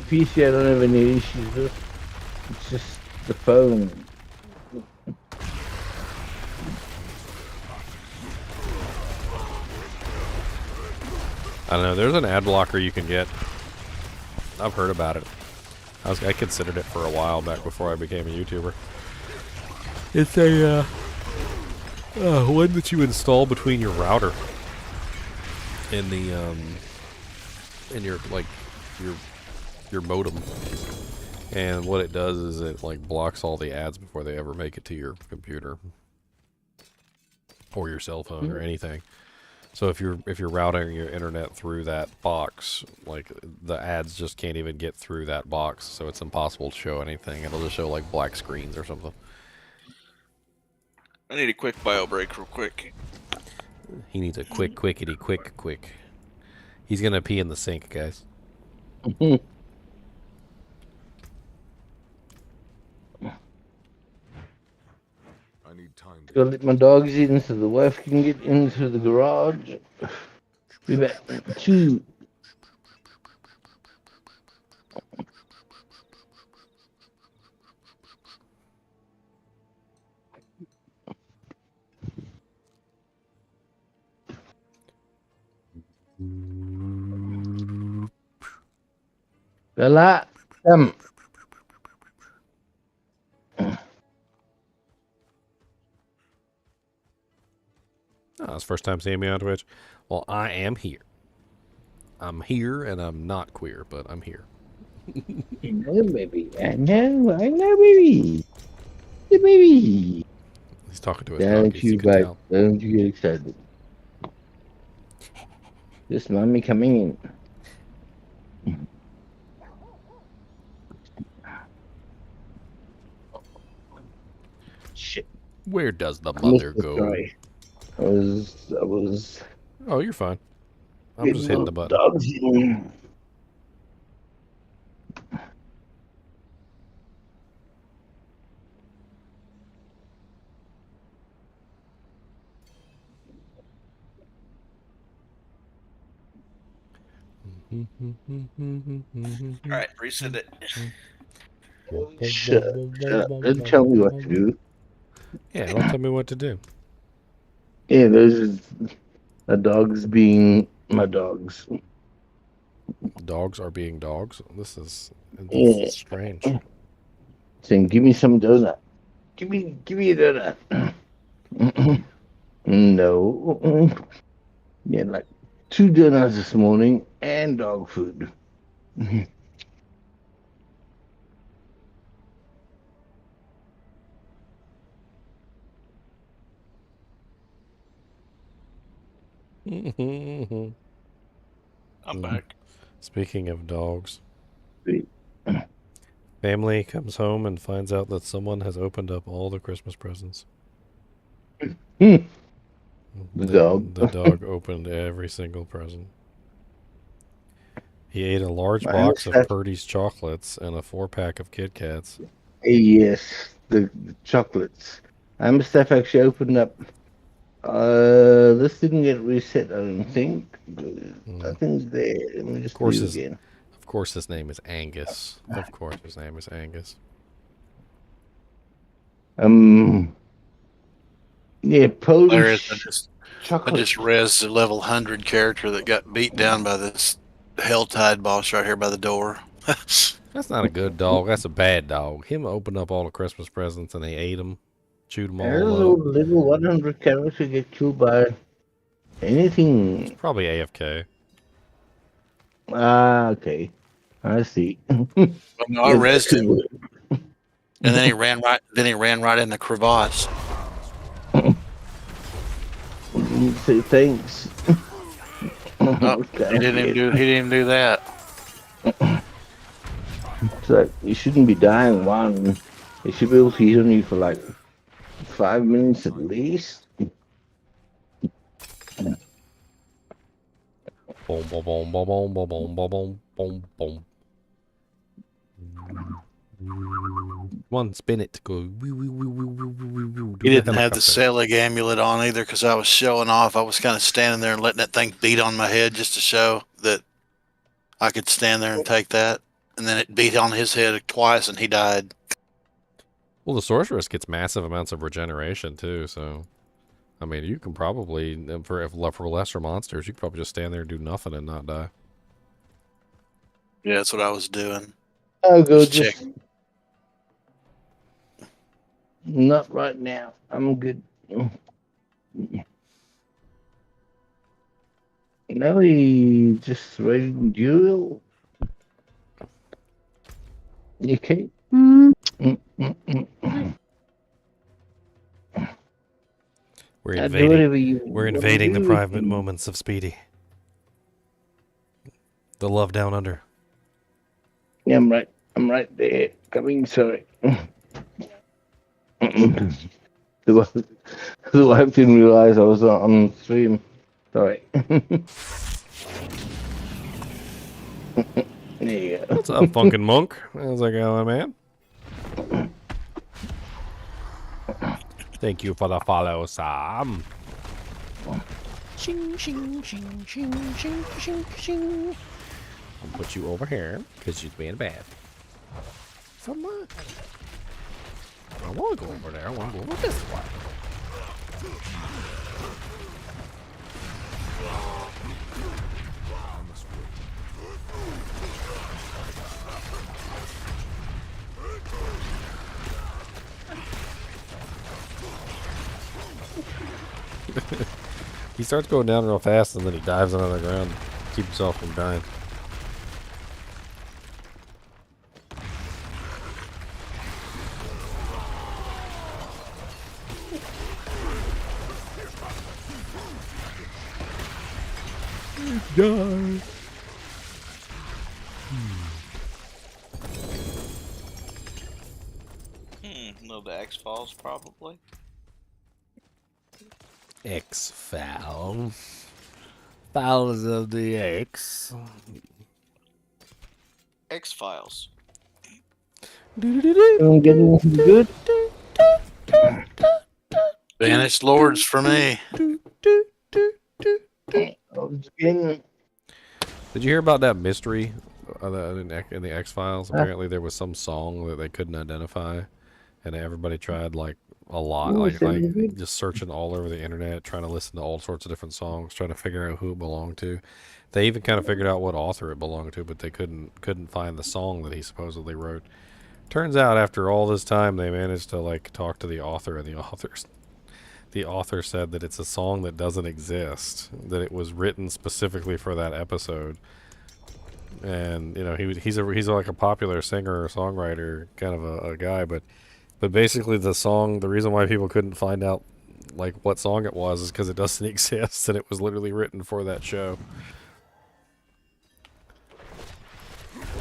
PC, I don't have any issues with. It's just the phone. I don't know. There's an ad blocker you can get. I've heard about it. I considered it for a while back before I became a YouTuber. It's a one that you install between your router and the and your modem. And what it does is it like blocks all the ads before they ever make it to your computer or your cell phone or anything. So if you're routing your internet through that box, like the ads just can't even get through that box, so it's impossible to show anything. It'll just show like black screens or something. I need a quick bio break real quick. He needs a quickity quick. He's gonna pee in the sink, guys. I need time to Gotta let my dogs in so the wife can get into the garage. Be back in 2. Bella, come. Oh, it's first time seeing me on Twitch. Well, I am here. I'm here, and I'm not queer, but I'm here. I know, baby. I know, baby. The baby. He's talking to his doggies, you can tell. Don't you get excited. Just mommy coming in. Shit. Where does the mother go? Sorry. I was. Oh, you're fine. I'm just hitting the button. Dogs. Alright, reset it. Shut up. Don't tell me what to do. Yeah, don't tell me what to do. Yeah, those are dogs being my dogs. Dogs are being dogs? This is strange. Saying, give me some donut. Give me a donut. No. Yeah, like 2 donuts this morning and dog food. I'm back. Speaking of dogs, family comes home and finds out that someone has opened up all the Christmas presents. The dog. The dog opened every single present. He ate a large box of Purdy's chocolates and a 4-pack of Kit Kats. Yes, the chocolates. Steph actually opened up. This didn't get reset, I don't think. Nothing's there. Let me just do it again. Of course his name is Angus. Of course his name is Angus. Yeah, Polish I just res the level 100 character that got beat down by this HellTide boss right here by the door. That's not a good dog. That's a bad dog. Him opened up all the Christmas presents and he ate them, chewed them There's a all up. little 100 character get killed by anything. It's probably AFK. Ah, okay. I see. Well, no, I rezzed him. And then he ran right. Then he ran right in the crevasse. Say thanks. Oh, he didn't even do that. It's like you shouldn't be dying one. They should be able to heal you for like 5 minutes at least. Boom, boom, boom, boom, boom, boom, boom, boom, boom, boom. One, spin it. Go. He didn't have the Selig amulet on either because I was showing off. I was kind of standing there and letting that thing beat on my head just to show that I could stand there and take that. And then it beat on his head twice and he died. Well, the sorceress gets massive amounts of regeneration too, so I mean, you can probably for lesser monsters, you could probably just stand there and do nothing and not die. Yeah, that's what I was doing. I'll go check. Not right now. I'm good. Now he just raiding Duriel. You can't. We're invading the private moments of Speedy. The love down under. Yeah, I'm right there. Coming, sorry. The wife didn't realize I was on stream. Sorry. There you go. What's up, Funkin' Monk? How's it going, man? Thank you for the follow, Sam. Shing, shing, shing, shing, shing, shing, shing. I'll put you over here because you're being bad. So much. I want to go over there. I want to go over this way. He starts going down real fast, and then he dives under the ground to keep himself from dying. Die. No, the X-Files probably. X-Files. Files of the X. X-Files. I'm getting good. Banished Lords for me. Did you hear about that mystery in the X-Files? Apparently there was some song that they couldn't identify, and everybody tried like a lot, like just searching all over the internet, trying to listen to all sorts of different songs, trying to figure out who it belonged to. They even kind of figured out what author it belonged to, but they couldn't find the song that he supposedly wrote. Turns out after all this time, they managed to like talk to the author, and the author said that it's a song that doesn't exist, that it was written specifically for that episode. And you know, he's like a popular singer or songwriter kind of a guy, but basically the reason why people couldn't find out like what song it was is because it doesn't exist, and it was literally written for that show.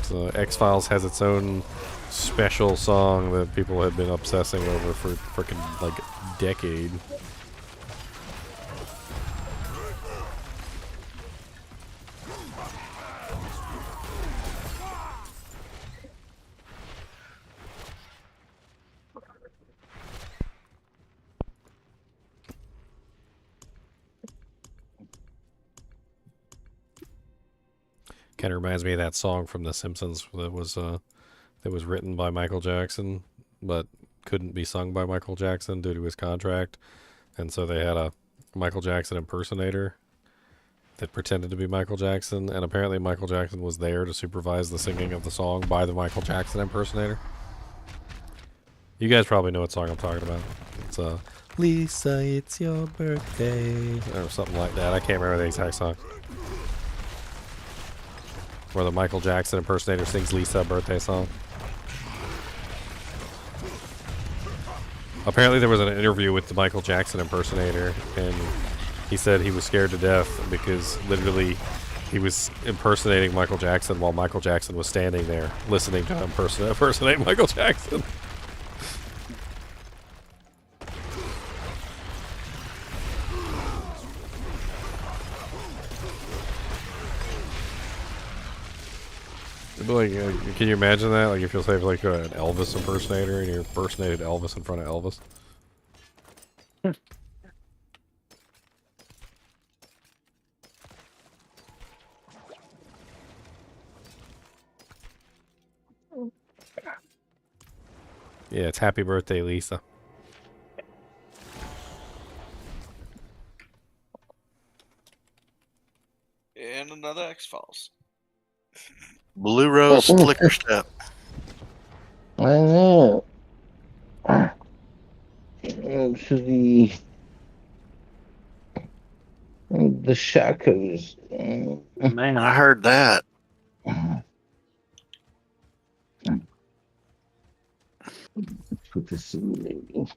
So X-Files has its own special song that people have been obsessing over for freaking like a decade. Kind of reminds me of that song from The Simpsons that was written by Michael Jackson, but couldn't be sung by Michael Jackson due to his contract, and so they had a Michael Jackson impersonator that pretended to be Michael Jackson, and apparently Michael Jackson was there to supervise the singing of the song by the Michael Jackson impersonator. You guys probably know what song I'm talking about. It's Lisa, it's your birthday, or something like that. I can't remember the exact song. Where the Michael Jackson impersonator sings Lisa a birthday song. Apparently there was an interview with the Michael Jackson impersonator, and he said he was scared to death because literally he was impersonating Michael Jackson while Michael Jackson was standing there listening to him impersonate Michael Jackson. Like, can you imagine that? Like, if you'll say like an Elvis impersonator and you impersonated Elvis in front of Elvis. Yeah, it's happy birthday, Lisa. And another X-Files. Blue Rose Flicker Step. I know. To the shackles. Man, I heard that. Put this in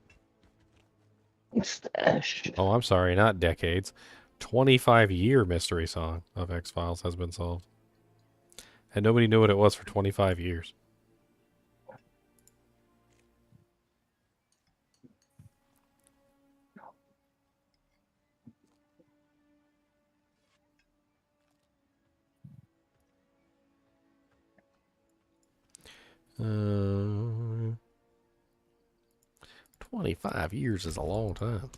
the stash. Oh, I'm sorry, not decades. 25-year mystery song of X-Files has been solved. And nobody knew what it was for 25 years. Uh, 25 years is a long time.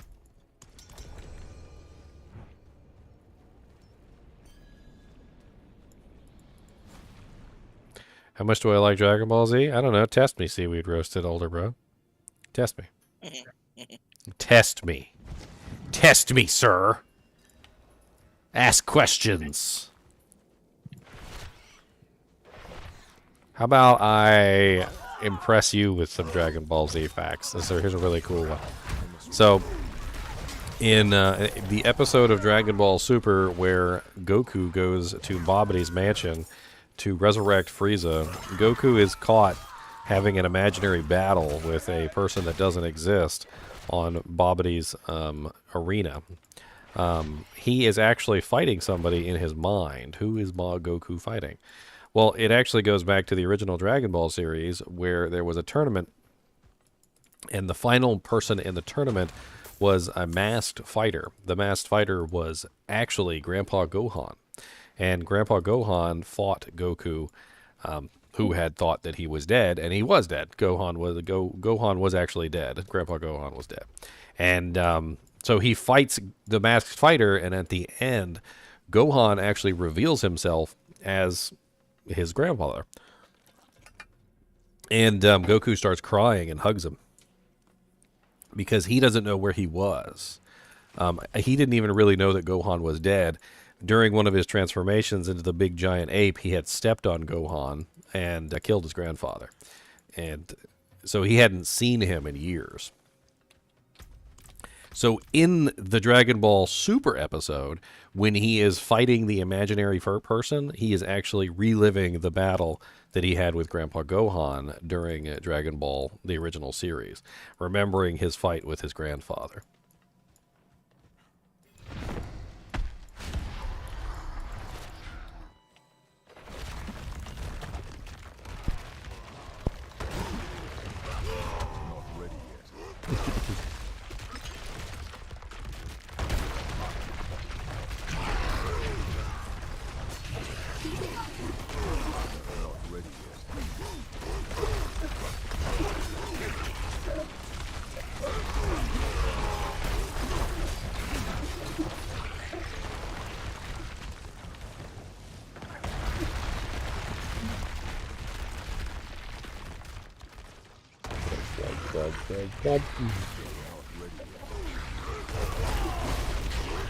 How much do I like Dragon Ball Z? I don't know. Test me, seaweed roasted older bro. Test me. Test me. Test me, sir. Ask questions. How about I impress you with some Dragon Ball Z facts? Here's a really cool one. So, in the episode of Dragon Ball Super where Goku goes to Babidi's mansion to resurrect Frieza, Goku is caught having an imaginary battle with a person that doesn't exist on Babidi's arena. He is actually fighting somebody in his mind. Who is Goku fighting? Well, it actually goes back to the original Dragon Ball series where there was a tournament, and the final person in the tournament was a masked fighter. The masked fighter was actually Grandpa Gohan. And Grandpa Gohan fought Goku, who had thought that he was dead, and he was dead. Gohan was actually dead. Grandpa Gohan was dead. And so he fights the masked fighter, and at the end, Gohan actually reveals himself as his grandfather. And Goku starts crying and hugs him because he doesn't know where he was. He didn't even really know that Gohan was dead. During one of his transformations into the big giant ape, he had stepped on Gohan and killed his grandfather. And so he hadn't seen him in years. So in the Dragon Ball Super episode, when he is fighting the imaginary person, he is actually reliving the battle that he had with Grandpa Gohan during Dragon Ball, the original series, remembering his fight with his grandfather.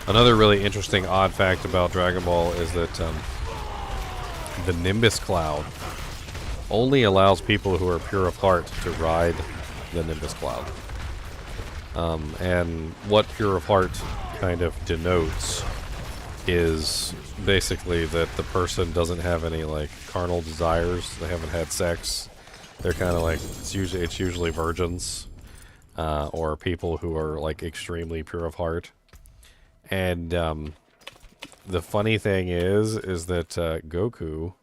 Another really interesting odd fact about Dragon Ball is that the Nimbus Cloud only allows people who are pure of heart to ride the Nimbus Cloud. And what pure of heart kind of denotes is basically that the person doesn't have any like carnal desires. They haven't had sex. They're kind of like it's usually virgins or people who are like extremely pure of heart. And the funny thing is that Goku,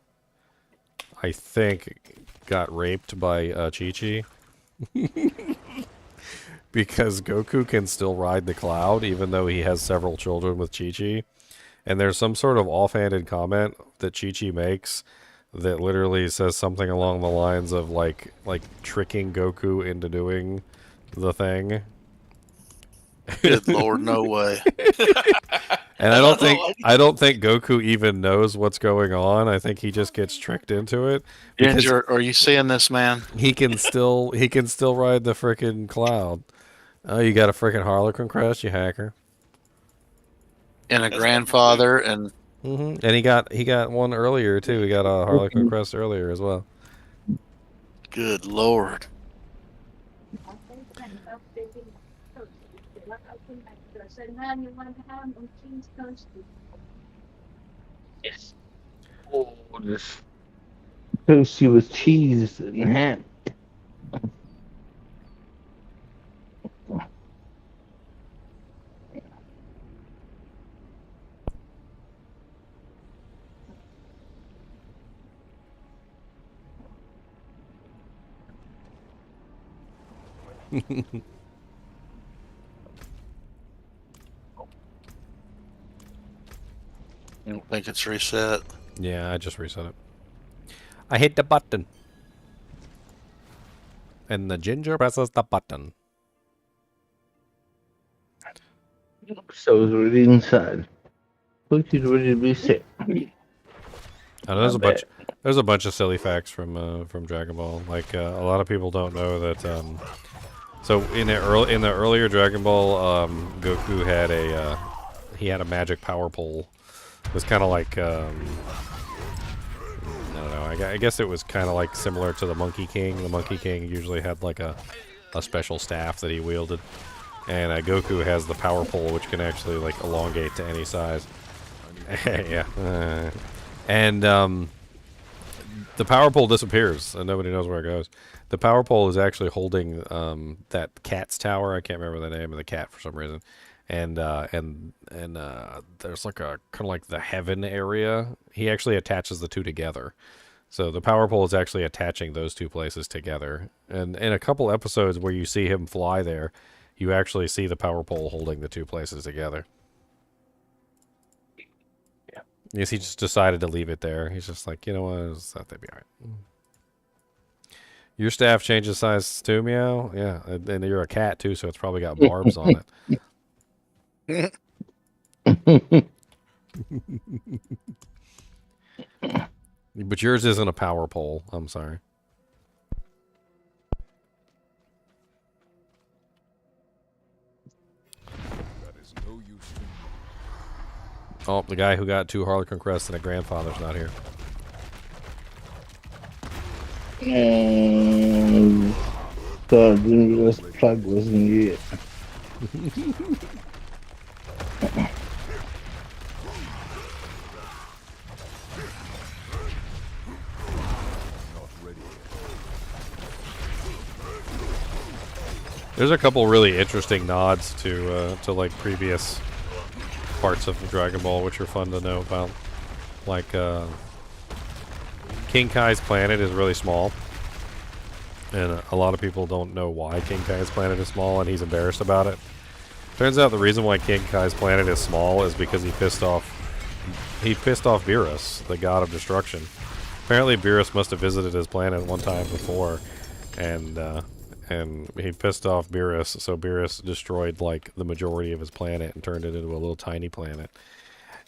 I think, got raped by Chi-Chi. Because Goku can still ride the cloud, even though he has several children with Chi-Chi. And there's some sort of offhanded comment that Chi-Chi makes that literally says something along the lines of like tricking Goku into doing the thing. Good Lord, no way. And I don't think Goku even knows what's going on. I think he just gets tricked into it. Ginger, are you seeing this, man? He can still ride the frickin' cloud. Oh, you got a frickin' Harlequin crest, you hacker. And a grandfather and and he got one earlier too. He got a Harlequin crest earlier as well. Good Lord. Yes. Oh, this toasty with cheese and ham. You don't think it's reset? Yeah, I just reset it. I hit the button. And the ginger presses the button. So it's already inside. Look, it's ready to be set. There's a bunch of silly facts from Dragon Ball. Like a lot of people don't know that. So in the earlier Dragon Ball, Goku had a magic power pole. It was kind of like I don't know. I guess it was kind of like similar to the Monkey King. The Monkey King usually had like a special staff that he wielded. And Goku has the power pole, which can actually like elongate to any size. Yeah. And the power pole disappears, and nobody knows where it goes. The power pole is actually holding that cat's tower. I can't remember the name of the cat for some reason. And there's like a kind of like the heaven area. He actually attaches the two together. So the power pole is actually attaching those two places together. And in a couple episodes where you see him fly there, you actually see the power pole holding the two places together. Yeah. Yes, he just decided to leave it there. He's just like, you know what, I thought they'd be alright. Your staff changes size too, Meow? Yeah, and you're a cat too, so it's probably got barbs on it. But yours isn't a power pole. I'm sorry. Oh, the guy who got 2 Harlequin crests and a grandfather's not here. God, I didn't realize the plug wasn't yet. There's a couple really interesting nods to like previous parts of Dragon Ball, which are fun to know about. Like King Kai's planet is really small, and a lot of people don't know why King Kai's planet is small, and he's embarrassed about it. Turns out the reason why King Kai's planet is small is because he pissed off Beerus, the god of destruction. Apparently Beerus must have visited his planet one time before, and he pissed off Beerus, so Beerus destroyed like the majority of his planet and turned it into a little tiny planet.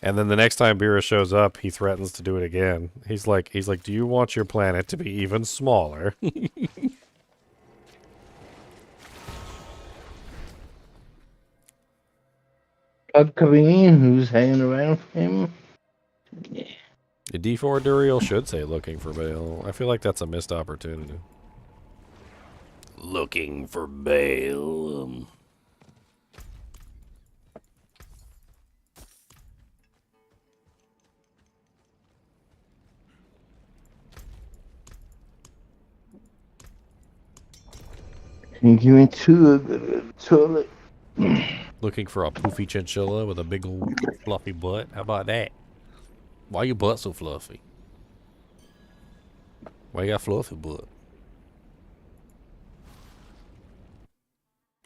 And then the next time Beerus shows up, he threatens to do it again. He's like, do you want your planet to be even smaller? Plug coming in, who's hanging around for him? Yeah. The D4 Duriel should say looking for Bale. I feel like that's a missed opportunity. Looking for Bale. Think you went to the toilet? Looking for a poofy chinchilla with a big old fluffy butt. How about that? Why your butt so fluffy? Why you got fluffy butt?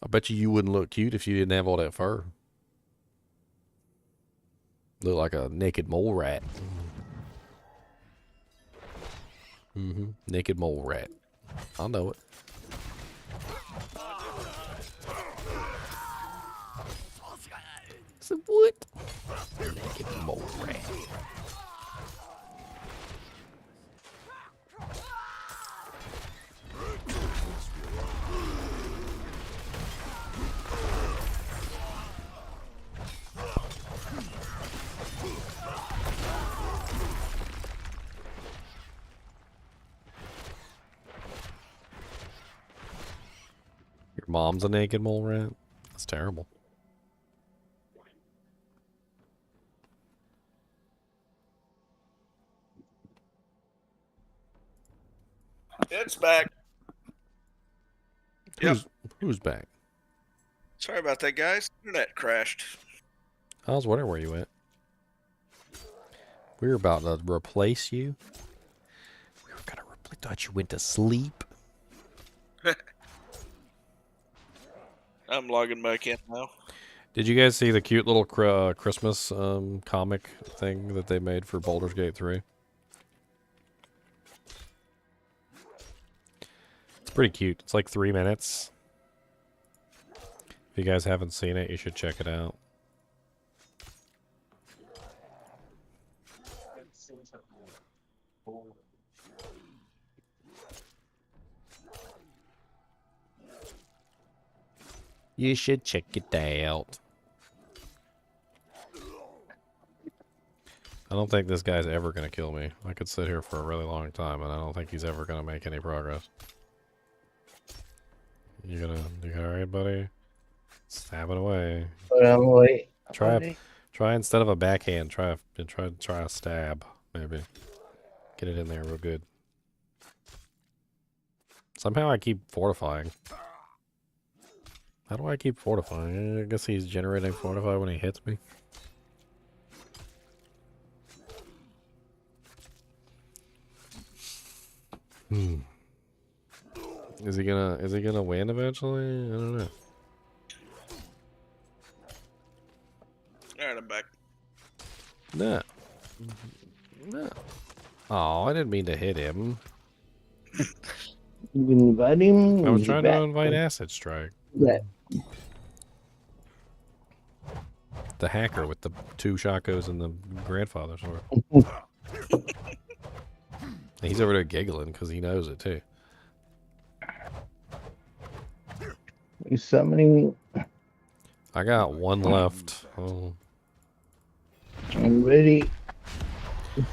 I bet you wouldn't look cute if you didn't have all that fur. Look like a naked mole rat. Mm-hmm. Naked mole rat. I know it. So what? Naked mole rat. Your mom's a naked mole rat? That's terrible. It's back. Who's back? Sorry about that, guys. Internet crashed. I was wondering where you went. We were about to replace you. We were gonna thought you went to sleep. I'm logging back in now. Did you guys see the cute little Christmas comic thing that they made for Baldur's Gate 3? It's pretty cute. It's like 3 minutes. If you guys haven't seen it, you should check it out. You should check it out. I don't think this guy's ever going to kill me. I could sit here for a really long time, and I don't think he's ever going to make any progress. You alright, buddy? Stab it away. But I'm like, Try instead of a backhand. Try a stab. Maybe get it in there real good. Somehow I keep fortifying. How do I keep fortifying? I guess he's generating fortify when he hits me. Is he gonna win eventually? I don't know. Alright, I'm back. No. No. Oh, I didn't mean to hit him. You invite him. I was he's trying to back. invite Acid Strike. Yeah. The hacker with the 2 shotguns and the grandfather sword. He's over there giggling because he knows it too. You summoning? I got 1 left. Oh. I'm ready.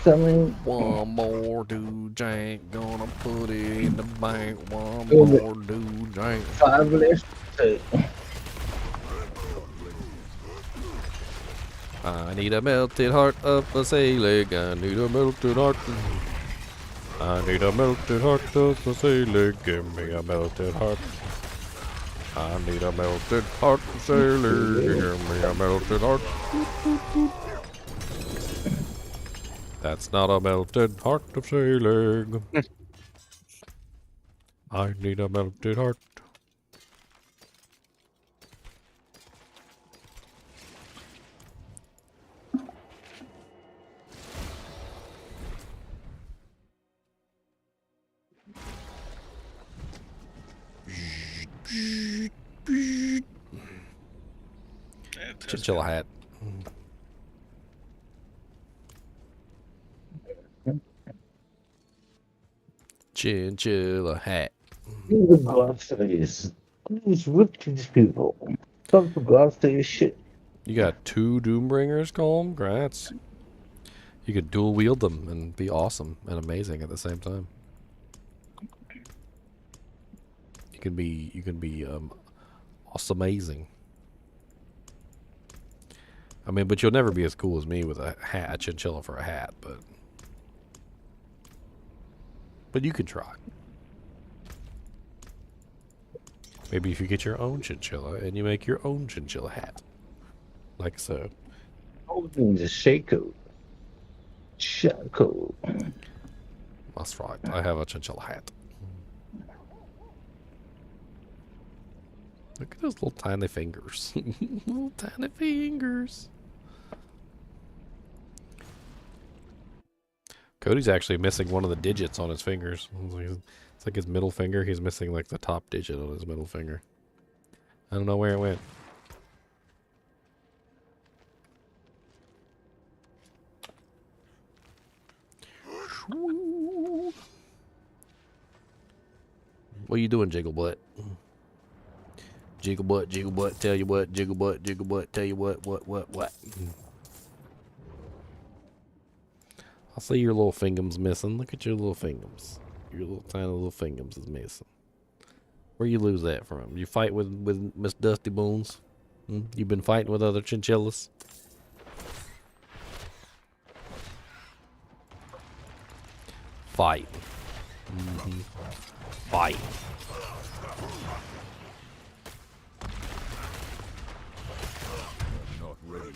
Summoning. One more dude jank, gonna put it in the bank. One Oh, more dude jank. 5 left. I need a melted heart of a sailing. I need a melted heart. I need a melted heart of a sailing. Give me a melted heart. I need a melted heart of sailing. Give me a melted heart. That's not a melted heart of sailing. I need a melted heart. Chinchilla hat. Chinchilla hat. The glossaries. These wicked people. Talk to glossary shit. You got 2 Doombringers, Colm? Grats. You could dual wield them and be awesome and amazing at the same time. You can be awesome amazing. I mean, but you'll never be as cool as me with a hat, a chinchilla for a hat, but you could try. Maybe if you get your own chinchilla and you make your own chinchilla hat. Like so. Holding the Shaco. Shaco. That's right. I have a chinchilla hat. Look at those little tiny fingers. Little tiny fingers. Cody's actually missing one of the digits on his fingers. It's like his middle finger. He's missing like the top digit on his middle finger. I don't know where it went. What are you doing, Jiggle Butt? Jiggle butt, tell you what, jiggle butt, tell you what. I see your little fingers missing. Look at your little fingers. Your little tiny little fingers is missing. Where you lose that from? You fight with Miss Dusty Bones? You been fighting with other chinchillas? Fight. Fight. Not ready.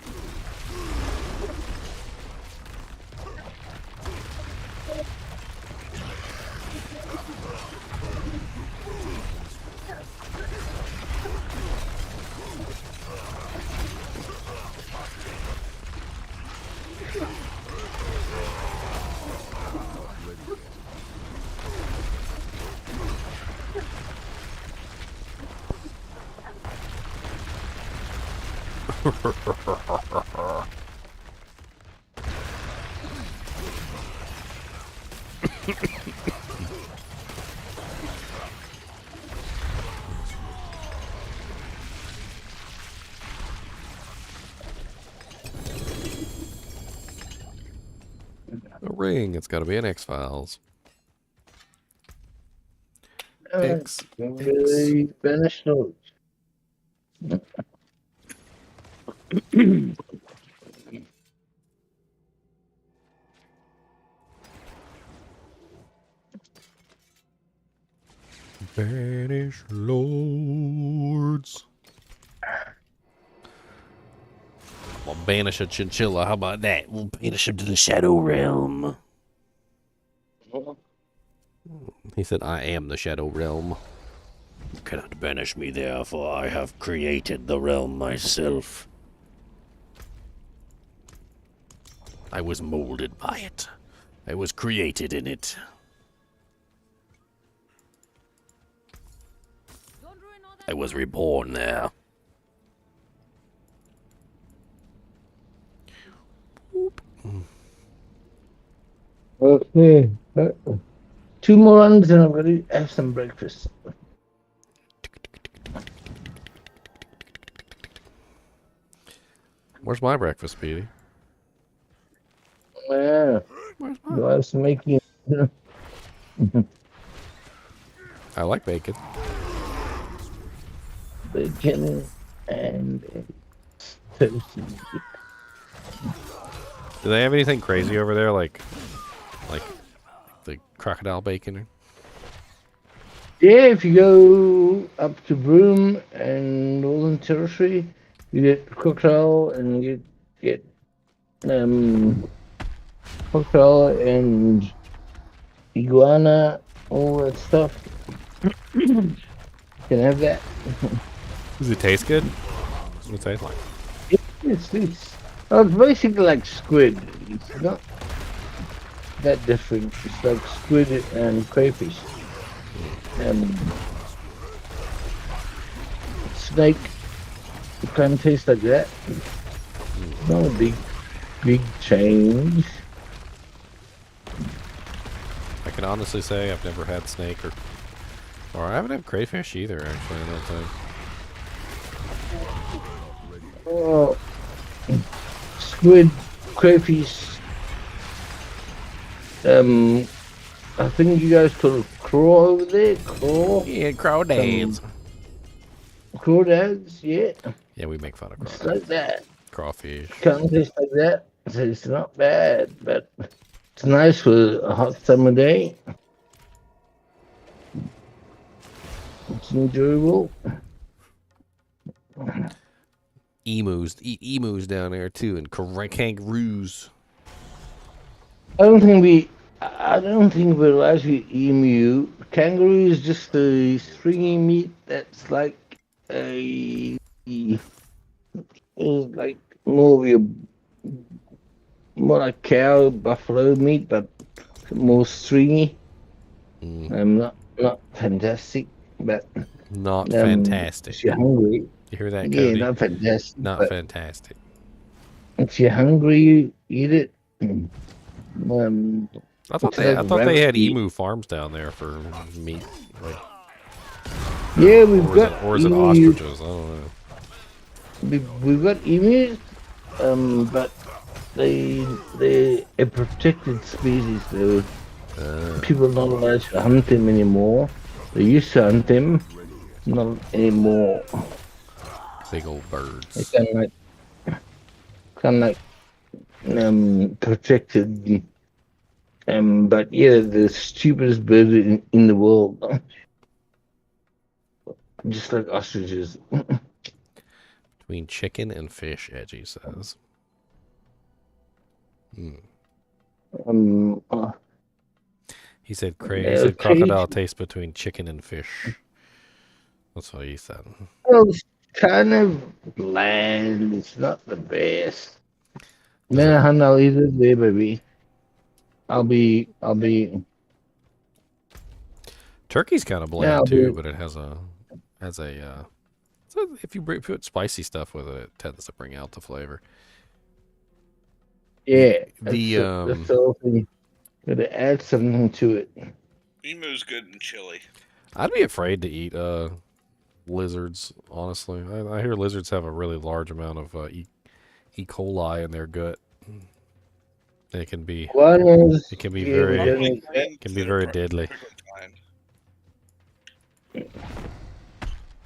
A ring. It's got to be an X-Files. X. Really finished those. Banish lords. We'll banish a chinchilla. How about that? We'll banish him to the Shadow Realm. He said, I am the Shadow Realm. You cannot banish me there, for I have created the realm myself. I was molded by it. I was created in it. I was reborn there. Okay. 2 more runs and I'm going to have some breakfast. Where's my breakfast, Speedy? Yeah. I was making. I like bacon. Bacon and toast. Do they have anything crazy over there, like the crocodile bacon? Yeah, if you go up to Broome and Northern Territory, you get crocodile and you get crocodile and iguana, all that stuff. Can have that. Does it taste good? What does it taste like? It's basically like squid. It's not that different. It's like squid and crayfish. Snake, it kind of tastes like that. Not a big change. I can honestly say I've never had snake or I haven't had crayfish either. Actually, I don't think. Oh, squid, crayfish. I think you guys call it craw over there. Craw. Yeah, crawdads. Crawdads, yeah. Yeah, we make fun of It's crawdads. like that. Crawfish. Can't taste like that. So it's not bad, but it's nice for a hot summer day. It's enjoyable. Emus. Eat emus down there too, and kangaroos. I don't think we're allowed to eat emu. Kangaroo is just a stringy meat that's like like more like cow, buffalo meat, but more stringy. Not fantastic, but not fantastic. If you're hungry, You hear that, yeah, Cody? not fantastic. Not but fantastic. if you're hungry, you eat it. I thought they had emu farms down there for meat. Like, yeah, we've got. Or is it emu. ostriches? I don't know. We've got emus, but they're a protected species. Though people are not allowed to hunt them anymore. They used to hunt them, not anymore. Big old birds. They're kind of like protected. But yeah, the stupidest bird in the world. Just like ostriches. Between chicken and fish, Edgy says. He said crocodile tastes between chicken and fish. That's what he said. Well, it's kind of bland. It's not the best. Man, I'll eat it there, baby. I'll be. Turkey's kind of bland too, but it has a. So if you put spicy stuff with it, it tends to bring out the flavor. Yeah, that's the whole thing. Gotta add something to it. Emu's good and chili. I'd be afraid to eat lizards. Honestly, I hear lizards have a really large amount of E. coli in their gut. It can be. It can be very deadly.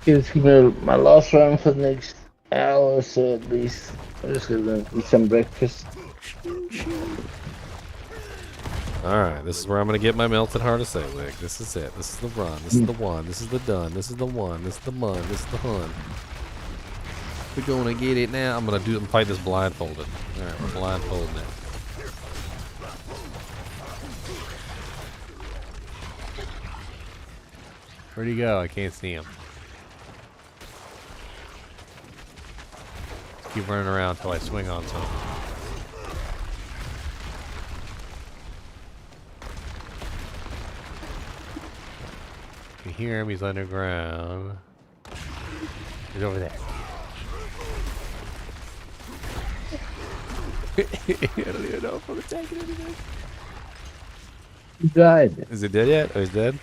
It's my last round for the next hour, so at least I'm just gonna eat some breakfast. Alright, this is where I'm gonna get my melted heart of Selig. This is it. This is the run. This is the one. This is the done. This is the one. This is the mun. This is the hun. We're gonna get it now. I'm gonna fight this blindfolded. Alright, we're blindfolded now. Where'd he go? I can't see him. Keep running around until I swing on something. You hear him, he's underground. He's over there. I don't even know if I'm attacking anything. He died. Is he dead yet? Oh, he's dead?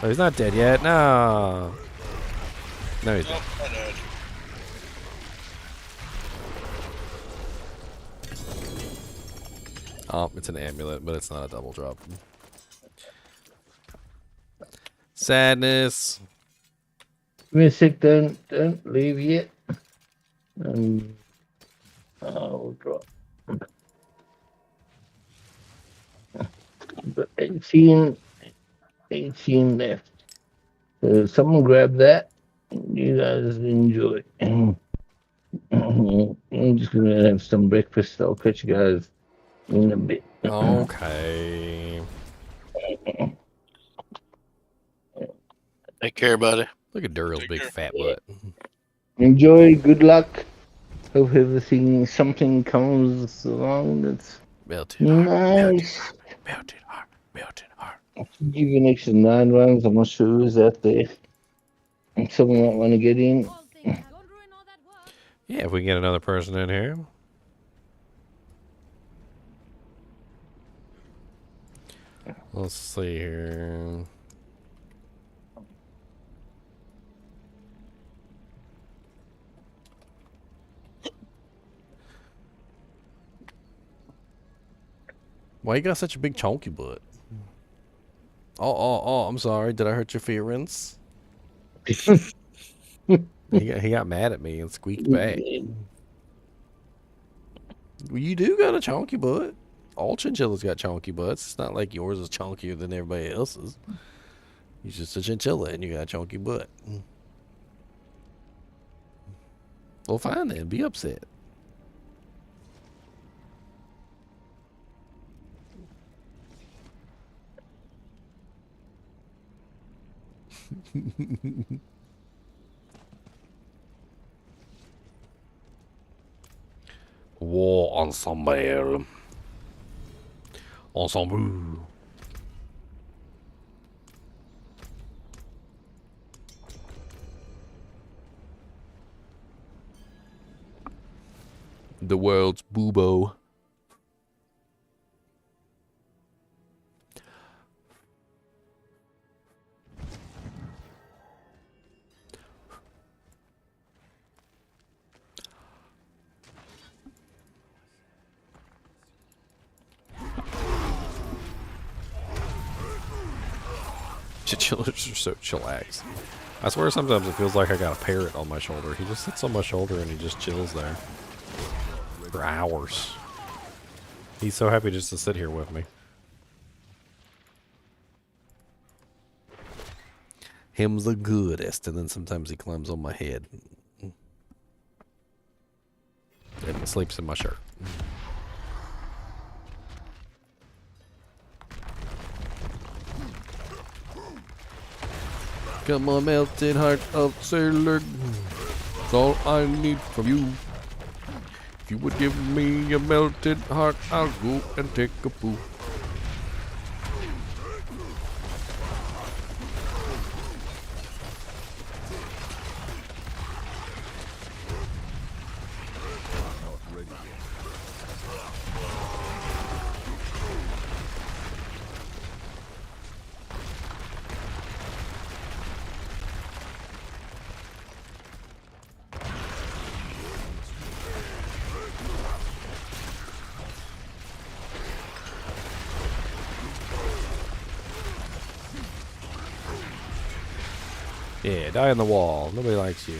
Oh, he's not dead yet. No. No, he's dead. Oh, it's an amulet, but it's not a double drop. Sadness. Mystic, don't leave yet. I'll drop. But 18 left. So someone grab that. You guys enjoy. I'm just gonna have some breakfast. I'll catch you guys in a bit. Okay. Take care, buddy. Look at Duriel's big fat butt. Enjoy. Good luck. Hope something comes along that's melted nice. Melted heart. Melted heart. I'll give you an extra 9 rounds. I'm not sure who's out there. Someone might want to get in. Yeah, if we can get another person in here. Let's see here. Why you got such a big chunky butt? Oh, I'm sorry. Did I hurt your feelings? he got mad at me and squeaked back. Well, you do got a chunky butt. All chinchillas got chunky butts. It's not like yours is chunkier than everybody else's. You're just a chinchilla and you got a chunky butt. Well, fine then. Be upset. War ensemble. Ensemble. The world's boobo. Chinchillas are so chillax. I swear sometimes it feels like I got a parrot on my shoulder. He just sits on my shoulder and he just chills there. For hours. He's so happy just to sit here with me. Him's the goodest, and then sometimes he climbs on my head. And sleeps in my shirt. Come on, melted heart of Sailor. That's all I need from you. If you would give me a melted heart, I'll go and take a poo. Yeah, die on the wall. Nobody likes you.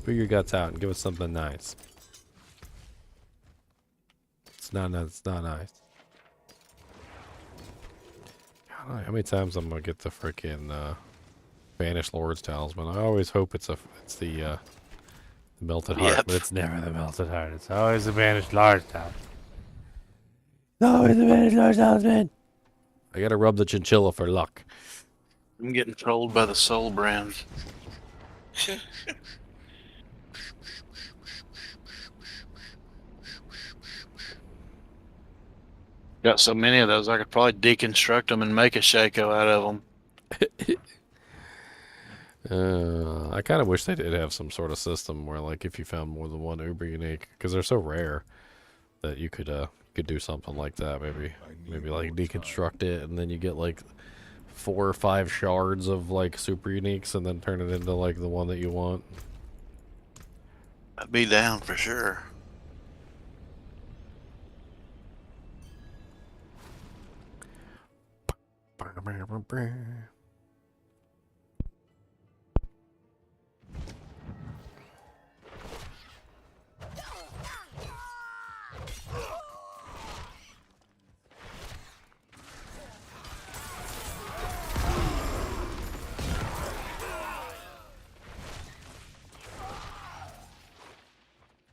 Spew your guts out and give us something nice. It's not nice. God, how many times I'm gonna get the freaking Banished Lord's Talisman? I always hope it's the Melted Heart, but it's never the Melted Heart. It's always the Banished Lord's Talisman. Always the Banished Lord's Talisman. I gotta rub the Chinchilla for luck. I'm getting trolled by the soul brands. Got so many of those, I could probably deconstruct them and make a Shaco out of them. I kind of wish they did have some sort of system where, like, if you found more than one uber unique, because they're so rare, that you could do something like that. Maybe like deconstruct it, and then you get like 4 or 5 shards of like super uniques, and then turn it into like the one that you want. I'd be down for sure.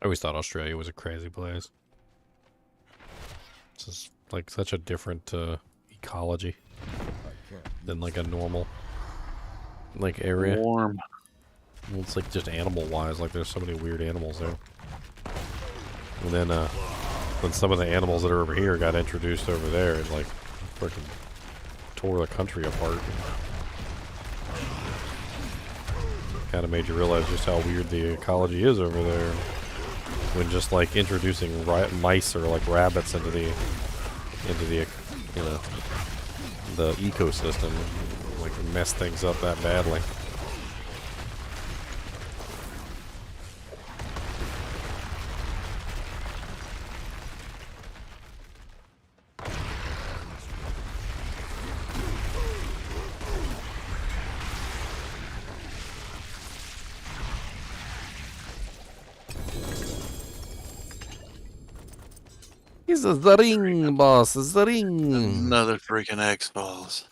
I always thought Australia was a crazy place. It's just like such a different ecology than like a normal like area. Warm. Well, it's like just animal wise, like there's so many weird animals there. And then when some of the animals that are over here got introduced over there, it like freaking tore the country apart. Kind of made you realize just how weird the ecology is over there. When just like introducing mice or like rabbits into the you know, the ecosystem, like mess things up that badly. This is the ring, boss. It's the ring. Another freaking X-Files.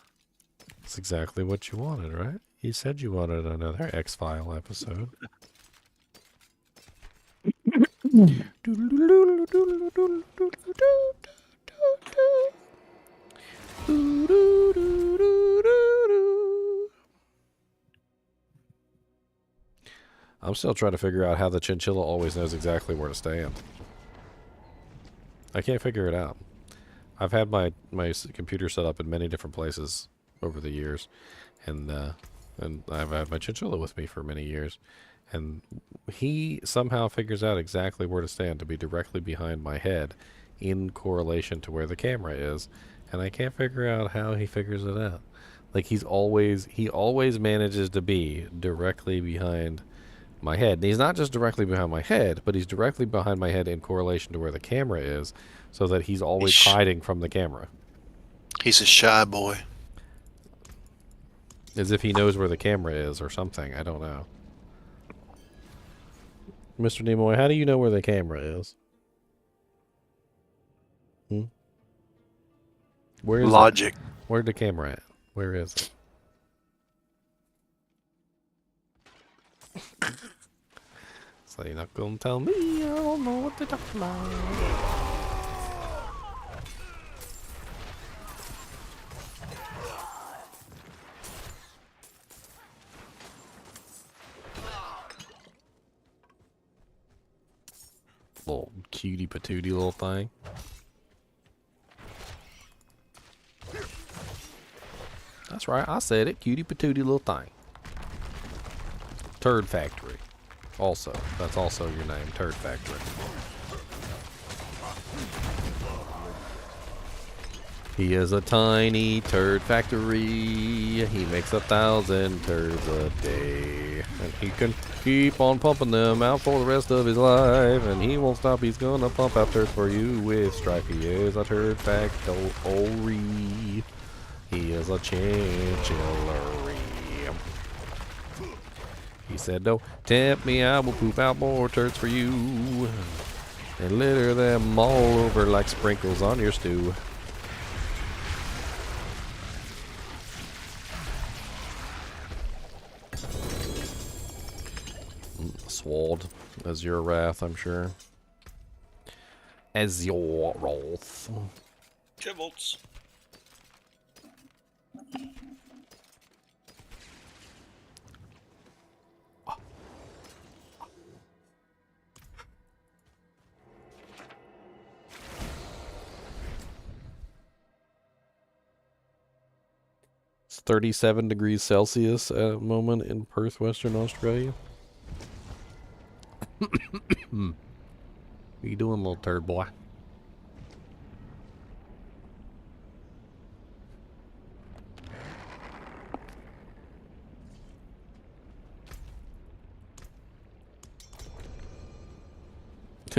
That's exactly what you wanted, right? You said you wanted another X-File episode. I'm still trying to figure out how the Chinchilla always knows exactly where to stand. I can't figure it out. I've had my computer set up in many different places over the years, and I've had my Chinchilla with me for many years, and he somehow figures out exactly where to stand to be directly behind my head in correlation to where the camera is, and I can't figure out how he figures it out. Like he always manages to be directly behind my head. And he's not just directly behind my head, but he's directly behind my head in correlation to where the camera is, so that he's always hiding from the camera. He's a shy boy. As if he knows where the camera is or something. I don't know. Mr. Nimoy, how do you know where the camera is? Where is Logic. Where's the camera at? Where is it? So you're not gonna tell me I don't know what to talk about. Little cutie patootie little thing. That's right, I said it. Cutie patootie little thing. Turd Factory. Also, that's also your name, Turd Factory. He is a tiny turd factory. He makes 1,000 turds a day. And he can keep on pumping them out for the rest of his life. And he won't stop. He's gonna pump out turds for you with strife. He is a turd factory. He is a chinchillery. He said, "Don't tempt me, I will poop out more turds for you and litter them all over like sprinkles on your stew." Sword, as your wrath, I'm sure. As your wrath. Chibbles. It's 37 degrees Celsius at the moment in Perth, Western Australia. What you doing, little turd boy?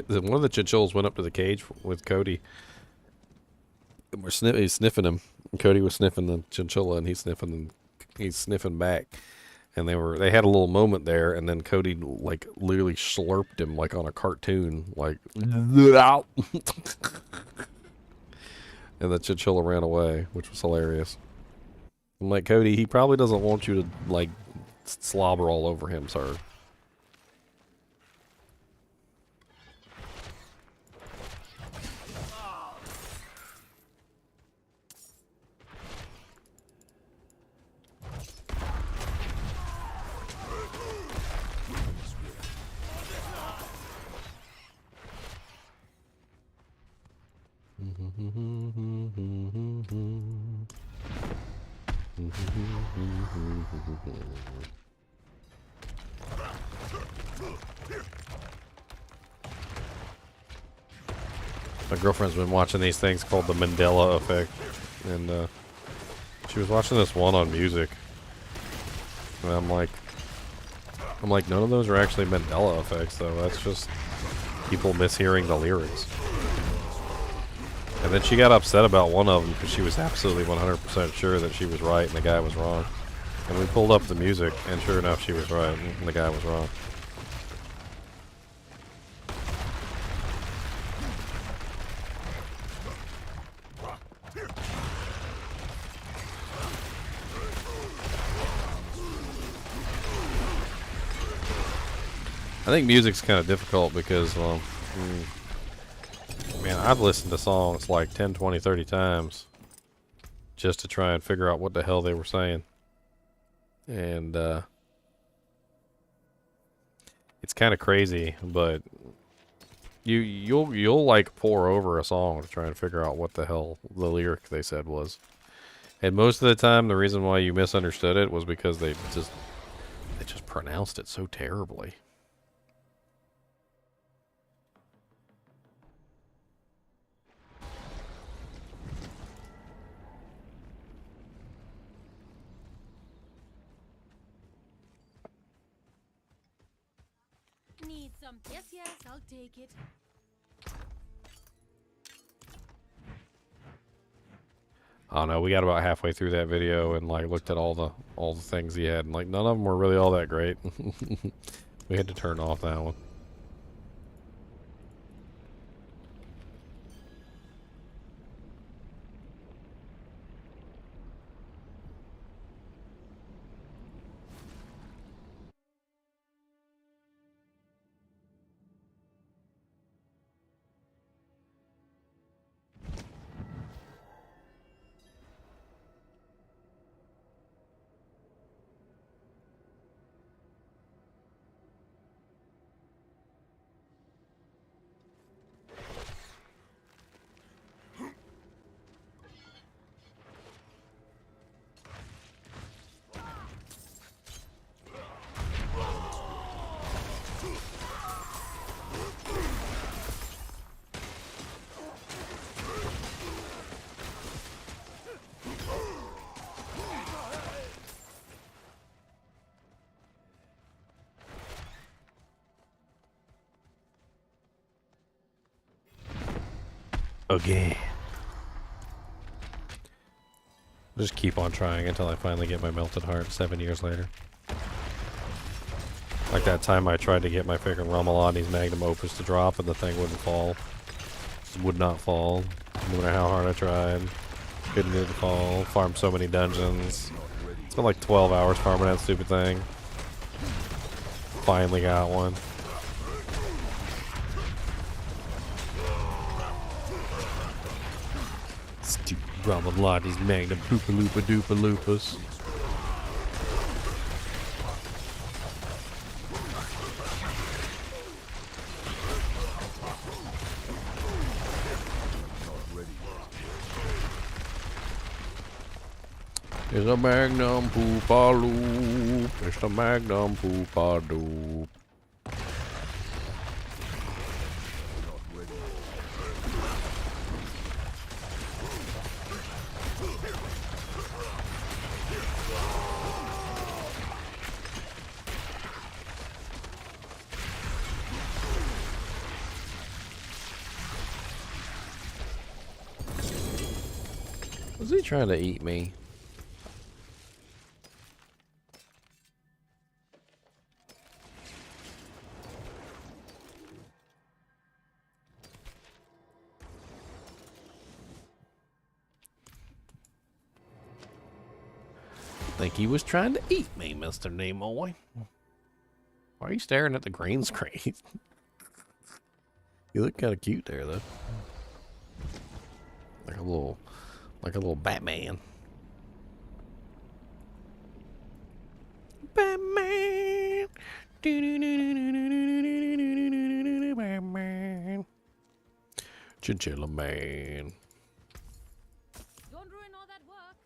One of the chinchillas went up to the cage with Cody. And he's sniffing him. And Cody was sniffing the chinchilla, and he's sniffing back. And they had a little moment there, and then Cody like literally slurped him like on a cartoon, like out. And the chinchilla ran away, which was hilarious. I'm like, Cody, he probably doesn't want you to like slobber all over him, sir. My girlfriend's been watching these things called the Mandela Effect, and she was watching this one on music, and I'm like, none of those are actually Mandela effects, though. That's just people mishearing the lyrics. And then she got upset about one of them because she was absolutely 100% sure that she was right and the guy was wrong. And we pulled up the music, and sure enough, she was right and the guy was wrong. I think music's kind of difficult because, well, man, I've listened to songs like 10, 20, 30 times just to try and figure out what the hell they were saying. And it's kind of crazy, but you'll like pour over a song to try and figure out what the hell the lyric they said was. And most of the time, the reason why you misunderstood it was because they just pronounced it so terribly. Need some? Yes, yes, I'll take it. I don't know, we got about halfway through that video and like looked at all the things he had, and like none of them were really all that great. We had to turn off that one. Again. Just keep on trying until I finally get my melted heart 7 years later. Like that time I tried to get my freaking Romalani's Magnum Opus to drop and the thing wouldn't fall. Just would not fall. No matter how hard I tried. Couldn't get it to fall. Farmed so many dungeons. It's been like 12 hours farming that stupid thing. Finally got one. Stupid Romalani's Magnum Poopa Loopa Doopa Loopas. It's a Magnum Poopa Loop. It's a Magnum Poopa Loop. Was he trying to eat me? I think he was trying to eat me, Mr. Nimoy. Why are you staring at the green screen? You look kind of cute there, though. Like a little Batman. Batman. Batman. Chinchilla man. Don't ruin all that work.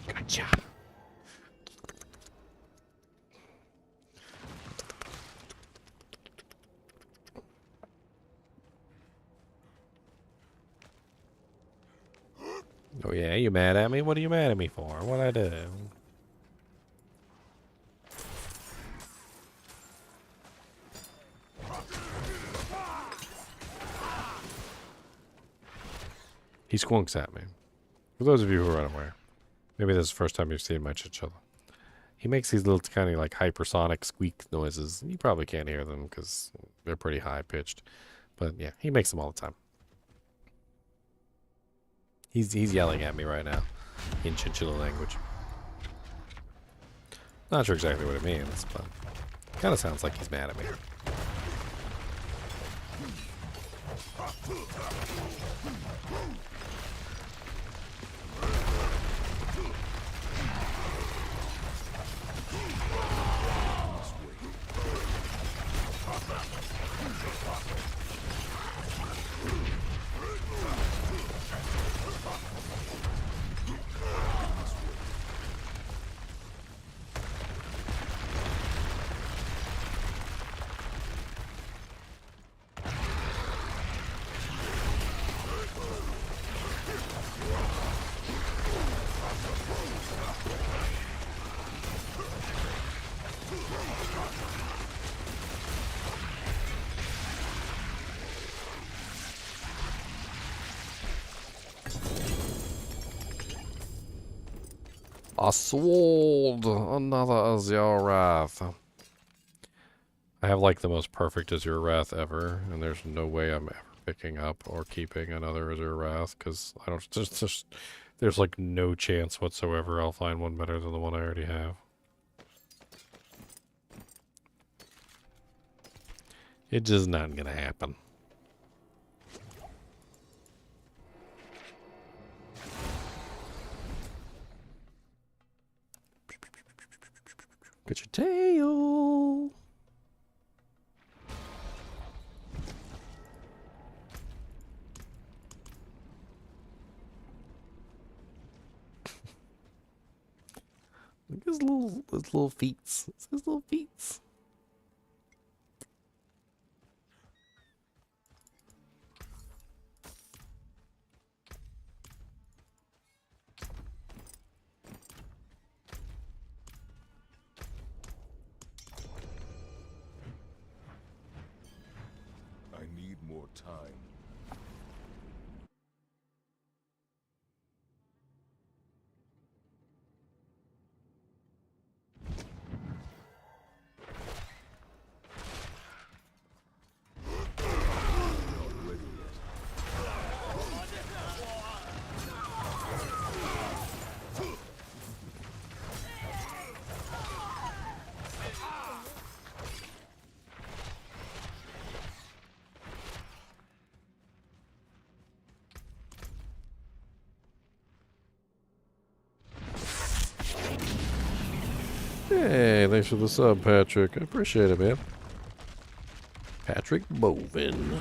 Gotcha. Oh yeah, you mad at me? What are you mad at me for? What'd I do? He squonks at me. For those of you who are unaware, maybe this is the first time you've seen my Chinchilla. He makes these little kind of like hypersonic squeak noises. You probably can't hear them because they're pretty high pitched. But yeah, he makes them all the time. He's yelling at me right now in Chinchilla language. Not sure exactly what it means, but kind of sounds like he's mad at me. I sold another Azure Wrath. I have like the most perfect Azure Wrath ever, and there's no way I'm ever picking up or keeping another Azure Wrath because I don't. There's like no chance whatsoever I'll find one better than the one I already have. It's just not gonna happen. Get your tail. Look at his little feet. His little feet. time. Hey, thanks for the sub, Patrick. I appreciate it, man. Patrick Bovin.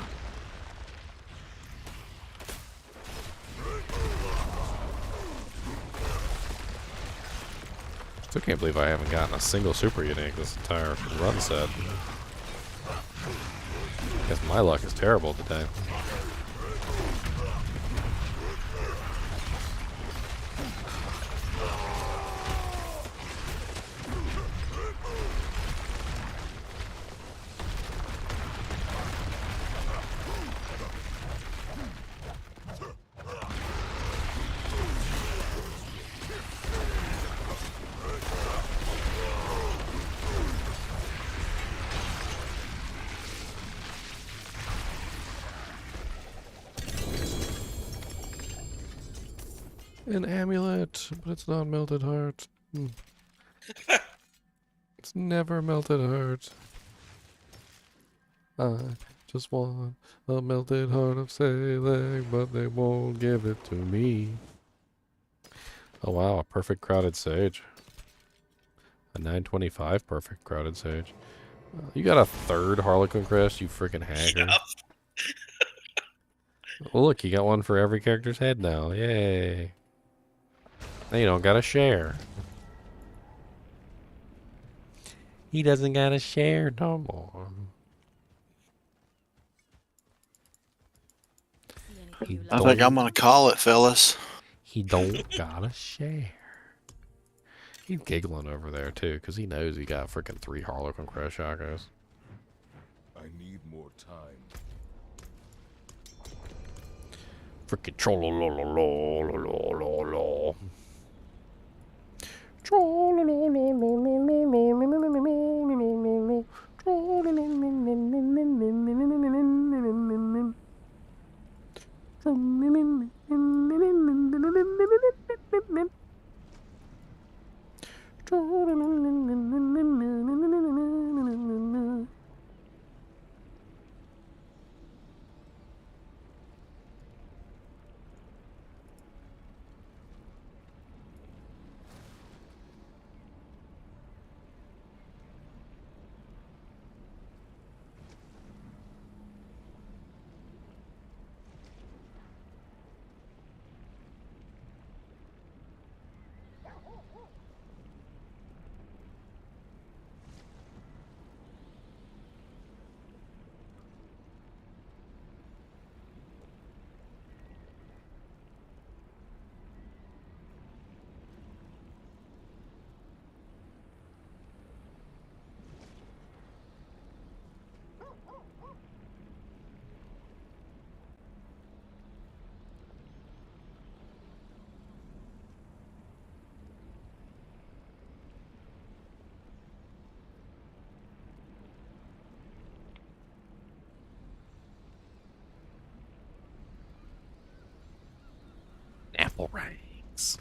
Still can't believe I haven't gotten a single super unique this entire run set. Guess my luck is terrible today. An amulet, but it's not melted heart. It's never melted heart. I just want a melted heart of sailing, but they won't give it to me. Oh wow, a perfect crowded sage. A 925 perfect crowded sage. You got a third Harlequin crest, you freaking hacker. Yep. Well, look, you got one for every character's head now. Yay. Now you don't gotta share. He doesn't gotta share no more. I think I'm gonna call it, fellas. He don't gotta share. He's giggling over there too, because he knows he got freaking 3 Harlequin crest shotguns. I need more time. Freaking troll-lo-lo-lo-lo-lo-lo-lo. Apple rings.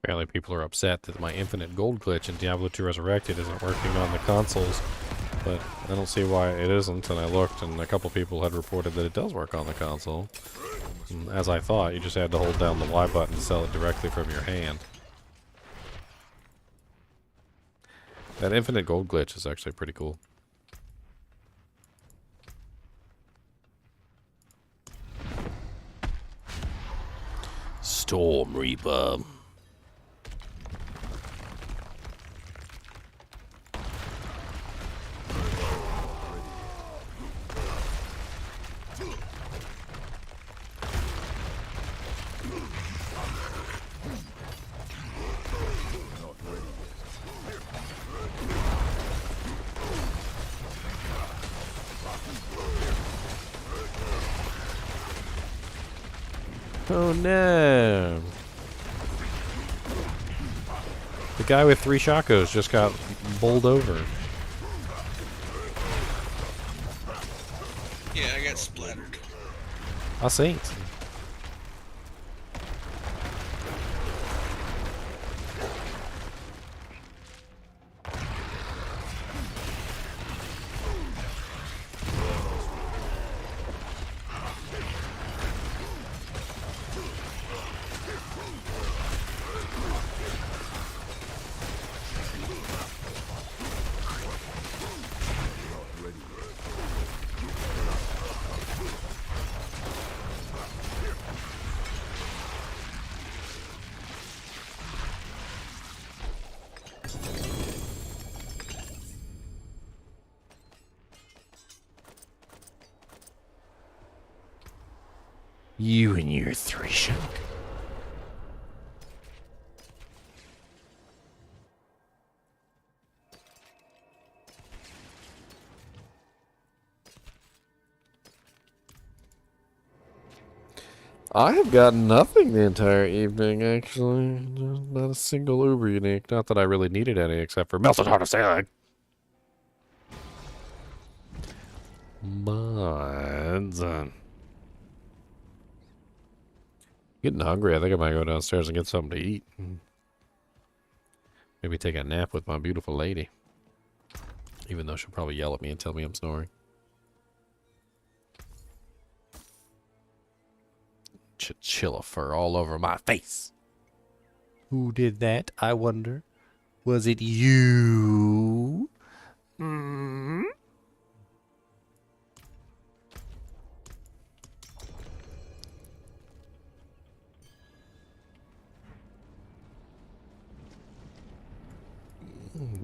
Apparently people are upset that my infinite gold glitch in Diablo 2 Resurrected isn't working on the consoles, but I don't see why it isn't, and I looked and a couple people had reported that it does work on the console. And as I thought, you just had to hold down the Y button to sell it directly from your hand. That infinite gold glitch is actually pretty cool. Storm Reaper. Oh no. The guy with 3 shakos just got bowled over. Yeah, I got splattered. I see. You and your 3 shak. I have gotten nothing the entire evening, actually. Not a single uber unique. Not that I really needed any, except for melted heart of Zir. But getting hungry. I think I might go downstairs and get something to eat. Maybe take a nap with my beautiful lady. Even though she'll probably yell at me and tell me I'm snoring. Chinchilla fur all over my face. Who did that, I wonder? Was it you? Mm?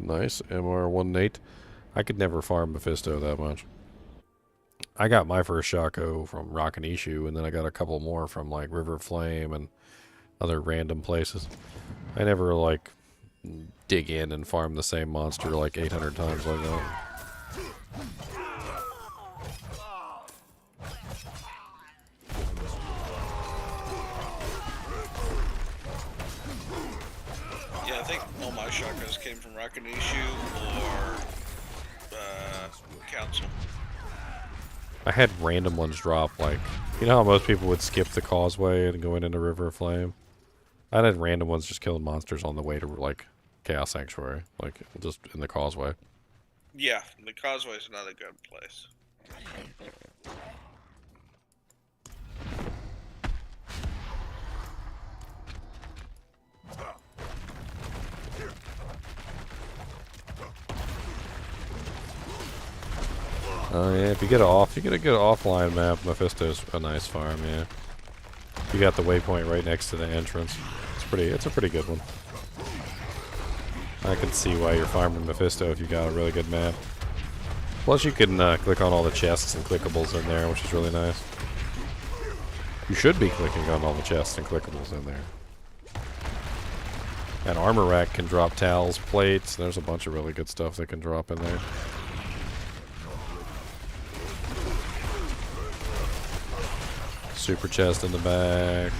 Nice. MR18. I could never farm Mephisto that much. I got my first Shaco from Rock and Ishu, and then I got a couple more from like River Flame and other random places. I never like dig in and farm the same monster like 800 times like that. Yeah, I think all my shotguns came from Rakanishu or Council. I had random ones drop, like, you know how most people would skip the causeway and go into River of Flame? I had random ones just killing monsters on the way to, like, Chaos Sanctuary, like, just in the causeway. Yeah, the causeway's not a good place. Oh yeah, if you get you get a good offline map, Mephisto's a nice farm, yeah. You got the waypoint right next to the entrance. It's a pretty good one. I can see why you're farming Mephisto if you got a really good map. Plus you can click on all the chests and clickables in there, which is really nice. You should be clicking on all the chests and clickables in there. That armor rack can drop towels, plates, there's a bunch of really good stuff that can drop in there. Super chest in the back.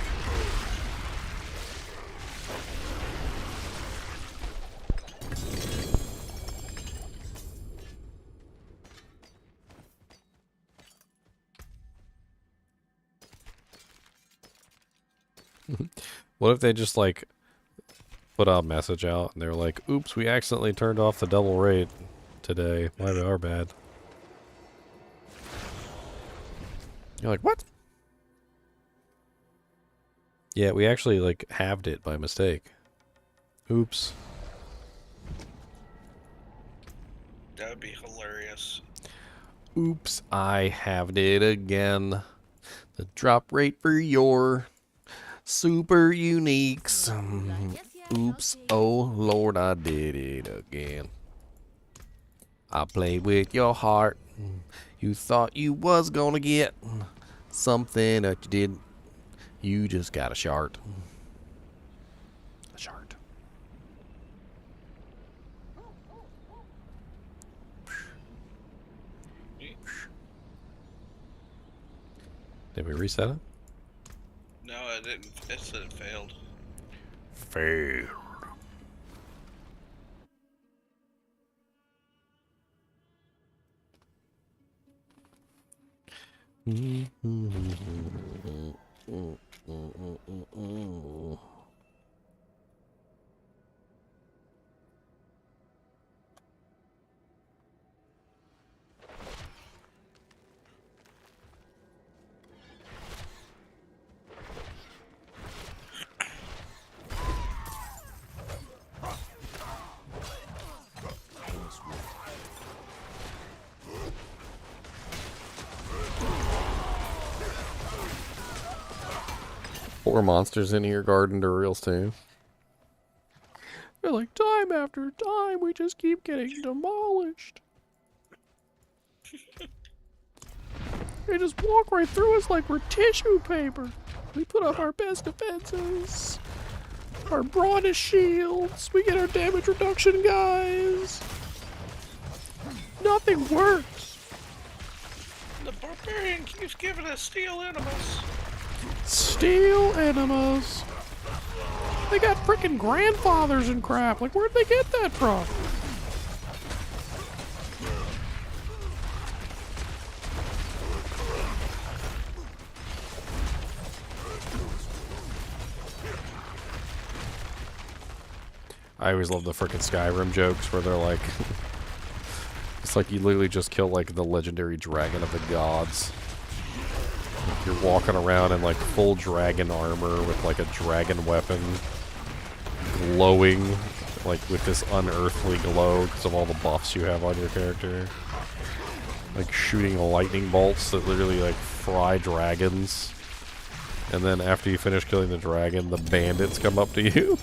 What if they just like put a message out, and they were like, "Oops, we accidentally turned off the double rate today. Our bad." You're like, what? Yeah, we actually like halved it by mistake. Oops. That would be hilarious. Oops, I halved it again. The drop rate for your super uniques. Oops, oh Lord, I did it again. I played with your heart. You thought you was gonna get something that you didn't. You just got a shart. A shart. Did we reset it? No, it didn't. It said it failed. Failed. Four monsters in here guarding Duriel's too. They're like, time after time, we just keep getting demolished. They just walk right through us like we're tissue paper. We put up our best defenses, our broadest shields, we get our damage reduction guys. Nothing works. The barbarian keeps giving us steel enemas. Steel enemas. They got freaking grandfathers and crap. Like, where'd they get that from? I always love the freaking Skyrim jokes where they're like, it's like you literally just kill like the legendary dragon of the gods. Like, you're walking around in like full dragon armor with like a dragon weapon, glowing like with this unearthly glow because of all the buffs you have on your character. Like shooting lightning bolts that literally like fry dragons. And then after you finish killing the dragon, the bandits come up to you.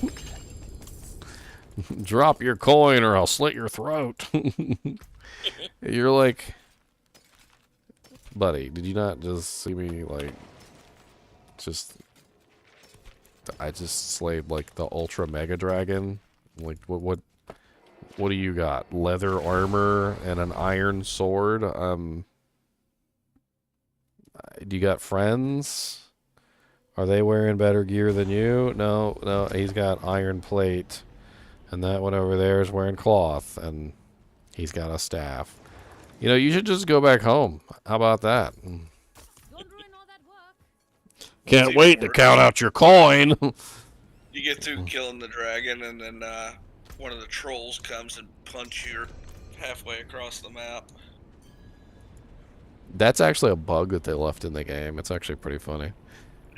Drop your coin or I'll slit your throat. You're like, buddy, did you not just see me like I just slayed like the ultra mega dragon? Like what do you got? Leather armor and an iron sword? Do you got friends? Are they wearing better gear than you? No, he's got iron plate. And that one over there is wearing cloth, and he's got a staff. You know, you should just go back home. How about that? Can't wait to count out your coin. You get through killing the dragon, and then one of the trolls comes and punch you halfway across the map. That's actually a bug that they left in the game. It's actually pretty funny.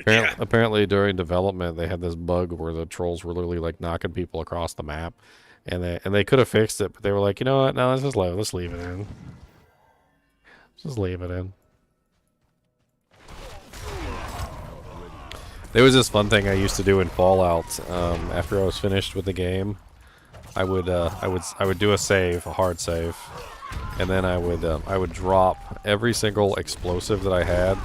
Apparently during development they had this bug where the trolls were literally like knocking people across the map, and they could have fixed it, but they were like, you know what, no, let's leave it in. Just leave it in. There was this fun thing I used to do in Fallout. After I was finished with the game, I would do a save, a hard save, and then I would drop every single explosive that I had.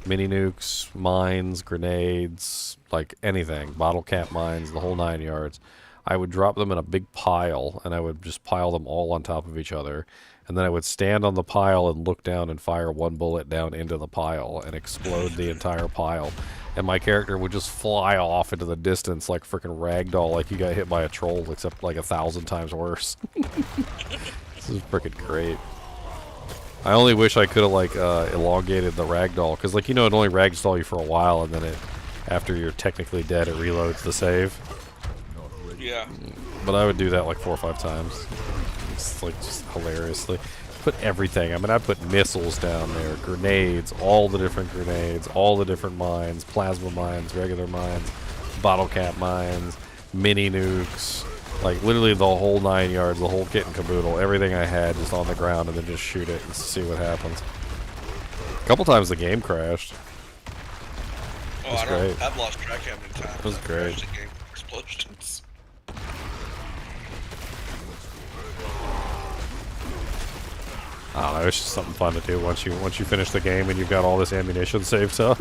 Mini nukes, mines, grenades, like anything, bottle cap mines, the whole 9 yards. I would drop them in a big pile, and I would just pile them all on top of each other. And then I would stand on the pile and look down and fire one bullet down into the pile and explode the entire pile. And my character would just fly off into the distance like freaking ragdoll, like you got hit by a troll, except like 1,000 times worse. This is freaking great. I only wish I could have like elongated the ragdoll, because like, you know, it only ragdoll you for a while, and then after you're technically dead, it reloads the save. Yeah. But I would do that like 4 or 5 times. It's like just hilariously. Put everything. I mean, I put missiles down there, grenades, all the different grenades, all the different mines, plasma mines, regular mines, bottle cap mines, mini nukes, like literally the whole 9 yards, the whole kit and caboodle, everything I had just on the ground, and then just shoot it and see what happens. A couple times the game crashed. Oh, I don't. I've lost track how many times. It was great. The game explosions. I don't know, it's just something fun to do once you finish the game and you've got all this ammunition saved up.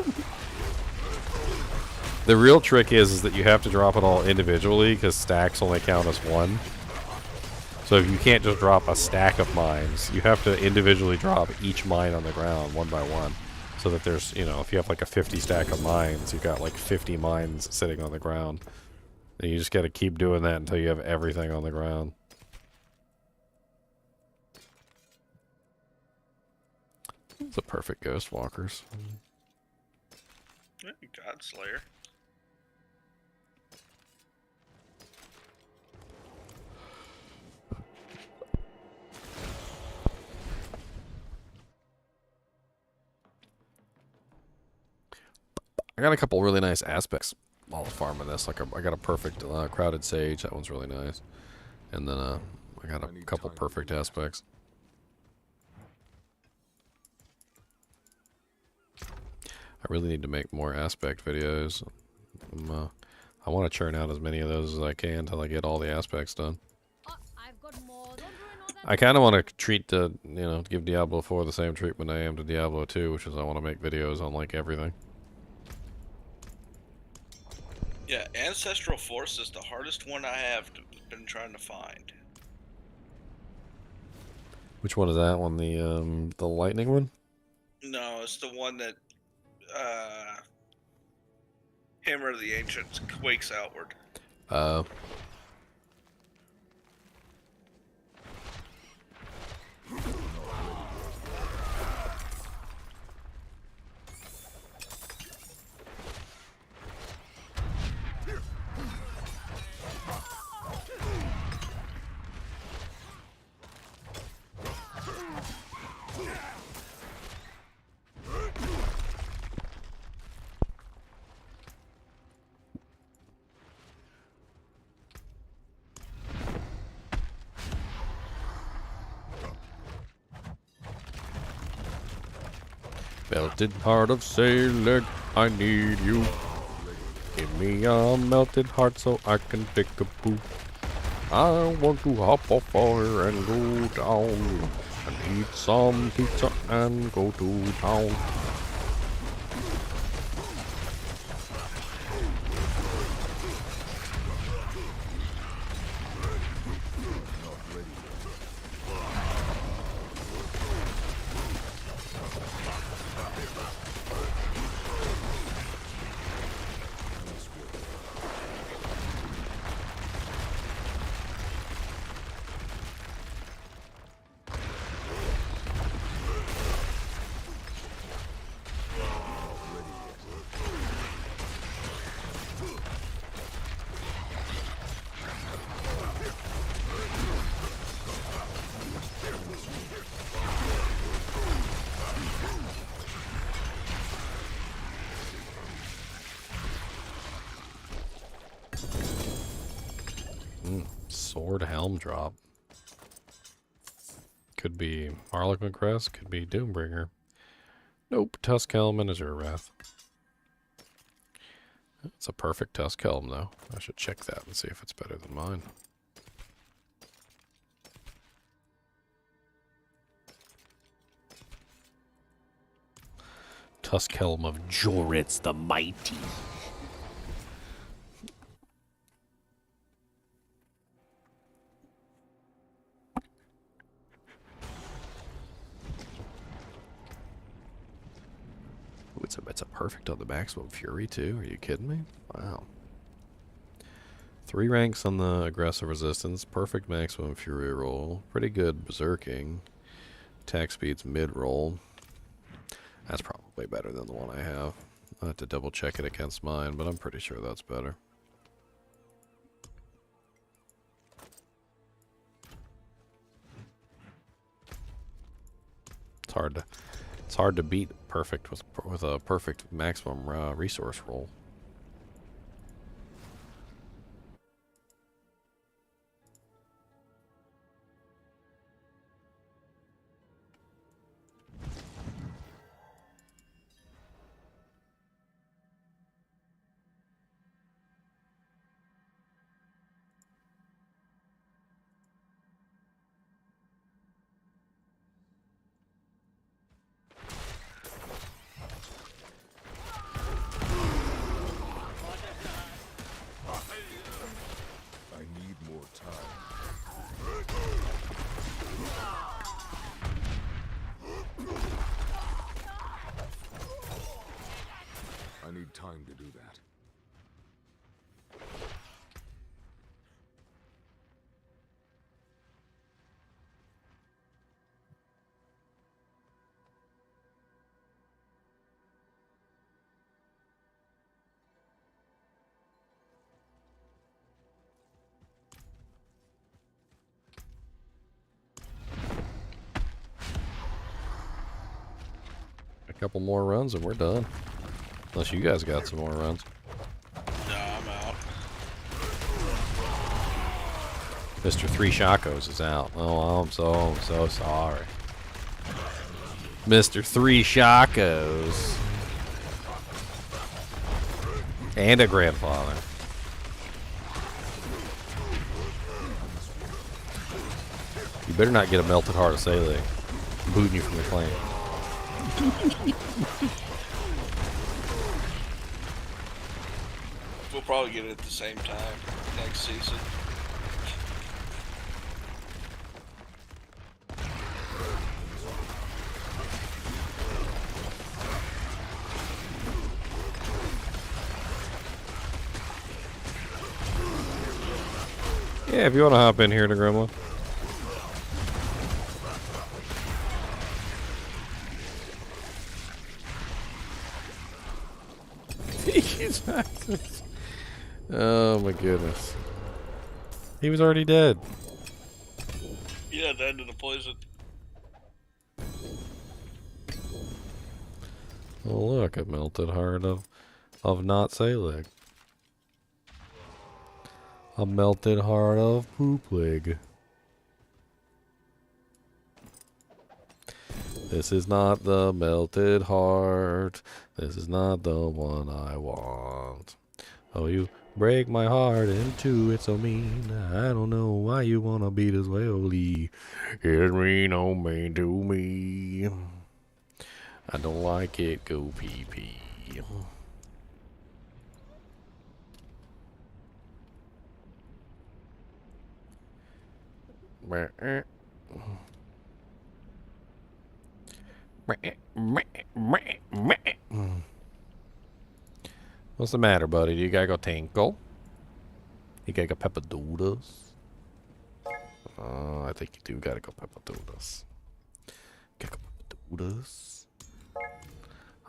The real trick is that you have to drop it all individually because stacks only count as one. So if you can't just drop a stack of mines, you have to individually drop each mine on the ground one by one. So that there's, you know, if you have like a 50 stack of mines, you've got like 50 mines sitting on the ground. And you just got to keep doing that until you have everything on the ground. It's a perfect Ghost Walkers. Godslayer. I got a couple really nice aspects while farming this. Like I got a perfect crowded sage. That one's really nice. And then I got a couple perfect aspects. I really need to make more aspect videos. I want to churn out as many of those as I can until I get all the aspects done. I kind of want to treat the, you know, give Diablo 4 the same treatment I am to Diablo 2, which is I want to make videos on like everything. Yeah, Ancestral Force is the hardest one I have been trying to find. Which one is that one? The lightning one? No, it's the one that Hammer of the Ancients quakes outward. Melted heart of Zir, I need you. Give me a melted heart so I can take a poop. I want to hop off fire and go down and eat some pizza and go to town. Sword helm drop. Could be Harlequin Crest, could be Doombringer. Nope, Tusk Helm and Azure Wrath. It's a perfect Tusk Helm though. I should check that and see if it's better than mine. Tusk Helm of Joritz the Mighty. It's a perfect on the maximum fury too. Are you kidding me? Wow. 3 ranks on the aggressive resistance. Perfect maximum fury roll. Pretty good berserking. Attack speed's mid roll. That's probably better than the one I have. I'll have to double check it against mine, but I'm pretty sure that's better. It's hard to beat perfect with a perfect maximum resource roll. I need more time. I need time to do that. A couple more runs and we're done. Unless you guys got some more runs. No, I'm out. Mr. Three Shakos is out. Oh, I'm so sorry. Mr. Three Shakos. And a grandfather. You better not get a melted heart of Sele. Booting you from the clan. We'll probably get it at the same time next season. Yeah, if you want to hop in here to Gremlin. Oh my goodness. He was already dead. Yeah, the end of the poison. Oh look, a melted heart of not Selig. A melted heart of Pooplig. This is not the melted heart. This is not the one I want. Oh, you break my heart in two. It's so mean. I don't know why you wanna be this way, Oli. It's mean, oh mean to me. I don't like it. Go pee pee. What's the matter, buddy? Do you gotta go tinkle? You gotta go peppadoodles? Oh, I think you do gotta go peppadoodles. Gotta go peppadoodles.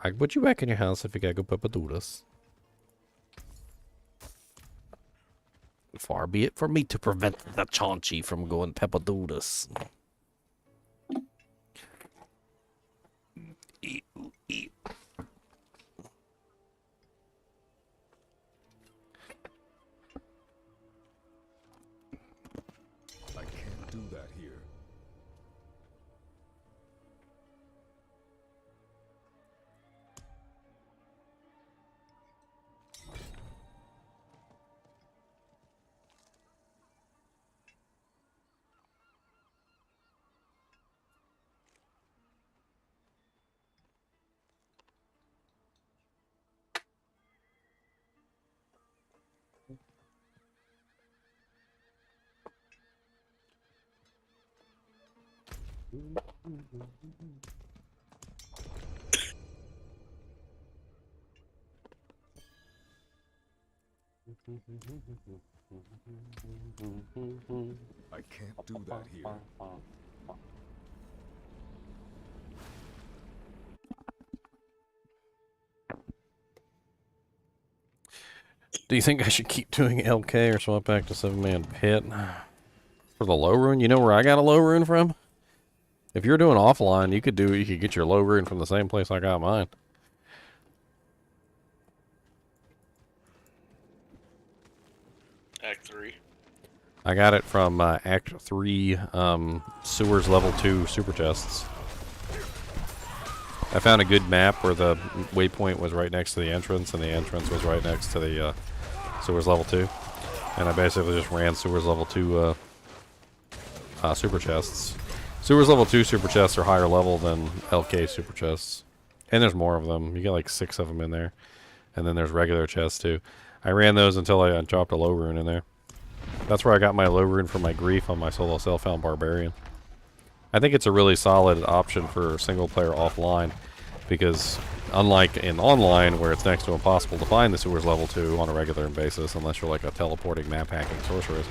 I can put you back in your house if you gotta go peppadoodles. Far be it from me to prevent the Chaunchi from going peppadoodles. I can't do that here. I can't do that here. Do you think I should keep doing LK or swap back to 7-man pit? For the low rune? You know where I got a low rune from? If you're doing offline, you could get your low rune from the same place I got mine. Act 3. I got it from Act 3 sewers level 2 super chests. I found a good map where the waypoint was right next to the entrance, and the entrance was right next to the sewers level 2. And I basically just ran sewers level 2 super chests. Sewers level 2 super chests are higher level than LK super chests. And there's more of them. You get like 6 of them in there. And then there's regular chests too. I ran those until I dropped a low rune in there. That's where I got my low rune for my grief on my solo self-found barbarian. I think it's a really solid option for single player offline, because unlike in online where it's next to impossible to find the sewers level 2 on a regular basis unless you're like a teleporting map hacking sorceress,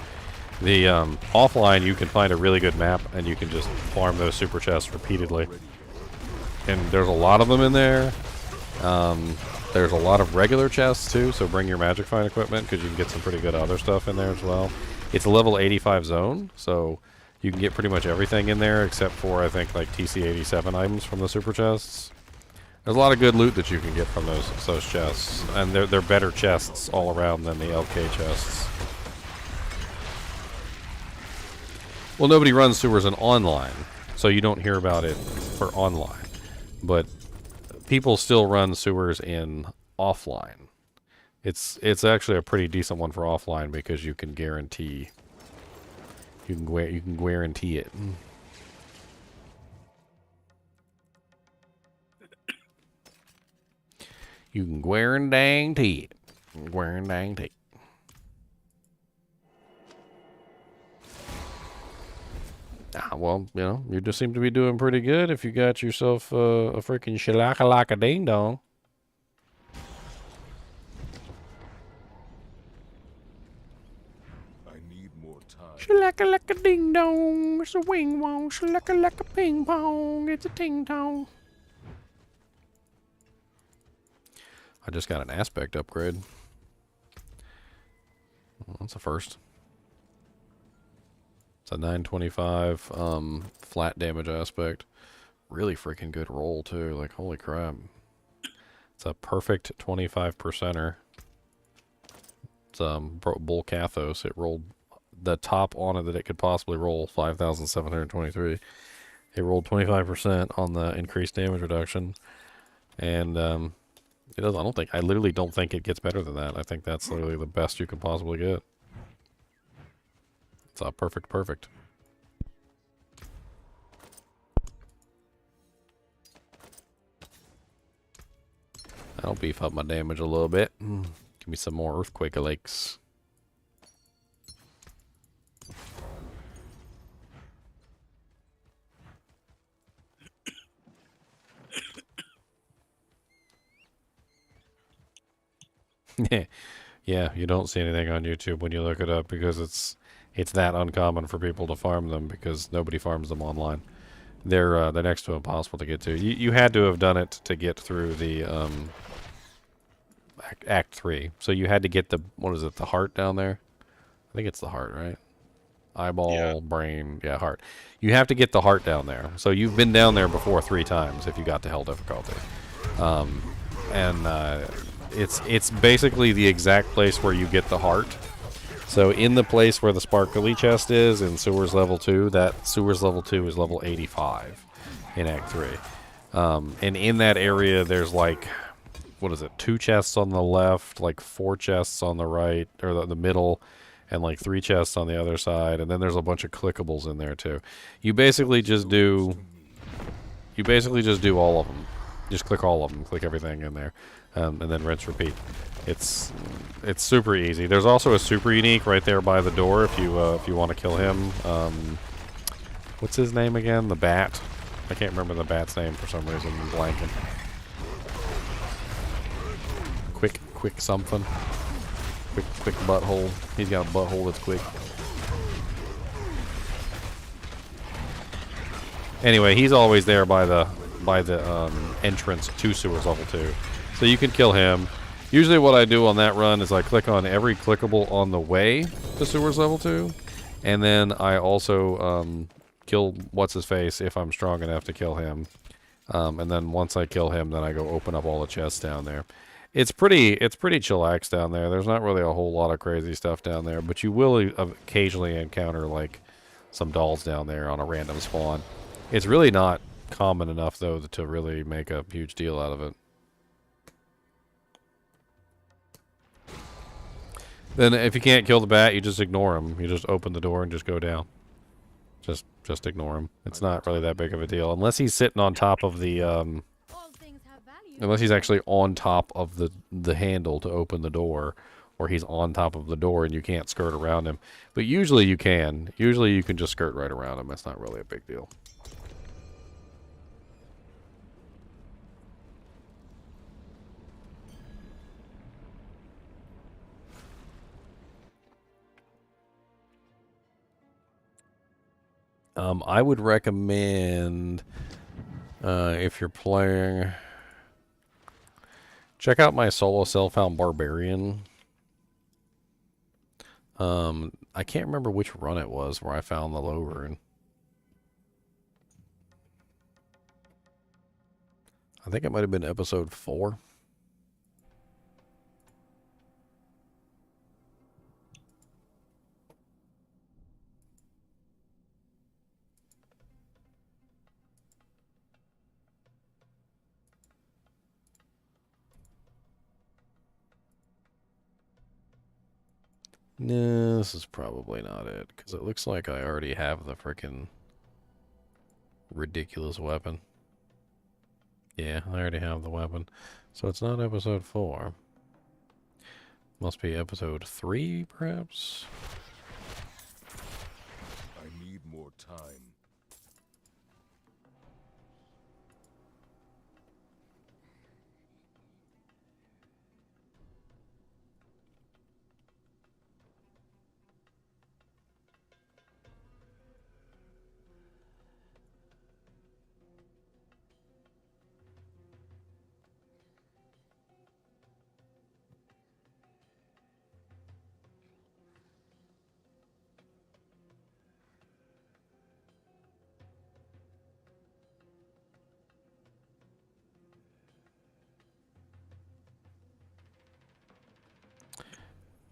the offline you can find a really good map and you can just farm those super chests repeatedly. And there's a lot of them in there. There's a lot of regular chests too, so bring your Magic Find equipment because you can get some pretty good other stuff in there as well. It's a level 85 zone, so you can get pretty much everything in there except for, I think, like TC87 items from the super chests. There's a lot of good loot that you can get from those chests, and they're better chests all around than the LK chests. Well, nobody runs sewers in online, so you don't hear about it for online. But people still run sewers in offline. It's actually a pretty decent one for offline because you can guarantee guarantee it. You can guarantee it. Guarantee it. Well, you know, you just seem to be doing pretty good if you got yourself a freaking shilaka-laka-ding-dong. I need more time. Shilaka-laka-ding-dong, it's a wing-wong, shilaka-laka-ping-pong, it's a ting-tong. I just got an aspect upgrade. Well, that's a first. It's a 925 flat damage aspect. Really freaking good roll too. Like, holy crap. It's a perfect 25%er. It's Bull Kathos. It rolled the top on it that it could possibly roll, 5,723. It rolled 25% on the increased damage reduction. And it does. I literally don't think it gets better than that. I think that's literally the best you can possibly get. It's a perfect. I'll beef up my damage a little bit. Give me some more Earthquake Lakes. Yeah, you don't see anything on YouTube when you look it up because it's that uncommon for people to farm them because nobody farms them online. They're next to impossible to get to. You had to have done it to get through the Act 3. So you had to get the, what is it, the heart down there? I think it's the heart, right? Eyeball, brain, yeah, heart. You have to get the heart down there. So you've been down there before 3 times if you got to hell difficulty. It's basically the exact place where you get the heart. So in the place where the sparkly chest is in sewers level 2, that sewers level 2 is level 85 in Act 3. And in that area there's like, what is it, 2 chests on the left, like 4 chests on the right, or the middle, and like 3 chests on the other side, and then there's a bunch of clickables in there too. You basically just do all of them. Just click all of them, click everything in there, and then rinse, repeat. It's super easy. There's also a super unique right there by the door if you want to kill him. What's his name again? The bat. I can't remember the bat's name for some reason. I'm blanking. Quick something. Quick butthole. He's got a butthole that's quick. Anyway, he's always there by the entrance to sewers level 2, so you can kill him. Usually what I do on that run is I click on every clickable on the way to sewers level 2, and then I also kill what's his face if I'm strong enough to kill him. And then once I kill him, then I go open up all the chests down there. It's pretty chillax down there. There's not really a whole lot of crazy stuff down there, but you will occasionally encounter like some dolls down there on a random spawn. It's really not common enough though to really make a huge deal out of it. Then if you can't kill the bat, you just ignore him. You just open the door and just go down. Just ignore him. It's not really that big of a deal. Unless he's sitting on top of the, unless he's actually on top of the handle to open the door, or he's on top of the door and you can't skirt around him. But usually you can. Usually you can just skirt right around him. It's not really a big deal. I would recommend, if you're playing, check out my solo self-found Barbarian. I can't remember which run it was where I found the low rune. I think it might have been episode 4. No, this is probably not it, because it looks like I already have the frickin' ridiculous weapon. Yeah, I already have the weapon. So it's not episode 4. Must be episode 3, perhaps? I need more time.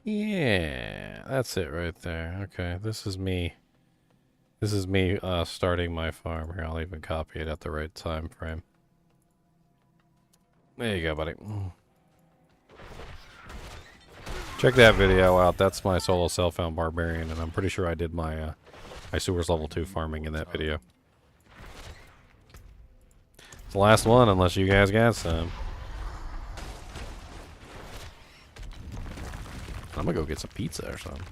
Yeah, that's it right there. Okay, this is me. This is me starting my farm here. I'll even copy it at the right time frame. There you go, buddy. Check that video out. That's my solo self-found Barbarian, and I'm pretty sure I did my my sewers level 2 farming in that video. It's the last one, unless you guys got some. I'm gonna go get some pizza or something.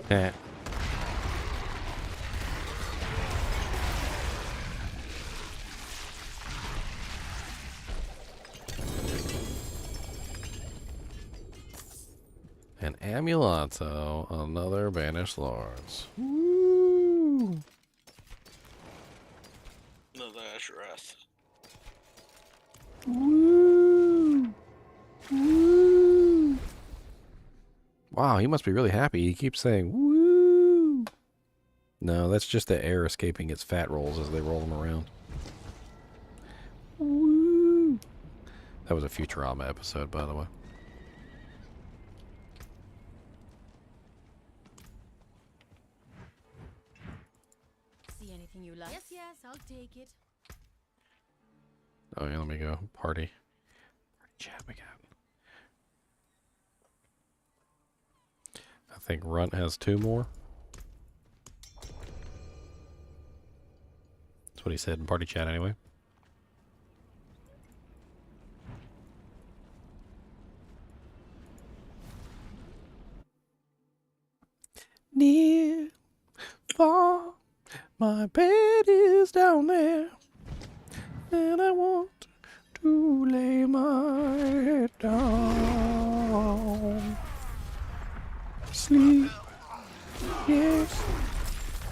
Yeah. An Amulato, another Banished Lords. Woo! Another Ashrath. Woo! Woo! Wow, he must be really happy. He keeps saying, woo! No, that's just the air escaping its fat rolls as they roll them around. Woo! That was a Futurama episode, by the way. See anything you like? Yes, yes, I'll take it. Oh, yeah, let me go. Party chat we got. I think Runt has 2 more. That's what he said in party chat anyway. far. My bed is down there, and I want to lay my head down. Sleep, yes,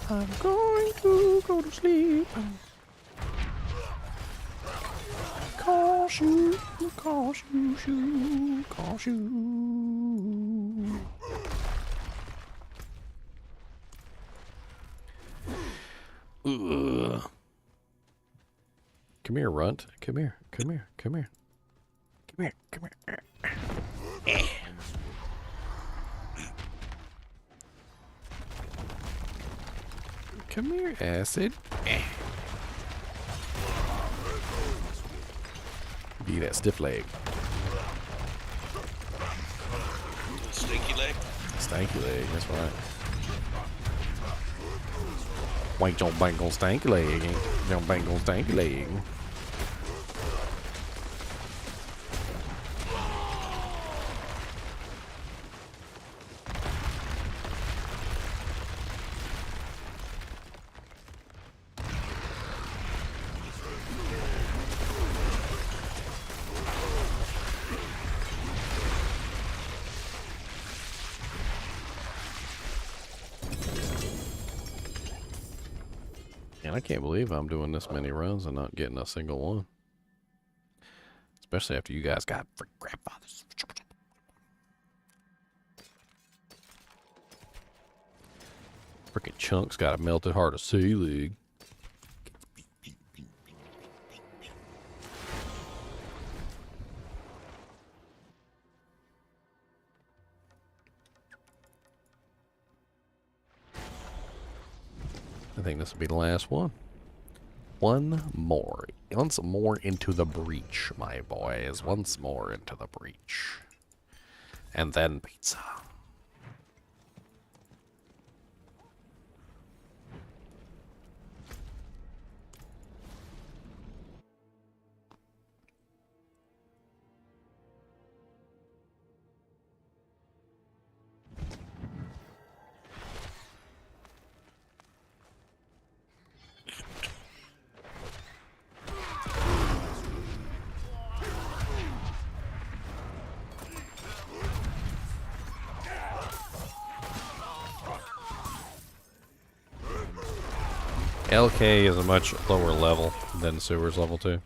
I'm going to go to sleep. Cause you, cause you, cause you. Ugh. Come here, runt. Come here, come here, come here. Come here, come here. Come here, acid. Be that stiff leg. Stinky leg. Stanky leg, that's right. Wank your bank on stanky leg. Don't bank on stanky leg. And I can't believe I'm doing this many runs and not getting a single one. Especially after you guys got freak grandfathers. Freaking Chunk's got a melted heart of sea league. I think this will be the last one. One more. Once more into the breach, my boys. Once more into the breach. And then pizza. LK is a much lower level than Sewers level 2.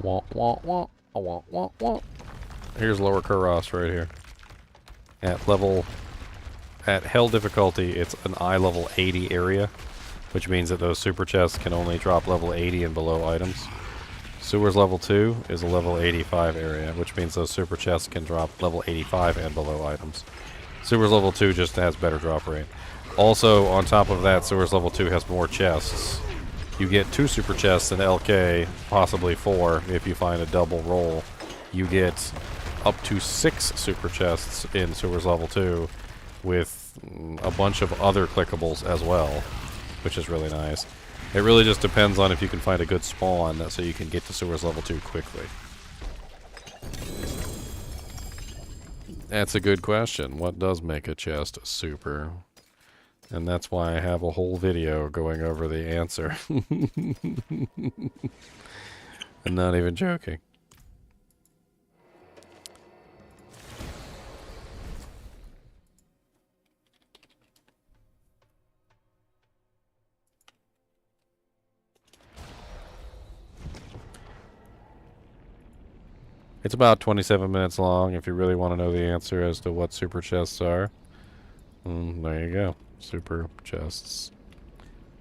Wah, wah, wah, wah, wah, wah. Here's Lower Kuros right here. At Hell difficulty, it's an eye level 80 area, which means that those super chests can only drop level 80 and below items. Sewers level 2 is a level 85 area, which means those super chests can drop level 85 and below items. Sewers level 2 just has better drop rate. Also, on top of that, Sewers level 2 has more chests. You get 2 super chests in LK, possibly 4 if you find a double roll. You get up to 6 super chests in Sewers level 2 with a bunch of other clickables as well, which is really nice. It really just depends on if you can find a good spawn so you can get to Sewers level 2 quickly. That's a good question. What does make a chest super? And that's why I have a whole video going over the answer. I'm not even joking. It's about 27 minutes long if you really want to know the answer as to what super chests are. There you go. Super chests.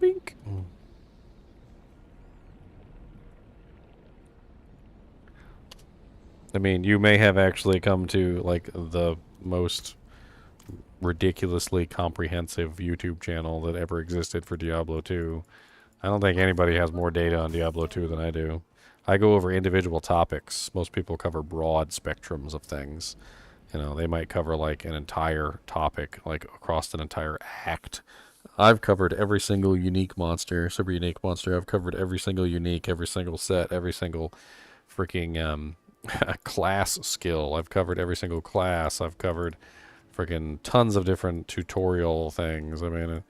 Bink. I mean, you may have actually come to, like, the most ridiculously comprehensive YouTube channel that ever existed for Diablo 2. I don't think anybody has more data on Diablo 2 than I do. I go over individual topics. Most people cover broad spectrums of things. You know, they might cover like an entire topic, like across an entire act. I've covered every single unique monster, super unique monster. I've covered every single unique, every single set, every single freaking class skill. I've covered every single class. I've covered freaking tons of different tutorial things. I mean,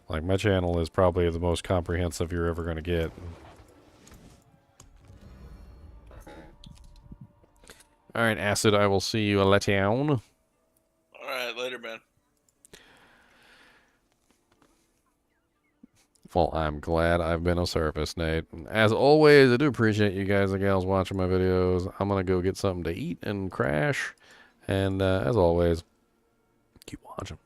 like, my channel is probably the most comprehensive you're ever going to get. Alright, Acid, I will see you later. Alright, later, man. Well, I'm glad I've been of service, Nate. As always, I do appreciate you guys and gals watching my videos. I'm going to go get something to eat and crash. And as always, keep watching.